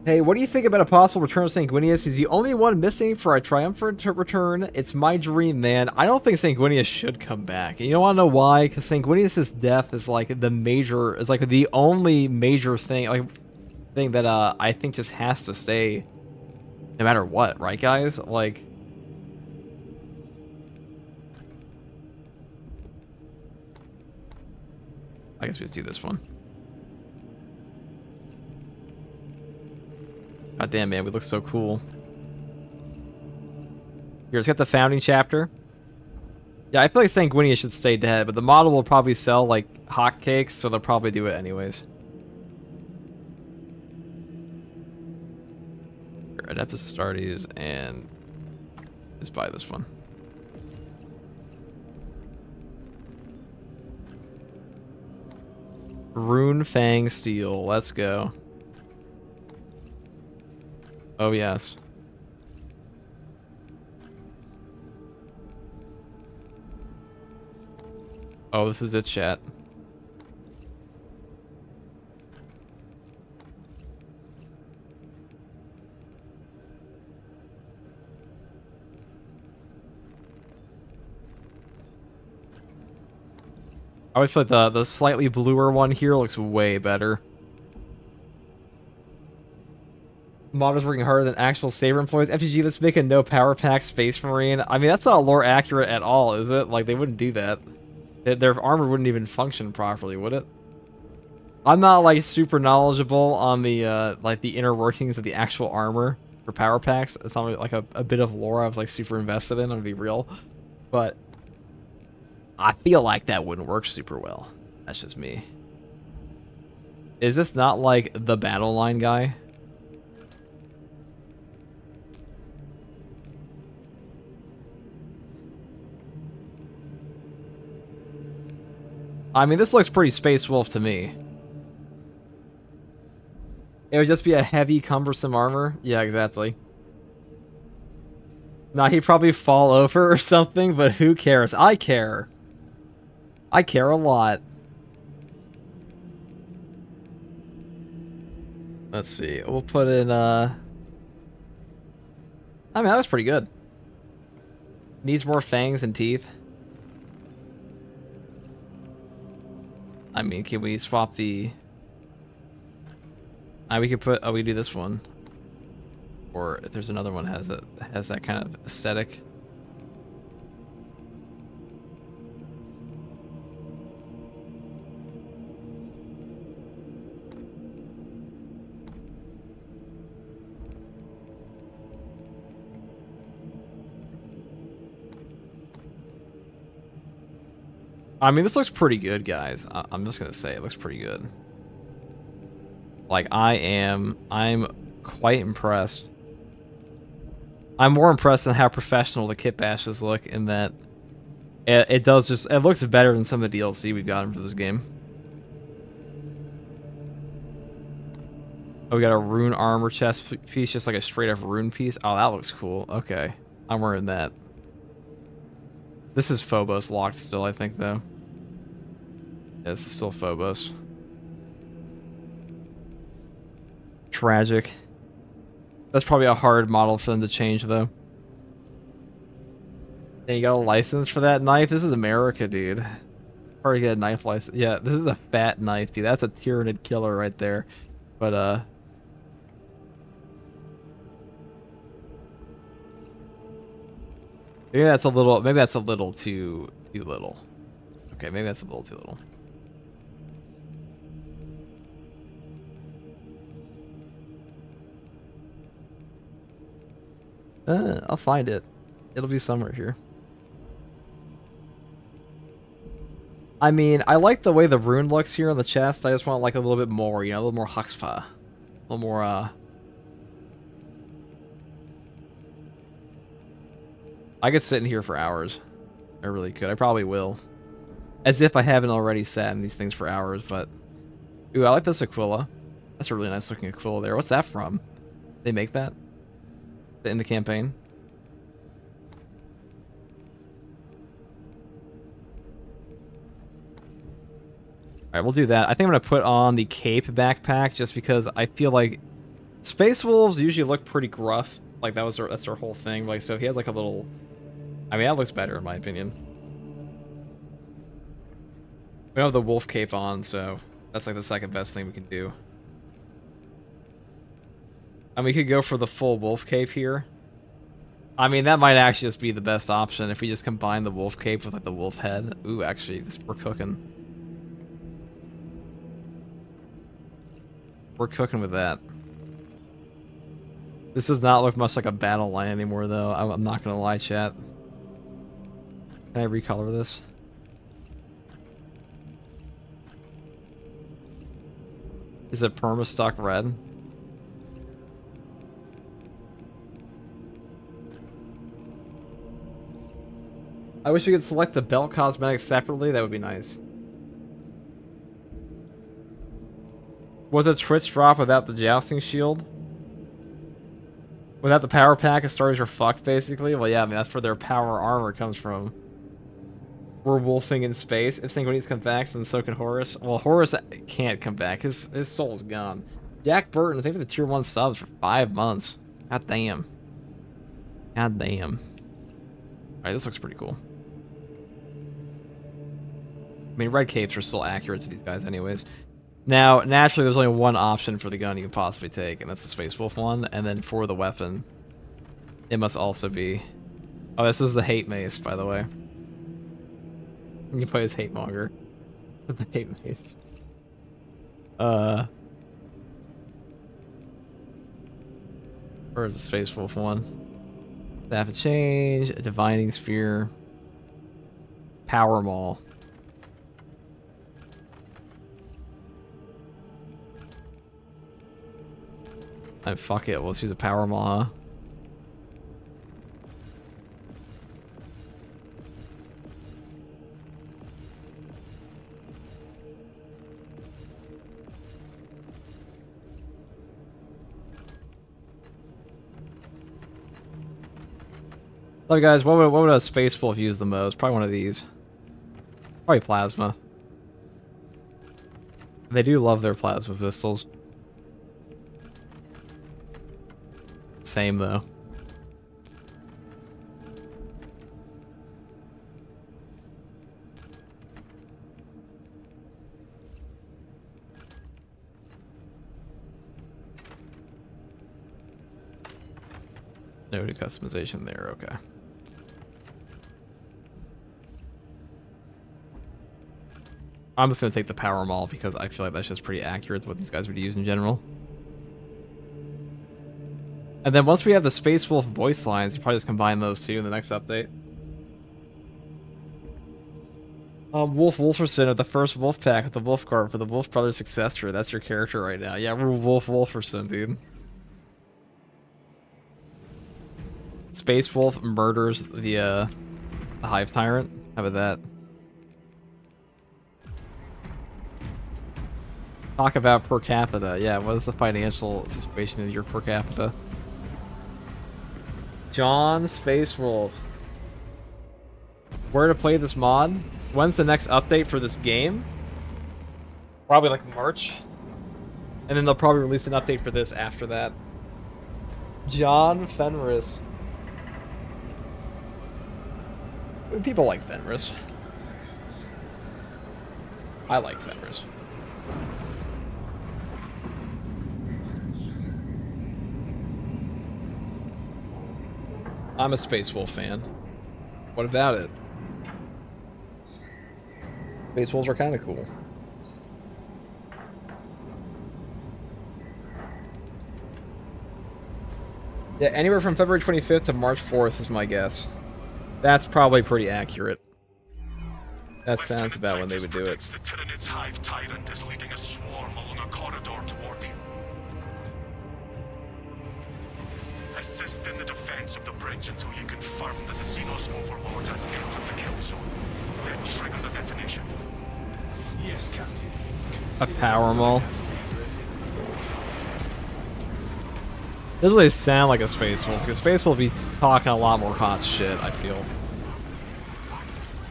Hey, what do you think about a possible return of Sanguinius? He's the only one missing for a triumphant return. It's my dream, man. I don't think Sanguinius should come back. And you don't want to know why? Because Sanguinius' death is like the only major thing, that I think just has to stay no matter what, right, guys? Like... I guess we just do this one. God damn, man, we look so cool. Here, let's get the founding chapter. Yeah, I feel like Sanguinius should stay dead, but the model will probably sell like hotcakes, so they'll probably do it anyways. Here, Adeptus Astartes, and just buy this one. Rune Fang Steel, let's go. Oh, yes. Oh, this is it, chat. I always feel like the slightly bluer one here looks way better. Modders working harder than actual Saber employees. FGG, let's make a no power pack Space Marine. I mean, that's not lore accurate at all, is it? Like, they wouldn't do that. Their armor wouldn't even function properly, would it? I'm not, like, super knowledgeable on the, like, the inner workings of the actual armor for power packs. It's not like a bit of lore I was, like, super invested in, I'm gonna be real. But I feel like that wouldn't work super well. That's just me. Is this not, like, the battle line guy? I mean, this looks pretty Space Wolf to me. It would just be a heavy, cumbersome armor. Yeah, exactly. Nah, he'd probably fall over or something, but who cares? I care. I care a lot. Let's see. We'll put in, I mean, that was pretty good. Needs more fangs and teeth. I mean, can we swap the... we could put... Oh, we do this one. Or if there's another one has that kind of aesthetic. I mean, this looks pretty good, guys. I'm just gonna say it looks pretty good. Like, I'm quite impressed. I'm more impressed than how professional the kit bashes look in that it looks better than some of the DLC we've gotten for this game. Oh, we got a rune armor chest piece, just like a straight up rune piece. Oh, that looks cool. Okay, I'm wearing that. This is Phobos locked still, I think, though. Yeah, this is still Phobos. Tragic. That's probably a hard model for them to change, though. And you got a license for that knife? This is America, dude. Hard to get a knife license. Yeah, this is a fat knife, dude. That's a Tyranid killer right there. But, maybe that's a little too little. Okay, maybe that's a little too little. I'll find it. It'll be somewhere here. I mean, I like the way the rune looks here on the chest. I just want like a little bit more, you know, a little more huxpah. A little more, I could sit in here for hours. I really could. I probably will. As if I haven't already sat in these things for hours, but... Ooh, I like this Aquila. That's a really nice looking Aquila there. What's that from? They make that? In the campaign? Alright, we'll do that. I think I'm going to put on the cape backpack just because I feel like Space Wolves usually look pretty gruff. Like, that's their whole thing. Like, so if he has like a little... I mean, that looks better in my opinion. We don't have the wolf cape on, so that's like the second best thing we can do. And we could go for the full wolf cape here. I mean, that might actually just be the best option if we just combine the wolf cape with like the wolf head. Ooh, actually, we're cooking. We're cooking with that. This does not look much like a battle line anymore, though. I'm not gonna lie, chat. Can I recolor this? Is it perma-stuck red? I wish we could select the belt cosmetics separately. That would be nice. Was a Twitch drop without the jousting shield? Without the power pack, stories are fucked, basically? Well, yeah, I mean, that's where their power armor comes from. We're wolfing in space. If Sanguinius comes back, then so can Horus. Well, Horus can't come back. His soul's gone. Jack Burton, I think for the tier 1 subs for 5 months. God damn. God damn. Alright, this looks pretty cool. I mean, red capes are still accurate to these guys anyways. Now, naturally, there's only one option for the gun you can possibly take, and that's the Space Wolf one. And then for the weapon, it must also be... Oh, this is the Hate Mace, by the way. You can play as Hate Monger. The Hate Mace. Where's the Space Wolf one? Staff of Change, a Divining Sphere, Power Maul. And fuck it, let's use a Power Maul, huh? So guys, what would a Space Wolf use the most? Probably one of these. Probably Plasma. They do love their Plasma pistols. Same though. No customization there, okay. I'm just gonna take the Power Maul because I feel like that's just pretty accurate to what these guys would use in general. And then once we have the Space Wolf voice lines, you probably just combine those two in the next update. Wolf Wolferson of the first Wolf Pack with the Wolf Guard for the Wolf Brothers successor. That's your character right now. Yeah, we're Wolf Wolferson, dude. Space Wolf murders the Hive Tyrant. How about that? Talk about per capita. Yeah, what is the financial situation of your per capita? John Space Wolf. Where to play this mod? When's the next update for this game? Probably like March. And then they'll probably release an update for this after that. John Fenris. People like Fenris. I like Fenris. I'm a Space Wolf fan. What about it? Space Wolves are kind of cool. Yeah, anywhere from February 25th to March 4th is my guess. That's probably pretty accurate. That sounds about when they would do it. The Tyranids Hive Tyrant is leading a swarm along a corridor toward you. Assist in the defense of the bridge until you confirm that the Xenos Overlord has entered the kill zone. Then trigger the detonation. Yes, Captain. A Power Maul. Doesn't really sound like a Space Wolf, because Space Wolf will be talking a lot more hot shit, I feel.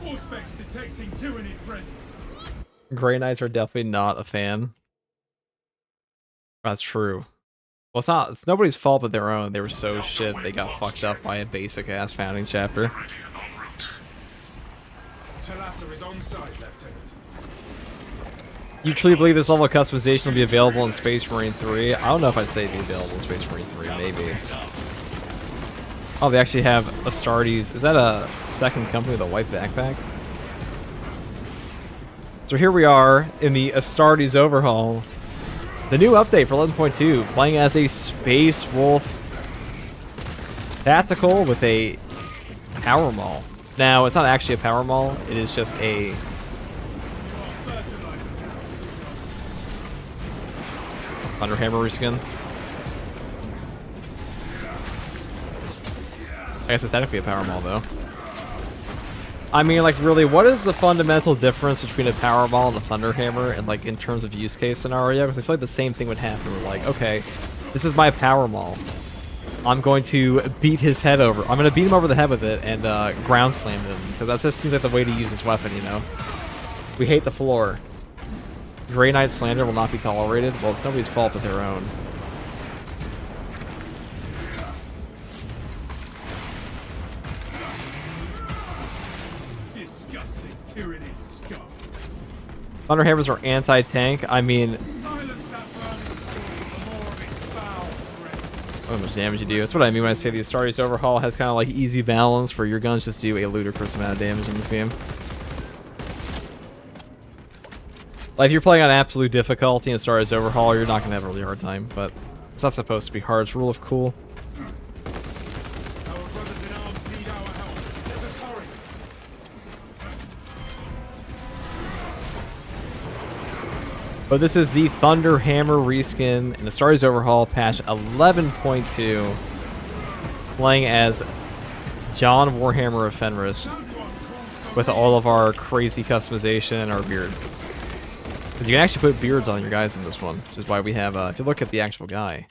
Auspex detecting Tyranid presence. Grey Knights are definitely not a fan. That's true. Well, it's nobody's fault but their own. They were so shit they got fucked up by a basic ass founding chapter. Talassa is on site, Lieutenant. You truly believe this level of customization will be available in Space Marine 3? I don't know if I'd say it'd be available in Space Marine 3, maybe. Oh, they actually have Astartes. Is that a second company with a white backpack? So here we are in the Astartes overhaul. The new update for 11.2, playing as a Space Wolf tactical with a Power Maul. Now, it's not actually a Power Maul, it is just a Thunderhammer reskin. I guess it's technically a Power Maul, though. I mean, like, really, what is the fundamental difference between a Power Maul and a Thunderhammer, and, like, in terms of use case scenario? Because I feel like the same thing would happen. We're like, okay, this is my Power Maul. I'm going to beat his head over. I'm going to beat him over the head with it and ground slam him. Because that just seems like the way to use this weapon, you know? We hate the floor. Grey Knight slander will not be tolerated. Well, it's nobody's fault but their own. Disgusting Tyranid scum. Thunderhammers are anti-tank. I mean, Silence that burning storm, the more of its foul threat. how much damage you do. That's what I mean when I say the Astartes Overhaul has kind of like easy balance, where your guns just do a ludicrous amount of damage in this game. Like, if you're playing on absolute difficulty in Astartes Overhaul, you're not going to have a really hard time, but it's not supposed to be hard. It's rule of cool. Our brothers in arms need our help. Let us hurry. But this is the Thunderhammer reskin in the Astartes Overhaul patch 11.2, playing as John Warhammer of Fenris with all of our crazy customization and our beard. Because you can actually put beards on your guys in this one, which is why we have, if you look at the actual guy.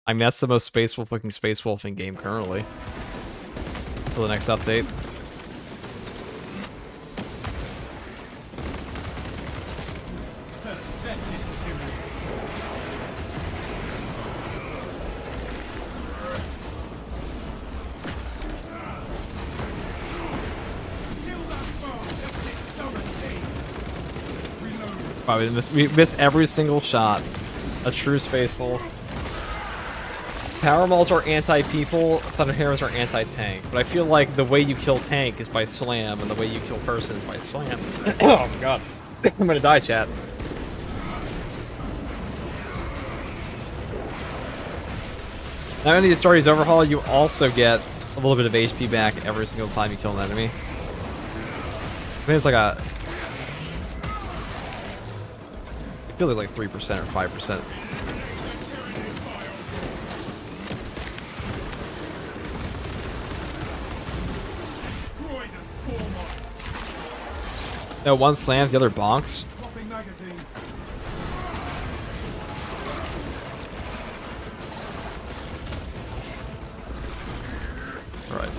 I mean, that's the most Space Wolf looking Space Wolf in game currently. Until the next update. Wow, we missed every single shot. A true Space Wolf. Power Mauls are anti-people, Thunderhammers are anti-tank. But I feel like the way you kill tank is by slam, and the way you kill person is by slam. Oh my god. I'm gonna die, chat. Now in the Astartes Overhaul, you also get a little bit of HP back every single time you kill an enemy. I think it's like a... I feel like 3% or 5%. No, one slams, the other bonks. Right.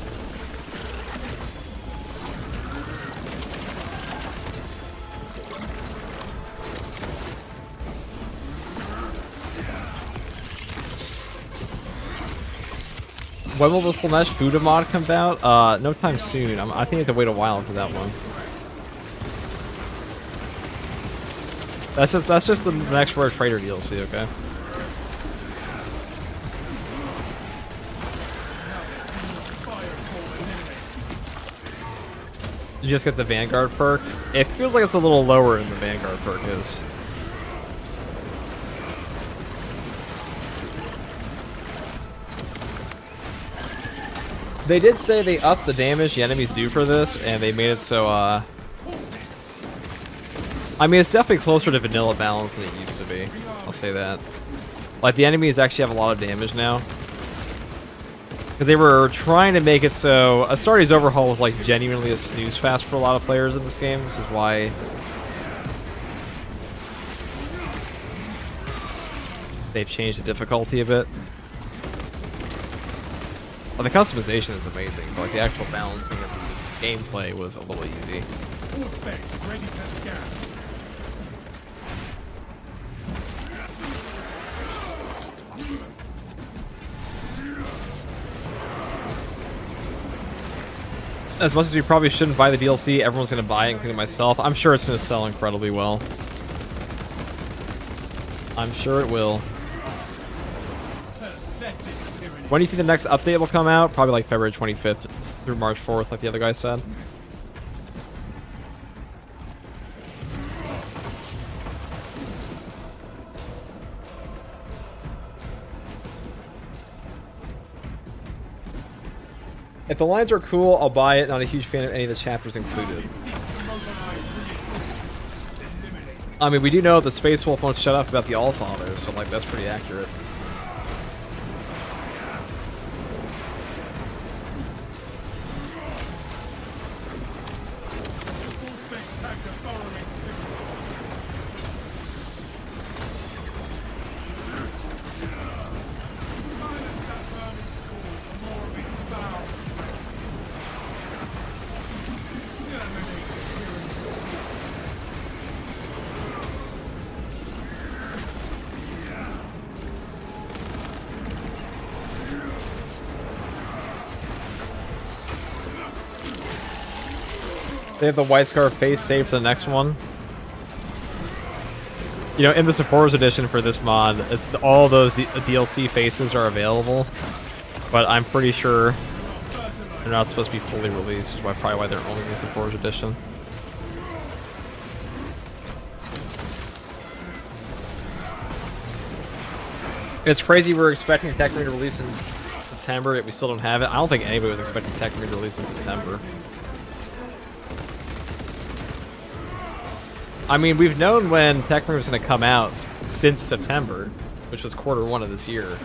When will the Slanesh Fuda mod come out? No time soon. I think I have to wait a while for that one. That's just the next Rare Trader DLC, okay? You just get the Vanguard perk. It feels like it's a little lower than the Vanguard perk is. They did say they upped the damage the enemies do for this, and they made it so, I mean, it's definitely closer to vanilla balance than it used to be. I'll say that. Like, the enemies actually have a lot of damage now. Because they were trying to make it so Astartes Overhaul was, like, genuinely a snooze fest for a lot of players in this game. This is why they've changed the difficulty a bit. Well, the customization is amazing, but like the actual balancing of the gameplay was a little easy. All specs ready to scan. As much as we probably shouldn't buy the DLC, everyone's going to buy it, including myself. I'm sure it's going to sell incredibly well. I'm sure it will. When do you think the next update will come out? Probably like February 25th through March 4th, like the other guy said. If the lines are cool, I'll buy it. Not a huge fan of any of the chapters included. I mean, we do know that Space Wolf won't shut up about the Allfathers, so like that's pretty accurate. They have the White Scarf face saved for the next one. You know, in the Supporters Edition for this mod, all those DLC faces are available, but I'm pretty sure they're not supposed to be fully released, which is probably why they're only in the Supporters Edition. It's crazy we're expecting Tekken to release in September, yet we still don't have it. I don't think anybody was expecting Tekken to release in September. I mean, we've known when Tekken was going to come out since September, which was Q1 of this year.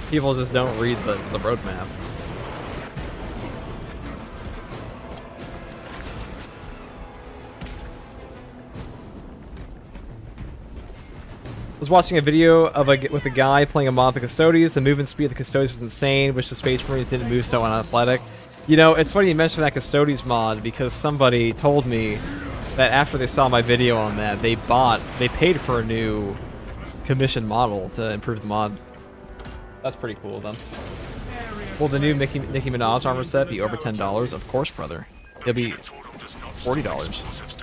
People just don't read the roadmap. I was watching a video of with a guy playing a mod of the Custodians. The movement speed of the Custodians was insane, which the Space Marines didn't move so unathletic. You know, it's funny you mentioned that Custodians mod because somebody told me that after they saw my video on that, they paid for a new commission model to improve the mod. That's pretty cool of them. Will the new Nicki Minaj armor set be over $10? Of course, brother. It'll be $40.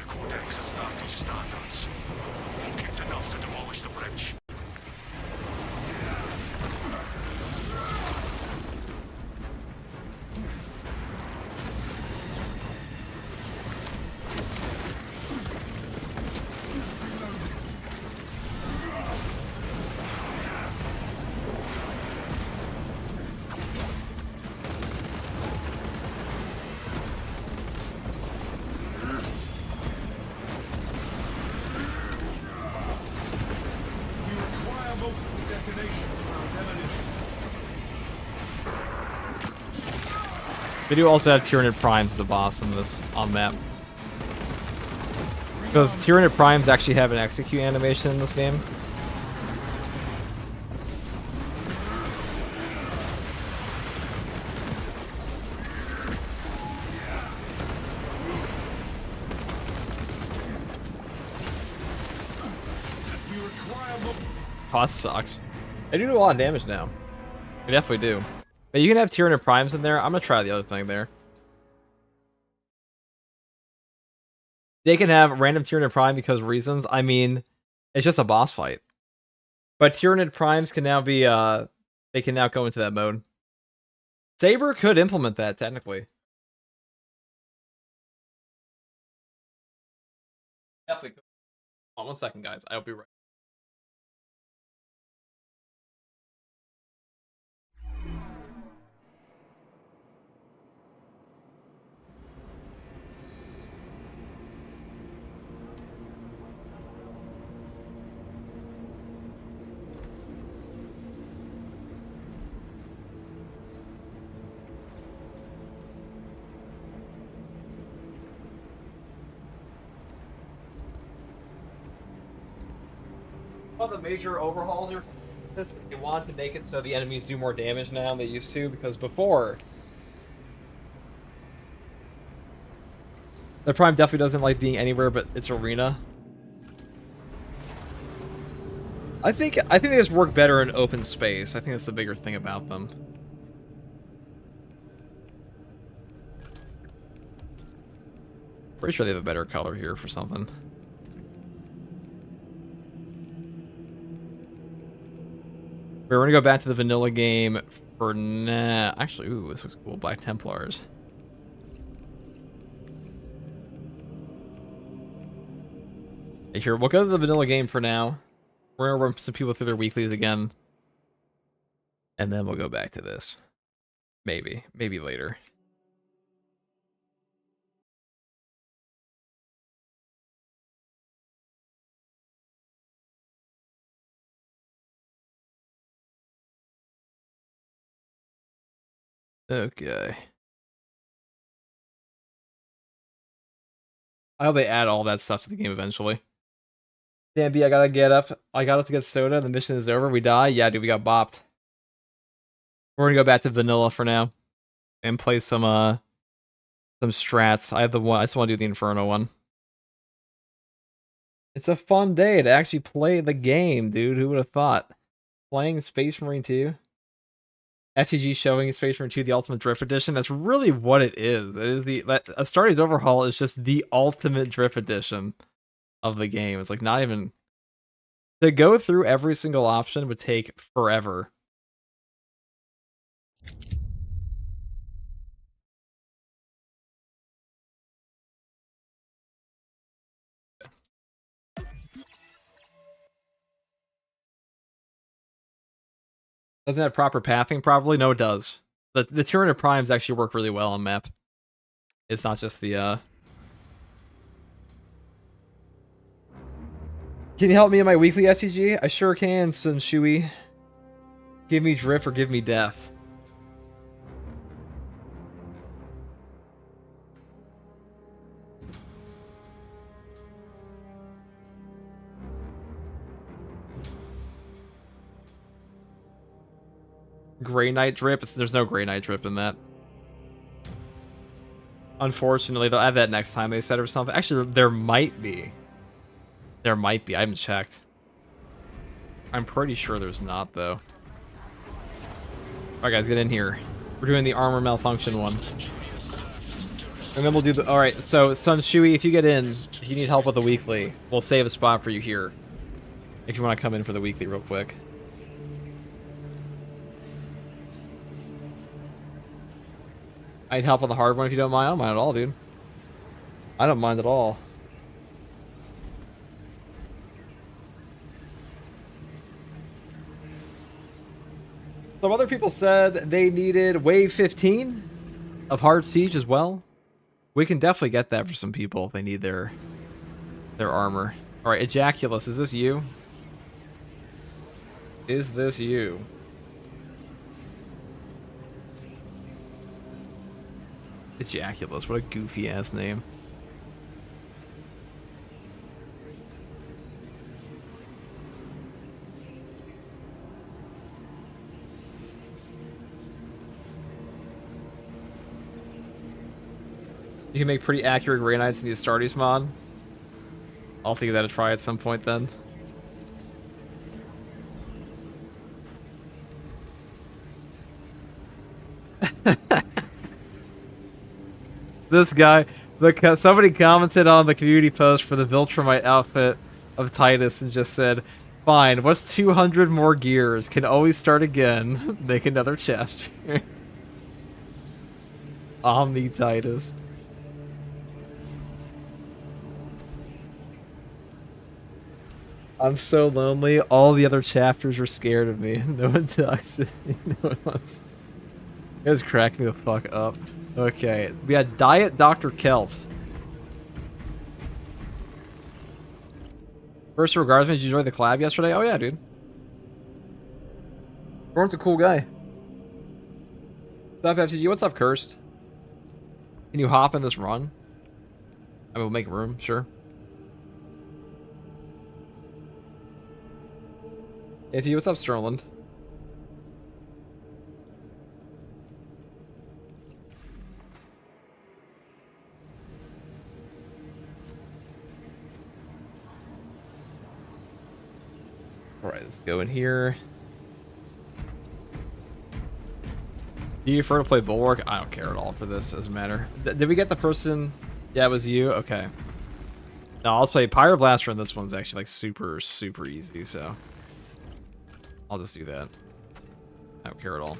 They do also have Tyranid Primes as a boss in this map. Because Tyranid Primes actually have an execute animation in this game. Oh, that sucks. They do a lot of damage now. They definitely do. But you can have Tyranid Primes in there. I'm gonna try the other thing there. They can have random Tyranid Prime because reasons. I mean, it's just a boss fight. But Tyranid Primes can now be they can now go into that mode. Saber could implement that technically. Definitely could. Hold on 1 second, guys. I'll be right. One of the major overhauls here this is they want to make it so the enemies do more damage now than they used to, because before the Prime definitely doesn't like being anywhere but its arena. I think they just work better in open space. I think that's the bigger thing about them. Pretty sure they have a better color here for something. We're gonna go back to the vanilla game for now. Actually, ooh, this looks cool. Black Templars. Here, we'll go to the vanilla game for now. We're gonna run some people through their weeklies again. And then we'll go back to this. Maybe later. Okay. I hope they add all that stuff to the game eventually. Damn, B, I gotta get up. I got up to get soda. The mission is over. We die. Yeah, dude, we got bopped. We're gonna go back to vanilla for now and play some strats. I have the one. I just want to do the Inferno one. It's a fun day to actually play the game, dude. Who would have thought? Playing Space Marine 2. FTG showing his face from 2, the Ultimate Drift Edition. That's really what it is. It is Astartes Overhaul is just the ultimate Drift Edition of the game. It's like not even to go through every single option would take forever. Doesn't have proper pathing, probably? No, it does. The Tyranid Primes actually work really well on map. It's not just the, Can you help me in my weekly STG? I sure can, Sun Shui. Give me drift or give me death. Grey Knight drip? There's no Grey Knight drip in that. Unfortunately, they'll add that next time they said or something. Actually, there might be. There might be. I haven't checked. I'm pretty sure there's not, though. Alright, guys, get in here. We're doing the armor malfunction one. And then we'll do the... Alright, so, Sun Shui, if you get in, if you need help with the weekly, we'll save a spot for you here. If you want to come in for the weekly real quick. I need help on the hard one if you don't mind. I don't mind at all, dude. I don't mind at all. Some other people said they needed wave 15 of hard siege as well. We can definitely get that for some people if they need their armor. All right, Ejaculus, is this you? Is this you? Ejaculus, what a goofy ass name. You can make pretty accurate Grey Knights in the Astartes mod. I'll have to give that a try at some point then. This guy, somebody commented on the community post for the Viltrumite outfit of Titus and just said, fine, what's 200 more gears? Can always start again. Make another chest. Omni Titus. I'm so lonely. All the other chapters are scared of me. No one talks to me. No one wants. You guys cracked me the fuck up. Okay, we had Diet Dr. Kelp. First regards, did you enjoy the collab yesterday? Oh yeah, dude. Gordon's a cool guy. What's up, FTG? What's up, Cursed? Can you hop in this run? I mean, we'll make room, sure. FTG, what's up, Sterland? Alright, let's go in here. Do you prefer to play Bulwark? I don't care at all for this, doesn't matter. Did we get the person? Yeah, it was you? Okay. No, I'll play Pyroblaster, and this one's actually like super, super easy, so I'll just do that. I don't care at all.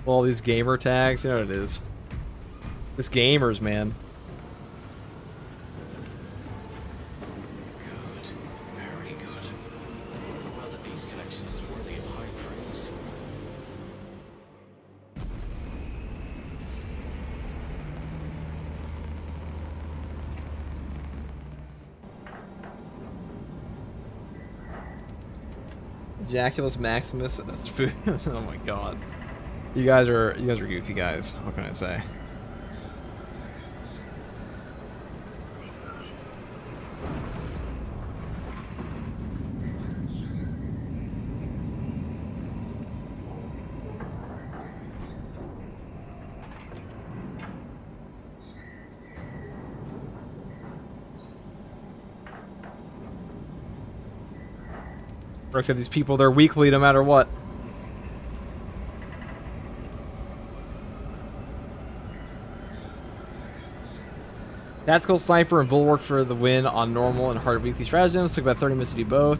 Well, all these gamer tags, you know what it is. This gamers, man. Good. Very good. Overwhelmed that these collections is worthy of high praise. Ejaculus Maximus. Oh my god. You guys are goofy guys. What can I say? We're gonna get these people there weekly no matter what. Tactical Sniper and Bulwark for the win on normal and hard weekly stratagems. Took about 30 minutes to do both.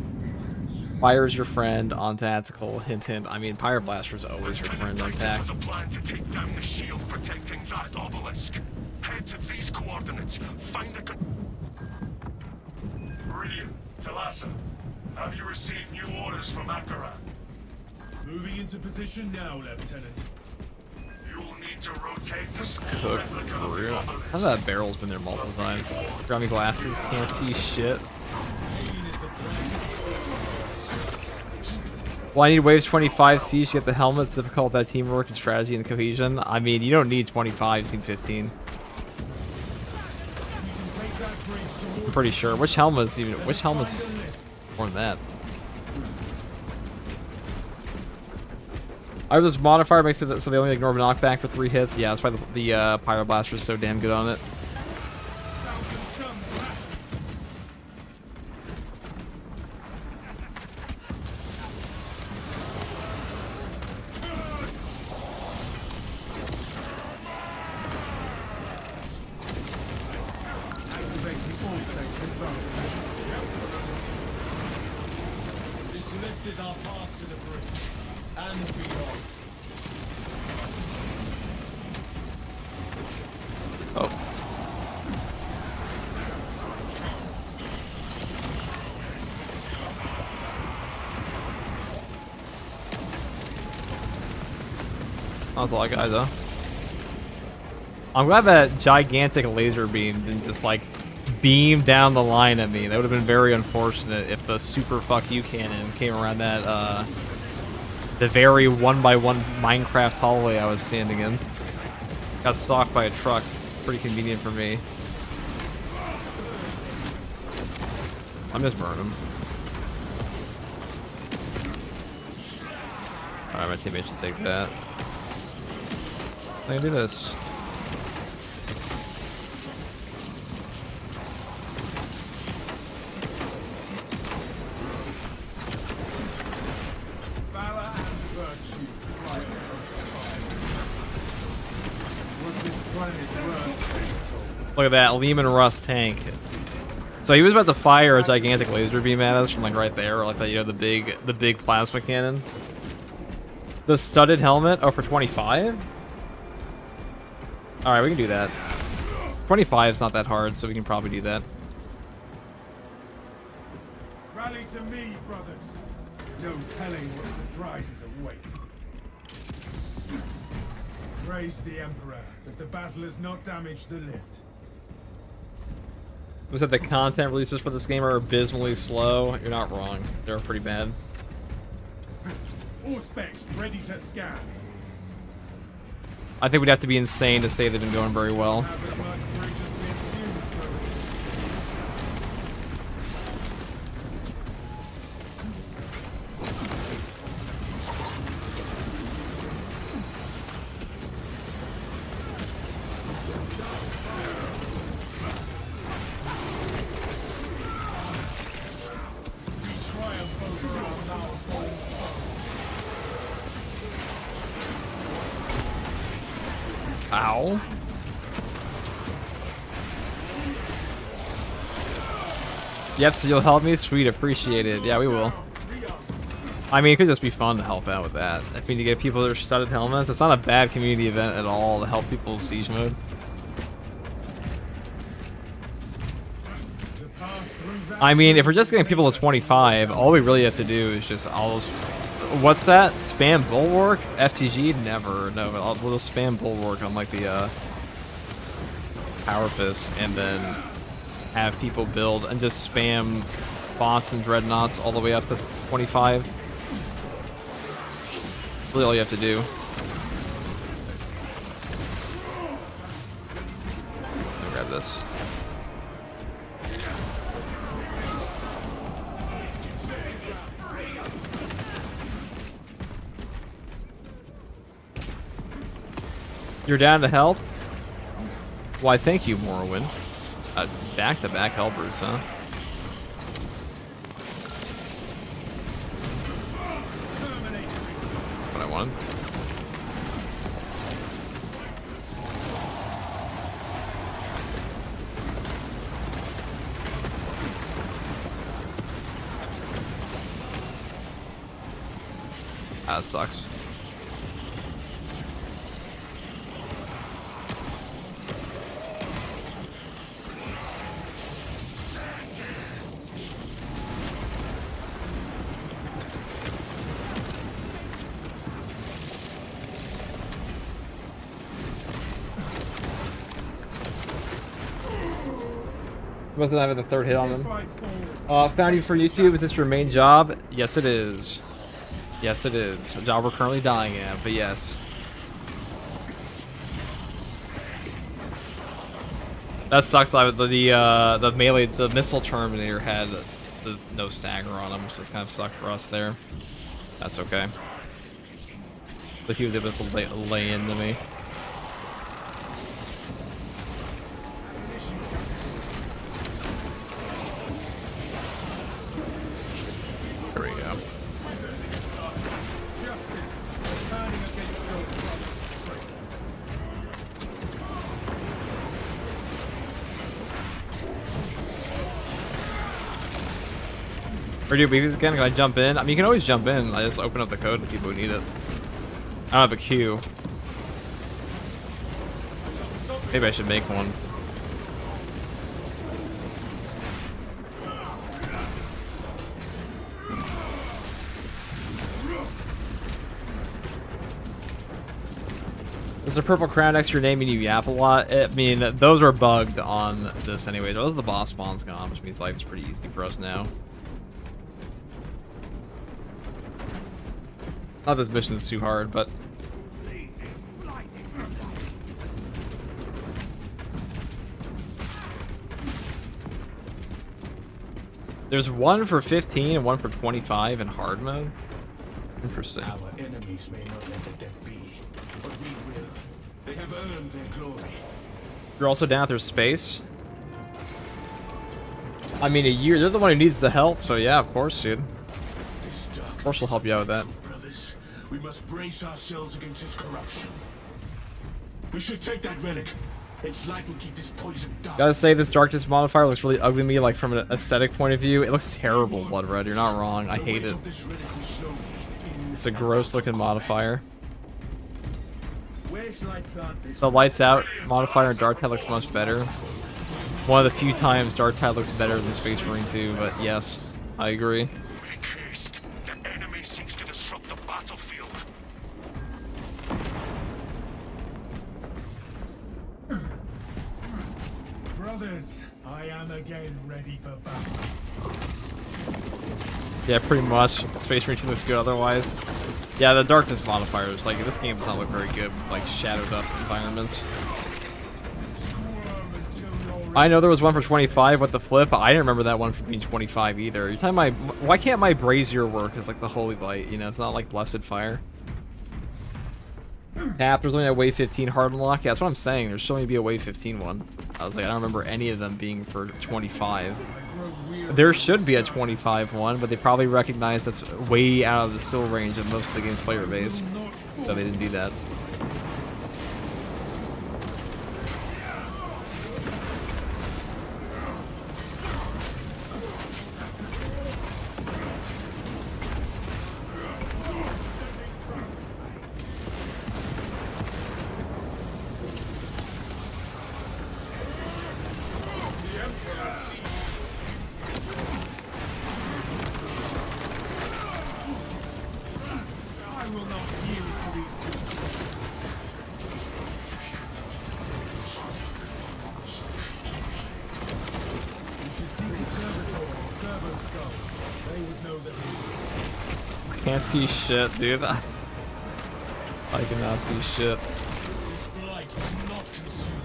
Fire's your friend on tactical. Hint, hint. I mean, Pyre Blaster's always your friend on tac. Has a plan to take down the shield protecting that obelisk. Head to these coordinates. Find the... Meridian, Thalassa, have you received new orders from Akaran? Moving into position now, Lieutenant. You'll need to rotate the small Cook replica for of the real. obelisk. How's that barrel's been there multiple times? Got me glasses, can't see shit. Well, I need waves 25 siege to get the helmets. Difficult that teamwork and strategy and cohesion. I mean, you don't need 25, you need 15. I'm pretty sure. Which helmet's even? Which helmet's more than that? I have this modifier makes it so they only ignore knockback for 3 hits. Yeah, that's why the Pyro Blaster is so damn good on it. This lift is our path to the bridge and beyond. Oh. That's a lot of guys, huh? I'm glad that gigantic laser beam didn't just like beam down the line at me. That would have been very unfortunate if the super fuck you cannon came around that the very 1x1 Minecraft hallway I was standing in. Got stalked by a truck. Pretty convenient for me. I'm just burning him. Alright, my teammate should take that. I can do this. Valor and virtue triumph over fire. Was this planet worth Look at that, Lehman Russ tank. So he was about to fire a gigantic laser beam at us from like right there, like that, you know, the big plasma cannon. The studded helmet, oh, for 25? Alright, we can do that. 25 is not that hard, so we can probably do that. Rally to me, brothers. No telling what surprises await. Praise the Emperor that the battle has not damaged the lift. Was that the content releases for this game are abysmally slow? You're not wrong. They're pretty bad. All specs ready to scan. I think we'd have to be insane to say they've been going very well. Have as much bridge as we assumed, brothers. We triumph over our now fallen foe. Ow. Yep, so you'll help me? Sweet, appreciate it. Yeah, we will. I mean, it could just be fun to help out with that. If we need to get people their studded helmets, it's not a bad community event at all to help people with siege mode. I mean, if we're just getting people to 25, all we really have to do is just all those... What's that? Spam Bulwark? FTG? Never. No, we'll just spam Bulwark on like the Power Fist and then have people build and just spam bots and dreadnoughts all the way up to 25. That's really all you have to do. Let me grab this. You're down to help? Why, thank you, Morrowind. Back-to-back helpers, huh? one. That sucks. Wasn't having the third hit on them. Found you for YouTube. Is this your main job? Yes, it is. Yes, it is. A job we're currently dying at, but yes. That sucks. The melee, the missile terminator had the no stagger on him, which just kind of sucked for us there. That's okay. But he was able to lay into me. There we go. Or do BBs again? Can I jump in? I mean, you can always jump in. I just open up the code to people who need it. I don't have a queue. Maybe I should make one. There's a purple crown next to your name and you yap a lot. I mean, those are bugged on this anyway. Those are the boss spawns gone, which means life is pretty easy for us now. Not this mission is too hard, but there's one for 15 and one for 25 in hard mode. Interesting. Our enemies may not let the dead be, but we will. They have earned their glory. You're also down through space. I mean, a year. They're the one who needs the help, so yeah, of course, dude. Of course, we'll help you out with that. Brothers, we must brace ourselves against its corruption. We should take that relic. Its light will keep this poison down. Gotta say, this darkness modifier looks really ugly to me, like from an aesthetic point of view. It looks terrible, Blood Red. You're not wrong. I hate it. It's a gross looking modifier. The lights out modifier in Dark Tide looks much better. One of the few times Dark Tide looks better than Space Marine 2, but yes, I agree. Make haste. The enemy seeks to disrupt the battlefield. Brothers, I am again ready for battle. Yeah, pretty much. Space Marine 2 looks good otherwise. Yeah, the darkness modifiers, like, this game does not look very good with, like, shadowed up environments. I know there was one for 25 with the flip, but I didn't remember that one for being 25 either. You're telling my... Why can't my brazier work as, like, the holy light, you know? It's not like blessed fire. Tap, there's only a wave 15 hard unlock. Yeah, that's what I'm saying. There's still only be a wave 15 one. I was like, I don't remember any of them being for 25. There should be a 25 one, but they probably recognize that's way out of the skill range of most of the game's player base. So they didn't do that. Can't see shit, dude. I cannot see shit. This blight will not consume me.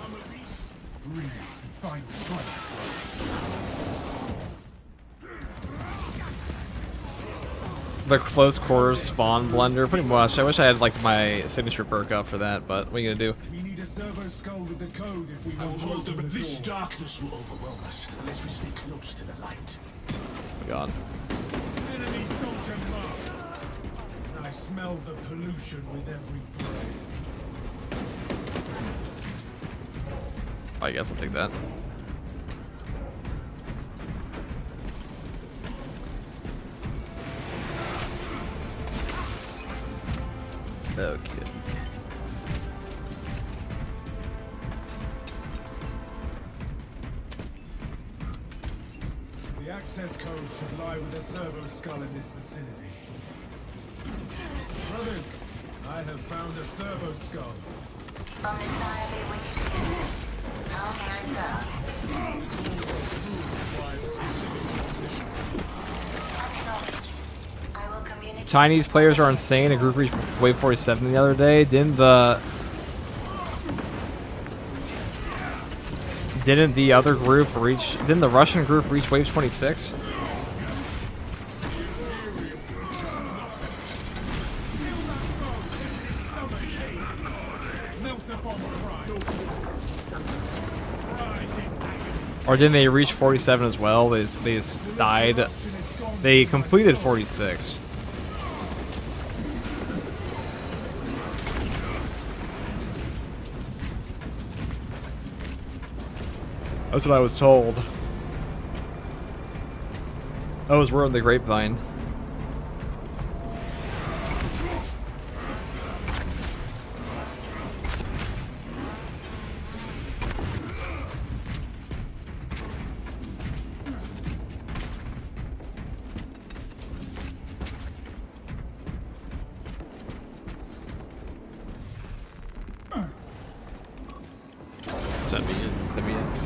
I'm a beast. Breathe and find strength. The close quarters spawn blender, pretty much. I wish I had like my signature perk up for that, but what are you gonna do? We need a servo skull with the code if we want to hold them, open but the this door. darkness will overwhelm us unless we stay close to the light. Oh my God. Enemy soldier marked. I smell the pollution with every breath. I guess I'll take that. Okay. The access code should lie with a servo skull in this vicinity. Brothers, I have found a servo skull. On this side of it, we how may I serve? Requires a specific transmission. Acknowledged. I will communicate. Chinese players are insane. A group reached wave 47 the other day. Didn't the other group reach? Didn't the Russian group reach wave 26? Or didn't they reach 47 as well? They just died. They completed 46. That's what I was told. That was word on the grapevine.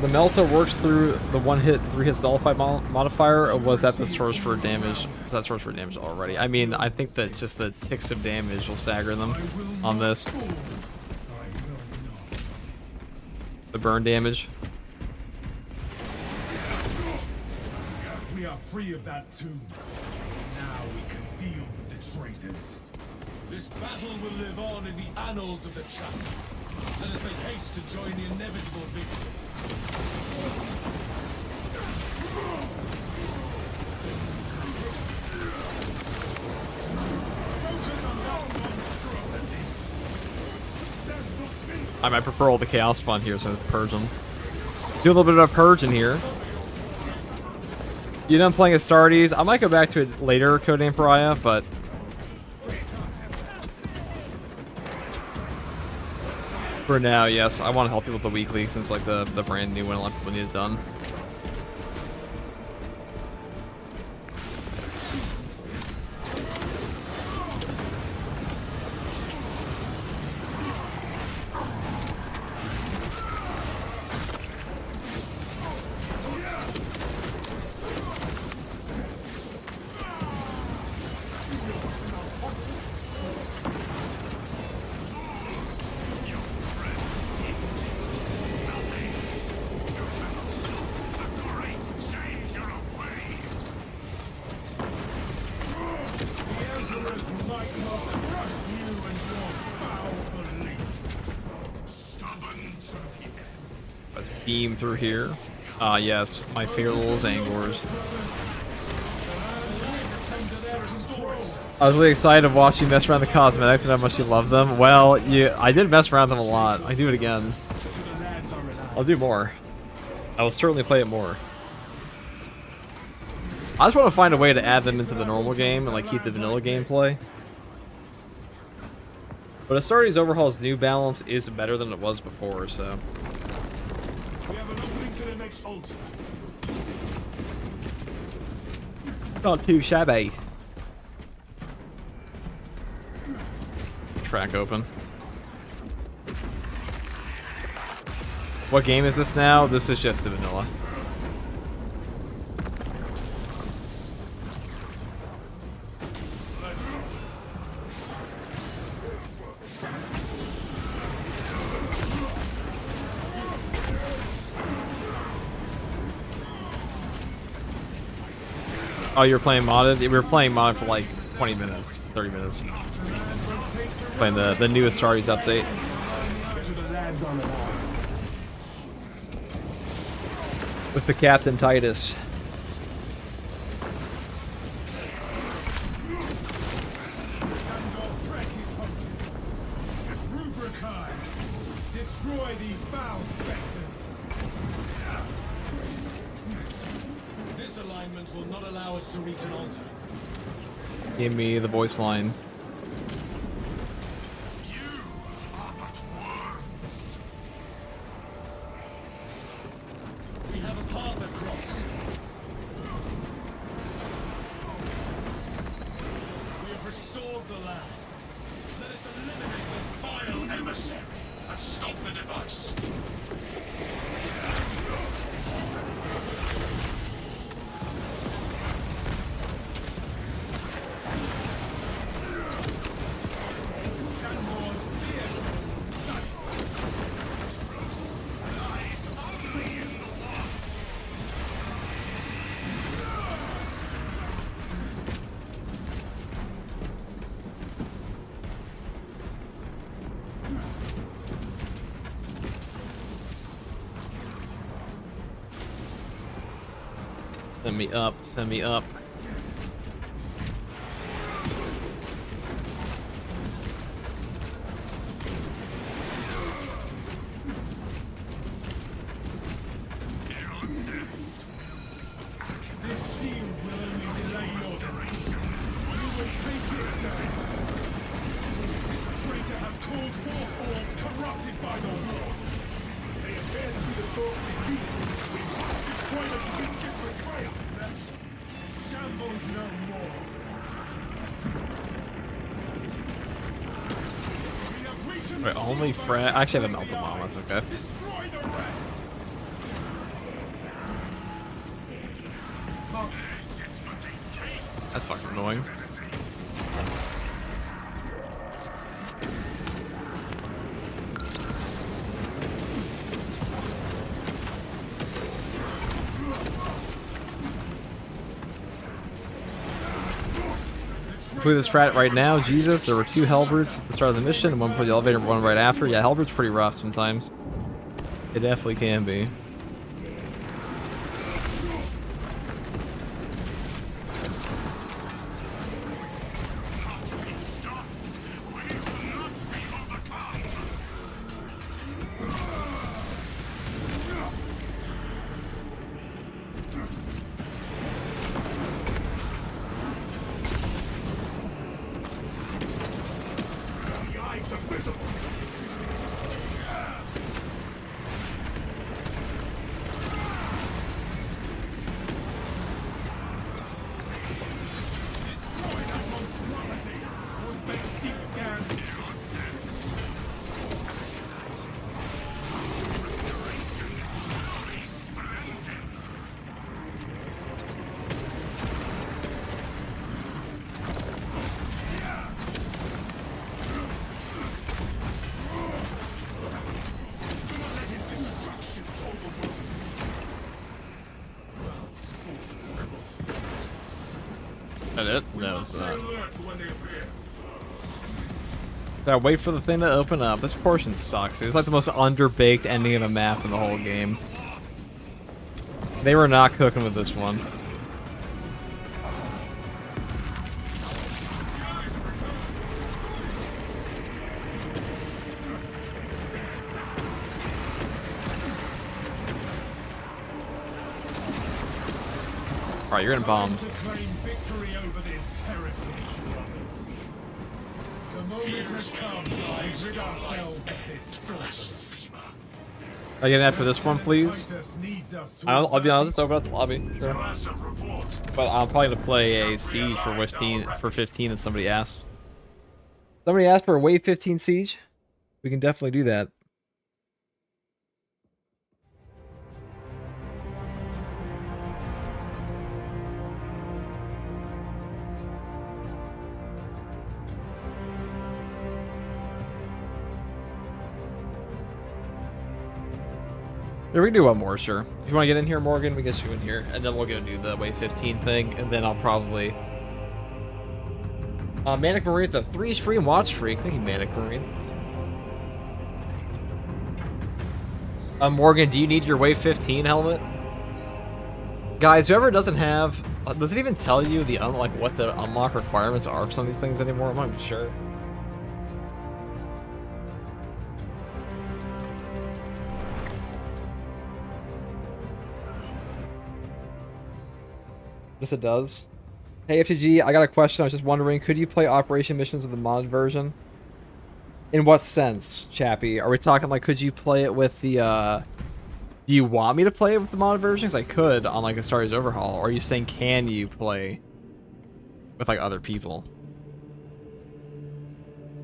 The Melta works through the one hit, 3 hits nullify modifier, or was that the source for damage? Was that source for damage already? I mean, I think that just the ticks of damage will stagger them on this. The burn damage. We are free of that tomb. Now we can deal with the traitors. This battle will live on in the annals of the chapter. Let us make haste to join the inevitable victory. I might prefer all the chaos spawn here, so purge them. Do a little bit of purge in here. You done playing Astartes? I might go back to it later, Codename Pariah, but for now, yes, I want to help you with the weekly since like the brand new one, a lot of people need it done. Beam through here. Ah, yes, my favorite little Zangors. I was really excited to watch you mess around the cosmetics and how much you love them. Well, I did mess around them a lot. I do it again. I'll do more. I will certainly play it more. I just want to find a way to add them into the normal game and like keep the vanilla gameplay. But Astartes Overhaul's new balance is better than it was before, so. We have an opening to the next altar. Not too shabby. Track open. What game is this now? This is just a vanilla. Oh, you're playing modded? We were playing modded for like 20 minutes, 30 minutes. Playing the newest Astartes update. I've gone along. With the Captain Titus. Sandor threat is hunted. Rubrikai, destroy these foul specters. This alignment will not allow us to reach an altar. Give me the voice line. You are but worms. We have a path across. We have restored the land. Let us eliminate the vile emissary and stop the device. Sandor's theater. Lies only in the one. Send me up, send me up. This shield will only delay your duration. You will take it down. This traitor has called forth orbs corrupted by the war. They appear to be the thought it's quite a vicious betrayal. Shambles no more. We have weakened Wait, the only shield by Fred. I actually have a separating melted the bomb. army. That's okay. Destroy the rest. This is but a taste. That's fucking annoying. Complete this strat right now. Jesus, there were 2 halberds at the start of the mission, and one before the elevator, and one right after. Yeah, halberd's pretty rough sometimes. It definitely can be. Destroy that monstrosity! Prospect deep scan. That it? No, it's not. Alert when they appear. Gotta wait for the thing to open up. This portion sucks. It's like the most underbaked ending of a map in the whole game. They were not cooking with this one. Alright, you're getting bombed. To claim victory over this heretic, brothers. The moment has come to rid ourselves of this blasphemer. I get after this one, please. Titus needs us to I'll be honest, it's open up the lobby, sure. Ransom report. But I'm probably gonna play a siege for 15 that somebody asked. Somebody asked for a wave 15 siege. We can definitely do that. Yeah, we can do one more, sure. If you want to get in here, Morgan, we get you in here, and then we'll go do the wave 15 thing, and then I'll probably Manic Marine with a 3 stream watch streak. Thank you, Manic Marine. Morgan, do you need your Wave 15 helmet? Guys, whoever doesn't have... does it even tell you the like what the unlock requirements are for some of these things anymore? I'm not even sure. Yes, it does. Hey, FTG, I got a question. I was just wondering, could you play Operation Missions with the mod version? In what sense, Chappie? Are we talking like, could you play it with the, do you want me to play it with the mod version? Because I could on like a Star Wars Overhaul. Or are you saying, can you play with like other people?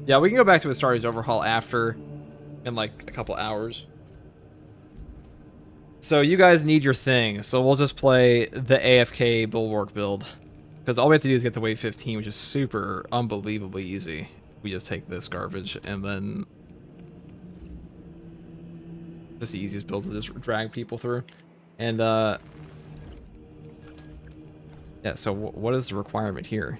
Yeah, we can go back to a Star Wars Overhaul after, in like a couple hours. So you guys need your thing. So we'll just play the AFK Bulwark build. Because all we have to do is get to Wave 15, which is super unbelievably easy. We just take this garbage and then just the easiest build to just drag people through. And yeah, so what is the requirement here?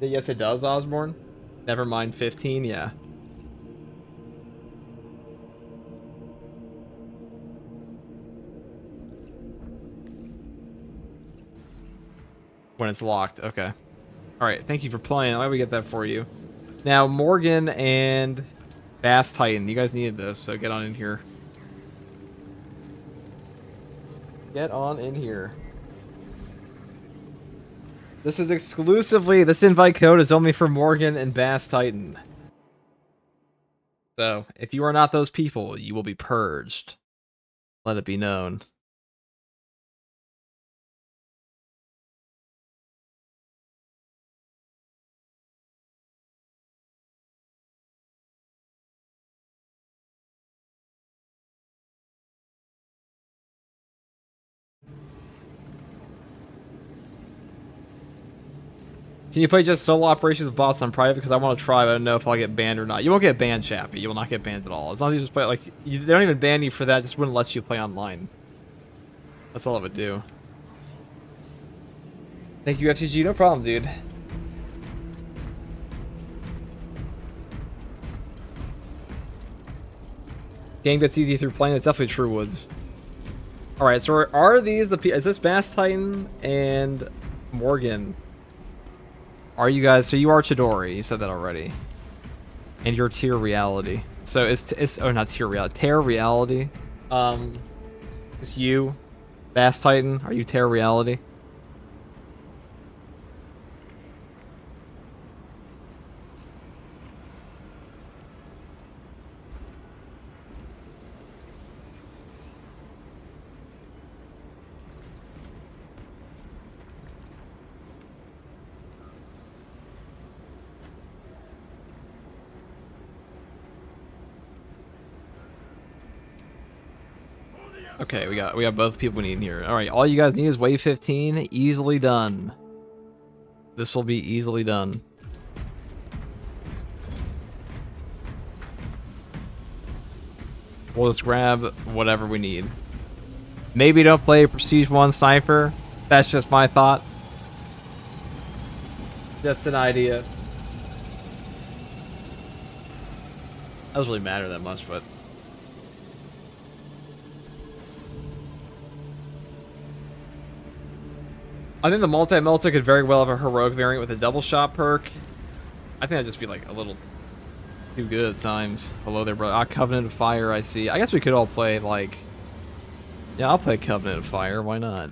Yes, it does, Osborne. Never mind 15, yeah. When it's locked, okay. Alright, thank you for playing. Why we get that for you. Now, Morgan and Bass Titan, you guys needed this, so get on in here. Get on in here. This is exclusively, this invite code is only for Morgan and Bass Titan. So, if you are not those people, you will be purged. Let it be known. Can you play just solo operations with bots on private? Because I want to try, but I don't know if I'll get banned or not. You won't get banned, Chappie. You will not get banned at all. As long as you just play, like, they don't even ban you for that. Just wouldn't let you play online. That's all it would do. Thank you, FTG. No problem, dude. Game gets easy through playing. That's definitely true, Woods. Alright, so are these the... Is this Bass Titan and Morgan? Are you guys... So you are Chidori. You said that already. And you're Tier Reality. So it's oh, not Tier Reality. Terror Reality. Is you Bass Titan? Are you Terror Reality? Okay, we got both people we need here. All right, all you guys need is Wave 15. Easily done. This will be easily done. We'll just grab whatever we need. Maybe don't play Prestige 1 Sniper. That's just my thought. Just an idea. Doesn't really matter that much, but... I think the multi-melta could very well have a heroic variant with a double shot perk. I think that'd just be like a little too good at times. Hello there, bro. Ah, Covenant of Fire, I see. I guess we could all play like... Yeah, I'll play Covenant of Fire. Why not?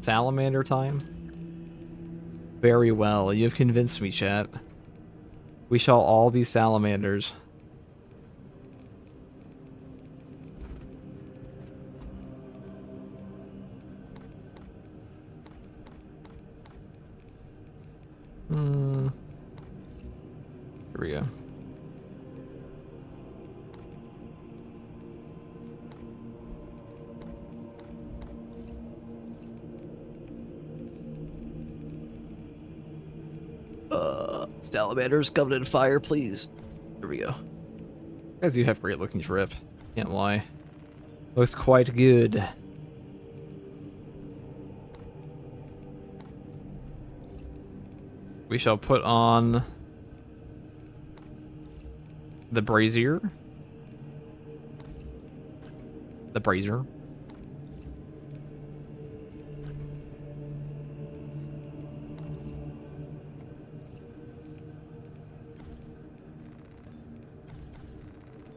Salamander time? Very well. You have convinced me, chat. We shall all be salamanders. Here we go. Salamanders, Covenant of Fire, please. Here we go. You guys do have great looking drip. Can't lie. Looks quite good. We shall put on the brazier. The brazier.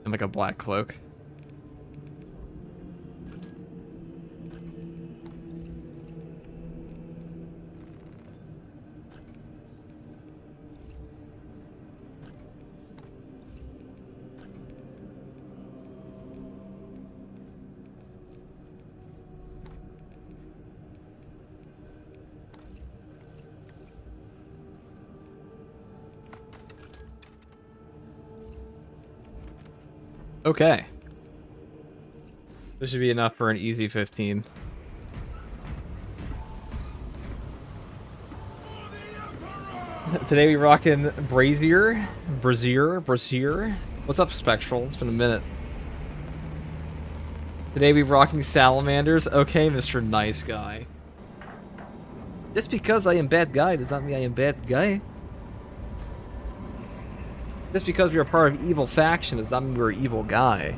And like a black cloak. Okay. This should be enough for an easy 15. Today we rockin' Brazier. What's up, Spectral? It's been a minute. Today we rocking Salamanders. Okay, Mr. Nice Guy. Just because I am bad guy does not mean I am bad guy. Just because we are part of evil faction does not mean we're an evil guy.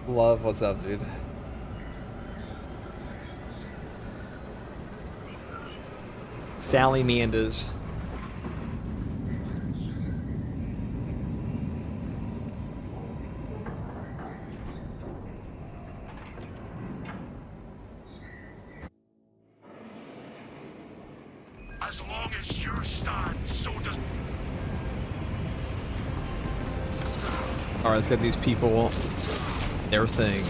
Love, what's up, dude? Sally Mandas. As long as you stand, so does... Alright, let's get these people their thing.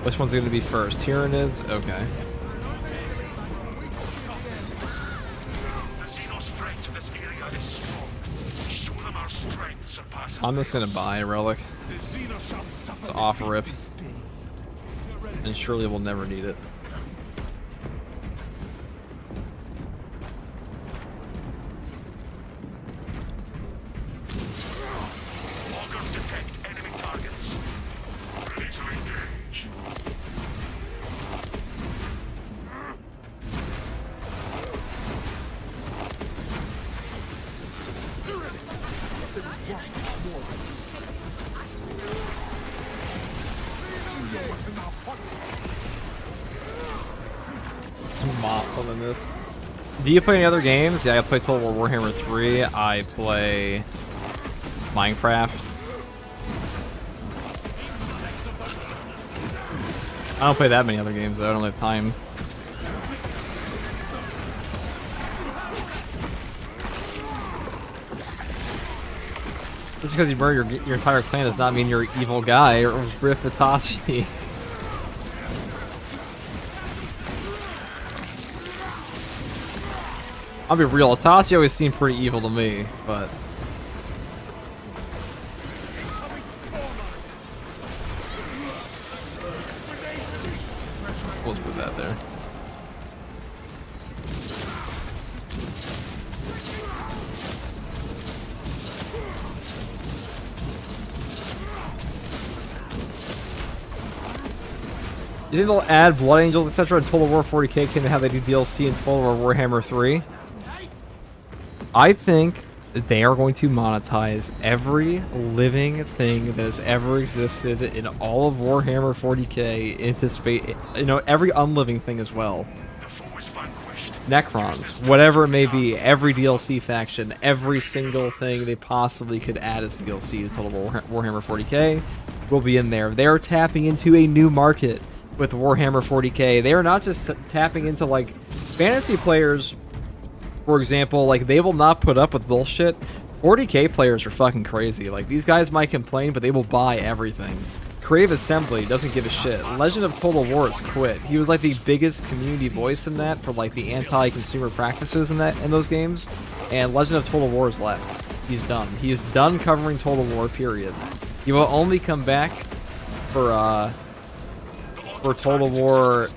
Which one's going to be first? Tyranids? Okay. The Xenos threat to this area is strong. Show them our strength surpasses I'm just going to buy a relic. The Xenos shall suffer It's off defeat rip. this day. And surely we'll never need it. Loggers detect enemy targets. Ready to engage. Some mob in this. Do you play any other games? Yeah, I play Total War Warhammer 3. I play Minecraft. I don't play that many other games though. I don't have time. Just because you murder your entire clan does not mean you're an evil guy or Riff Itachi. I'll be real, Itachi always seemed pretty evil to me, but... We'll just put that there. You think they'll add Blood Angels, etc. in Total War 40k? Can they have they do DLC in Total War Warhammer 3? I think they are going to monetize every living thing that has ever existed in all of Warhammer 40k into space. You know, every unliving thing as well. The foe is vanquished. Necrons, whatever it may be, every DLC faction, every single thing they possibly could add as DLC to Total Warhammer 40k will be in there. They are tapping into a new market with Warhammer 40k. They are not just tapping into, like, fantasy players. For example, like, they will not put up with bullshit. 40k players are fucking crazy. Like, these guys might complain, but they will buy everything. Creative Assembly doesn't give a shit. Legend of Total War has quit. He was like the biggest community voice in that for like the anti-consumer practices in those games, and Legend of Total War has left. He's done. He is done covering Total War, period. He will only come back for Total War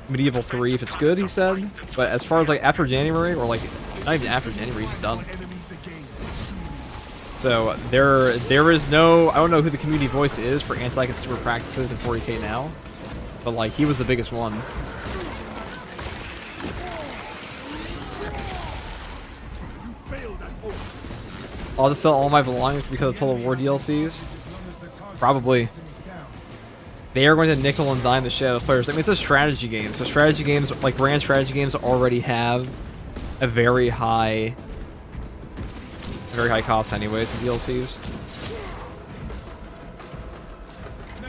Medieval 3 if it's good, he said. But as far as like after January, or like not even after January, he's done. So there is no, I don't know who the community voice is for anti-consumer practices in 40K now, but like he was the biggest one. I'll just sell all my belongings because of Total War DLCs. Probably. They are going to nickel and dime the shit out of players. I mean, it's a strategy game, so strategy games, like brand strategy games, already have a very high cost anyways in DLCs.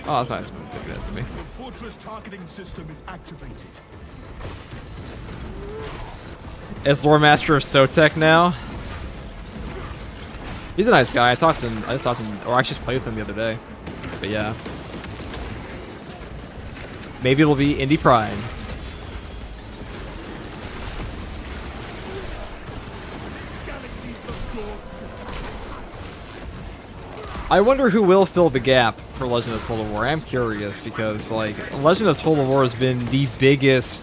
Oh, that's nice. Give that to me. The fortress targeting system is activated. Is Lore Master of Sotek now? He's a nice guy. I just talked to him, or I just played with him the other day. But yeah. Maybe it'll be Indie Prime. I wonder who will fill the gap for Legend of Total War. I'm curious because like Legend of Total War has been the biggest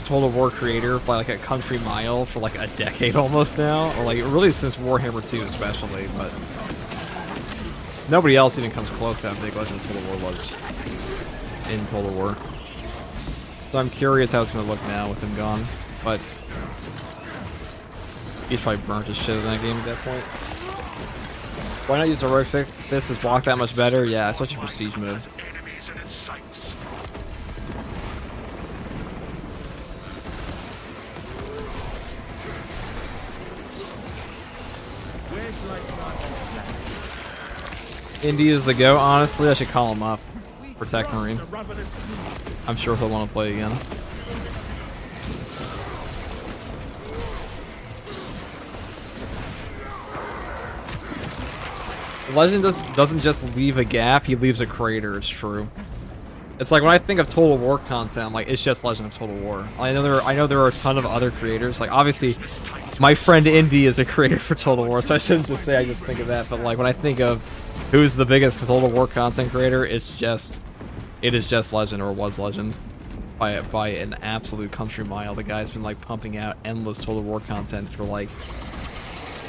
Total War creator by like a country mile for like a decade almost now, or like really since Warhammer 2 especially, but nobody else even comes close to how big Legend of Total War was in Total War. So I'm curious how it's going to look now with him gone, but he's probably burnt his shit in that game at that point. Why not use the right fist? Is block that much better? Yeah, especially for siege mode. Enemies in its sights. Indy is the go. Honestly, I should call him up for Tech Marine. I'm sure he'll want to play again. Legend doesn't just leave a gap, he leaves a crater, it's true. It's like when I think of Total War content, like it's just Legend of Total War. I know there are a ton of other creators. Like obviously my friend Indy is a creator for Total War, so I shouldn't just say I just think of that, but like when I think of who's the biggest Total War content creator, it is just Legend, or was Legend. By an absolute country mile. The guy's been like pumping out endless Total War content for like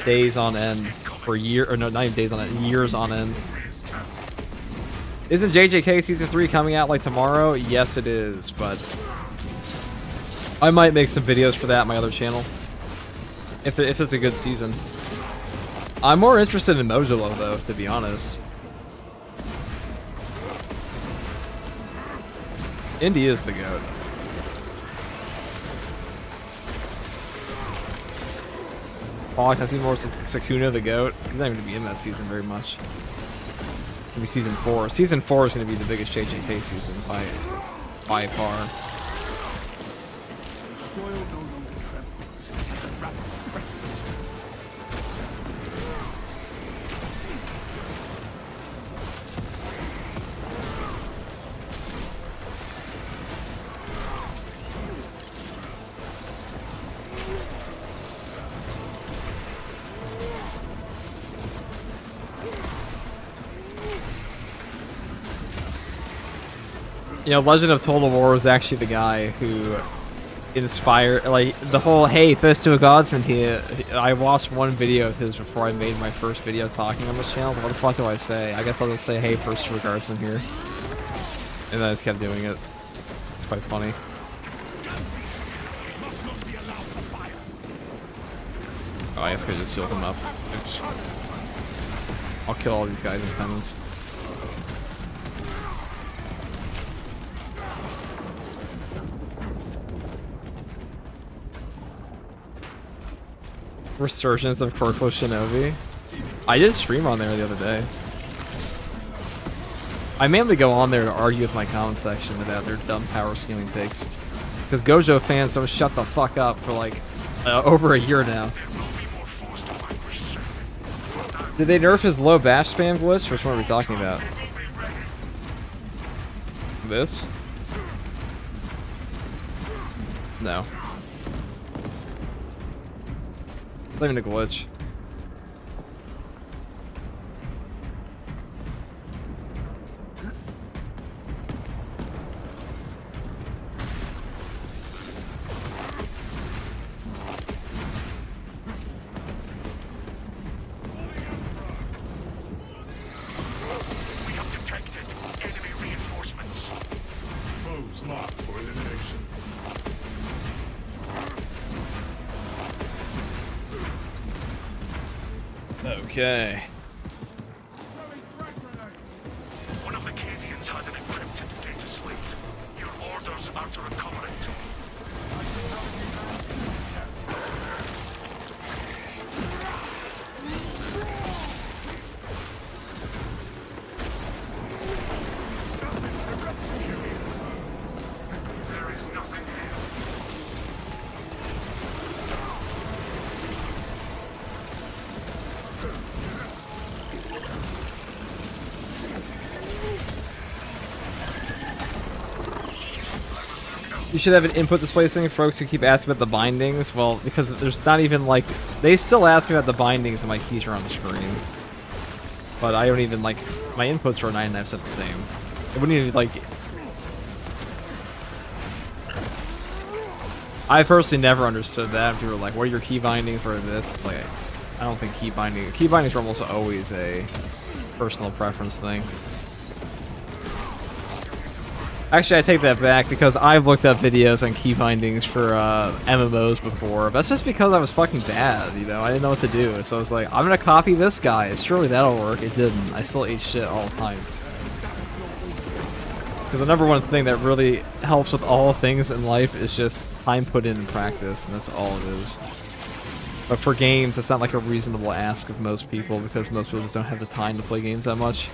days on end, for years on end. Isn't JJK Season 3 coming out like tomorrow? Yes, it is, but I might make some videos for that on my other channel. If it's a good season. I'm more interested in Mojolo, though, to be honest. Indy is the GOAT. Oh, I see more Sakuna the GOAT. He's not even going to be in that season very much. It's going to be Season 4. Season 4 is going to be the biggest JJK season by far. You know, Legend of Total War was actually the guy who inspired, like, the whole, hey, Fist to a Godsman here. I watched one video of his before I made my first video talking on this channel. What the fuck do I say? I guess I'll just say, hey, Fist to a Guardsman here. And then I just kept doing it. It's quite funny. Oh, I guess I could just shield him up. Oops. I'll kill all these guys in penance. Resurgence of Corpo Shinobi. I did stream on there the other day. I mainly go on there to argue with my comment section about their dumb power scaling takes. Because Gojo fans don't shut the fuck up for like over a year now. Did they nerf his low bash spam glitch? Which one are we talking about? This? No. It's not even a glitch. Okay. One of the Cadians had an encrypted data slate. Your orders are to recover it. There is nothing here. You should have an input display thing for folks who keep asking about the bindings. Well, because there's not even like they still ask me about the bindings and my keys are on the screen. But I don't even like my inputs are 99% the same. It wouldn't even like. I personally never understood that. People were like, "What are your key bindings for this?" It's like, I don't think key bindings are almost always a personal preference thing. Actually, I take that back because I've looked up videos on key bindings for MMOs before. That's just because I was fucking bad, you know? I didn't know what to do. So I was like, I'm gonna copy this guy. Surely that'll work. It didn't. I still ate shit all the time. Because the number one thing that really helps with all things in life is just time put in practice, and that's all it is. But for games, it's not like a reasonable ask of most people because most people just don't have the time to play games that much.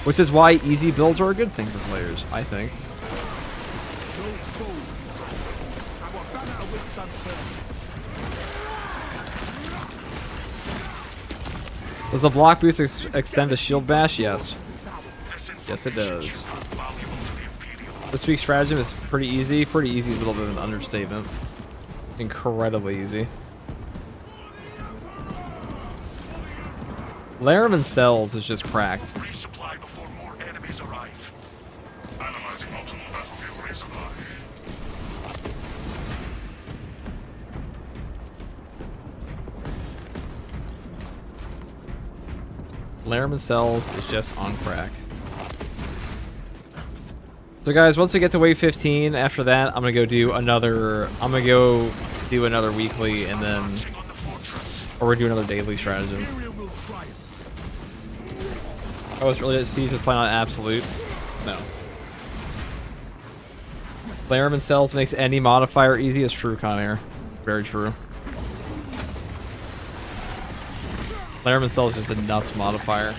Which is why easy builds are a good thing for players, I think. Does the block boost extend to shield bash? Yes. Yes, it does. This week's stratagem is pretty easy. Pretty easy is a little bit of an understatement. Incredibly easy. Laramie Cells is just cracked. Resupply before more enemies arrive. Analyzing optimal battlefield resupply. Laramie Cells is just on crack. So guys, once we get to wave 15, after that, I'm gonna go do another weekly, and then, or we're do another daily stratagem. I was really Siege was playing on Absolute. No. Laramie Cells makes any modifier easy. Is true, Conair. Very true. Laramie Cells is just a nuts modifier.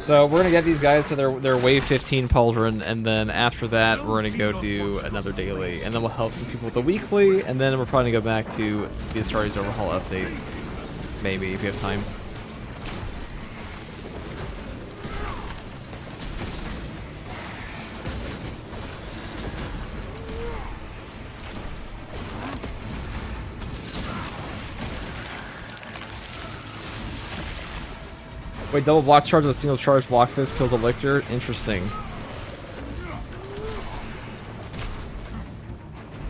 So we're gonna get these guys to their wave 15 pauldron, and then after that we're gonna go do another daily, and then we'll help some people with the weekly, and then we're probably gonna go back to the Astartes overhaul update. Maybe if you have time. Wait, double block charge with a single charge block fist kills a lictor? Interesting.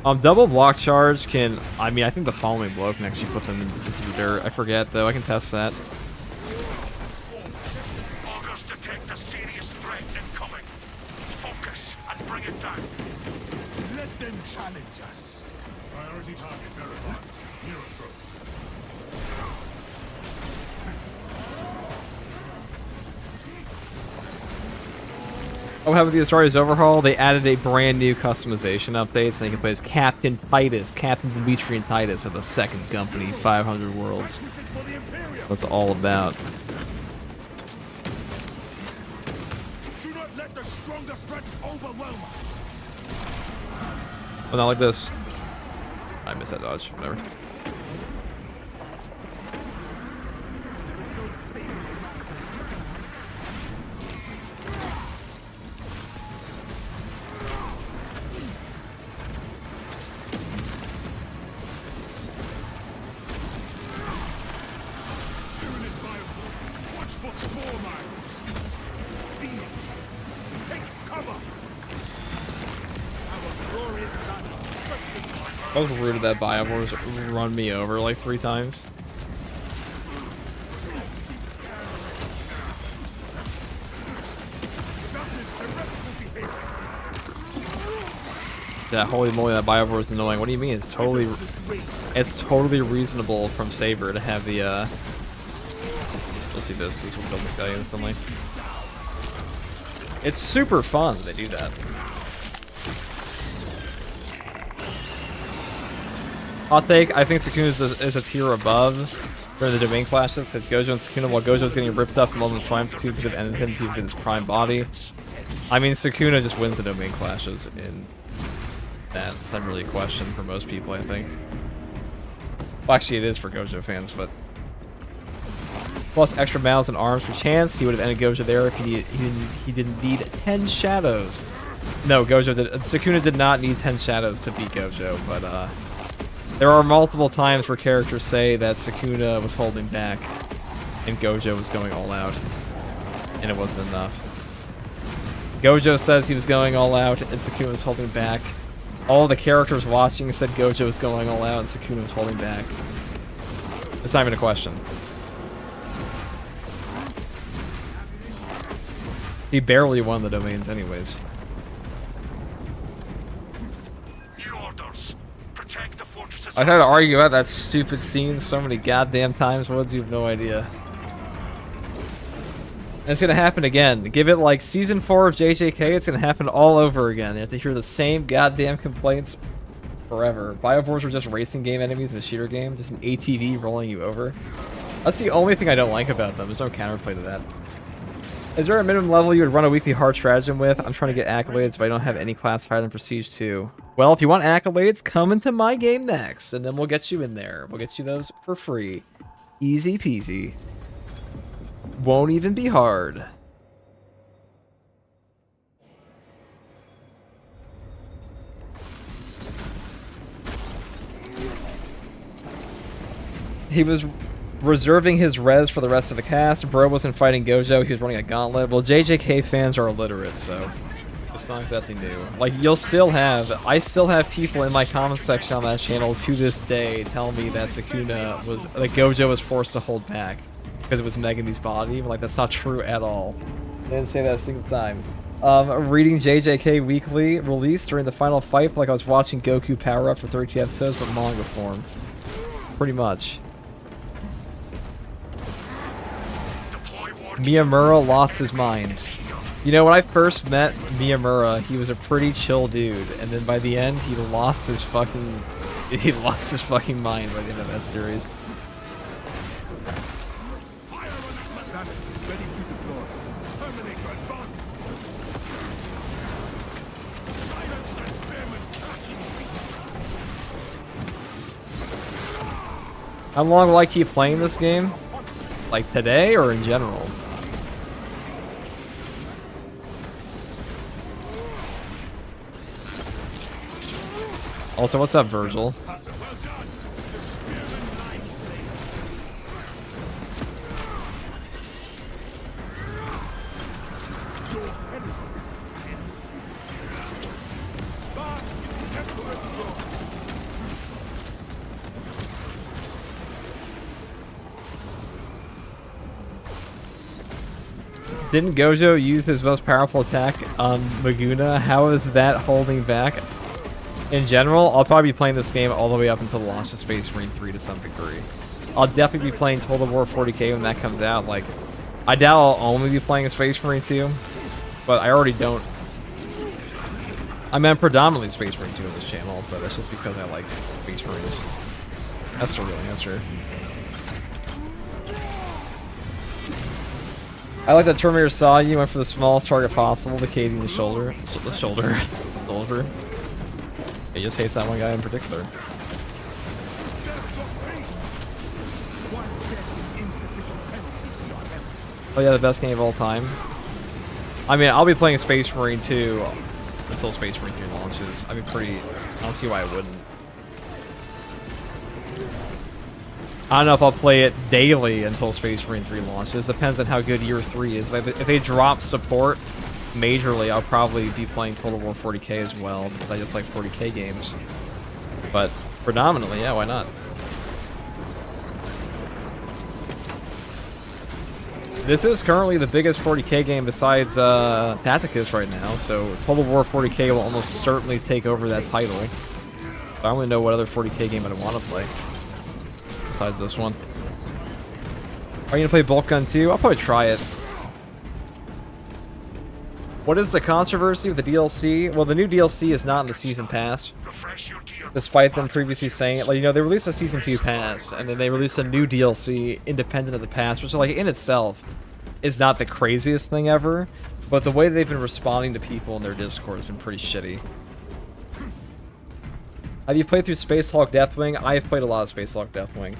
Double block charge can... I mean, I think the following blow can actually put them into the dirt. I forget, though. I can test that. Augurs detect a serious threat incoming. Focus and bring it down. Let them challenge us. Priority target verified. Hero throw. Oh, how about the Astartes overhaul? They added a brand new customization update, so you can play as Captain Titus, Captain Demetrian Titus of the Second Company, 500 Worlds. That's all about. Do not let the stronger threats overwhelm us. Well, not like this. I missed that dodge. Whatever. I was rude that Biowars run me over like 3 times. Yeah, holy moly, that Biowar is annoying. What do you mean? It's totally reasonable from Saber to have the we'll see this because we'll kill this guy instantly. It's super fun they do that. Hot take, I think Sukuna is a tier above during the domain clashes because Gojo and Sukuna, while Gojo was getting ripped up from Moment of Triumph, Sukuna could have ended him if he was in his prime body. I mean, Sukuna just wins the domain clashes in that. It's not really a question for most people, I think. Well, actually, it is for Gojo fans, but plus extra mouths and arms for chance, he would have ended Gojo there if he didn't need 10 shadows. No, Sukuna did not need 10 shadows to beat Gojo, but there are multiple times where characters say that Sukuna was holding back and Gojo was going all out, and it wasn't enough. Gojo says he was going all out and Sukuna was holding back. All the characters watching said Gojo was going all out and Sukuna was holding back. It's not even a question. He barely won the domains anyways. I've had to argue about that stupid scene so many goddamn times, Woods, you have no idea. And it's gonna happen again. Give it like season 4 of JJK, it's gonna happen all over again. You have to hear the same goddamn complaints forever. Biowars were just racing game enemies in a shooter game, just an ATV rolling you over. That's the only thing I don't like about them. There's no counterplay to that. Is there a minimum level you would run a weekly hard stratagem with? I'm trying to get accolades, but I don't have any class higher than Prestige 2. Well, if you want accolades, come into my game next, and then we'll get you in there. We'll get you those for free. Easy peasy. Won't even be hard. He was reserving his res for the rest of the cast. Bro wasn't fighting Gojo, he was running a gauntlet. Well, JJK fans are illiterate, so it's not exactly new. Like, I still have people in my comment section on that channel to this day tell me that Gojo was forced to hold back because it was Megami's body. Like, that's not true at all. I didn't say that a single time. Reading JJK Weekly released during the final fight, like I was watching Goku power up for 32 episodes, but manga form. Pretty much. Miyamura lost his mind. You know, when I first met Miyamura, he was a pretty chill dude, and then by the end, he lost his fucking mind by the end of that series. How long will I keep playing this game? Like today or in general? Also, what's up, Virgil? Didn't Gojo use his most powerful attack on Maguna? How is that holding back? In general, I'll probably be playing this game all the way up until the launch of Space Marine 3 to some degree. I'll definitely be playing Total War 40k when that comes out. Like, I doubt I'll only be playing a Space Marine 2, but I already don't. I meant predominantly Space Marine 2 on this channel, but that's just because I like Space Marines. That's the real answer. I like that Terminator saw you, went for the smallest target possible, vacating the shoulder. Soldier. He just hates that one guy in particular. Oh yeah, the best game of all time. I mean, I'll be playing Space Marine 2 until Space Marine 3 launches. I don't see why I wouldn't. I don't know if I'll play it daily until Space Marine 3 launches. Depends on how good Year 3 is. Like, if they drop support majorly, I'll probably be playing Total War 40k as well, because I just like 40k games. But predominantly, yeah, why not? this is currently the biggest 40k game besides Tacticus right now, so Total War 40k will almost certainly take over that title. I don't really know what other 40k game I'd want to play besides this one. Are you gonna play Bolt Gun 2? I'll probably try it. What is the controversy with the DLC? Well, the new DLC is not in the season pass, despite them previously saying it. Like, you know, they released a season 2 pass, and then they released a new DLC independent of the pass, which, like, in itself is not the craziest thing ever. But the way they've been responding to people in their Discord has been pretty shitty. Have you played through Space Hulk Deathwing? I have played a lot of Space Hulk Deathwing.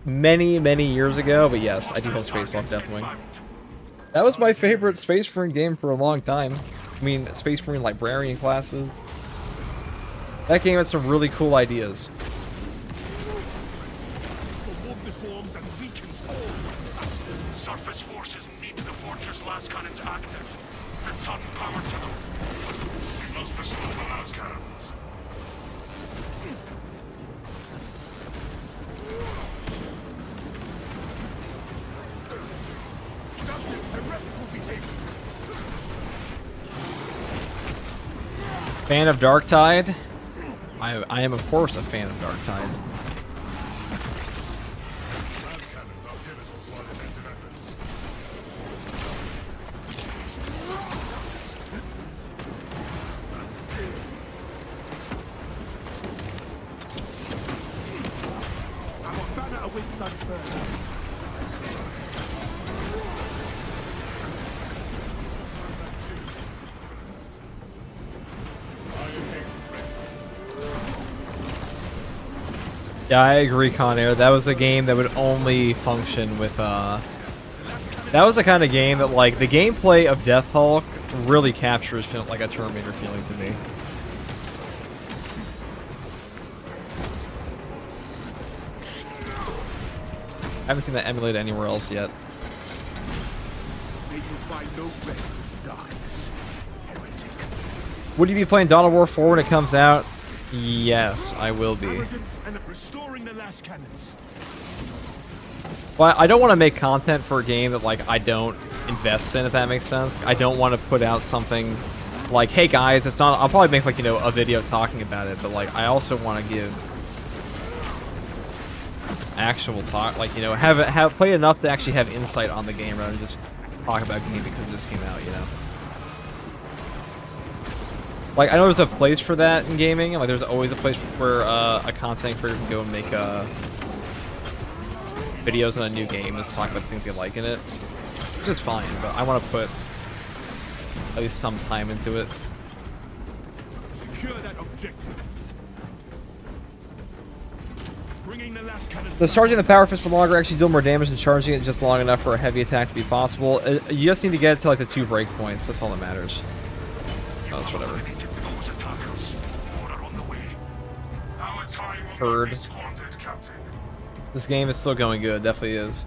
Many, many years ago, but yes, I do have Space Hulk Deathwing. That was my favorite Space Marine game for a long time. I mean, Space Marine librarian classes. That game had some really cool ideas. Surface forces need the fortress las cannons active. Return power to them. We must restore the las cannons. Fan of Darktide? I am, of course, a fan of Darktide. Yeah, I agree, Con Air. That was a game that would only function with, that was the kind of game that, like, the gameplay of Death Hulk really captures, like, a Terminator feeling to me. I haven't seen that emulated anywhere else yet. Would you be playing Dawn of War 4 when it comes out? Yes, I will be. Well, I don't want to make content for a game that, like, I don't invest in, if that makes sense. I don't want to put out something like, hey guys, it's not... I'll probably make, like, you know, a video talking about it, but, like, I also want to give actual talk, like, you know, have play enough to actually have insight on the game rather than just talk about a game because it just came out, you know. Like, I know there's a place for that in gaming. Like, there's always a place where a content creator can go and make videos on a new game, just talk about things they like in it. Which is fine, but I want to put at least some time into it. Secure that objective. Does charging the Power Fist for longer actually deal more damage than charging it just long enough for a heavy attack to be possible? You just need to get it to, like, the 2 breakpoints. That's all that matters. Oh, that's whatever. Heard. This game is still going good. Definitely is.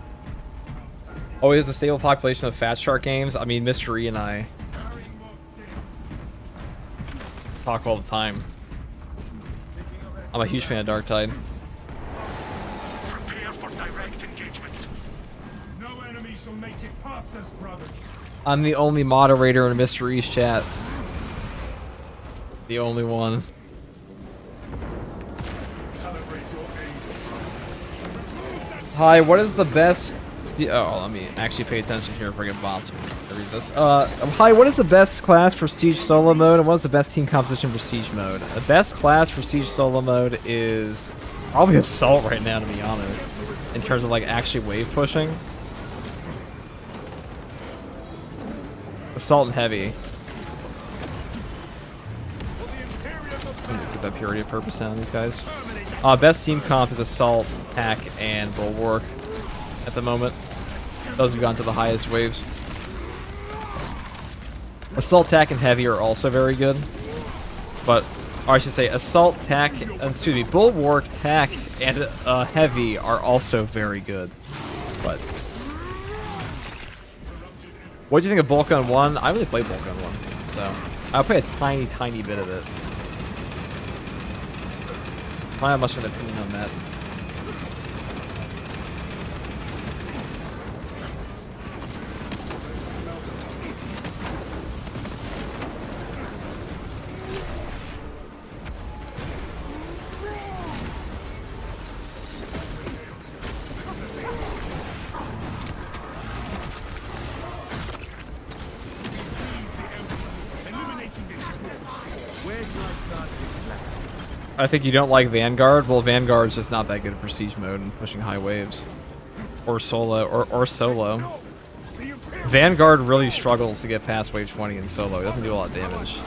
Always a stable population of Fat Shark games. I mean, Mr. E and I talk all the time. I'm a huge fan of Darktide. Prepare for direct engagement. No enemy shall make it past us, brothers. I'm the only moderator in Mr. E's chat. The only one. Hi, what is the best... Oh, let me actually pay attention here if I get bombed to read this. Hi, what is the best class for Siege solo mode, and what is the best team composition for Siege mode? The best class for Siege solo mode is probably Assault right now, to be honest, in terms of, like, actually wave pushing. Assault and Heavy. Let's get that purity of purpose down, these guys. Best team comp is Assault, Attack, and Bulwark at the moment. Those have gone to the highest waves. Assault, Attack, and Heavy are also very good. But, or I should say, Assault, Attack, excuse me, Bulwark, Attack, and Heavy are also very good. But, what do you think of Bolt Gun 1? I really played Bolt Gun 1, so I'll play a tiny, tiny bit of it. I don't have much of an opinion on that. I think you don't like Vanguard. Well, Vanguard's just not that good at Prestige mode and pushing high waves. Or solo. Or solo. Vanguard really struggles to get past wave 20 in solo. He doesn't do a lot of damage.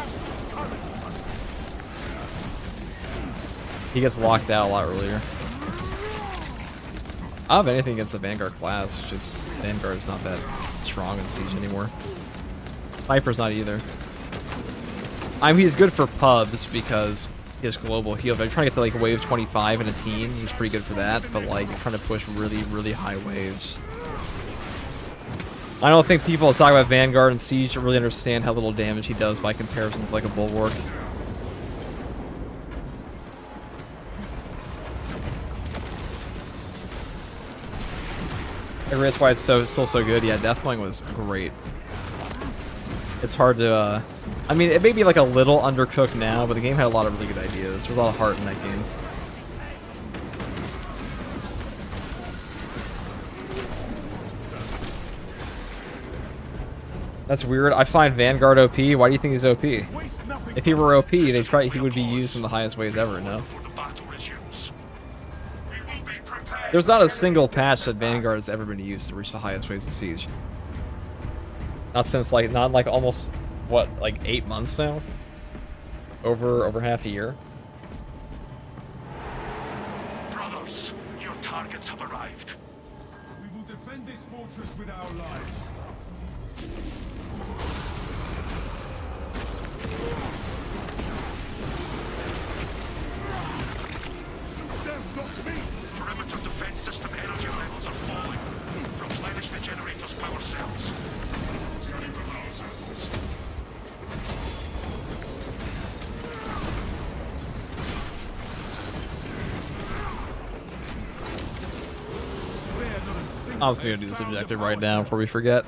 He gets locked out a lot earlier. I don't have anything against the Vanguard class. It's just Vanguard's not that strong in Siege anymore. Sniper's not either. I mean, he's good for pubs because he has global heal. But I'm trying to get to like wave 25 in a team. He's pretty good for that. But like trying to push really, really high waves. I don't think people that talk about Vanguard and Siege really understand how little damage he does by comparison to like a Bulwark. I agree, that's why it's still so good. Yeah, Deathwing was great. It's hard to, I mean, it may be like a little undercooked now, but the game had a lot of really good ideas. There's a lot of heart in that game. That's weird. I find Vanguard OP. Why do you think he's OP? If he were OP, he would be used in the highest ways ever, no? There's not a single patch that Vanguard has ever been used to reach the highest waves of Siege. Not since like, not like almost, what, like 8 months now? Over half a year. Brothers, your targets have arrived. We will defend this fortress with our lives. Perimeter defense system energy levels are falling. Replenish the generator's power cells. I'm just gonna do this objective right now before we forget.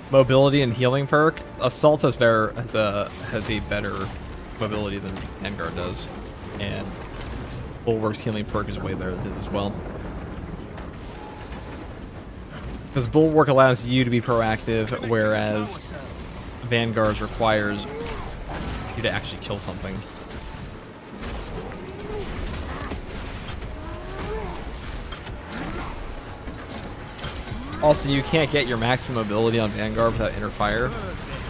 Mobility and healing perk. Assault has a better mobility than Vanguard does, and Bulwark's healing perk is way better than his as well. Because Bulwark allows you to be proactive, whereas Vanguard's requires you to actually kill something. Also, you can't get your maximum mobility on Vanguard without Inner Fire,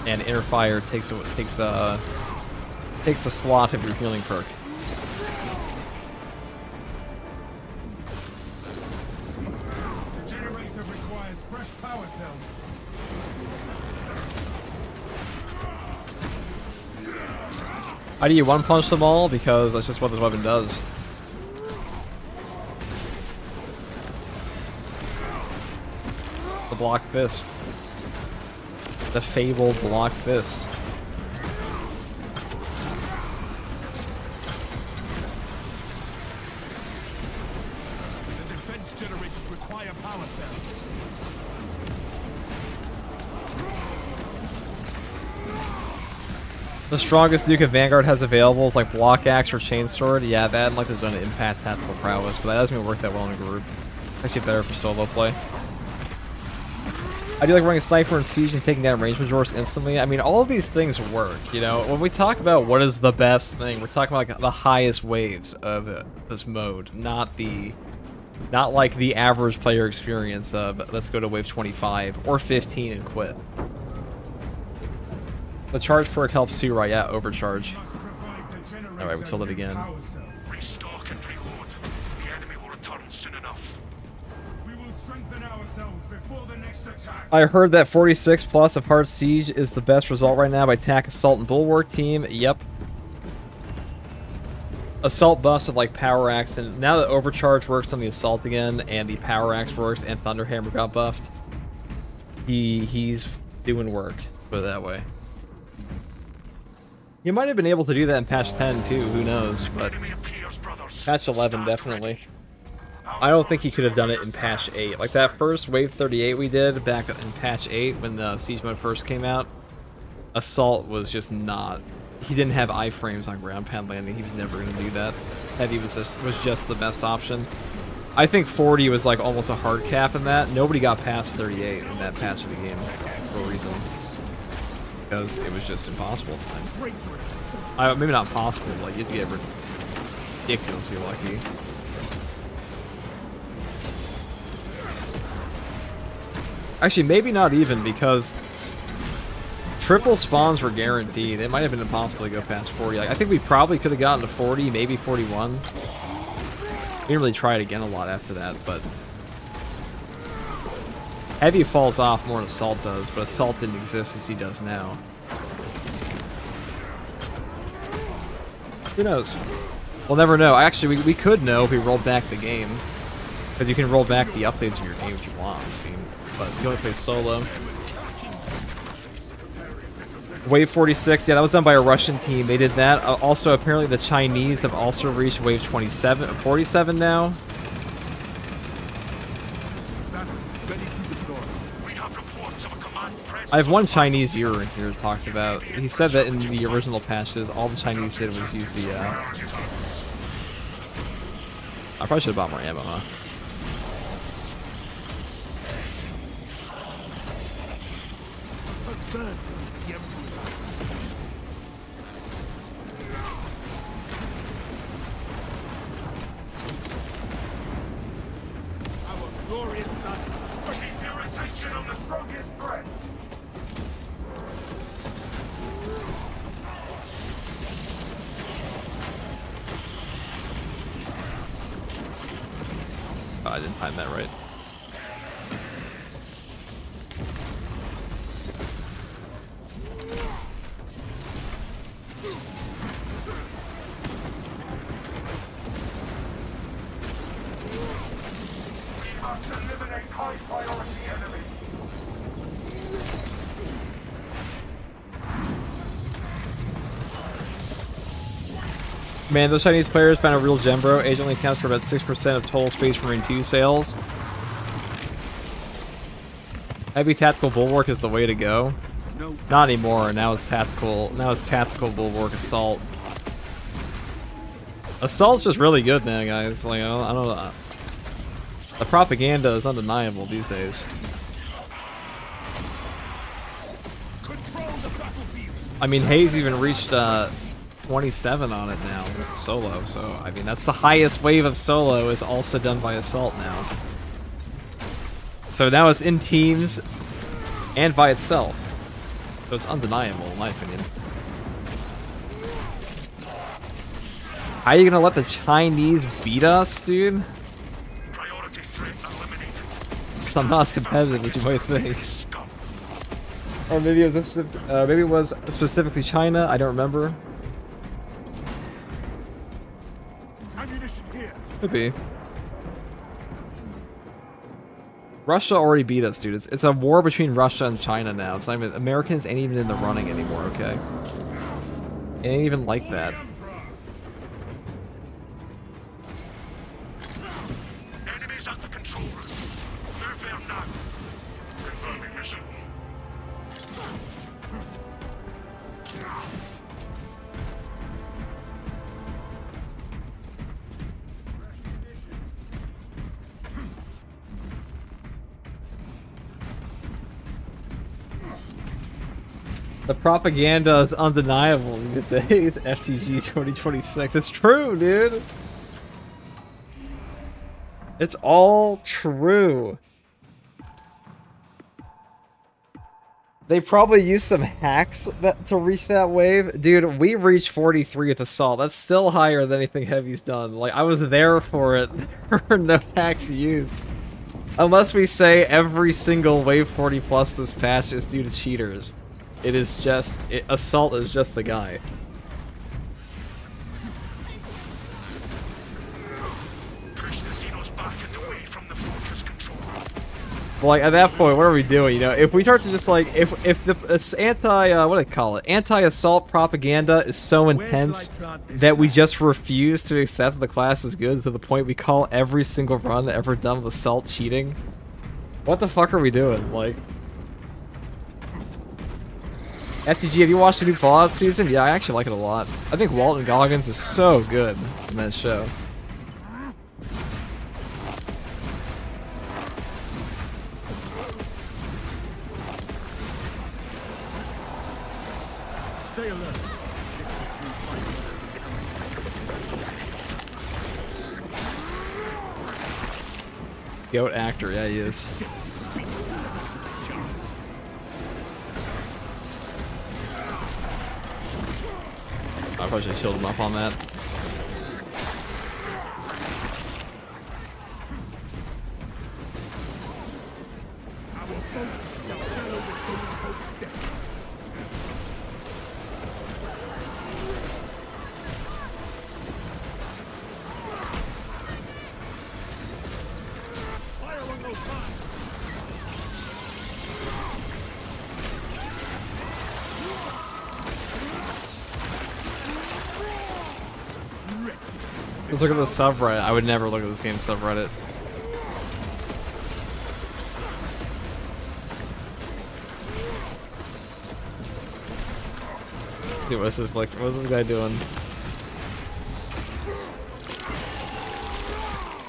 and Inner Fire takes a slot of your healing perk. The generator requires fresh power cells. How do you one-punch them all? Because that's just what this weapon does. The block fist. The fabled block fist. The defense generators require power cells. The strongest nuke a Vanguard has available is like Block Axe or Chainsword. Yeah, that and like the Zone of Impact tactical prowess, but that doesn't even work that well in a group. Actually better for solo play. I do like running Sniper and Siege and taking down range majors instantly. I mean, all of these things work, you know? When we talk about what is the best thing, we're talking about like the highest waves of this mode, not like the average player experience of let's go to wave 25 or 15 and quit. The charge perk helps too, right? Yeah, overcharge. Alright, we killed it again. Restock and reload. The enemy will return soon enough. We will strengthen ourselves before the next attack. I heard that 46 plus of hard siege is the best result right now by attack, assault, and bulwark team. Yep. Assault busted like power axe, and now that overcharge works on the assault again, and the power axe works, and thunderhammer got buffed, he's doing work. Put it that way. He might have been able to do that in patch 10 too. Who knows? But patch 11 definitely. I don't think he could have done it in patch 8. Like that first wave 38 we did back in patch 8 when the siege mode first came out. Assault was just not. He didn't have iframes on ground pound landing. He was never going to do that. Heavy was just the best option. I think 40 was like almost a hard cap in that. Nobody got past 38 in that patch of the game for a reason. because it was just impossible at the time. Maybe not impossible, but like you have to get ridiculously lucky. Actually, maybe not even, because triple spawns were guaranteed. It might have been impossible to go past 40. Like, I think we probably could have gotten to 40, maybe 41. We didn't really try it again a lot after that, but Heavy falls off more than Assault does, but Assault didn't exist as he does now. Who knows? We'll never know. Actually, we could know if we rolled back the game, because you can roll back the updates of your game if you want, it seems. But you only play solo. Wave 46, yeah, that was done by a Russian team. They did that. Also, apparently the Chinese have also reached Wave 47 now. I have one Chinese viewer in here that talks about. He said that in the original patches, all the Chinese did was use the. I probably should have bought more ammo, huh? Oh, I didn't time that right. Man, those Chinese players found a real gem, bro. Age only accounts for about 6% of total Space Marine 2 sales. Heavy tactical bulwark is the way to go. Not anymore. Now it's tactical. Now it's tactical bulwark assault. Assault's just really good now, guys. Like I don't know. The propaganda is undeniable these days. I mean, Hayes even reached 27 on it now with solo, so I mean that's the highest wave of solo is also done by Assault now. So now it's in teams and by itself. So it's undeniable in my opinion. How are you gonna let the Chinese beat us, dude? It's not as competitive as you might think. Or maybe it was maybe it was specifically China. I don't remember. Could be. Russia already beat us, dude. It's a war between Russia and China now. It's not even, Americans ain't even in the running anymore, okay? It ain't even like that. Enemies at the control room. Move there now. Confirming mission. The propaganda is undeniable these days. FTG 2026. It's true, dude. It's all true. They probably used some hacks to reach that wave. Dude, we reached 43 with Assault. That's still higher than anything Heavy's done. Like, I was there for it. There were no hacks used. Unless we say every single wave 40 plus this patch is due to cheaters. It is just... Assault is just the guy. Push the Xenos back and away from the fortress control. Well, like, at that point, what are we doing, you know? If we start to just, like... If it's anti... what do I call it? Anti-assault propaganda is so intense that we just refuse to accept the class is good to the point we call every single run ever done with Assault cheating. What the fuck are we doing? Like... FTG, have you watched the new Fallout season? Yeah, I actually like it a lot. I think Walton Goggins is so good in that show. Stay alert. Goat actor, yeah, he is. I probably should have killed him up on that. Let's look at the subreddit. I would never look at this game subreddit. Dude, what's this like? What's this guy doing?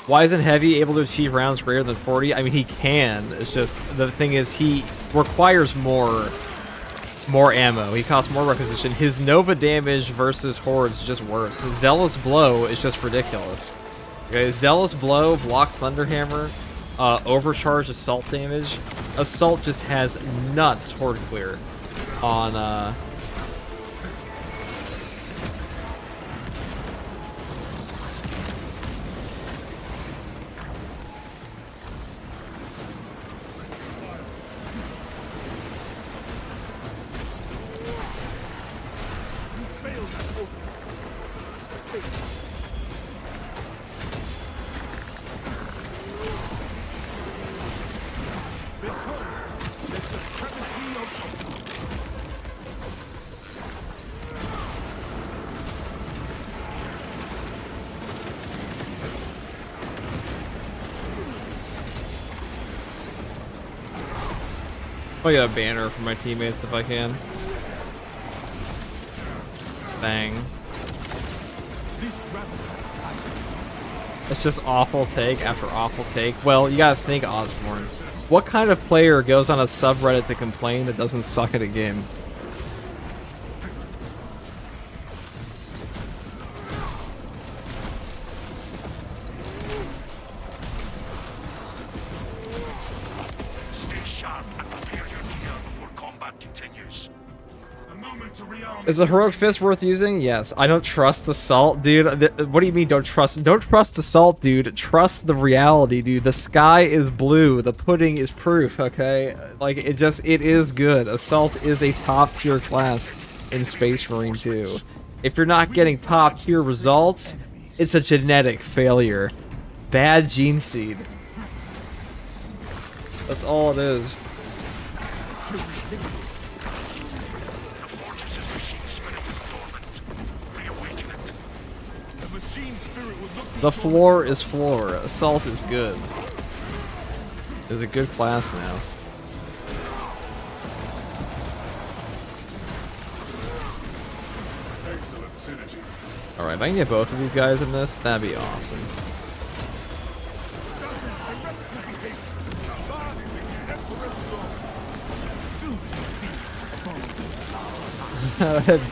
Why isn't Heavy able to achieve rounds greater than 40? I mean, he can. It's just the thing is he requires more ammo. He costs more requisition. His Nova damage versus Hordes is just worse. Zealous Blow is just ridiculous. Okay, Zealous Blow, Block Thunderhammer, Overcharge Assault damage. Assault just has nuts Horde clear on I'll get a banner for my teammates if I can. Bang. It's just awful take after awful take. Well, you gotta think, Osborne. What kind of player goes on a subreddit to complain that doesn't suck at a game? Is the Heroic Fist worth using? Yes. I don't trust Assault, dude. What do you mean don't trust? Don't trust Assault, dude. Trust the reality, dude. The sky is blue. The pudding is proof, okay? Like, it is good. Assault is a top tier class in Space Marine 2. If you're not getting top tier results, it's a genetic failure. Bad gene seed. That's all it is. The floor is floor. Assault is good. It's a good class now. Alright, if I can get both of these guys in this, that'd be awesome.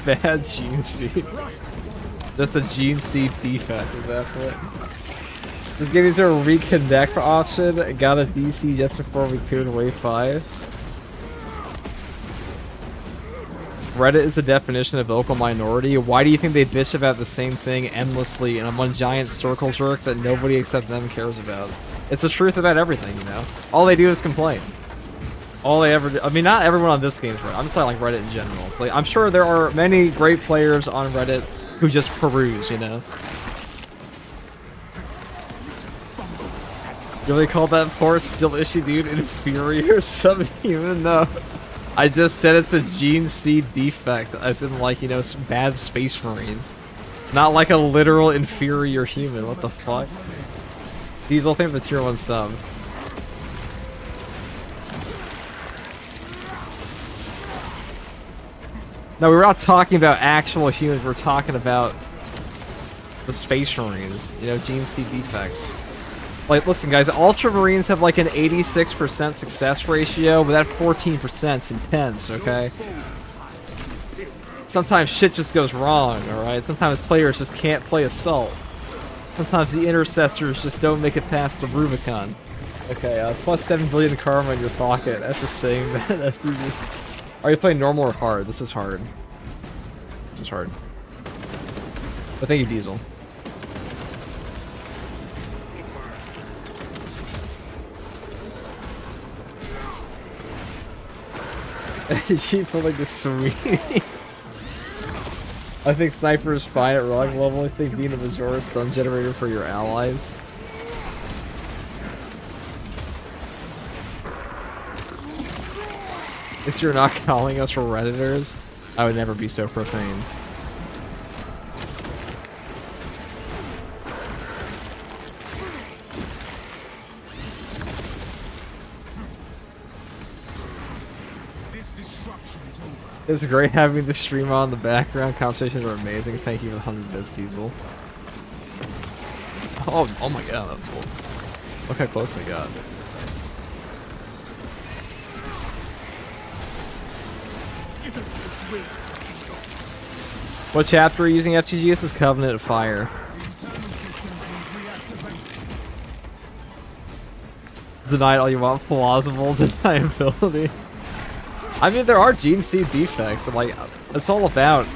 Bad gene seed. Just a gene seed defect, is that what? This game is a reconnect option. Got a DC just before we cleared wave 5. Reddit is the definition of vocal minority. Why do you think they bitch about the same thing endlessly in a one giant circle jerk that nobody except them cares about? It's the truth about everything, you know? All they do is complain. All they ever do, I mean, not everyone on this game's Reddit. I'm just talking like Reddit in general. It's like, I'm sure there are many great players on Reddit who just peruse, you know? You really call that poor still issue dude inferior subhuman? No. I just said it's a gene seed defect, as in like, you know, bad space marine. Not like a literal inferior human, what the fuck? Diesel, think of the tier 1 sub. No, we're not talking about actual humans, we're talking about the space marines, you know, gene seed defects. Like, listen guys, Ultramarines have like an 86% success ratio, but that 14% is intense, okay? Sometimes shit just goes wrong, alright? Sometimes players just can't play Assault. Sometimes the intercessors just don't make it past the Rubicon. Okay, it's plus 7 billion karma in your pocket. That's just saying that. Are you playing normal or hard? This is hard. This is hard. But thank you, Diesel. She felt like a sweetie. I think Sniper is fine at rock level. I think being a Major is stun generator for your allies. If you're not calling us Redditors, I would never be so profane. It's great having the stream on in the background. Conversations are amazing. Thank you for the 100 bits, Diesel. Oh my god, that's cool. Look how close they got. What chapter are you using FTG? This is Covenant of Fire. Deny all you want. Plausible deniability. I mean, there are Gene C defects, and like, it's all about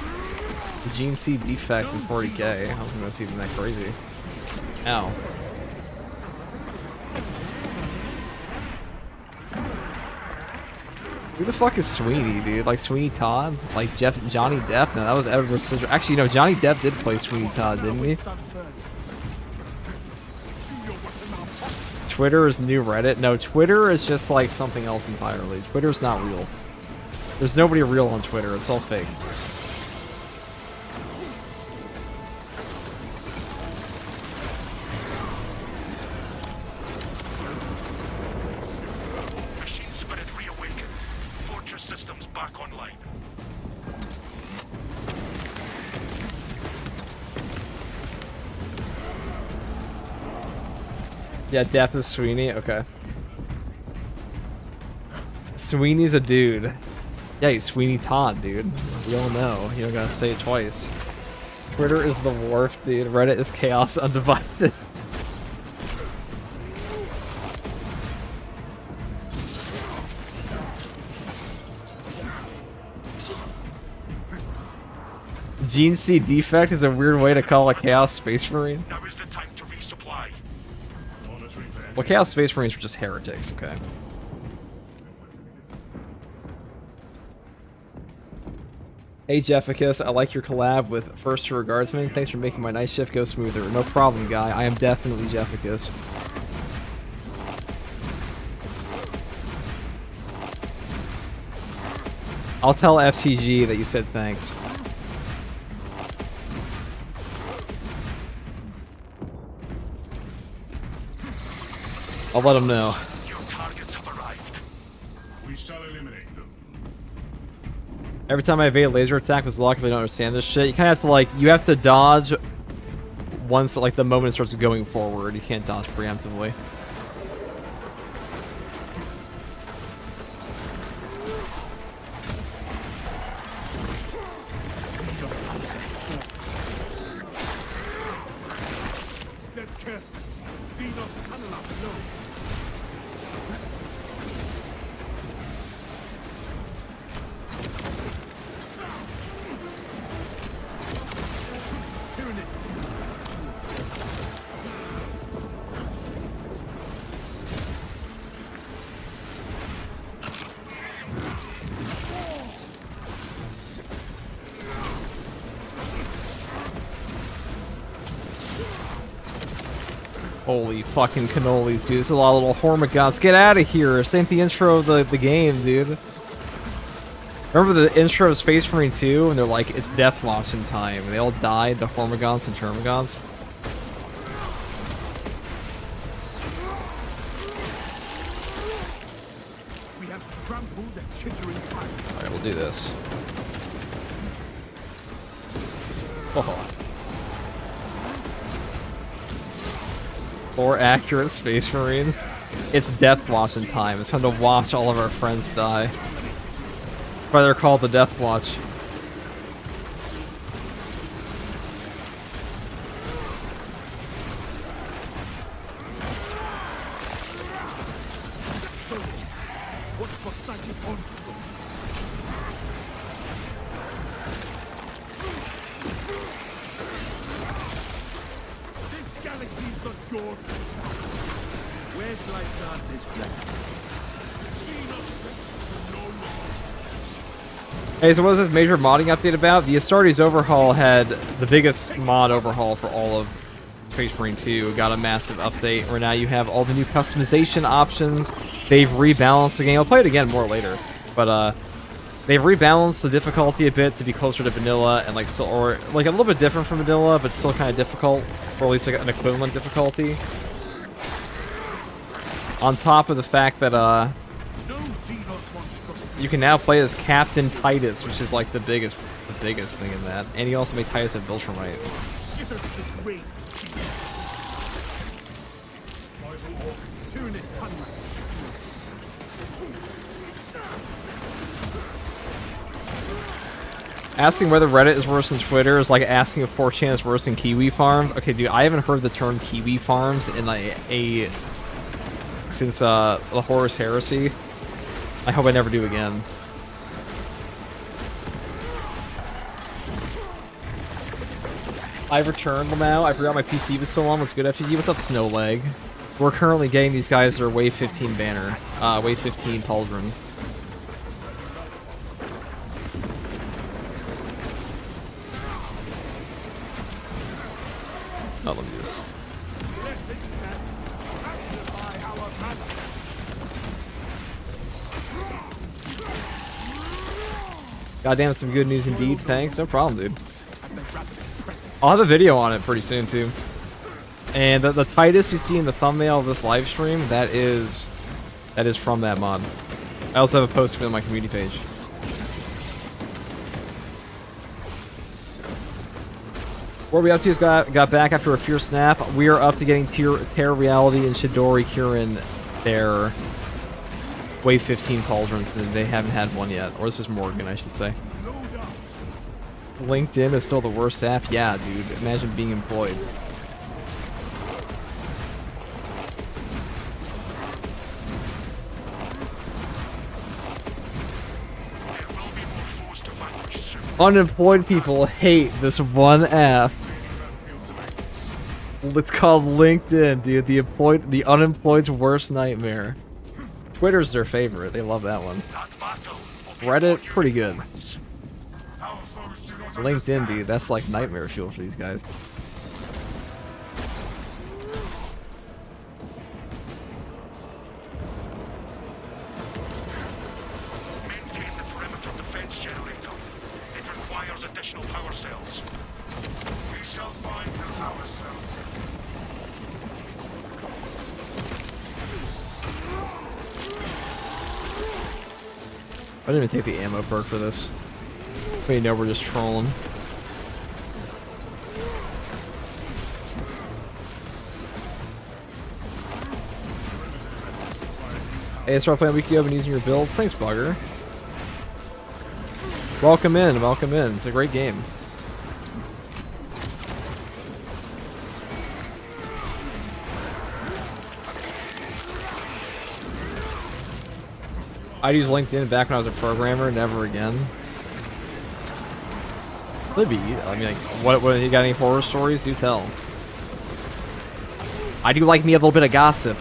the Gene C defect in 40k. I don't think that's even that crazy. Ow. Who the fuck is Sweeney, dude? Like Sweeney Todd? Like Johnny Depp? No, that was Edward Sidger. Actually, no, Johnny Depp did play Sweeney Todd, didn't he? Twitter is new Reddit? No, Twitter is just like something else entirely. Twitter's not real. There's nobody real on Twitter. It's all fake. Machine spirit reawakened. Fortress systems back online. Yeah, Death is Sweeney. Okay. Sweeney's a dude. Yeah, he's Sweeney Todd, dude. We all know. You don't gotta say it twice. Twitter is the wharf, dude. Reddit is chaos undivided. Gene C defect is a weird way to call a Chaos Space Marine. Now is the time to resupply. Well, Chaos Space Marines are just heretics, okay? Hey Jefficus, I like your collab with First Regardsman. Thanks for making my night shift go smoother. No problem, guy. I am definitely Jefficus. I'll tell FTG that you said thanks. I'll let him know. Your targets have arrived. We shall eliminate them. Every time I evade a laser attack with lock, if I don't understand this shit, you kind of have to like, you have to dodge once like the moment it starts going forward. You can't dodge preemptively. Holy fucking cannolis, dude. There's a lot of little Hormagaunts. Get out of here. This ain't the intro of the game, dude. Remember the intro of Space Marine 2? And they're like, it's Death Watch in time. And they all died, the Hormagaunts and Termagants. We have trampled the chittering fire. Alright, we'll do this. Oh. 4 accurate Space Marines. It's Death Watch in time. It's time to watch all of our friends die. That's why they're called the Death Watch. Where's like that this Hey, so what is this major modding update about? The Astartes overhaul had the biggest mod overhaul for all of Space Marine 2. Got a massive update where now you have all the new customization options. They've rebalanced the game. I'll play it again more later, but they've rebalanced the difficulty a bit to be closer to vanilla and like still, or like a little bit different from vanilla, but still kind of difficult, or at least like an equivalent difficulty. On top of the fact that you can now play as Captain Titus, which is like the biggest thing in that. And you also make Titus a Viltrumite. Asking whether Reddit is worse than Twitter is like asking if 4chan is worse than Kiwi Farms. Okay, dude, I haven't heard the term Kiwi Farms in like since the Horus Heresy. I hope I never do again. I've returned now. I forgot my PC was still on. What's good, FTG? What's up, Snowleg? We're currently getting these guys their Wave 15 banner. Wave 15 Pauldron. Oh, let me do this. Goddamn, some good news indeed. Thanks. No problem, dude. I'll have a video on it pretty soon, too. And the Titus you see in the thumbnail of this live stream, that is from that mod. I also have a post on my community page. What we up to is got back after a fierce snap. We are up to getting Terra Reality and Shidori Kirin their Wave 15 Pauldrons. They haven't had one yet. Or this is Morgan, I should say. LinkedIn is still the worst app? Yeah, dude. Imagine being employed. Unemployed people hate this one app. It's called LinkedIn, dude. The unemployed's worst nightmare. Twitter's their favorite. They love that one. Reddit, pretty good. LinkedIn, dude, that's like nightmare fuel for these guys. Maintain the perimeter defense generator. It requires additional power cells. We shall find the power cells. I didn't even take the ammo perk for this. We know we're just trolling. Hey, start playing Wiki and using your builds. Thanks, Bugger. Welcome in, welcome in. It's a great game. I'd use LinkedIn back when I was a programmer, never again. Could be. I mean, like, what you got any horror stories? Do tell. I do like me a little bit of gossip.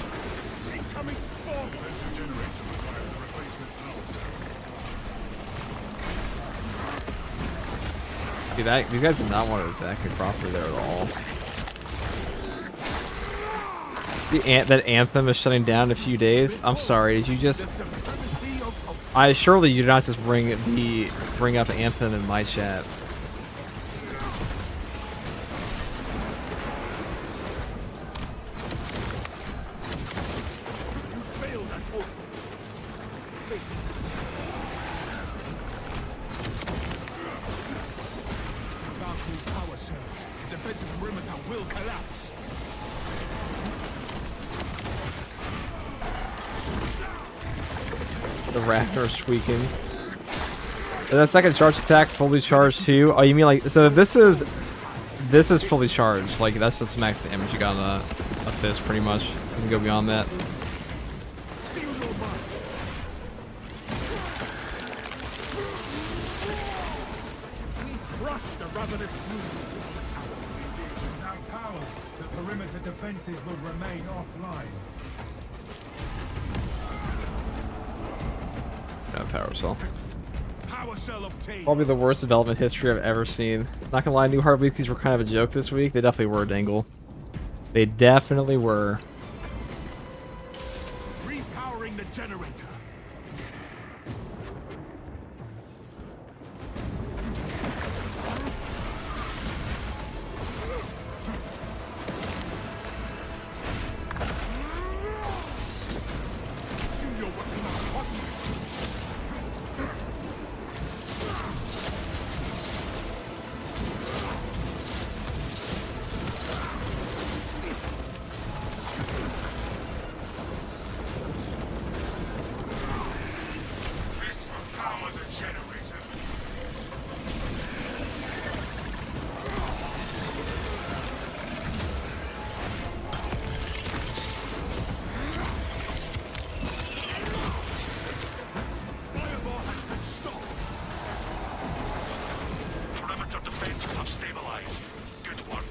Dude, these guys did not want to attack me properly there at all. That Anthem is shutting down in a few days. I'm sorry, did you just... surely you did not just bring up Anthem in my chat. The Raptor's tweaking. And that second charge attack fully charged too. Oh, you mean like, so this is fully charged. Like that's just max damage you got on a fist pretty much. Doesn't go beyond that. power, the perimeter defenses will remain offline. Power cell. Power cell obtained. Probably the worst development history I've ever seen. Not gonna lie, new hard weeklies were kind of a joke this week. They definitely were, Dangle. They definitely were. Repowering the generator. This will power the generator. Fireball has been stopped. Perimeter defenses have stabilized. Good work.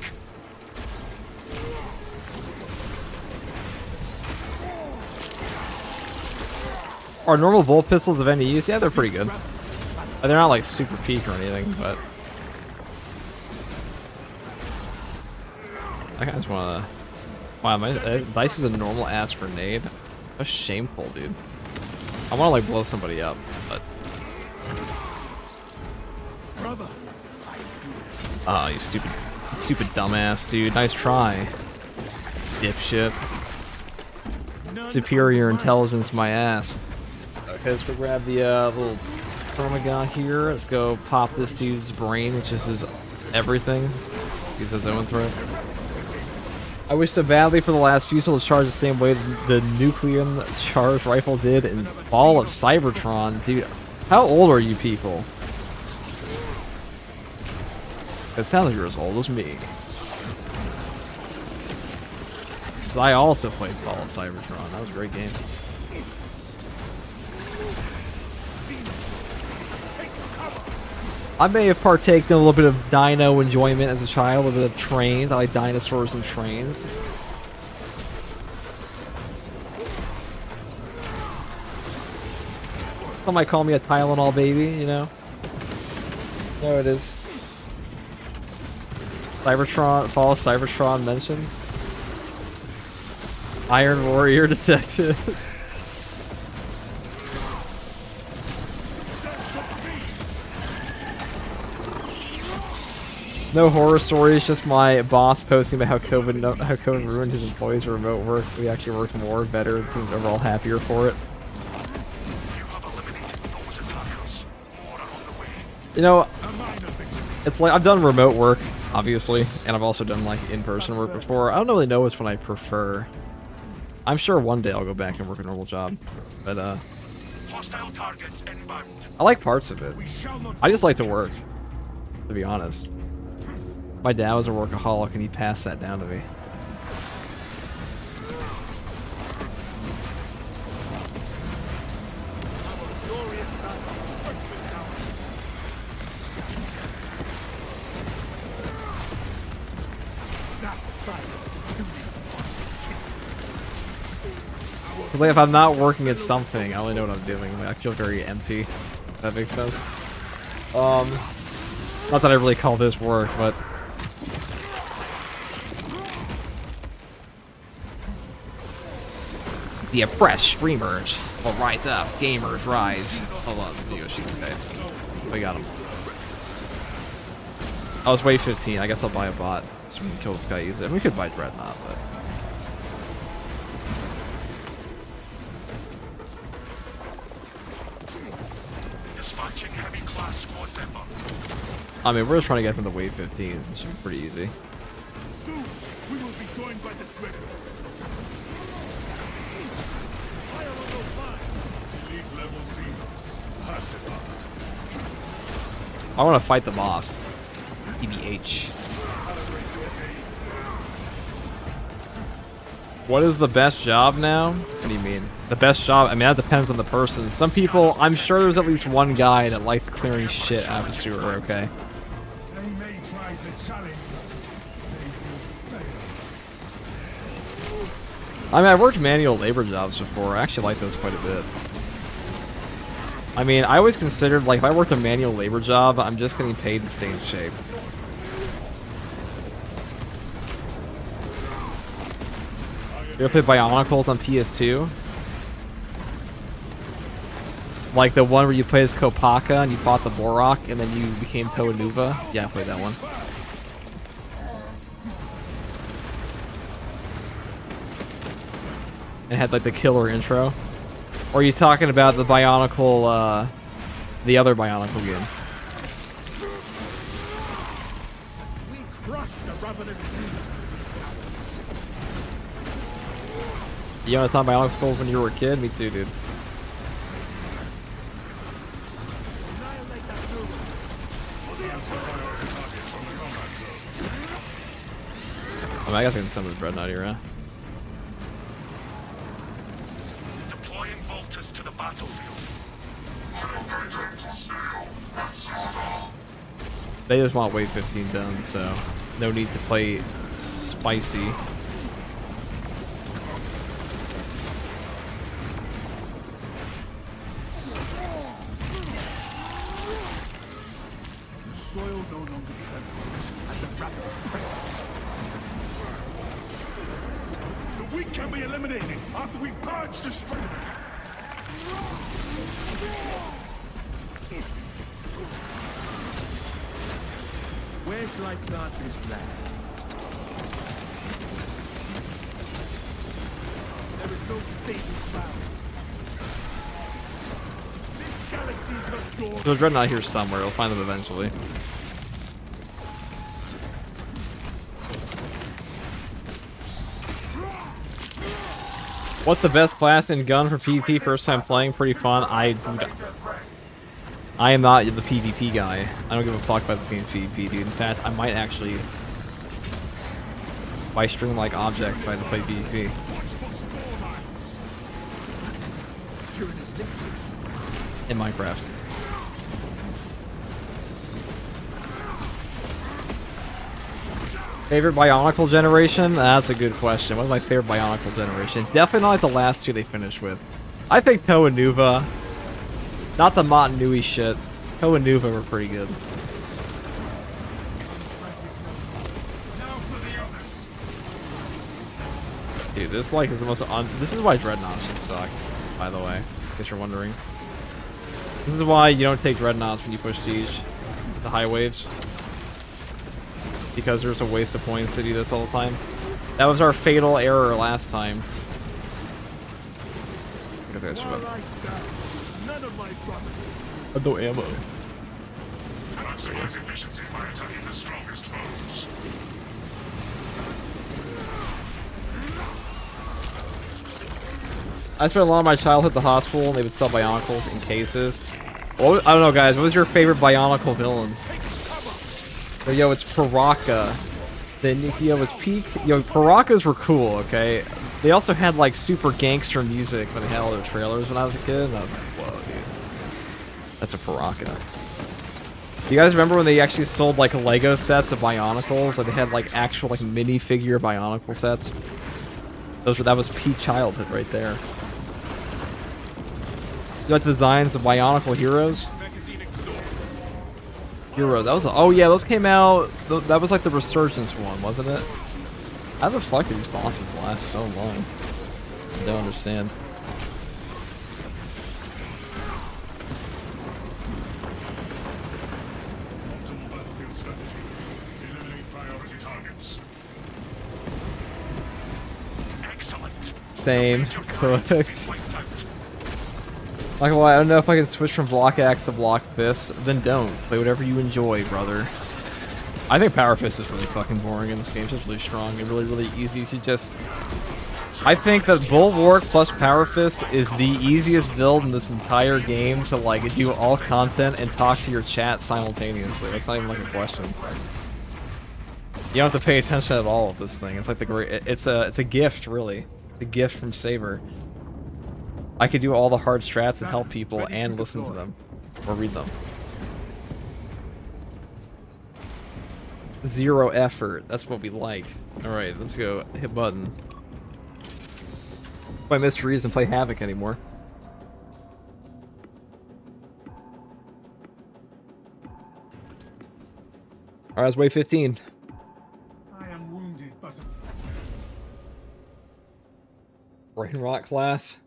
Are normal volt pistols of any use? Yeah, they're pretty good. They're not like super peak or anything, but I just wanna. Wow, my dice is a normal ass grenade. That's shameful, dude. I wanna like blow somebody up, but Brother, oh, you stupid dumbass, dude. Nice try, dipshit. Superior intelligence, my ass. Okay, let's go grab the little Thermagon here. Let's go pop this dude's brain, which is his everything. He's his own threat. I wish so badly for the last Fusel to charge the same way the nuclear charge rifle did in Fall of Cybertron. Dude, how old are you people? It sounds like you're as old as me. I also played Fall of Cybertron. That was a great game. I may have partaked in a little bit of dino enjoyment as a child, a little bit of trains. I like dinosaurs and trains. Some might call me a Tylenol baby, you know? There it is. Cybertron, Fall of Cybertron mentioned. Iron Warrior detected. No horror stories, just my boss posting about how COVID ruined his employees' remote work. We actually worked more, better, and seems overall happier for it. You know, it's like I've done remote work, obviously, and I've also done like in-person work before. I don't really know which one I prefer. I'm sure one day I'll go back and work a normal job, but Hostile targets inbound. I like parts of it. I just like to work, to be honest. My dad was a workaholic and he passed that down to me. Like if I'm not working at something, I only know what I'm doing. Like, I feel very empty. If that makes sense. Not that I really call this work, but the oppressed streamers will rise up. Gamers rise. Hold on, let's go shoot this guy. We got him. I was wave 15. I guess I'll buy a bot so we can kill this guy easily. We could buy Dreadnought, but. Dispatching heavy class squad member. I mean, we're just trying to get from the wave 15s. It should be pretty easy. soon we will be joined by the Dread. Fire on those lines. Elite level Xenos. Pass it on. I want to fight the boss. EBH. What is the best job now? What do you mean? The best job? I mean, that depends on the person. Some people, I'm sure there's at least one guy that likes clearing shit out of the sewer, okay? They may try to challenge us, they will fail. I mean, I've worked manual labor jobs before. I actually like those quite a bit. I mean, I always considered, like, if I worked a manual labor job, I'm just getting paid to stay in shape. You ever play Bionicles on PS2? Like the one where you play as Kopaka and you fought the Borok and then you became Toanuva? Yeah, I played that one. And had like the killer intro. Or are you talking about the Bionicle, the other Bionicle game? We crushed the Revenant. You want to talk Bionicles when you were a kid? Me too, dude. Annihilate that move. I mean, I guess I can send this Dreadnought here, huh? Deploying Voltus to the battlefield. They just want weight 15 done, so no need to play spicy. The soil no longer trembles at the Ravenant's presence. The weak can be eliminated after we purge the strong. Where shall I start this flag? There is no stable ground. This galaxy is not yours. There's a Dreadnought here somewhere. We'll find them eventually. What's the best class and gun for PvP? First time playing, pretty fun. I am not the PvP guy. I don't give a fuck about this game PvP, dude. In fact, I might actually, if I stream like objects, try to play PvP. In Minecraft. Favorite Bionicle generation? That's a good question. What's my favorite Bionicle generation? Definitely not like the last two they finished with. I think Toanuva. Not the Motunui shit. Toanuva were pretty good. Now for the others. Dude, this like is the most this is why Dreadnoughts just suck, by the way. In case you're wondering. This is why you don't take Dreadnoughts when you push Siege. The high waves. Because there's a waste of points to do this all the time. That was our fatal error last time. I guess I should While have. I stand, none of my brothers. No ammo. Maximize efficiency by attacking the strongest foes. I spent a lot of my childhood at the hospital and they would sell Bionicles in cases. Well, I don't know, guys. What was your favorite Bionicle villain? So, yo, it's Paraka. Then, yo, was Peak. Yo, Parakas were cool, okay? They also had, like, super gangster music when they had all their trailers when I was a kid. And I was like, whoa, dude. That's a Paraka. You guys remember when they actually sold, like, Lego sets of Bionicles? Like, they had, like, actual, like, minifigure Bionicle sets? That was peak childhood right there. You like the designs of Bionicle heroes? Hero, that was, oh yeah, those came out, that was like the Resurgence one, wasn't it? How the fuck did these bosses last so long? I don't understand. Optimal battlefield strategy. Eliminate priority targets. Excellent. Same. Perfect. Wiped out. Like, well, I don't know if I can switch from Block Axe to Block Fist. Then don't. Play whatever you enjoy, brother. I think Power Fist is really fucking boring in this game. It's just really strong and really, really easy to just... I think that Bulwark plus Power Fist is the easiest build in this entire game to, like, do all content and talk to your chat simultaneously. That's not even, like, a question. You don't have to pay attention at all with this thing. It's like the great... It's a gift, really. It's a gift from Saber. I could do all the hard strats and help people and listen to them. Or read them. Zero effort. That's what we like. Alright, let's go. Hit button. My mystery isn't play Havoc anymore. Alright, it's wave 15. I am wounded, but Brain rot class.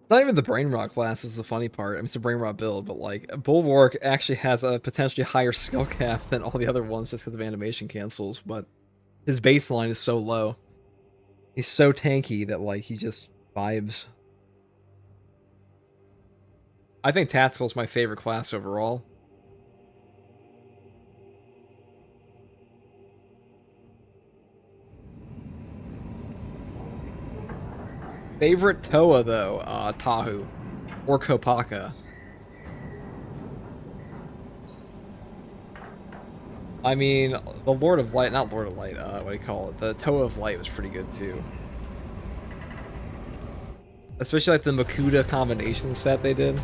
Not even the brain rot class is the funny part. I mean, it's a brain rot build, but like Bulwark actually has a potentially higher skill cap than all the other ones just because of animation cancels, but his baseline is so low. He's so tanky that like he just vibes. I think Tactical is my favorite class overall. Favorite Toa though, Tahu or Kopaka. I mean, the Lord of Light, not Lord of Light, what do you call it? The Toa of Light was pretty good too. Especially like the Makuta combination set they did.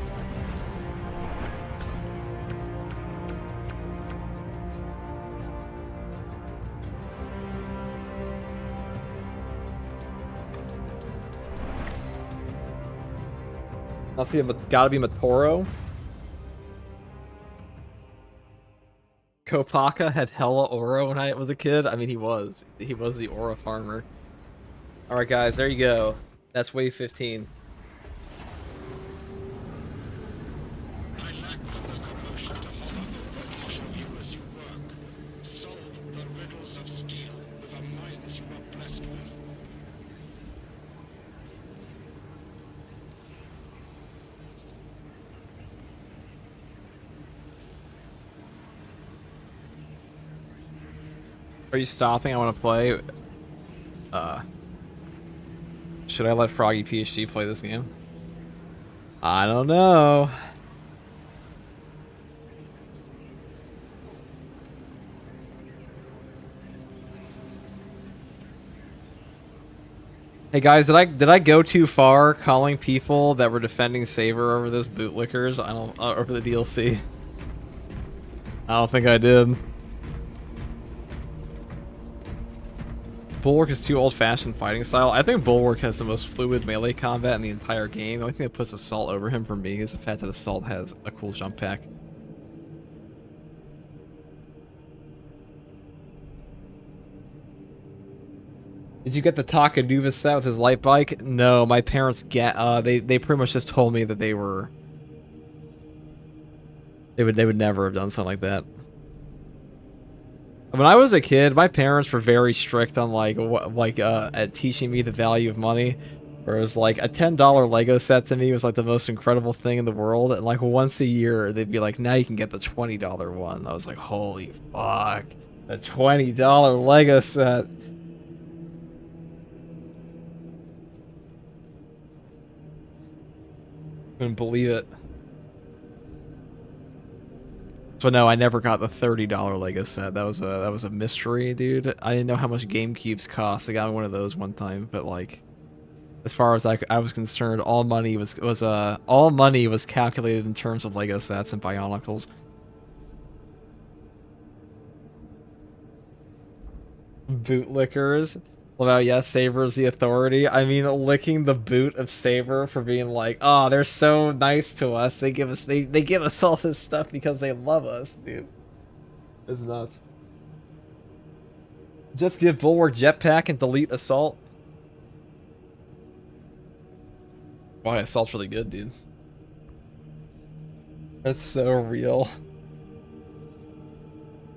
Let's see, it's gotta be Matoro. Kopaka had hella aura when I was a kid. I mean, he was the aura farmer. Alright guys, there you go. That's wave 15. I lack the locomotion to hold the recognition view as you work. Solve the riddles of skill with the minds you are blessed with. Are you stopping? I want to play. Should I let Froggy PhD play this game? I don't know. Hey guys, did I go too far calling people that were defending Saber over this bootlickers? I don't over the DLC. I don't think I did. Bulwark is too old-fashioned fighting style. I think Bulwark has the most fluid melee combat in the entire game. The only thing that puts Assault over him for me is the fact that Assault has a cool jump pack. Did you get the Takanuva set with his light bike? No, my parents they pretty much just told me that they would never have done something like that. When I was a kid, my parents were very strict on at teaching me the value of money. Whereas like a $10 Lego set to me was like the most incredible thing in the world, and like once a year they'd be like, now you can get the $20 one. I was like, holy fuck, a $20 Lego set. Couldn't believe it. So no, I never got the $30 Lego set. That was a mystery, dude. I didn't know how much GameCubes cost. I got one of those one time, but like, as far as I was concerned, all money was calculated in terms of Lego sets and Bionicles. Bootlickers. Well, yes, Saber's the authority. I mean, licking the boot of Saber for being like, oh, they're so nice to us. They give us all this stuff because they love us, dude. It's nuts. Just give Bulwark Jetpack and delete Assault. Wow, Assault's really good, dude. That's so real.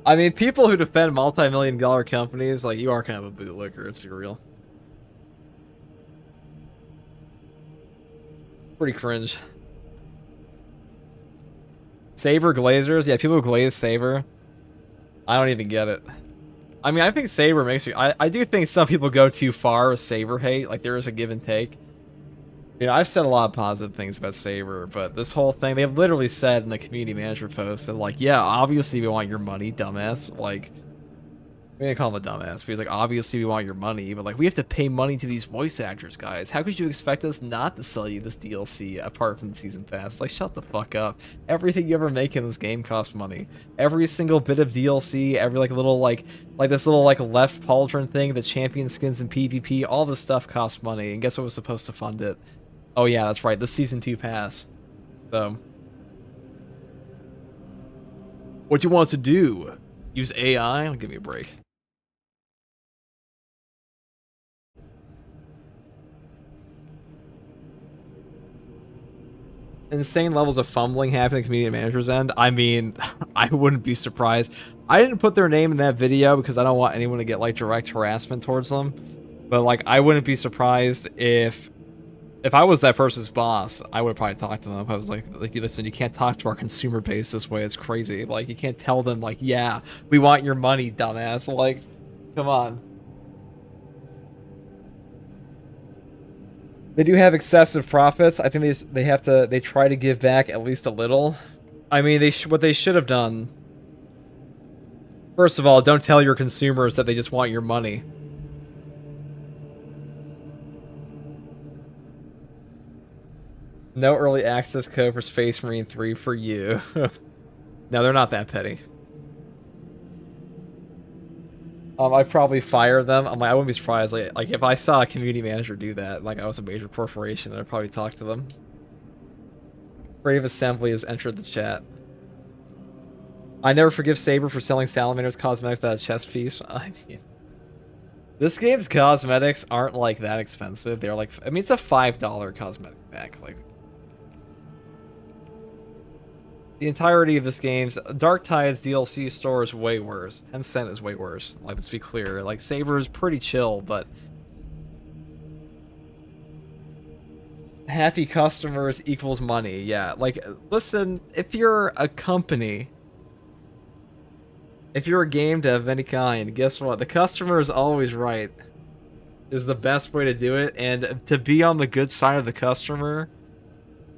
I mean, people who defend multi-million-dollar companies, like, you are kind of a bootlicker, let's be real. Pretty cringe. Saber Glazers? Yeah, people who glaze Saber. I don't even get it. I mean, I think Saber makes you... I do think some people go too far with Saber hate. Like, there is a give and take. You know, I've said a lot of positive things about Saber, but this whole thing, they've literally said in the community manager post that, like, yeah, obviously we want your money, dumbass. Like, We didn't call him a dumbass, but he's like, obviously we want your money, but like we have to pay money to these voice actors, guys. How could you expect us not to sell you this DLC apart from the season pass? Like, shut the fuck up. Everything you ever make in this game costs money. Every single bit of DLC, every like little like this little like left pauldron thing, the champion skins in PvP, all this stuff costs money. And guess what was supposed to fund it? Oh yeah, that's right, the season 2 pass. So, what you want us to do? Use AI? Give me a break. Insane levels of fumbling happening at the community manager's end. I mean, I wouldn't be surprised. I didn't put their name in that video because I don't want anyone to get like direct harassment towards them. But like, I wouldn't be surprised if I was that person's boss, I would probably talk to them. I was like, listen, you can't talk to our consumer base this way. It's crazy. Like, you can't tell them like, yeah, we want your money, dumbass. Like, come on. They do have excessive profits. I think they try to give back at least a little. I mean, what they should have done. First of all, don't tell your consumers that they just want your money. No early access code for Space Marine 3 for you. No, they're not that petty. I'd probably fire them. I'm like, I wouldn't be surprised. Like if I saw a community manager do that, like I was a major corporation, I'd probably talk to them. Brave Assembly has entered the chat. I never forgive Saber for selling Salamander's cosmetics at a chest piece. I mean, this game's cosmetics aren't like that expensive. They're like, I mean, it's a $5 cosmetic pack. Like, the entirety of this game's Dark Tide's DLC store is way worse. 10 cent is way worse. Like, let's be clear. Like, Saber is pretty chill, but happy customers equals money. Yeah, like, listen, if you're a company, if you're a game dev of any kind, guess what? The customer is always right. Is the best way to do it, and to be on the good side of the customer,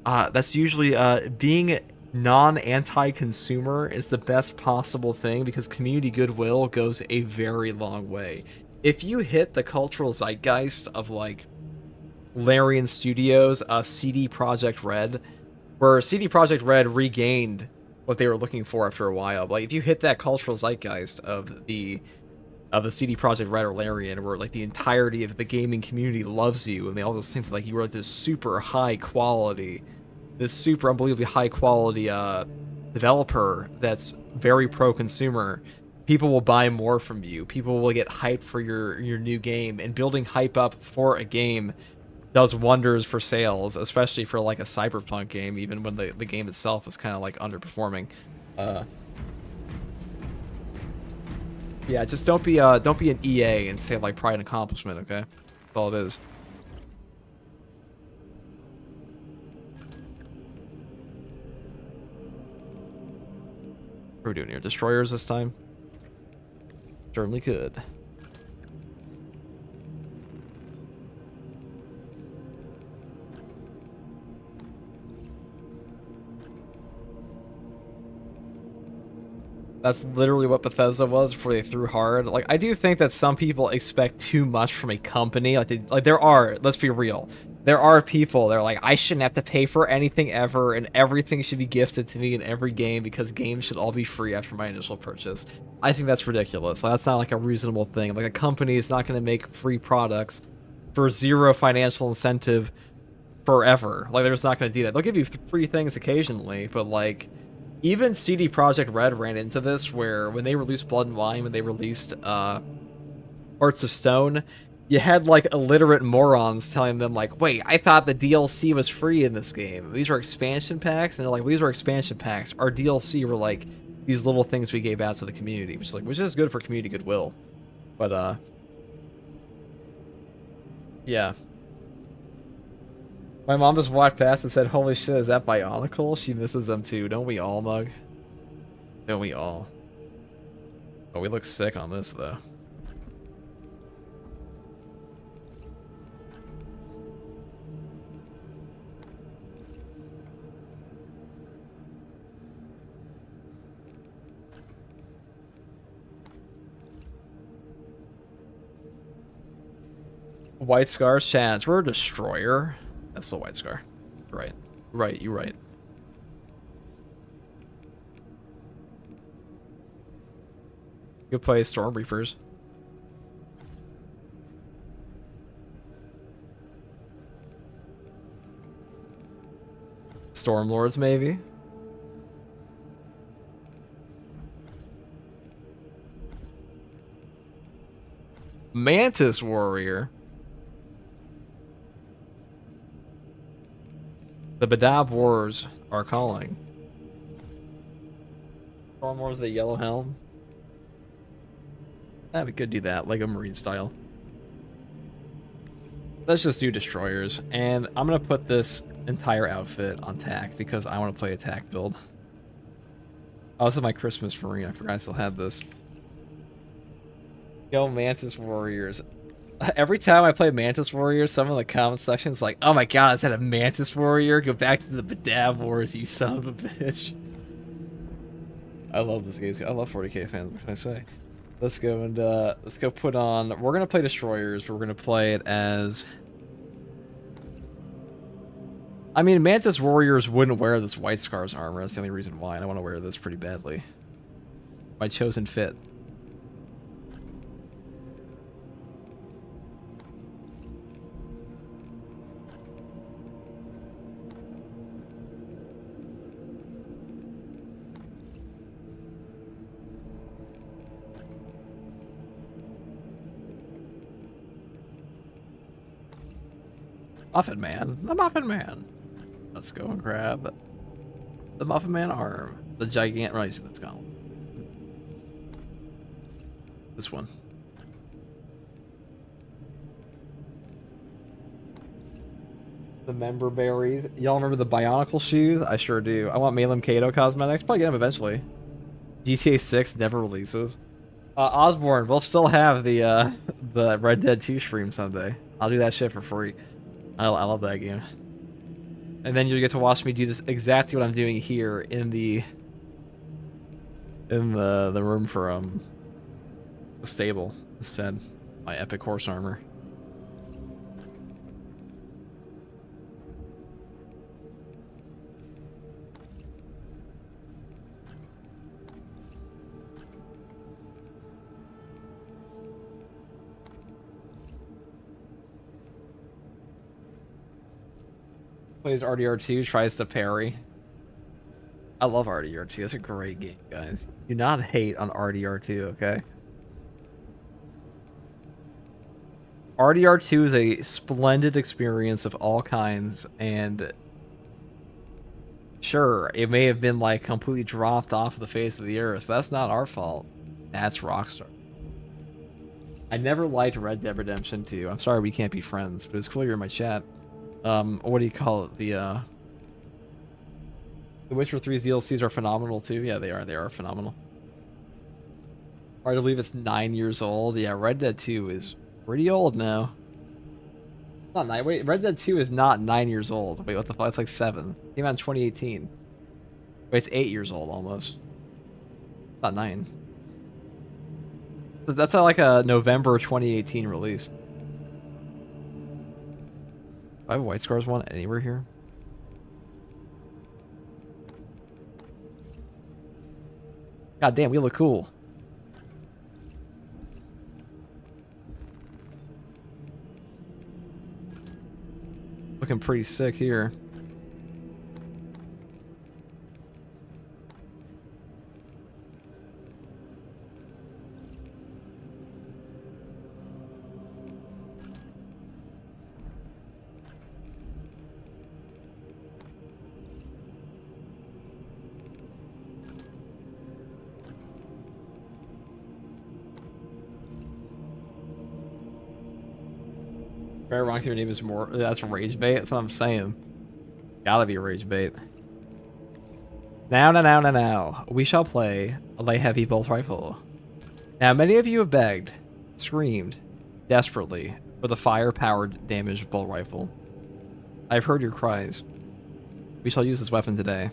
that's usually being non-anti-consumer is the best possible thing, because community goodwill goes a very long way. If you hit the cultural zeitgeist of like Larian Studios, CD Projekt Red, where CD Projekt Red regained what they were looking for after a while. Like, if you hit that cultural zeitgeist of the CD Projekt Red or Larian, where like the entirety of the gaming community loves you and they all just think like you are like this super high quality, this super unbelievably high quality developer that's very pro-consumer, people will buy more from you. People will get hyped for your new game, and building hype up for a game does wonders for sales, especially for like a Cyberpunk game, even when the game itself is kind of like underperforming. Yeah, just don't be an EA and say like pride and accomplishment, okay? That's all it is. What are we doing here? Destroyers this time? Certainly could. That's literally what Bethesda was before they threw hard. Like, I do think that some people expect too much from a company. Like there are, let's be real, there are people that are like, I shouldn't have to pay for anything ever, and everything should be gifted to me in every game because games should all be free after my initial purchase. I think that's ridiculous. Like, that's not like a reasonable thing. Like, a company is not going to make free products for zero financial incentive forever. Like, they're just not going to do that. They'll give you free things occasionally, but like, even CD Projekt Red ran into this, where when they released Blood and Wine, when they released Hearts of Stone, you had like illiterate morons telling them like, wait, I thought the DLC was free in this game. These are expansion packs? And they're like, well, these are expansion packs. Our DLC were like these little things we gave out to the community, which is good for community goodwill. But yeah. My mom just walked past and said, holy shit, is that Bionicle? She misses them too. Don't we all, Mug? Don't we all? Oh, we look sick on this, though. White Scar's chance. We're a destroyer. That's the White Scar. Right. Right, you're right. You could play Storm Reapers. Stormlords, maybe. Mantis Warrior. The Badab Wars are calling. Storm Wars, the Yellow Helm. We could do that, like a Marine style. Let's just do destroyers, and I'm gonna put this entire outfit on tack because I want to play a tack build. Oh, this is my Christmas Marine. I forgot I still had this. Yo, Mantis Warriors. Every time I play Mantis Warriors, someone in the comment section is like, "Oh my god, is that a Mantis Warrior? Go back to the Badab Wars, you son of a bitch." I love this game. I love 40k fans. What can I say? Let's go and let's go put on. We're gonna play destroyers, but we're gonna play it as. I mean, Mantis Warriors wouldn't wear this White Scar's armor. That's the only reason why. And I want to wear this pretty badly. My chosen fit. Muffin Man. The Muffin Man. Let's go and grab the Muffin Man arm. The gigantic. Right, that's gone. This one. The member berries. Y'all remember the Bionicle shoes? I sure do. I want Malem Kato cosmetics. Probably get them eventually. GTA 6 never releases. Osborne, we'll still have the Red Dead 2 stream someday. I'll do that shit for free. I love that game. And then you get to watch me do this exactly what I'm doing here in the room for the stable instead. My epic horse armor. Plays RDR2, tries to parry. I love RDR2. That's a great game, guys. Do not hate on RDR2, okay? RDR2 is a splendid experience of all kinds, and sure, it may have been like completely dropped off the face of the earth, but that's not our fault. That's Rockstar. I never liked Red Dead Redemption 2. I'm sorry we can't be friends, but it's cool you're in my chat. What do you call it? The Witcher 3's DLCs are phenomenal too. Yeah, they are. They are phenomenal. Hard to believe it's 9 years old. Yeah, Red Dead 2 is pretty old now. Not 9. Wait, Red Dead 2 is not 9 years old. Wait, what the fuck? It's like 7. Came out in 2018. Wait, it's 8 years old almost. Not 9. That's like a November 2018 release. Do I have a White Scars one anywhere here? God damn, we look cool. Looking pretty sick here. Very wrong. Your name is more. That's rage bait. That's what I'm saying. Gotta be rage bait. Now. We shall play a light heavy bolt rifle. Now, many of you have begged, screamed, desperately for the fire-powered damaged bolt rifle. I've heard your cries. We shall use this weapon today.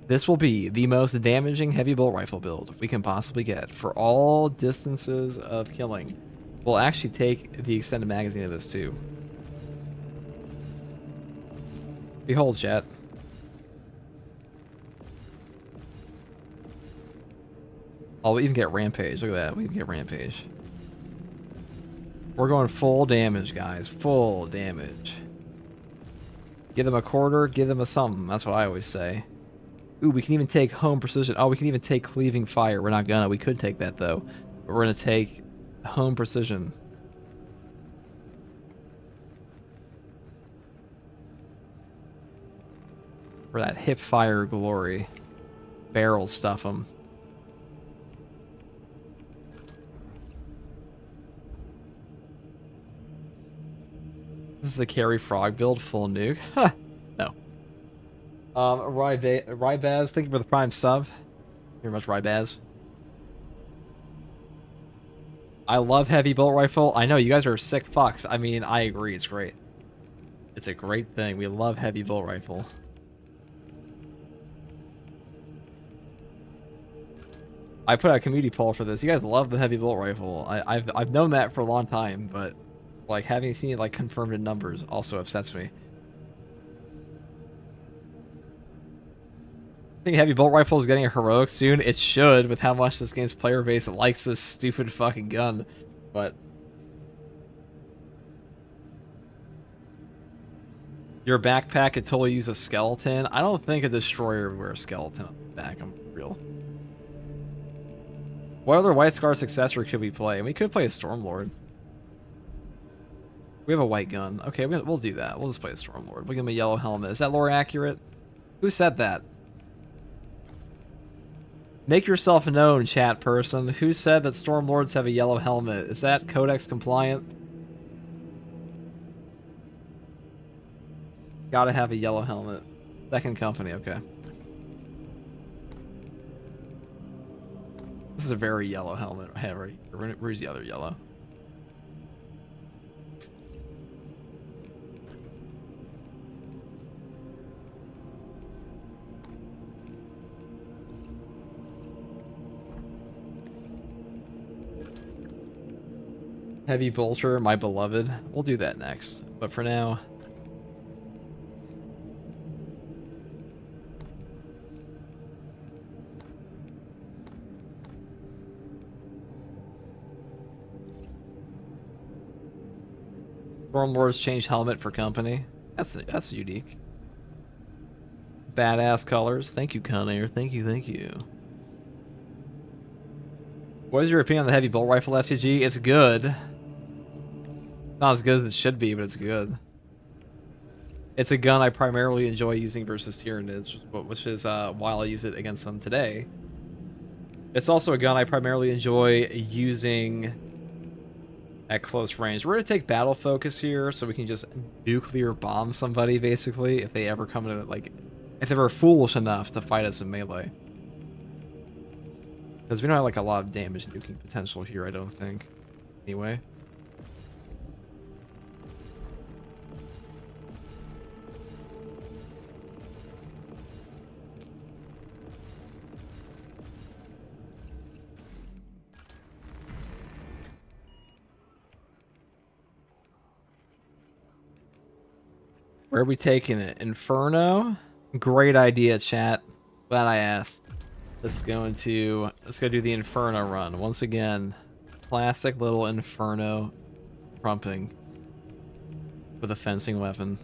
This will be the most damaging heavy bolt rifle build we can possibly get for all distances of killing. We'll actually take the extended magazine of this too. Behold, chat. Oh, we even get Rampage. Look at that. We even get Rampage. We're going full damage, guys. Full damage. Give them a quarter, give them a something. That's what I always say. Ooh, we can even take home precision. Oh, we can even take cleaving fire. We're not gonna. We could take that, though. But we're gonna take home precision. For that hip fire glory. Barrel stuff them. This is a carry frog build, full nuke. Huh. No. Rybaz, thank you for the prime sub. Thank you very much, Rybaz. I love heavy bolt rifle. I know, you guys are sick fucks. I mean, I agree, it's great. It's a great thing. We love heavy bolt rifle. I put out a community poll for this. You guys love the heavy bolt rifle. I've known that for a long time, but like having seen it like confirmed in numbers also upsets me. I think heavy bolt rifle is getting a heroic soon. It should, with how much this game's player base likes this stupid fucking gun. But your backpack could totally use a skeleton. I don't think a destroyer would wear a skeleton on the back. I'm real. What other White Scar successor could we play? We could play a Stormlord. We have a white gun. Okay, we'll do that. We'll just play a Stormlord. We'll give him a yellow helmet. Is that lore accurate? Who said that? Make yourself known, chat person. Who said that Stormlords have a yellow helmet? Is that Codex compliant? Gotta have a yellow helmet. Second company, okay. This is a very yellow helmet. I have right here. Where's the other yellow? Heavy bolter, my beloved. We'll do that next. But for now, Stormlords change helmet for company. That's unique. Badass colors. Thank you, Conair. Thank you, thank you. What is your opinion on the heavy bolt rifle FTG? It's good. Not as good as it should be, but it's good. It's a gun I primarily enjoy using versus Tyranids, which is why I use it against them today. It's also a gun I primarily enjoy using at close range. We're going to take battle focus here so we can just nuclear bomb somebody, basically, if they ever come to, like, if they were foolish enough to fight us in melee. Because we don't have, like, a lot of damage nuking potential here, I don't think. Anyway. Where are we taking it? Inferno? Great idea, chat. Glad I asked. Let's go do the Inferno run. Once again, classic little Inferno crumping with a fencing weapon.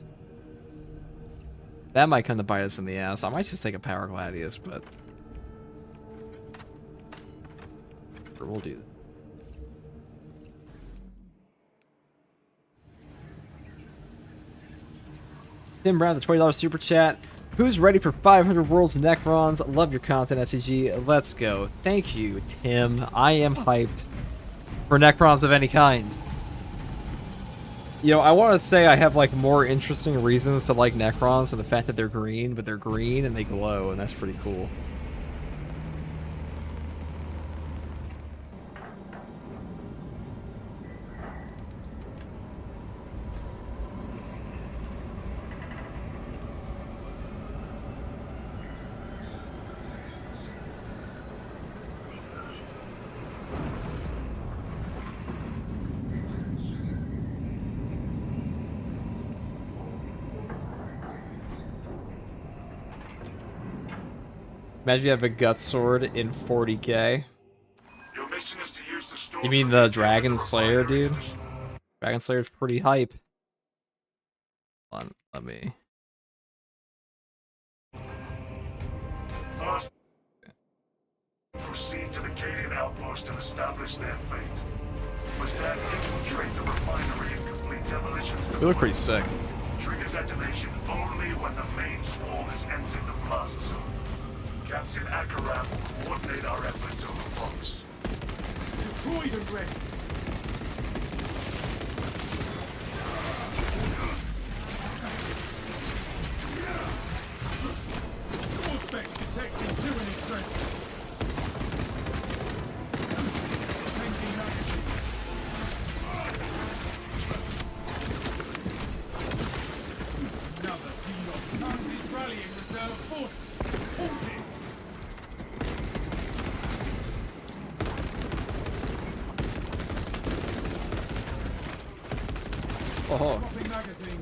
That might come to bite us in the ass. I might just take a Power Gladius, but we'll do that. Tim Brown, the $20 super chat. Who's ready for 500 Worlds Necrons? Love your content, SCG. Let's go. Thank you, Tim. I am hyped for Necrons of any kind. You know, I want to say I have, like, more interesting reasons to like Necrons than the fact that they're green, but they're green and they glow, and that's pretty cool. Imagine you have a gut sword in 40k. Your mission is to use the storm You mean to the reclaim Dragon Slayer, refinery dude? to dis- Dragon Slayer's pretty hype. Hold on, let me. First, proceed to the Cadian outpost and establish their fate. Must then infiltrate the refinery and complete demolitions. You look pretty sick. Trigger detonation only when the main swarm has entered the plaza zone. Captain Akaram will coordinate our efforts over Fox. Deployed and ready. Suspects detecting tyranny threat. Changing magazine. Another Xenos time is rallying reserve forces. Halt it! Oh. Dropping magazine.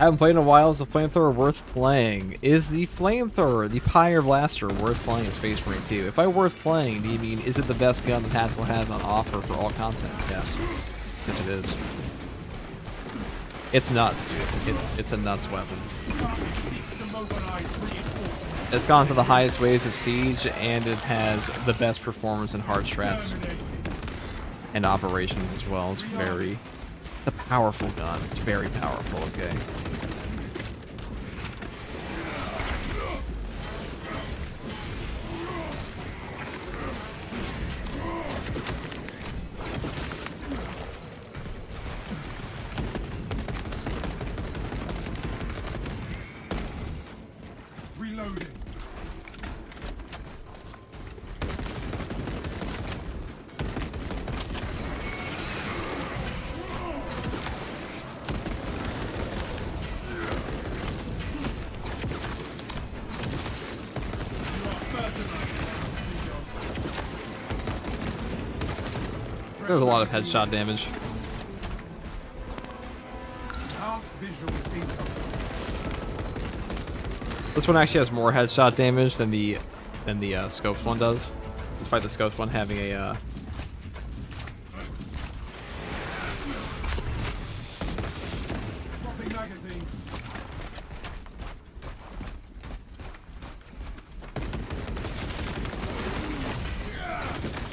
I haven't played in a while. Is the flamethrower worth playing? Is the flamethrower, the Pyre Blaster, worth playing in Space Marine 2? If by worth playing, do you mean is it the best gun the Tactical has on offer for all content? Yes. Yes, it is. It's nuts, dude. It's a nuts weapon. Seeks to mobilize reinforcements. It's gone to the highest waves of siege, and it has the best performance in hard strats Terminating. and operations as well. It's a powerful gun. It's very powerful. Okay. Reloading. There's a lot of headshot damage. Visuals incoming. This one actually has more headshot damage than the scopes one does, despite the scopes one having a Swapping magazine.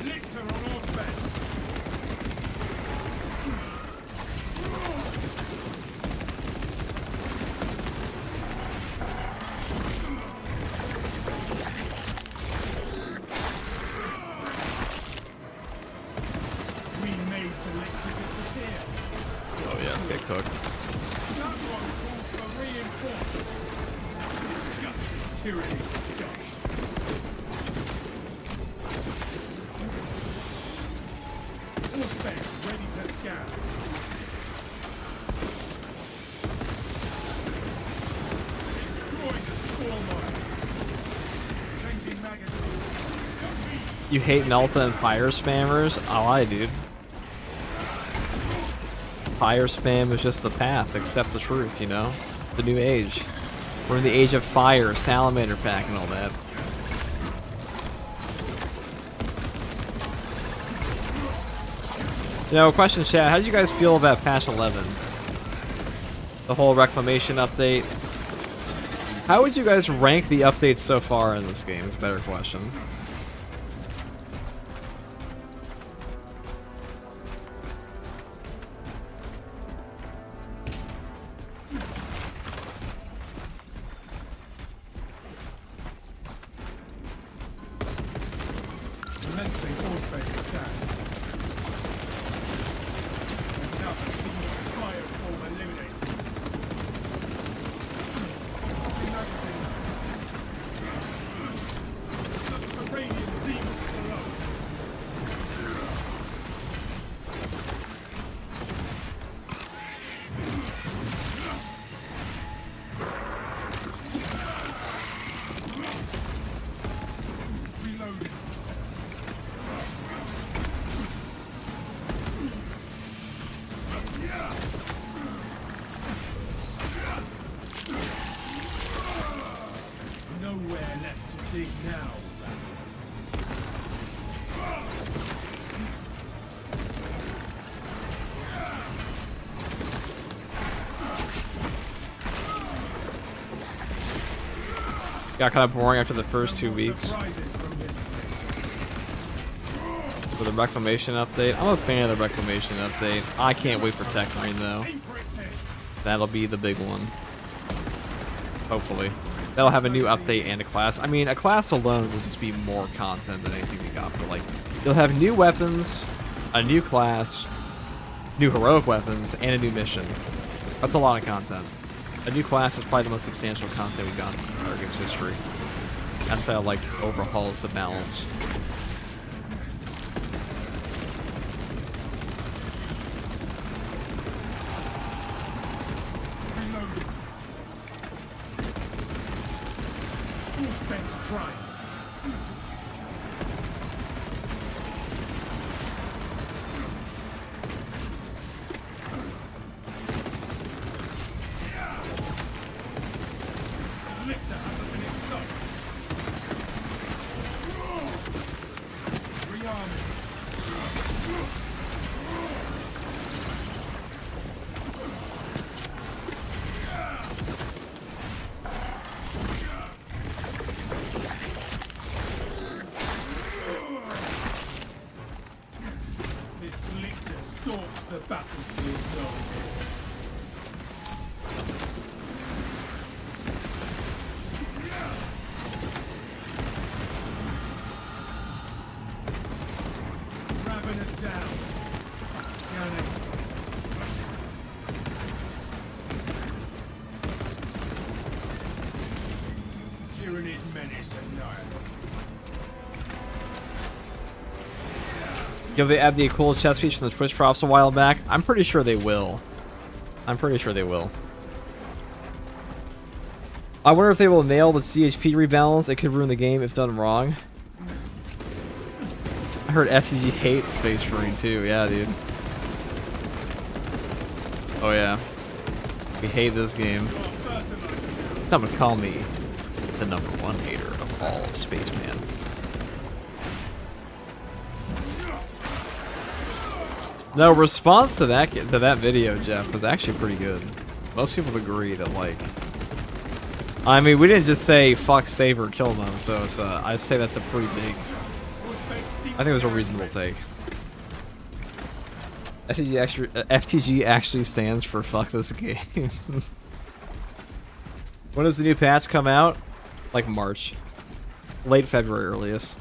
Lictor on Auspex. We made the Lictor disappear. oh yes, get cooked. That one calls for reinforcement. Disgusting tyranny scum. Auspex ready to scan. Destroy the spawn line. Changing magazine. You hate Melta and fire spammers? Oh, I dude. Fire spam is just the path. Accept the truth, you know? The new age. We're in the age of fire, salamander pack, and all that. You know, question chat, how did you guys feel about patch 11? The whole reclamation update. How would you guys rank the updates so far in this game is a better question. Commencing Auspex scan. Another single fireform eliminated. Copy magazine. Got kind of boring after the first 2 weeks. Surprises from this thing. For the Reclamation update. I'm a fan of the Reclamation update. I can't wait for Tech 9 though. Aim for its head. That'll be the big one. Hopefully. That'll have a new update and a class. I mean, a class alone will just be more content than anything we got. But like, you'll have new weapons, a new class, new heroic weapons, and a new mission. That's a lot of content. A new class is probably the most substantial content we've gotten in our game's history. That's how like overhauls the balance. Reloading. Full specs prime. Lictor has us in its sights. Rearming. This lictor stalks the battlefield though. Grabbing it down. Scanning. Tyrannid menace annihilated. Yo, they add the cool chest feature from the Twitch props a while back. I'm pretty sure they will. I'm pretty sure they will. I wonder if they will nail the CHP rebalance. It could ruin the game if done wrong. I heard FTG hates Space Marine too. Yeah, dude. Oh yeah. We hate this game. Someone call me the #1 hater of all Spaceman. No, response to that video, Jeff, was actually pretty good. Most people agree that, like, I mean, we didn't just say fuck Saber, kill them, so it's I'd say that's a pretty big. I think it was a reasonable take. FTG actually stands for fuck this game. When does the new patch come out? Like March, late February earliest.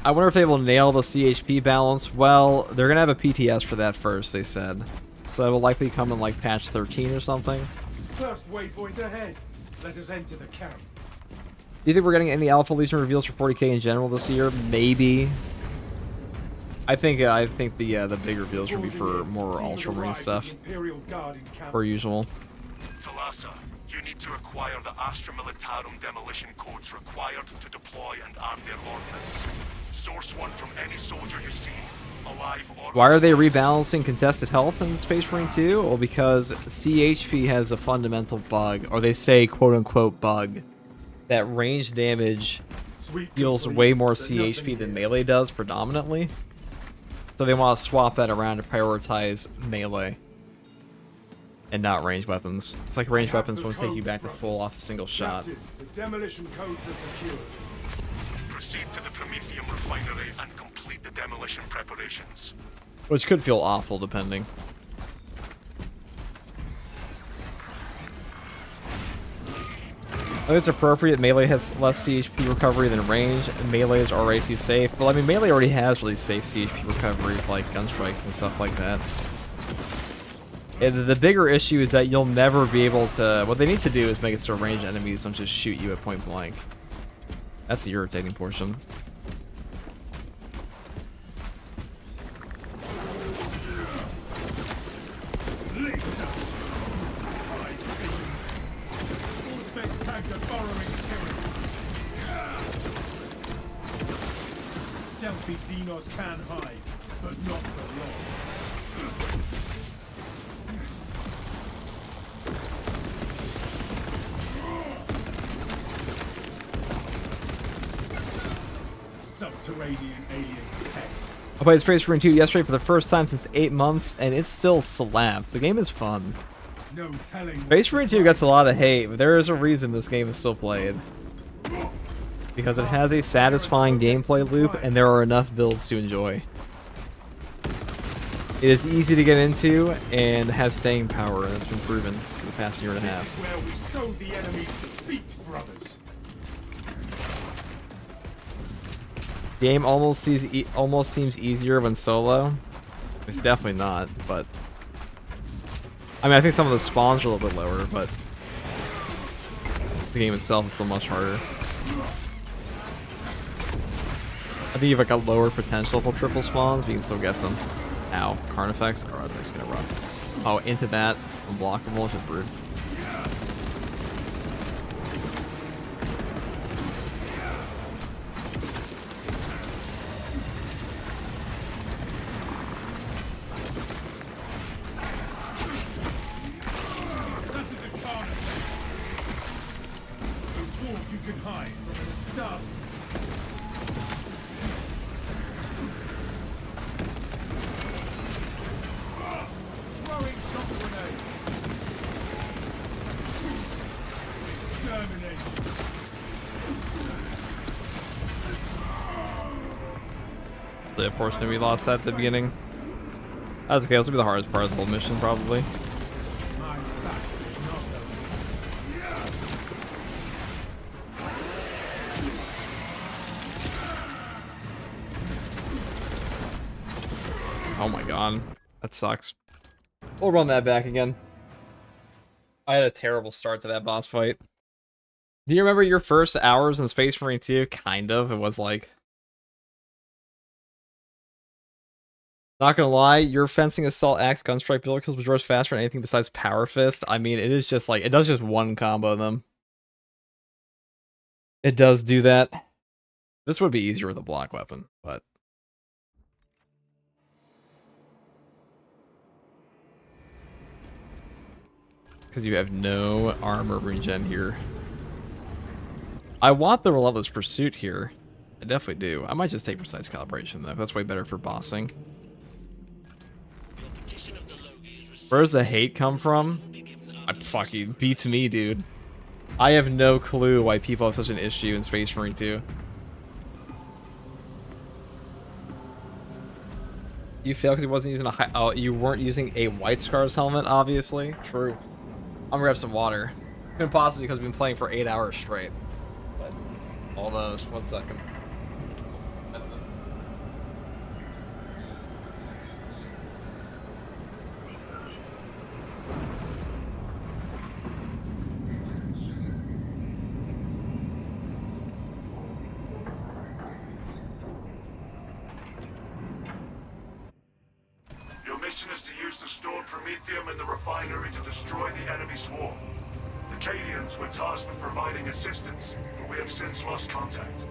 I wonder if they will nail the CHP balance. Well, they're going to have a PTS for that first, they said. So that will likely come in like patch 13 or something. First waypoint ahead. Let us enter the camp. Do you think we're getting any Alpha Legion reveals for 40k in general this year? Maybe. I think the big reveals will be for more Ultramarine stuff. Per usual. Talassa, you need to acquire the Astra Militarum demolition codes required to deploy and arm their ordnance. Source one from any soldier you see, alive or Why are they otherwise. rebalancing contested health in Space Marine 2? Well, because CHP has a fundamental bug, or they say quote-unquote bug, that range damage deals way more CHP than melee does predominantly. So they want to swap that around to prioritize melee and not ranged weapons. It's like ranged weapons won't take you back to full off a single shot. Captain, the demolition codes are secured. Proceed to the Promethium refinery and complete the demolition preparations. Which could feel awful depending. I think it's appropriate. Melee has less CHP recovery than range, and melee is already too safe. Well, I mean, melee already has really safe CHP recovery, like gun strikes and stuff like that. And the bigger issue is that you'll never be able to... What they need to do is make it so ranged enemies don't just shoot you at point blank. That's the irritating portion. Stealthy Xenos can hide, but not for long. radiant alien pest. I played Space Marine 2 yesterday for the first time since 8 months, and it still slaps. The game is fun. No telling. Space Marine 2 gets a lot of hate, but there is a reason this game is still played. Because it has a satisfying gameplay loop, and there are enough builds to enjoy. It is easy to get into, and has staying power, and it's been proven for the past year and a This half. is where we sow the enemy's defeat, brothers. Game almost seems easier when solo. It's definitely not, but I mean, I think some of the spawns are a little bit lower, but the game itself is still much harder. I think you have like a lower potential for triple spawns, but you can still get them. Ow, Carnifex? Oh, that's actually kind of rough. Oh, into that, unblockable, which is rude. That is a carnage. The wolf you can hide from the start. Throwing shock grenade. Exterminate. Unfortunately, we lost that at the beginning. That's okay, this will be the hardest part of the whole mission, probably. My back is not over. Oh my god. That sucks. We'll run that back again. I had a terrible start to that boss fight. Do you remember your first hours in Space Marine 2? Kind of. It was like... Not gonna lie, your fencing assault axe gunstrike builder kills Majors faster than anything besides Power Fist. I mean, it is just like, it does just one combo of them. It does do that. This would be easier with a block weapon, but... Because you have no armor regen here. I want the Relentless Pursuit here. I definitely do. I might just take Precise Calibration, though. That's way better for bossing. Where does the hate come from? It fucking beats me, dude. I have no clue why people have such an issue in Space Marine 2. You failed because he wasn't using a high... Oh, you weren't using a White Scars helmet, obviously. True. I'm gonna grab some water. Couldn't possibly because we've been playing for 8 hours straight. But all those. 1 second. Your mission is to use the stored Promethium in the refinery to destroy the enemy swarm. The Cadians were tasked with providing assistance, but we have since lost contact.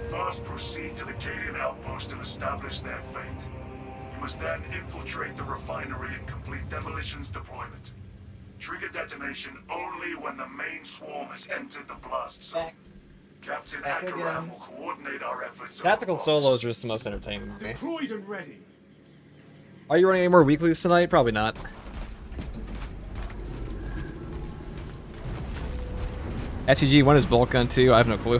First, proceed to the Cadian outpost and establish their fate. You must then infiltrate the refinery and complete demolitions deployment. Trigger detonation only when the main swarm has entered the blast zone. Captain Akaram will coordinate our efforts. Tactical solos are just the most entertaining to me. Deployed and ready. Are you running any more weeklies tonight? Probably not. FTG, when is Bolt Gun 2? I have no clue.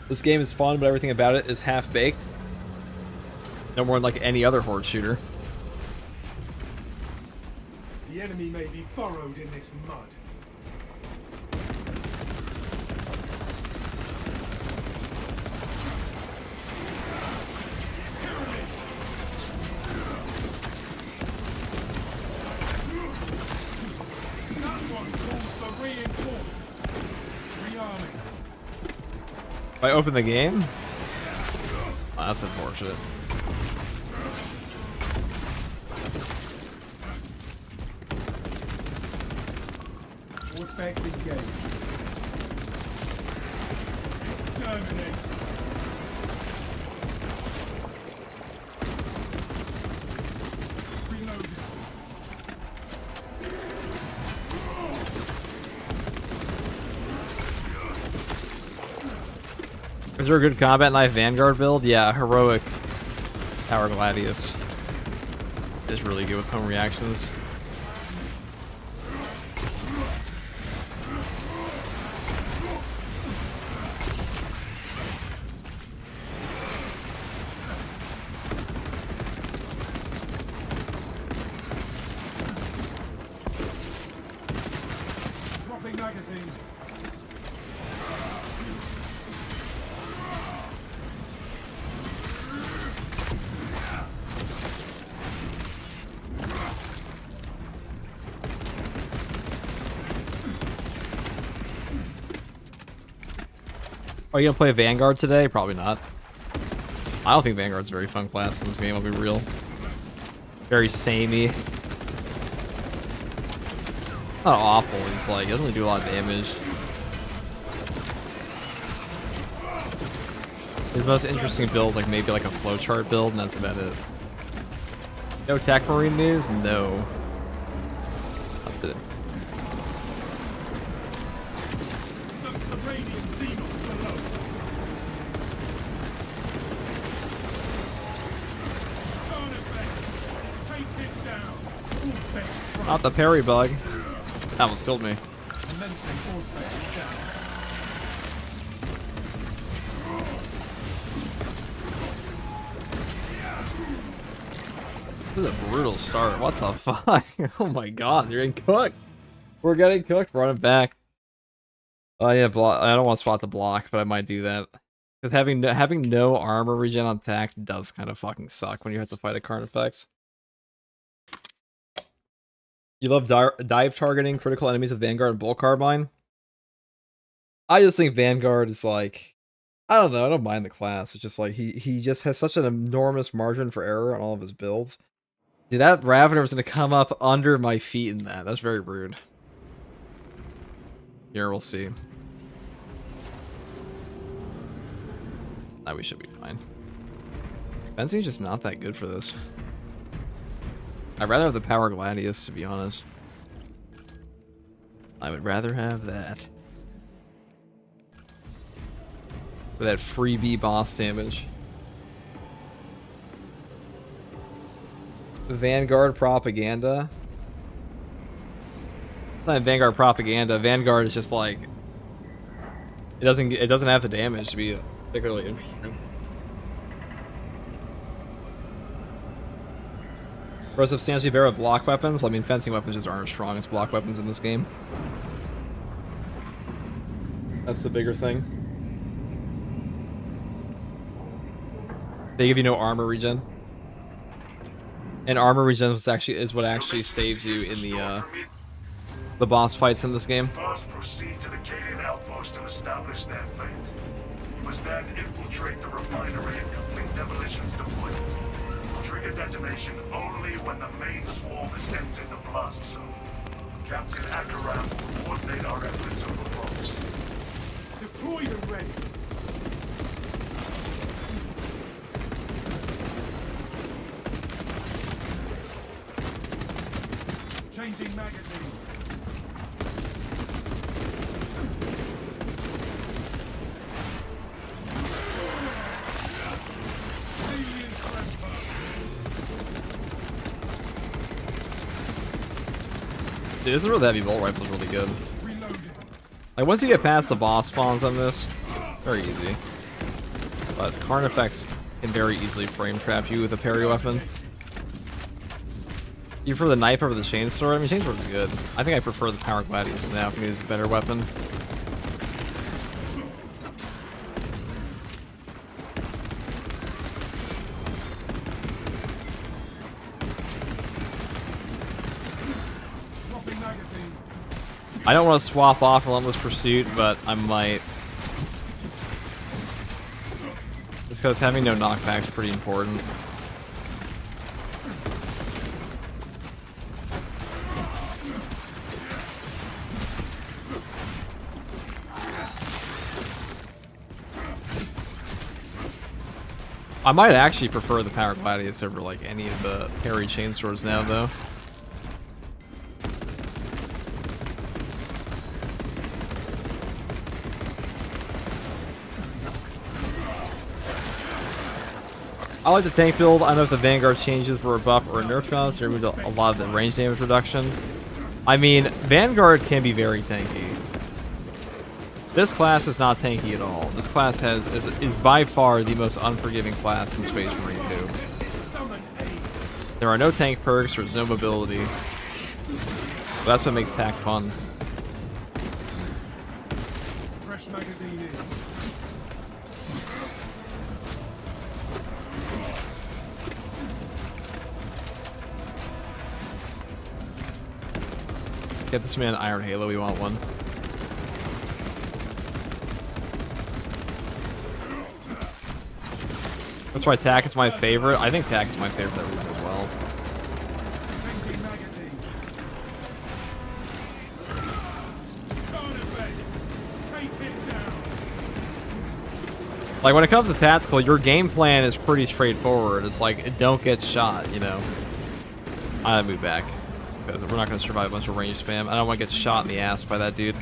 This game is fun, but everything about it is half-baked. No more than like any other horde shooter. The enemy may be burrowed in this mud. That one calls for reinforcements. Rearming. If I open the game? Oh, that's unfortunate. All specs engaged. Exterminate. Reloaded. Is there a good combat knife Vanguard build? Yeah, heroic Power Gladius is really good with home reactions. Swapping magazine. Are you gonna play Vanguard today? Probably not. I don't think Vanguard's a very fun class in this game, I'll be real. Very samey. Not awful, he's like, he doesn't really do a lot of damage. His most interesting build, like maybe like a flowchart build, and that's about it. No Tech Marine news? No. That's it. Some Serranian Xenos below. Artifact. Take it down. All specs tried. Not the parry bug. That almost killed me. Commencing all specs down. This is a brutal start. What the fuck? Oh my god, you're getting cooked. We're getting cooked. Run it back. Oh yeah, I don't want to spot the block, but I might do that. Because having no armor regen on attack does kind of fucking suck when you have to fight a Carnifex. You love dive targeting critical enemies with Vanguard and Bull Carbine? I just think Vanguard is like... I don't know, I don't mind the class. It's just like, he just has such an enormous margin for error on all of his builds. Dude, that Ravener was going to come up under my feet in that. That's very rude. Here, we'll see. Nah, we should be fine. Fencing's just not that good for this. I'd rather have the Power Gladius, to be honest. I would rather have that. For that freebie boss damage. Vanguard propaganda. It's not Vanguard propaganda. Vanguard is just like it doesn't have the damage to be particularly interesting. Or substantially better with block weapons. Well, I mean, fencing weapons just aren't as strong as block weapons in this game. That's the bigger thing. They give you no armor regen. And armor regen is what actually saves you in the boss fights in this game. First, proceed to the Cadian outpost to establish their fate. You must then infiltrate the refinery and complete demolitions deployment. Trigger detonation only when the main swarm has entered the plaza zone. Captain Akaram will coordinate our efforts over Bronx. Deployed and ready. Changing magazine. Alien trespass. Dude, this real heavy bolt rifle is really good. Reloading. Like once you get past the boss spawns on this, very easy. But Carnifex can very easily frame trap you with a parry weapon. You prefer the knife over the chainsword? I mean, chainsword's good. I think I prefer the Power Gladius now. I think it's a better weapon. Swapping magazine. I don't want to swap off Relentless Pursuit, but I might. Just because having no knockback's pretty important. I might actually prefer the Power Gladius over like any of the parry chainswords now, though. I like the tank build. I don't know if the Vanguard changes were a buff or a nerf to us. They removed a lot of the range damage reduction. I mean, Vanguard can be very tanky. This class is not tanky at all. This class is by far the most unforgiving class in Space Marine 2. There are no tank perks, there's no mobility. But that's what makes TAC fun. Fresh magazine in. Get this man Iron Halo, we want one. That's why TAC is my favorite. I think TAC is my favorite for that reason as well. Changing magazine. Carnifex. Take it down. Like, when it comes to tactical, your game plan is pretty straightforward. It's like, don't get shot, you know? I gotta move back. Because we're not gonna survive a bunch of range spam. I don't want to get shot in the ass by that dude.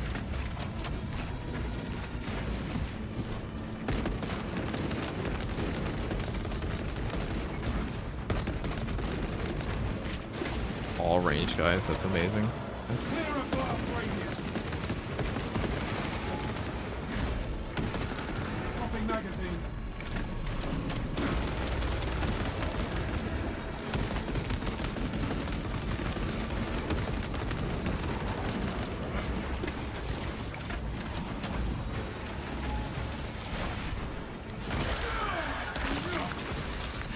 All range, guys. That's amazing. Clear a blast radius. Swapping magazine.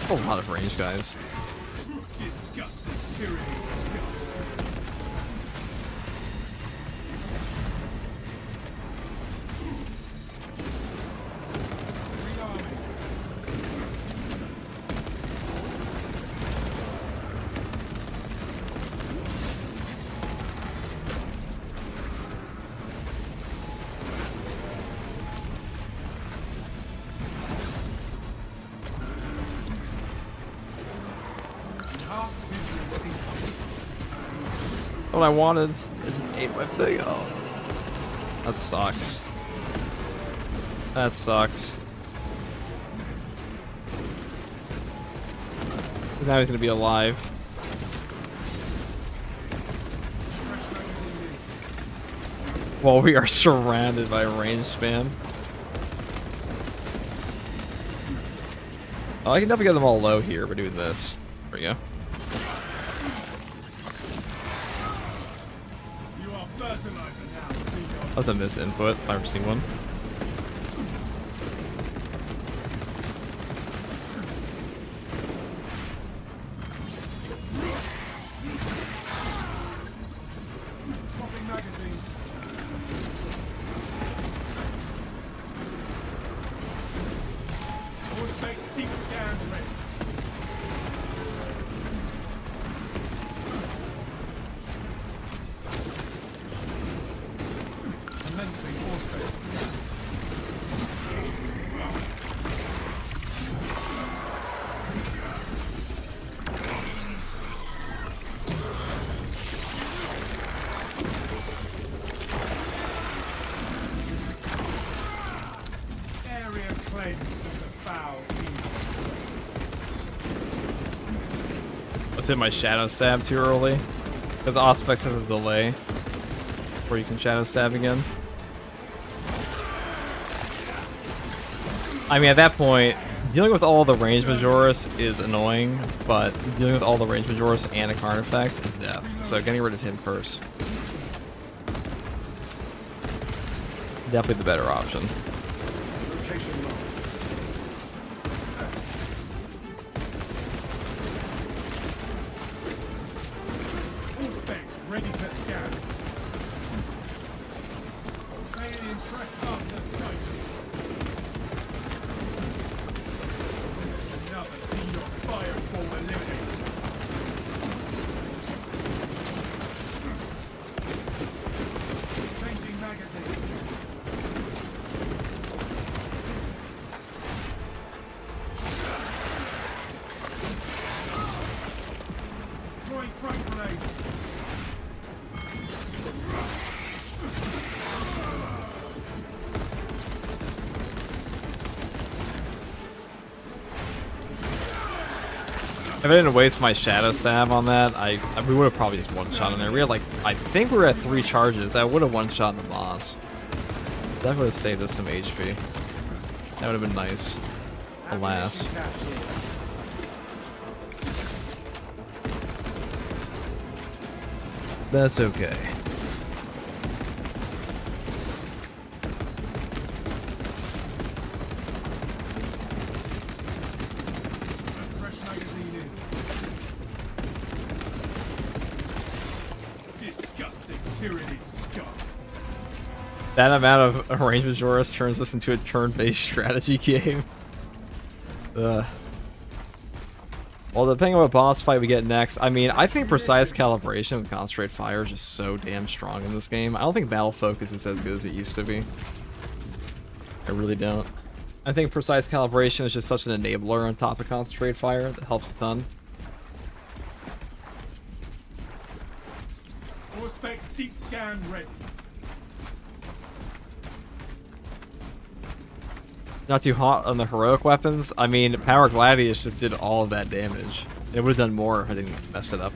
A lot of range, guys. Disgusting tyranny scum. Rearming. Half vision incoming. What I wanted. I just ate my thing. Oh. That sucks. That sucks. Now he's gonna be alive. Well, we are surrounded by range spam. Oh, I can definitely get them all low here by doing this. There we go. You are fertilizer now, Seagulls. That's a misinput. I've never seen one. Swapping magazine. All space deep scan ready. Commencing all space. Area cleansed of the foul team. Let's hit my shadow stab too early. Because Auspex has a delay before you can shadow stab again. I mean, at that point, dealing with all the range Majoris is annoying, but dealing with all the range Majoris and a Carnifex is death. So getting rid of him first. Definitely the better option. Location locked. All specs ready to scan. Alien trespasser sighted. Another Xenos fireform eliminated. Changing magazine. If I didn't waste my shadow stab on that, we would have probably just one-shot in there. We had like, I think we were at 3 charges. I would have one-shot the boss. That would have saved us some HP. That would have been nice. Alas. That's okay. Fresh magazine in. Disgusting tyrannid scum. That amount of range Majoris turns this into a turn-based strategy game. Ugh. Well, depending on what boss fight we get next, I mean, I think precise calibration with concentrate fire is just so damn strong in this game. I don't think battle focus is as good as it used to be. I really don't. I think precise calibration is just such an enabler on top of concentrate fire that helps a ton. All specs deep scan ready. Not too hot on the heroic weapons. I mean, Power Gladius just did all of that damage. And it would have done more if I didn't mess up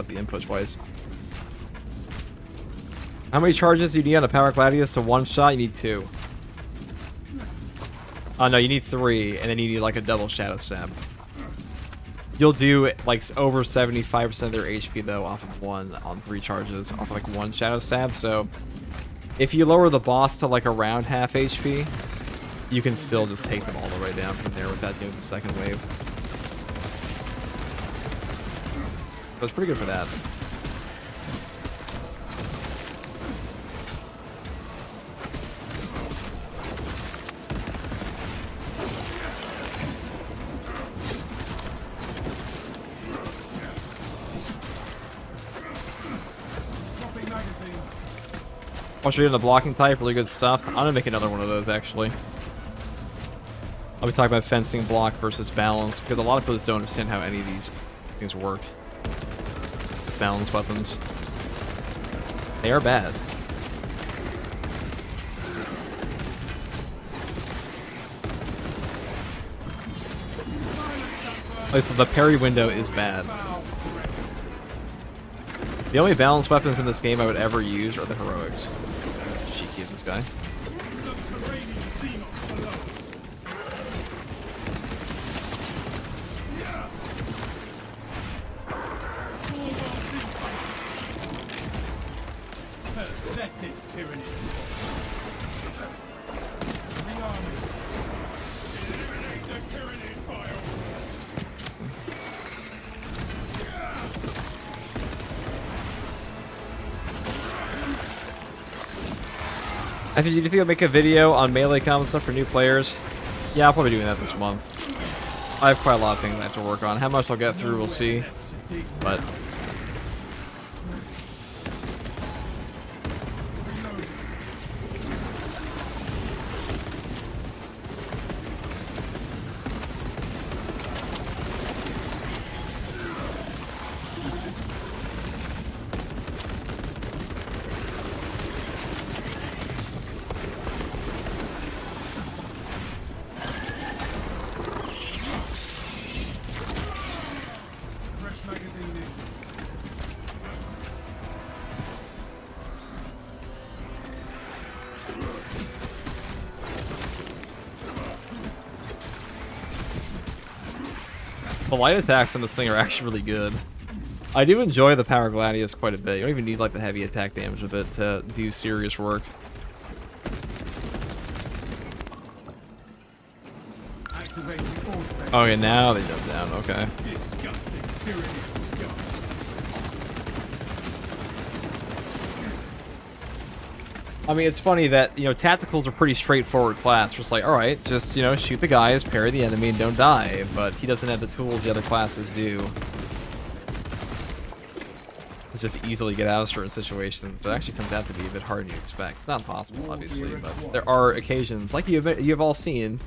the input twice. How many charges do you need on a Power Gladius to one shot? You need 2. Oh no, you need 3, and then you need like a double shadow stab. You'll do like over 75% of their HP though off of 1 on 3 charges, off of like 1 shadow stab. So if you lower the boss to like around half HP, you can still just take them all the way down from there without doing the second wave. So it's pretty good for that. Swapping magazine. Once you're in the blocking type, really good stuff. I'm gonna make another one of those actually. I'll be talking about fencing, block versus balance, because a lot of people just don't understand how any of these things work. Balance weapons. They are bad. Okay, so the parry window is bad. The only balance weapons in this game I would ever use are the heroics. Cheeky of this guy. Subterranean xenos below. Pathetic tyranny. Rearming. Eliminate the tyrannid file. Do you think I'll make a video on melee combat stuff for new players? Yeah, I'll probably be doing that this month. I have quite a lot of things I have to work on. How much I'll get through, we'll see. But Fresh magazine in. the light attacks on this thing are actually really good. I do enjoy the Power Gladius quite a bit. You don't even need like the heavy attack damage with it to do serious work. Activating all specs. Okay, now they jump down. Okay. Disgusting tyrannid scum. I mean, it's funny that, you know, tacticals are pretty straightforward class. Just like, alright, just, you know, shoot the guys, parry the enemy, and don't die. But he doesn't have the tools the other classes do. It's just easily get out of certain situations. So it actually comes out to be a bit harder than you expect. It's not impossible, obviously, but there are occasions, like you've all seen,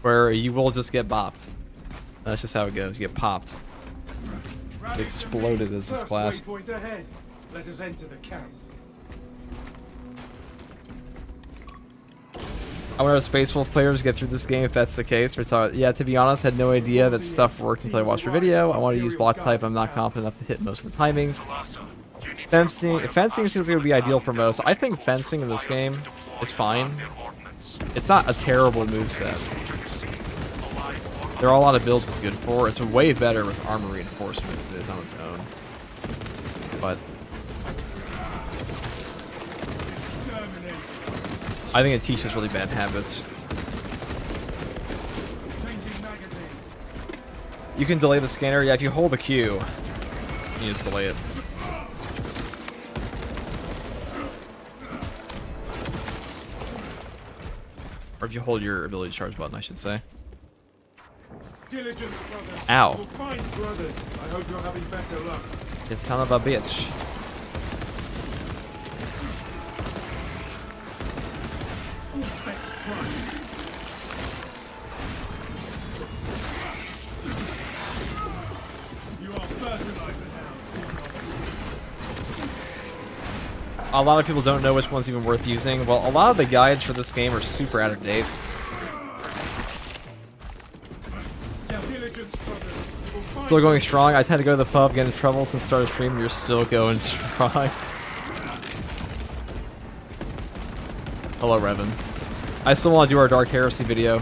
where you will just get bopped. That's just how it goes. You get popped. Rally Exploded convened. as this First class. waypoint ahead. Let us enter the camp. I wonder if Space Wolf players get through this game if that's the case. Yeah, to be honest, I had no idea that stuff worked until I watched your video. I want to use block type. I'm not confident enough to hit most of the timings. Fencing seems like it would be ideal for most. I think fencing in this game is fine. It's not a terrible moveset. There are a lot of builds it's good for. It's way better with armor reinforcement than it is on its own. But I think it teaches really bad habits. You can delay the scanner. Yeah, if you hold the Q, you just delay it. Or if you hold your ability charge button, I should say. Diligence, brothers. Ow. We'll find brothers. I hope you're having better luck. You son of a bitch. All specs prime. You are fertilizer now. A lot of people don't know which one's even worth using. Well, a lot of the guides for this game are super out of date. Diligence, brothers. We'll find Still going strong. I tend to go to the pub, get in trouble since start of stream. You're still going strong. Hello, Revan. I still want to do our Dark Heresy video.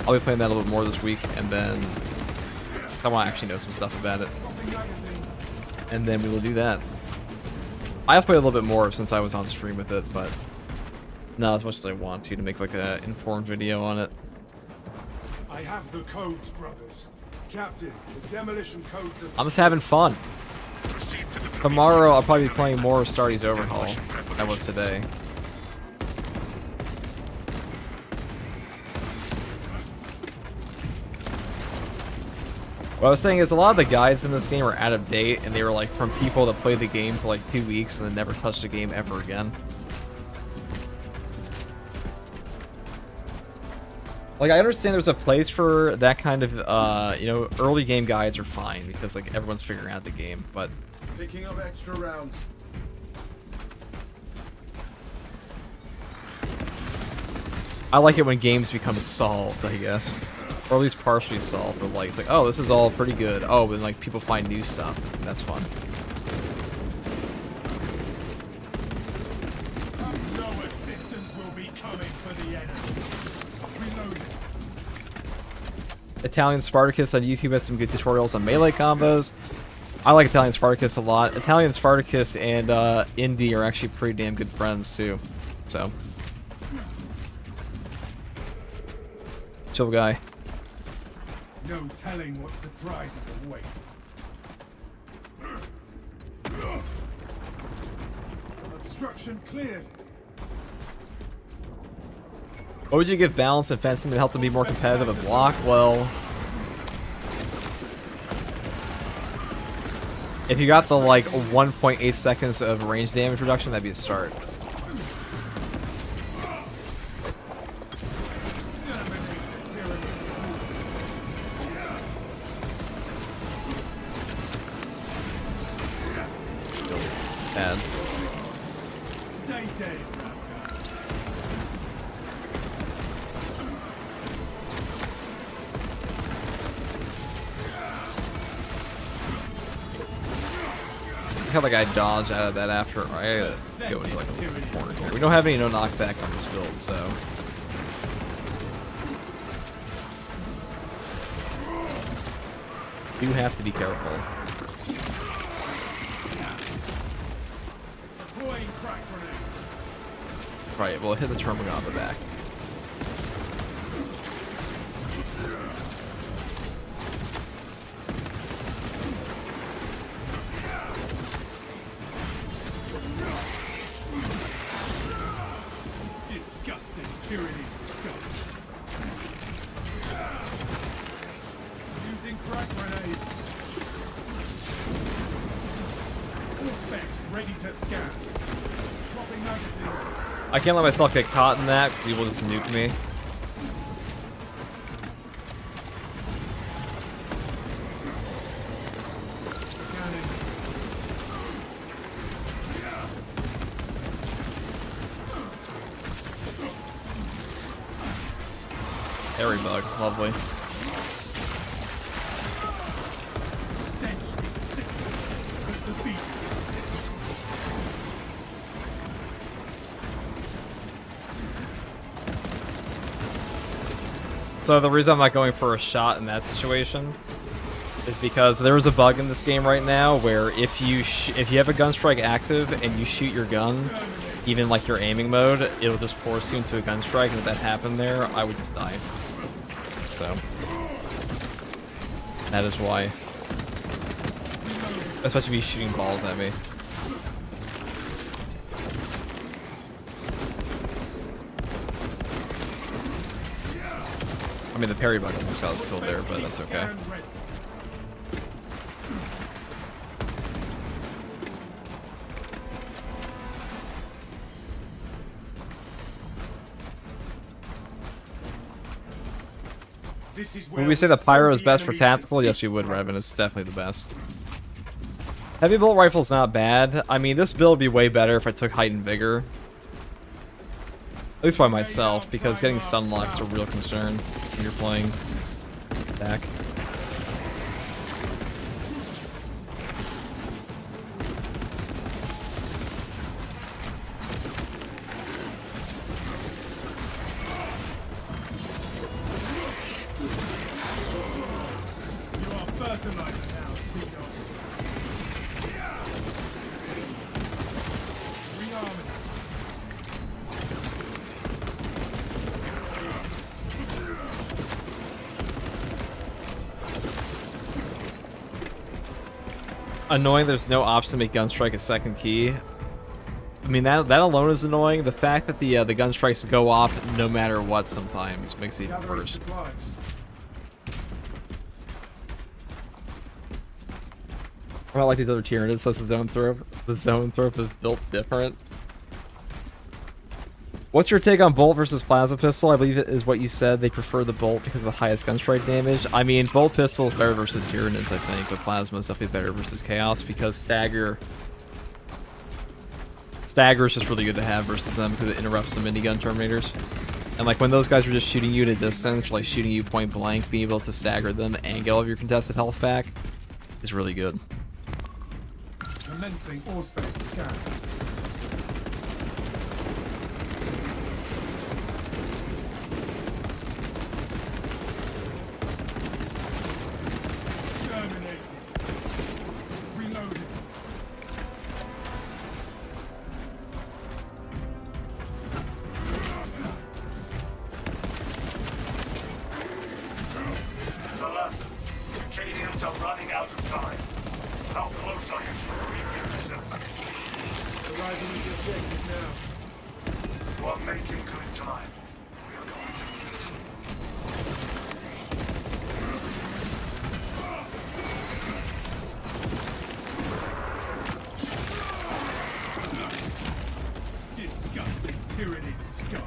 I'll be playing that a little bit more this week, and then I want to actually know some stuff about it. And then we will do that. I've played a little bit more since I was on stream with it, but not as much as I want to make like an informed video on it. I have the codes, brothers. Captain, the demolition codes are... I'm just having fun. Tomorrow I'll probably be playing more Astartes Overhaul than I was today. What I was saying is a lot of the guides in this game are out of date, and they were like from people that played the game for like 2 weeks and then never touched the game ever again. Like, I understand there's a place for that kind of, you know, early game guides are fine because like everyone's figuring out the game, but Picking up extra rounds. I like it when games become solved, I guess. Or at least partially solved, but like, it's like, oh, this is all pretty good. Oh, but like, people find new stuff. That's fun. No assistance will be coming for the enemy. Reloading. Italian Spartacus on YouTube has some good tutorials on melee combos. I like Italian Spartacus a lot. Italian Spartacus and Indy are actually pretty damn good friends, too. So. Chill guy. No telling what surprises await. Obstruction cleared. What would you give balance and fencing to help them be more competitive at block? Well, if you got the like 1.8 seconds of range damage reduction, that'd be a start. Bad. Stay dead. How the guy dodged out of that after. I gotta go into like a little corner here. We don't have any no knockback on this build, so. You have to be careful. Deploying crack grenade. Right, well, hit the terminal on the back. Disgusting tyranny scum. Using crack grenade. All specs ready to scan. Swapping magazine. I can't let myself get caught in that because he will just nuke me. Scanning. Parry bug, lovely. Stench is sick. But the beast is So the reason I'm not going for a shot in that situation is because there is a bug in this game right now where if you have a gun strike active and you shoot your gun, even like your aiming mode, it'll just force you into a gun strike, and if that happened there, I would just die. So that is why. Especially if he's shooting balls at me. I mean, the parry bug almost got us killed there, but that's okay. Would we say the Pyro is best for tactical? Yes, we would, Revan. It's definitely the best. Heavy bolt rifle's not bad. I mean, this build would be way better if I took Heightened Vigor. At least by myself, because getting stun lock's a real concern when you're playing back. You are fertilizer now, Seagulls. Rearming. Annoying there's no option to make Gunstrike a second key. I mean, that alone is annoying. The fact that the gun strikes go off no matter what sometimes makes it even Gathering worse. supplies. I don't like these other Tyranids, says the zone throw. The zone throw is built different. What's your take on Bolt versus Plasma Pistol? I believe it is what you said. They prefer the Bolt because of the highest gun strike damage. I mean, Bolt Pistol is better versus Tyranids, I think, but Plasma is definitely better versus Chaos because Stagger is just really good to have versus them because it interrupts the minigun Terminators. And like when those guys are just shooting you at a distance, or like shooting you point blank, being able to stagger them and get all of your contested health back is really good. Commencing Auspex scan. Terminated. Reloaded. The lesson. Acadians are running out of time. How close are you to reaping this effort? Arriving at the objective now. You are making good time. We are going to meet. Disgusting Tyranid scum.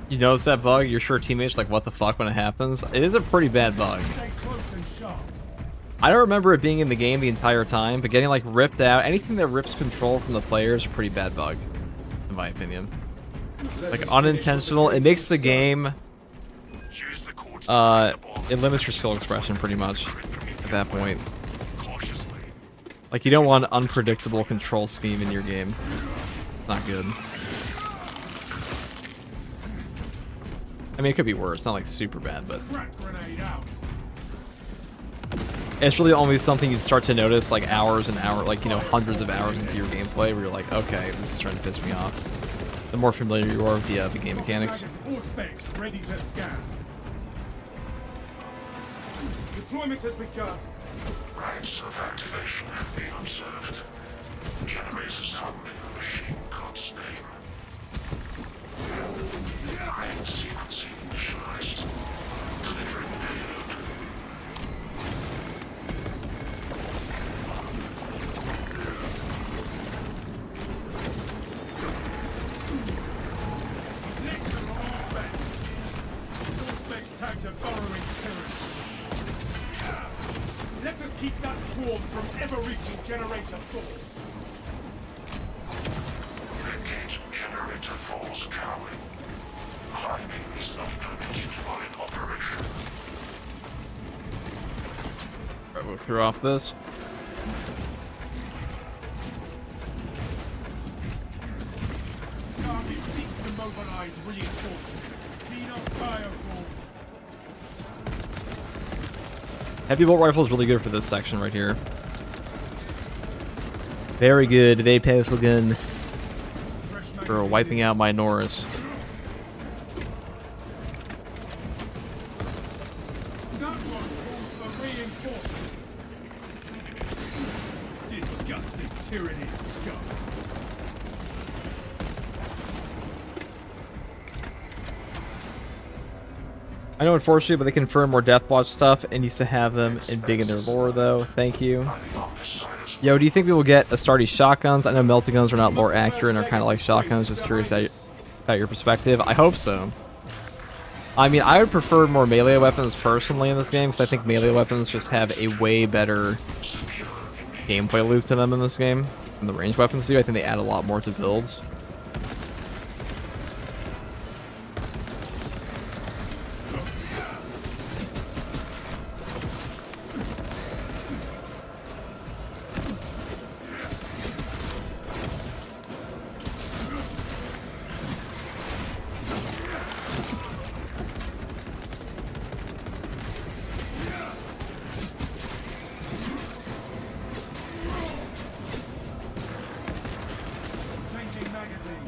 You notice that bug? You're sure teammates like, what the fuck when it happens? It is a pretty bad bug. Stay close and sharp. I don't remember it being in the game the entire time, but getting like ripped out, anything that rips control from the player is a pretty bad bug, in my opinion. Like unintentional, it makes the game, Use the cords to find the bomb. it limits your skill expression pretty much at that point. Cautiously. Like you don't want an unpredictable control scheme in your game. Not good. I mean, it could be worse, not like super bad, but Crack grenade out. it's really only something you start to notice like hours and hours, like, you know, hundreds of hours into your gameplay where you're like, okay, this is starting to piss me off. The more familiar you are with the game mechanics. Auspex ready to scan. Deployment has begun. Rights of activation have been observed. Generators hum in the machine god's name. Iron sequencing initialized. Delivering payload. Next to Auspex. Auspex tagged a burrowing terrorist. Let us keep that swarm from ever reaching generator 4. generator falls cowling. Climbing is not permitted while in operation. Alright, we'll clear off this. Target seeks to mobilize reinforcements. Xenos Bioform. Heavy bolt rifle is really good for this section right here. Very good, very powerful gun for wiping out my Norris. That one calls for reinforcements. Disgusting tyranny scum. I know unfortunately, but they confirm more Deathwatch stuff and used to have them in big in their lore though. Thank you. Yo, do you think we will get Astartes shotguns? I know melting guns are not lore accurate and are kind of like shotguns. Just curious about your perspective. I hope so. I mean, I would prefer more melee weapons personally in this game because I think melee weapons just have a way better gameplay loop to them in this game than the ranged weapons do. I think they add a lot more to builds. Changing magazine.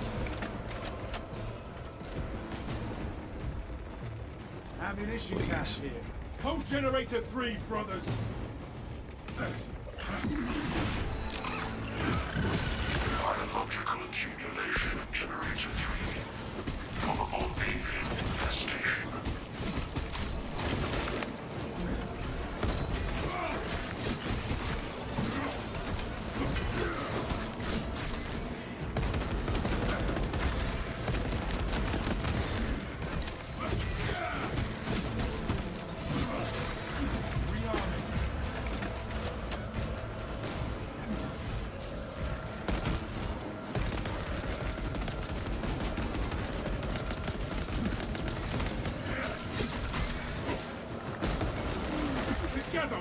Ammunition cache here. Code generator 3, brothers. Biological accumulation of generator 3. Probable avian infestation.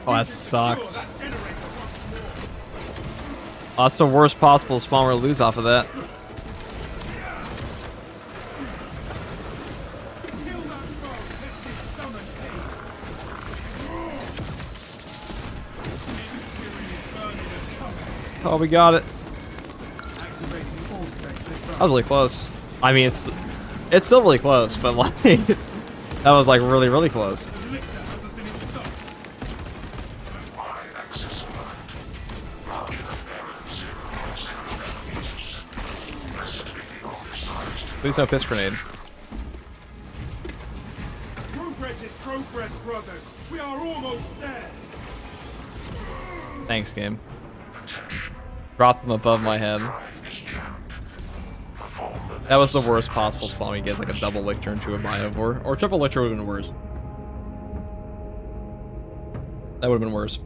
Oh, that sucks. Oh, that's the worst possible spawn we're gonna lose off of that. Oh, we got it. That was really close. I mean, it's still really close, but like that was like really, really close. Please no piss grenade. Progress is progress, brothers. We are almost there. Thanks, game. Brought them above my head. That was the worst possible spawn we get, like a double lictor into a biovore. Or triple lictor would have been worse. That would have been worse.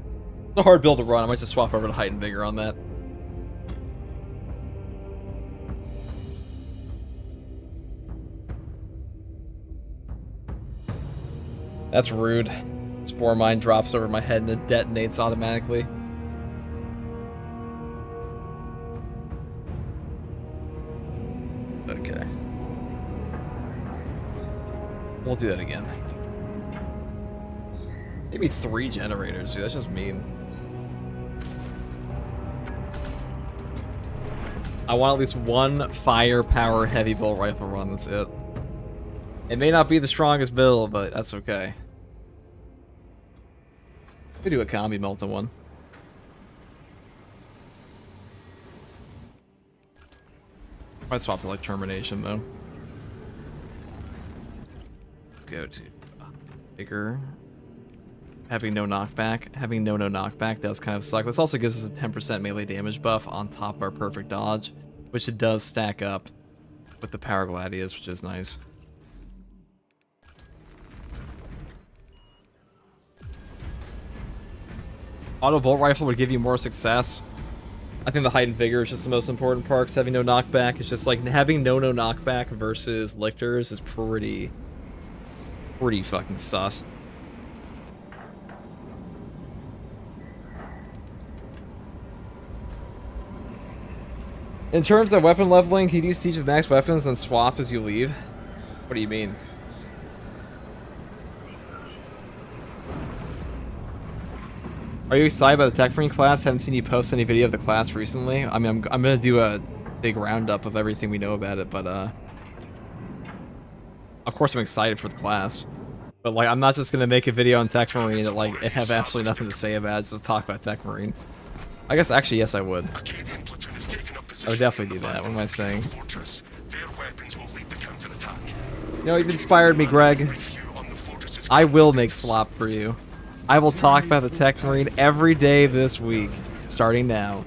It's a hard build to run. I might just swap over to height and vigor on that. That's rude. Spore mine drops over my head and it detonates automatically. Okay. We'll do that again. Maybe 3 generators, dude. That's just mean. I want at least 1 firepower heavy bolt rifle run. That's it. It may not be the strongest build, but that's okay. We do a combi melta one. I swap to like termination though. Let's go to bigger. Having no knockback. Having no knockback does kind of suck. This also gives us a 10% melee damage buff on top of our perfect dodge, which it does stack up with the power gladius, which is nice. Auto bolt rifle would give you more success. I think the height and vigor is just the most important part, 'cause having no knockback is just like having no knockback versus lictors is pretty fucking sus. In terms of weapon leveling, can you do siege with max weapons and swap as you leave? What do you mean? Are you excited about the Tech Marine class? Haven't seen you post any video of the class recently. I mean, I'm gonna do a big roundup of everything we know about it, but of course I'm excited for the class. But like, I'm not just gonna make a video on Tech Marine that like have absolutely nothing to say about it, just to talk about Tech Marine. I guess actually yes, I would. I would definitely do that. What am I saying? You know, you've inspired me, Greg. I will make slop for you. I will talk about the Tech Marine every day this week, starting now.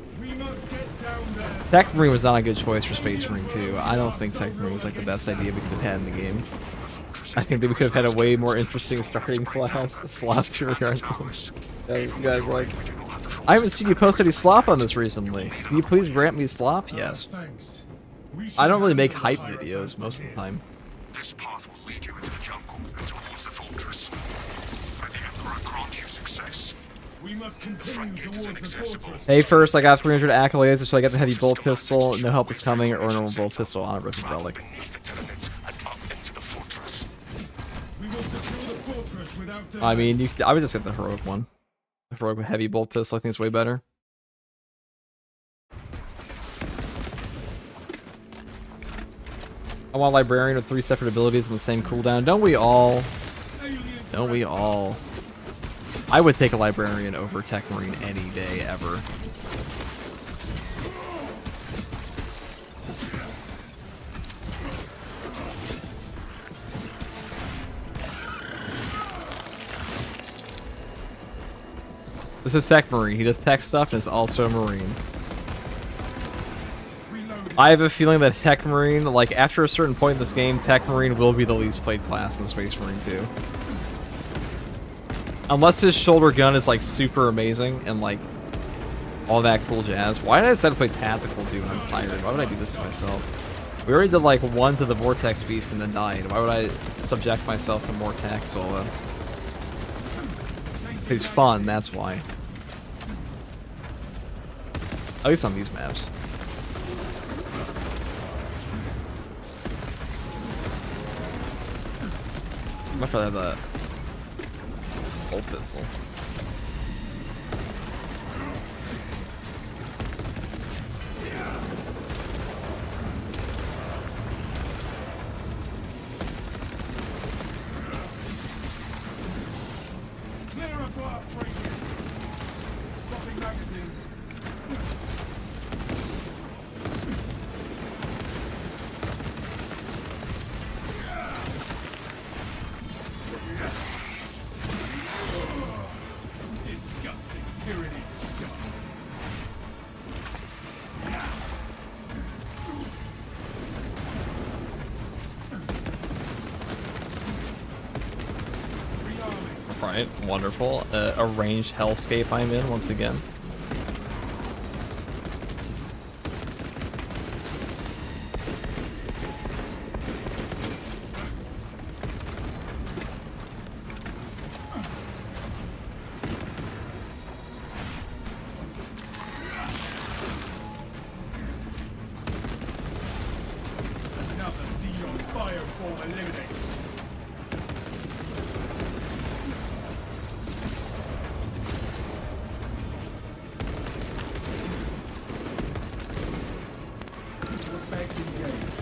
Tech Marine was not a good choice for Space Marine 2. I don't think Tech Marine was like the best idea we could have had in the game. I think that we could have had a way more interesting starting class. Slop 2 regardless. You guys like... I haven't seen you post any slop on this recently. Can you please grant me slop? Yes. I don't really make hype videos most of the time. This path will lead you into the jungle and towards the fortress. May the Emperor grant you success. We must continue towards the fortress. Hey, first I got 300 accolades, so I get the heavy bolt pistol. No help is coming, or normal bolt pistol on a rookie relic. We will secure the fortress without delay. I mean, I would just get the heroic one. The heroic with heavy bolt pistol, I think it's way better. I want a librarian with 3 separate abilities and the same cooldown. Don't we all? Don't we all? I would take a librarian over Tech Marine any day ever. This is Tech Marine. He does tech stuff and is also a Marine. I have a feeling that Tech Marine, like, after a certain point in this game, Tech Marine will be the least played class in Space Marine 2. Unless his shoulder gun is, like, super amazing and, like, all that cool jazz. Why did I decide to play Tactical, dude, when I'm tired? Why would I do this to myself? We already did, like, 1 to the Vortex Beast and then died. Why would I subject myself to more tack solo? He's fun, that's why. At least on these maps. Much rather have that bolt pistol. Clear a blast radius. Stopping magazine. Disgusting tyranny scum. Right, wonderful. A ranged hellscape I'm in once again. Another Xeon fireform eliminated. Suspects engaged.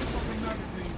Stopping magazine.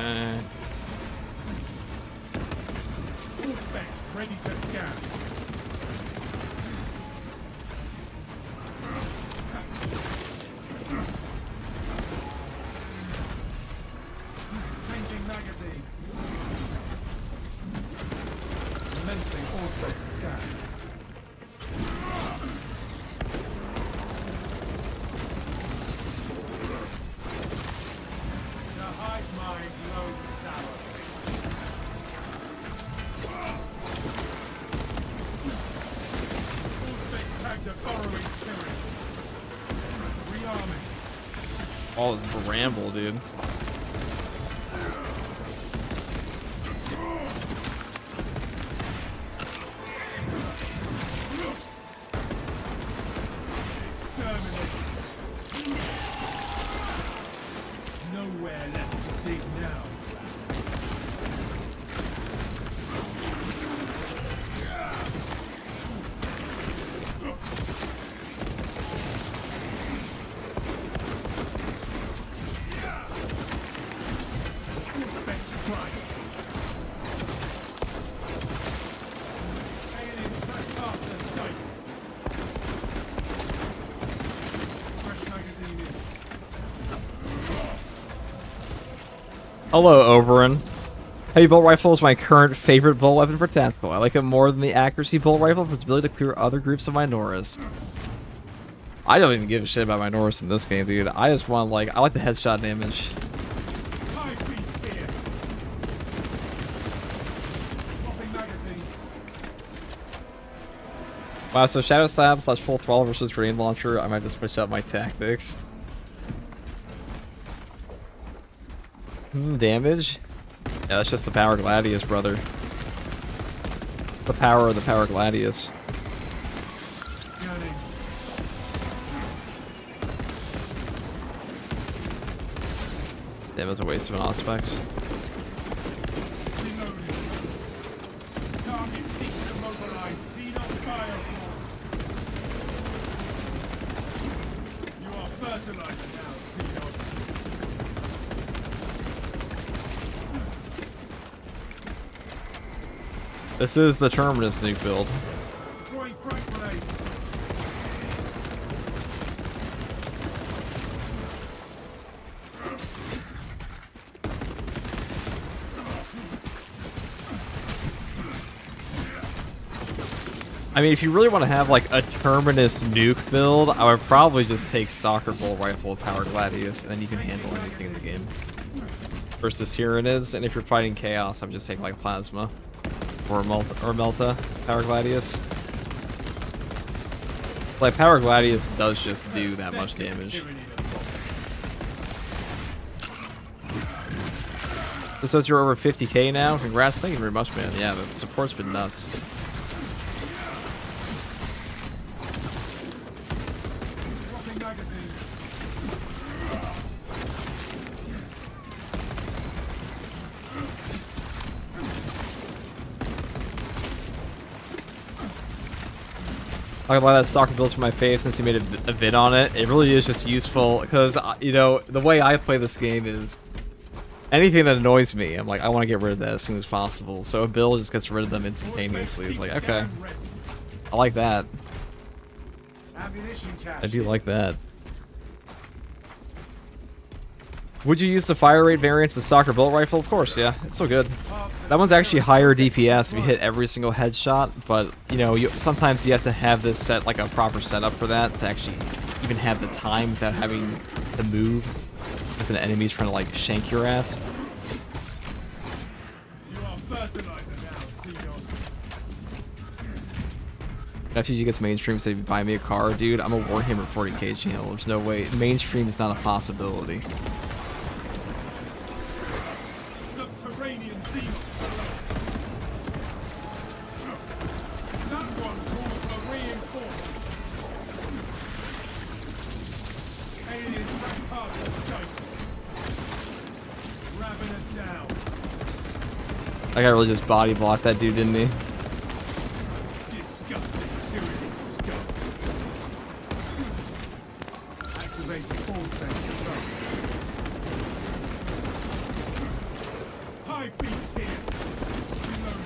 Okay. All specs ready to scan. Changing magazine. Commencing all specs scan. The hive mind load tower. All specs tagged a burrowing tyranny. Rearming. Oh, bramble, dude. Nowhere left to dig now. All specs tried. Alien trespasser sighted. Fresh magazine in. Hello, Oberon. Heavy bolt rifle is my current favorite bolt weapon for tactical. I like it more than the accuracy bolt rifle for its ability to clear other groups of Minoras. I don't even give a shit about Minoras in this game, dude. I just want, like, I like the headshot damage. Hive beast here. Swapping magazine. Wow, so Shadow Slab / full throttle versus grenade launcher. I might just switch up my tactics. Damage? Yeah, that's just the power Gladius, brother. The power of the power Gladius. Scanning. Damn, that's a waste of an Auspex. Reloading. Target seeking immobilized. Xenon fireball. You are fertilizer now, Xenos. This is the Terminus nuke build. Throwing frag grenade. I mean, if you really want to have like a Terminus nuke build, I would probably just take Stalker Bolt Rifle with Power Gladius, and then you can handle anything in the game. Versus Tyranids, and if you're fighting Chaos, I'm just taking like Plasma or Melta Power Gladius. Like Power Gladius does just do that much damage. This says you're over 50k now. Congrats, thank you very much, man. Yeah, the support's been nuts. Swapping magazine. I buy that soccer builds for my fave since you made a vid on it. It really is just useful because, you know, the way I play this game is anything that annoys me, I'm like, I want to get rid of that as soon as possible. So a build just gets rid of them instantaneously. It's like, okay, I like that. Ammunition cache. I do like that. Would you use the fire rate variant of the soccer bolt rifle? Of course, yeah. It's so good. That one's actually higher DPS if you hit every single headshot, but, you know, sometimes you have to have this set, like, a proper setup for that to actually even have the time without having to move as an enemy's trying to, like, shank your ass. You are fertilizer now, Xenos. If FTG gets mainstream, say, buy me a car, dude, I'm a Warhammer 40k channel. There's no way. Mainstream is not a possibility. Subterranean Xenos. That one calls for reinforcement. Alien trespasser sighted. Ravener down. That guy really just body blocked that dude, didn't he? Disgusting tyranid scum. Activating all specs. Live beast here. Reloading.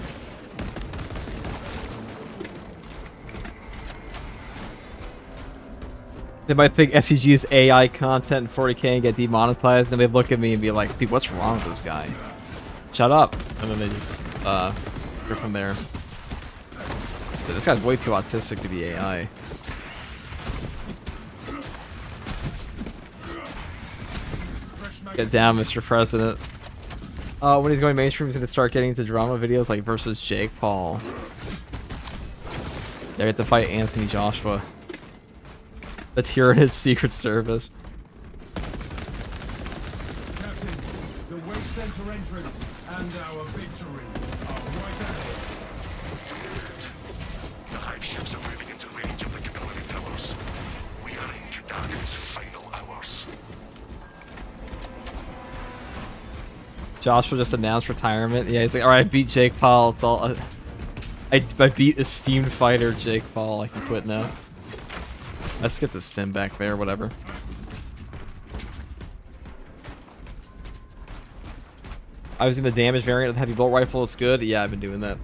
They might think FCG is AI content in 40k and get demonetized, and they look at me and be like, dude, what's wrong with this guy? Shut up. And then they just, go from there. Dude, this guy's way too autistic to be AI. Get down, Mr. President. When he's going mainstream, he's going to start getting into drama videos like versus Jake Paul. They have to fight Anthony Joshua. The Tyranid Secret Service. Captain, the Wave Center entrance and our victory are right ahead. The hive ships are moving into range of the capability towers. We are in Kadaka's final hours. Joshua just announced retirement. Yeah, he's like, alright, I beat Jake Paul. It's all. I beat esteemed fighter Jake Paul. I can quit now. I skipped the stim back there, whatever. I was in the damage variant of the heavy bolt rifle. It's good. Yeah, I've been doing that.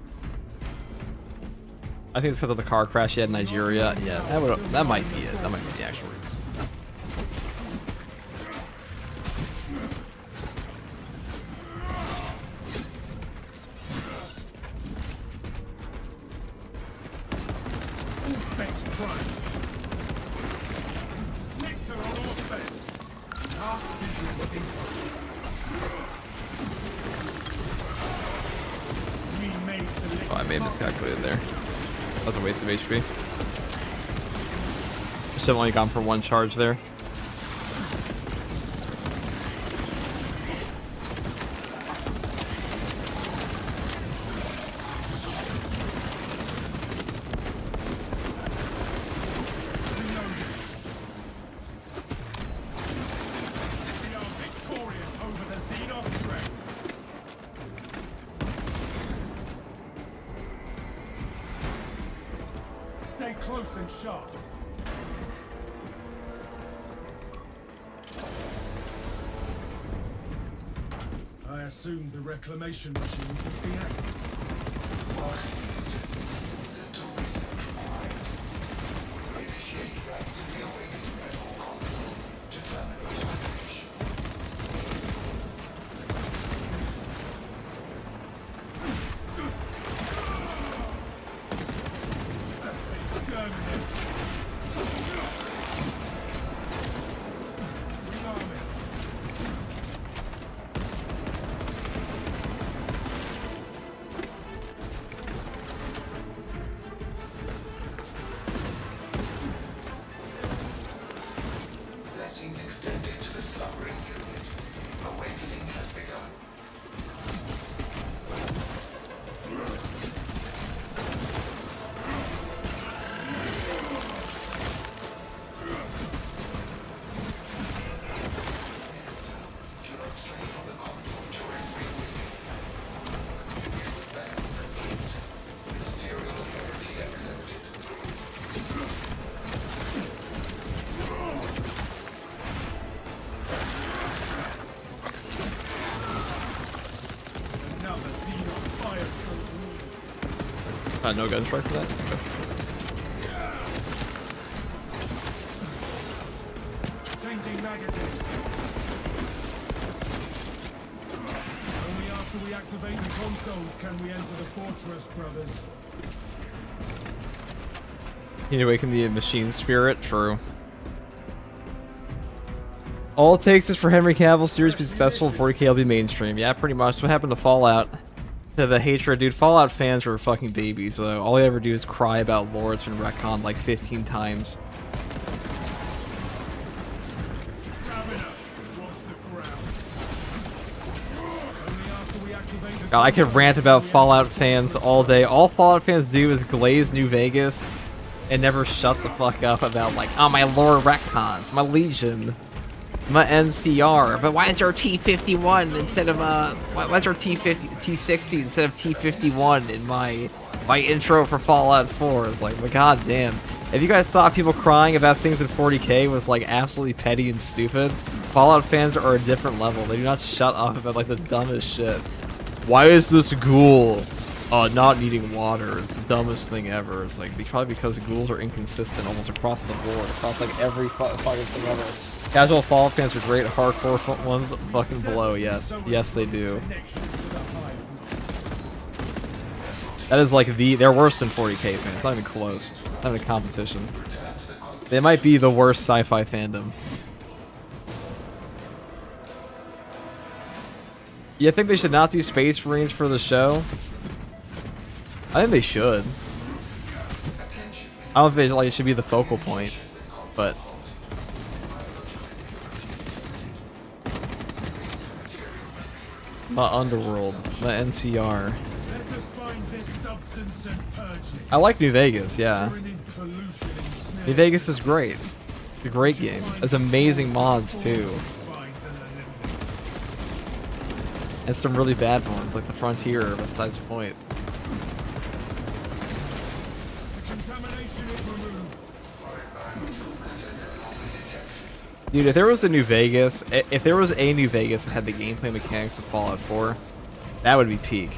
I think it's because of the car crash he had in Nigeria. Yeah, that might be it. That might be the actual reason. All specs prime. Nectar on all specs. Our vision input. We made the liquid. Oh, I may have miscalculated there. That was a waste of HP. Should have only gone for one charge there. We are victorious over the Xenos threat. Stay close and sharp. I assumed the reclamation machines would be active. Blessings extended to the slumbering unit. Awakening has begun. Another Xenos fire code. No gun strike for that? Okay. Changing magazine. Only after we activate the consoles can we enter the fortress, brothers. You need to awaken the machine spirit? True. All it takes is for Henry Cavill's series to be successful and 40k will be mainstream. Yeah, pretty much. What happened to Fallout? To the hatred, dude. Fallout fans were fucking babies, so all they ever do is cry about lore. It's been retconned like 15 times. God, I could rant about Fallout fans all day. All Fallout fans do is glaze New Vegas and never shut the fuck up about like, oh, my lore retcons, my Legion, my NCR, but why is there T51 instead of why is there T60 instead of T51 in my intro for Fallout 4? It's like, well, god damn. If you guys thought people crying about things in 40k was like absolutely petty and stupid, Fallout fans are a different level. They do not shut up about like the dumbest shit. Why is this ghoul not needing water? It's the dumbest thing ever. It's like, probably because ghouls are inconsistent almost across the board, across like every fucking thing ever. Casual Fallout fans are great, hardcore ones fucking blow, yes. Yes, they do. That is like they're worse than 40k fans, it's not even close. Not even a competition. They might be the worst sci-fi fandom. You think they should not do Space Marines for the show? I think they should. I don't think it should be the focal point, but the Underworld, the NCR. I like New Vegas, yeah. New Vegas is great. It's a great game. It's amazing mods too. And some really bad ones, like the Frontier, besides the point. Dude, if there was a New Vegas, that had the gameplay mechanics of Fallout 4, that would be peak.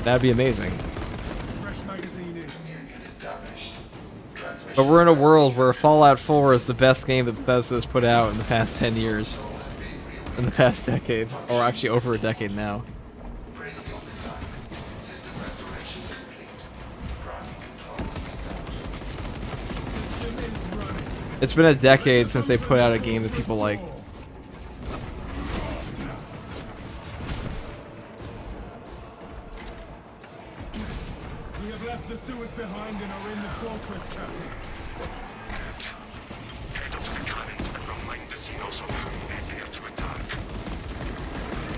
That'd be amazing. But we're in a world where Fallout 4 is the best game that Bethesda has put out in the past 10 years. In the past decade. Or actually over a decade now. It's been a decade since they put out a game that people like. We have left the sewers behind and are in the fortress, Captain.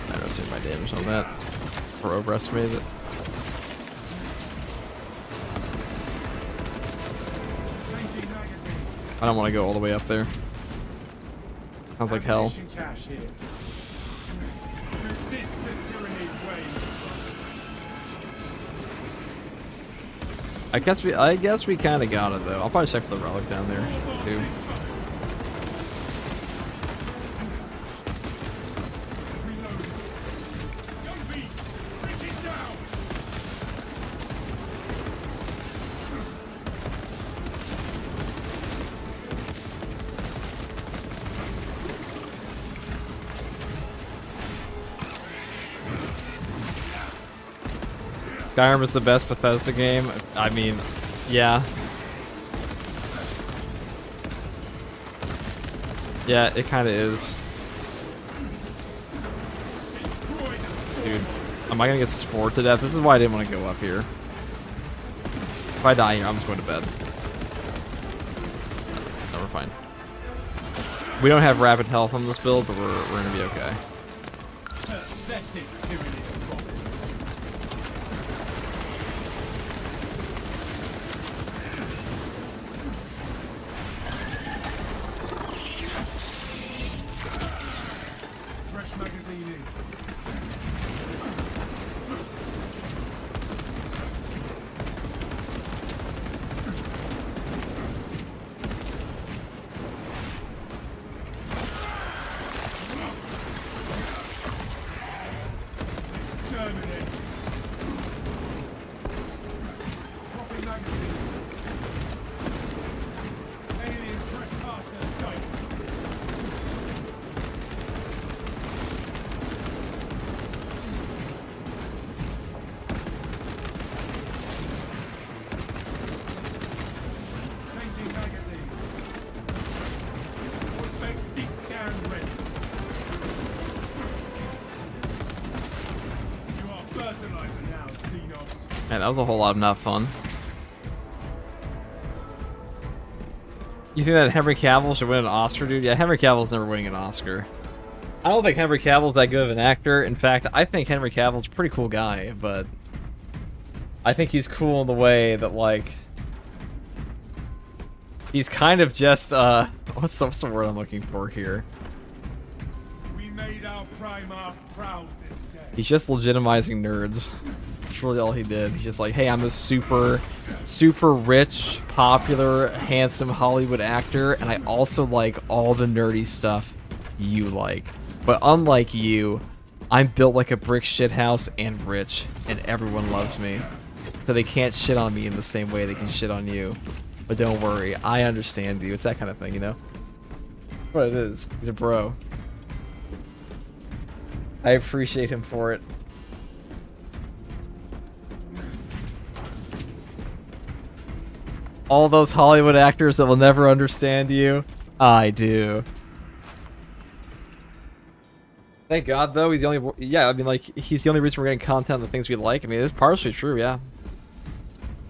I underestimated my damage on that. Or overestimated it. I don't want to go all the way up there. Sounds like hell. I guess we kind of got it though. I'll probably check for the relic down there too. Skyrim is the best Bethesda game. I mean, yeah. Yeah, it kind of is. Dude, am I gonna get spored to death? This is why I didn't want to go up here. If I die here, I'm just going to bed. No, we're fine. We don't have rapid health on this build, but we're gonna be okay. Man, that was a whole lot of not fun. You think that Henry Cavill should win an Oscar, dude? Yeah, Henry Cavill's never winning an Oscar. I don't think Henry Cavill's that good of an actor. In fact, I think Henry Cavill's a pretty cool guy, but I think he's cool in the way that, like, he's kind of just, what's the word I'm looking for here? We made our Primarch proud this day. He's just legitimizing nerds. That's really all he did. He's just like, hey, I'm this super rich, popular, handsome Hollywood actor, and I also like all the nerdy stuff you like. But unlike you, I'm built like a brick shithouse and rich, and everyone loves me. So they can't shit on me in the same way they can shit on you. But don't worry, I understand you. It's that kind of thing, you know? That's what it is. He's a bro. I appreciate him for it. All those Hollywood actors that will never understand you. I do. Thank God, though, he's the only... Yeah, I mean, like, he's the only reason we're getting content on the things we like. I mean, it's partially true, yeah.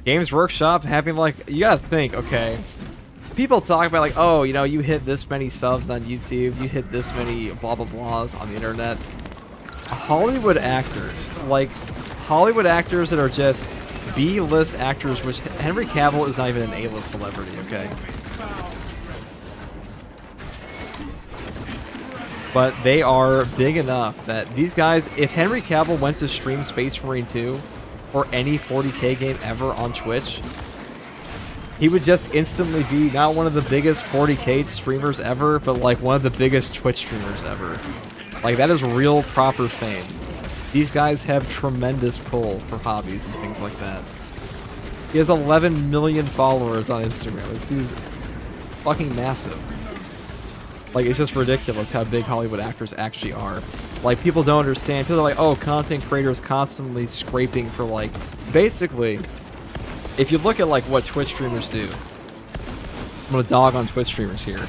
Games Workshop having, like... You gotta think, okay. People talk about, like, oh, you know, you hit this many subs on YouTube, you hit this many blah blah blahs on the internet. Hollywood actors, like, Hollywood actors that are just B-list actors, which Henry Cavill is not even an A-list celebrity, okay? But they are big enough that these guys, if Henry Cavill went to stream Space Marine 2 or any 40k game ever on Twitch, he would just instantly be not one of the biggest 40k streamers ever, but like one of the biggest Twitch streamers ever. Like, that is real proper fame. These guys have tremendous pull for hobbies and things like that. He has 11 million followers on Instagram. This dude's fucking massive. Like, it's just ridiculous how big Hollywood actors actually are. Like, people don't understand. People are like, oh, content creators constantly scraping for, like... Basically, if you look at, like, what Twitch streamers do... I'm gonna dog on Twitch streamers here.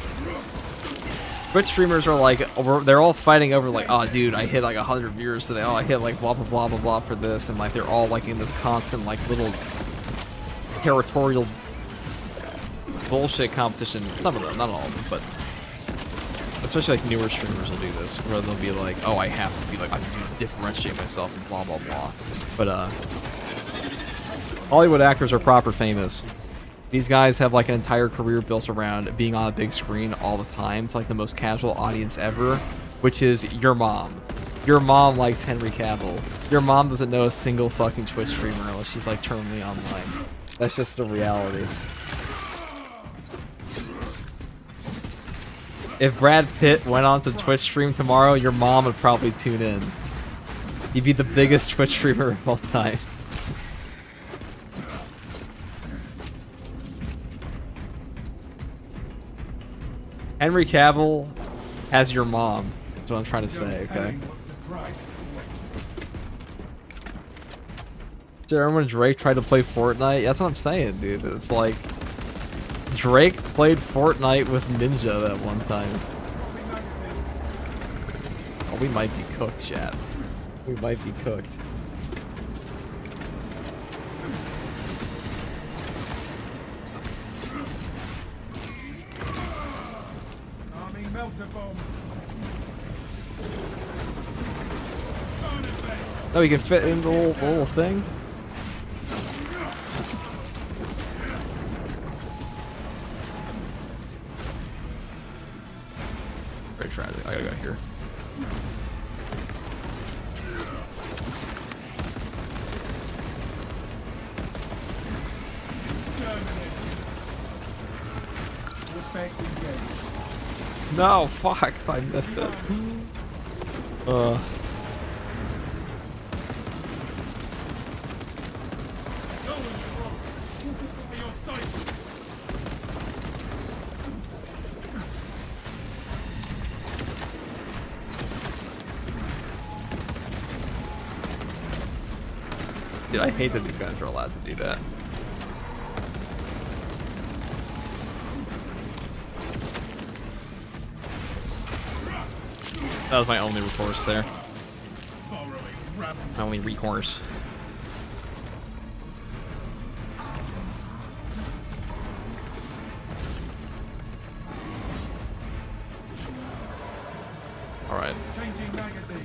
Twitch streamers are like, they're all fighting over like, oh dude, I hit like 100 viewers today, oh I hit like blah blah blah blah blah for this, and like they're all like in this constant like little territorial bullshit competition. Some of them, not all of them, but especially like newer streamers will do this, where they'll be like, oh I have to be like, I have to differentiate myself and blah blah blah. But Hollywood actors are proper famous. These guys have like an entire career built around being on a big screen all the time to like the most casual audience ever, which is your mom. Your mom likes Henry Cavill. Your mom doesn't know a single fucking Twitch streamer unless she's like terminally online. That's just the reality. If Brad Pitt went on to Twitch stream tomorrow, your mom would probably tune in. He'd be the biggest Twitch streamer of all time. Henry Cavill has your mom. That's what I'm trying to say, okay? Remember when Drake tried to play Fortnite? That's what I'm saying, dude. It's like... Drake played Fortnite with Ninja that one time. Oh, we might be cooked, chat. We might be cooked. No, you can fit in the little thing. Very tragic. I gotta go here. No, fuck! I missed it. Dude, I hate that these guys are allowed to do that. That was my only recourse there. My only recourse. Alright. Changing magazine.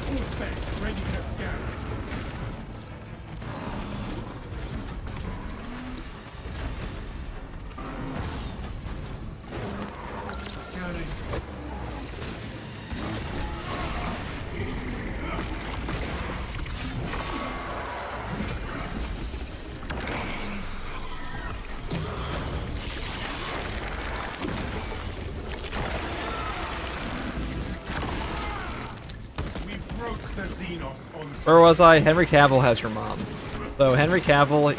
All specs ready to scan. Scanning. Where was I? Henry Cavill has your mom. So Henry Cavill,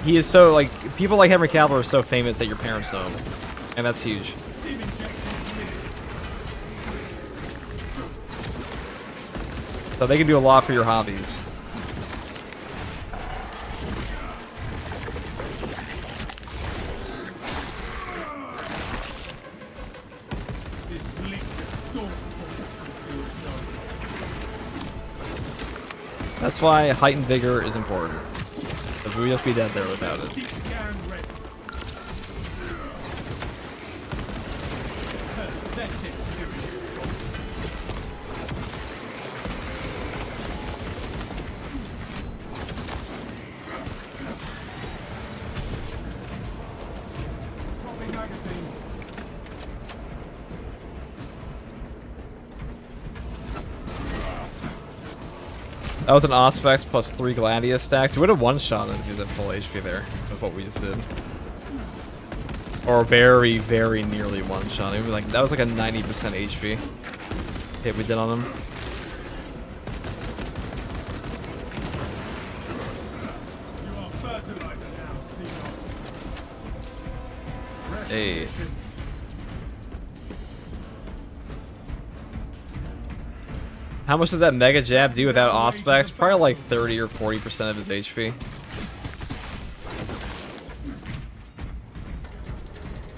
he is so, like, people like Henry Cavill are so famous that your parents know him. And that's huge. Steam injection administered. So they can do a lot for your hobbies. This leaked storm. That's why height and vigor is important. Because we'd just be dead there without it. Keep scan ready. Pathetic. Swapping magazine. That was an Auspex plus 3 Gladius stacks. We would have one-shot it if he was at full HP there. That's what we just did. Or very, very nearly one-shot. It was like, that was like a 90% HP hit we did on him. You are fertilizer now, Seagulls. Fresh Hey. conditions. How much does that Mega Jab do without Auspex? Probably like 30 or 40% of his HP.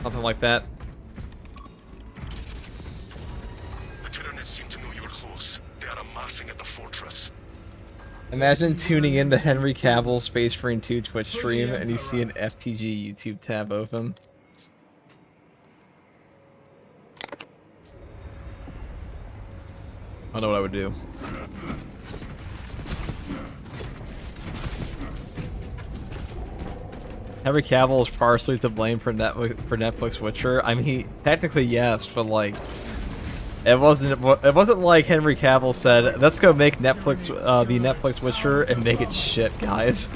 Something like that. The Tyranids seem to know you're close. They are amassing at the fortress. Imagine tuning into Henry Cavill's Space Marine 2 Twitch stream and you see an FTG YouTube tab open. I don't know what I would do. Henry Cavill is partially to blame for Netflix Witcher. I mean, technically yes, but like, it wasn't like Henry Cavill said, "Let's go make Netflix the Netflix Witcher and make it shit, guys."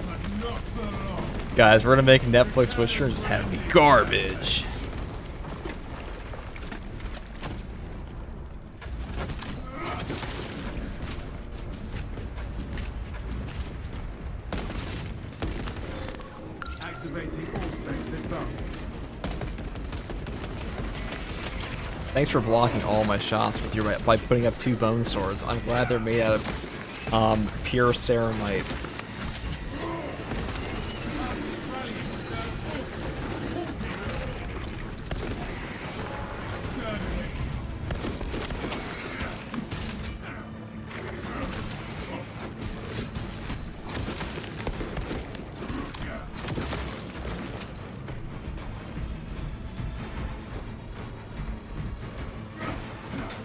Not for long. Guys, we're gonna make Netflix Witcher and just have it be garbage. Activating all specs advanced. Thanks for blocking all my shots with your by putting up 2 bone swords. I'm glad they're made out of pure ceramite.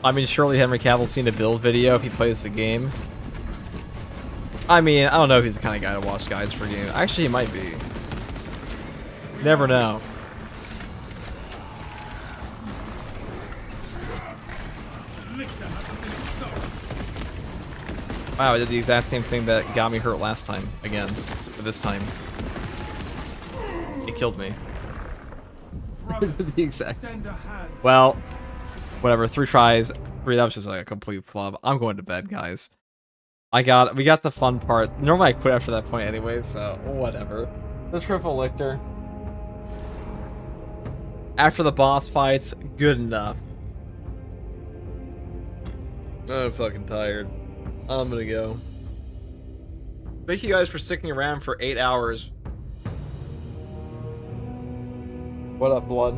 I mean, surely Henry Cavill's seen a build video if he plays the game. I mean, I don't know if he's the kind of guy to watch guides for games. Actually, he might be. You never know. Wow, I did the exact same thing that got me hurt last time. Again. But this time. He killed me. The exact. Well, whatever. 3 tries. 3, that was just like a complete flub. I'm going to bed, guys. We got the fun part. Normally I quit after that point anyway, so whatever. The triple lictor. After the boss fights, good enough. I'm fucking tired. I'm gonna go. Thank you guys for sticking around for 8 hours. What up, blood?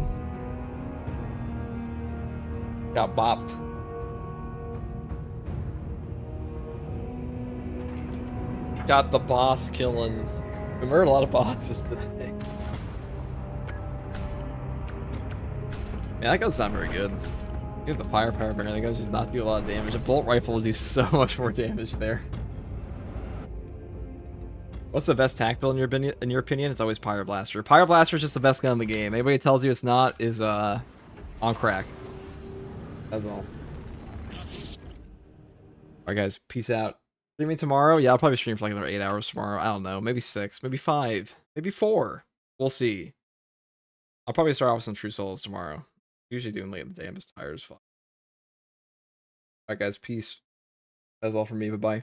Got bopped. Got the boss killing. We murdered a lot of bosses today. Yeah, that gun's not very good. Get the firepower barrier. That gun does not do a lot of damage. A bolt rifle will do so much more damage there. What's the best tac build in your opinion? It's always Pyroblaster. Pyroblaster is just the best gun in the game. Anybody that tells you it's not is on crack. That's all. Alright guys, peace out. Streaming tomorrow? Yeah, I'll probably stream for like another 8 hours tomorrow. I don't know. Maybe 6, maybe 5, maybe 4. We'll see. I'll probably start off with some True Souls tomorrow. Usually doing late in the day. I'm just tired as fuck. Alright guys, peace. That's all from me. Bye-bye.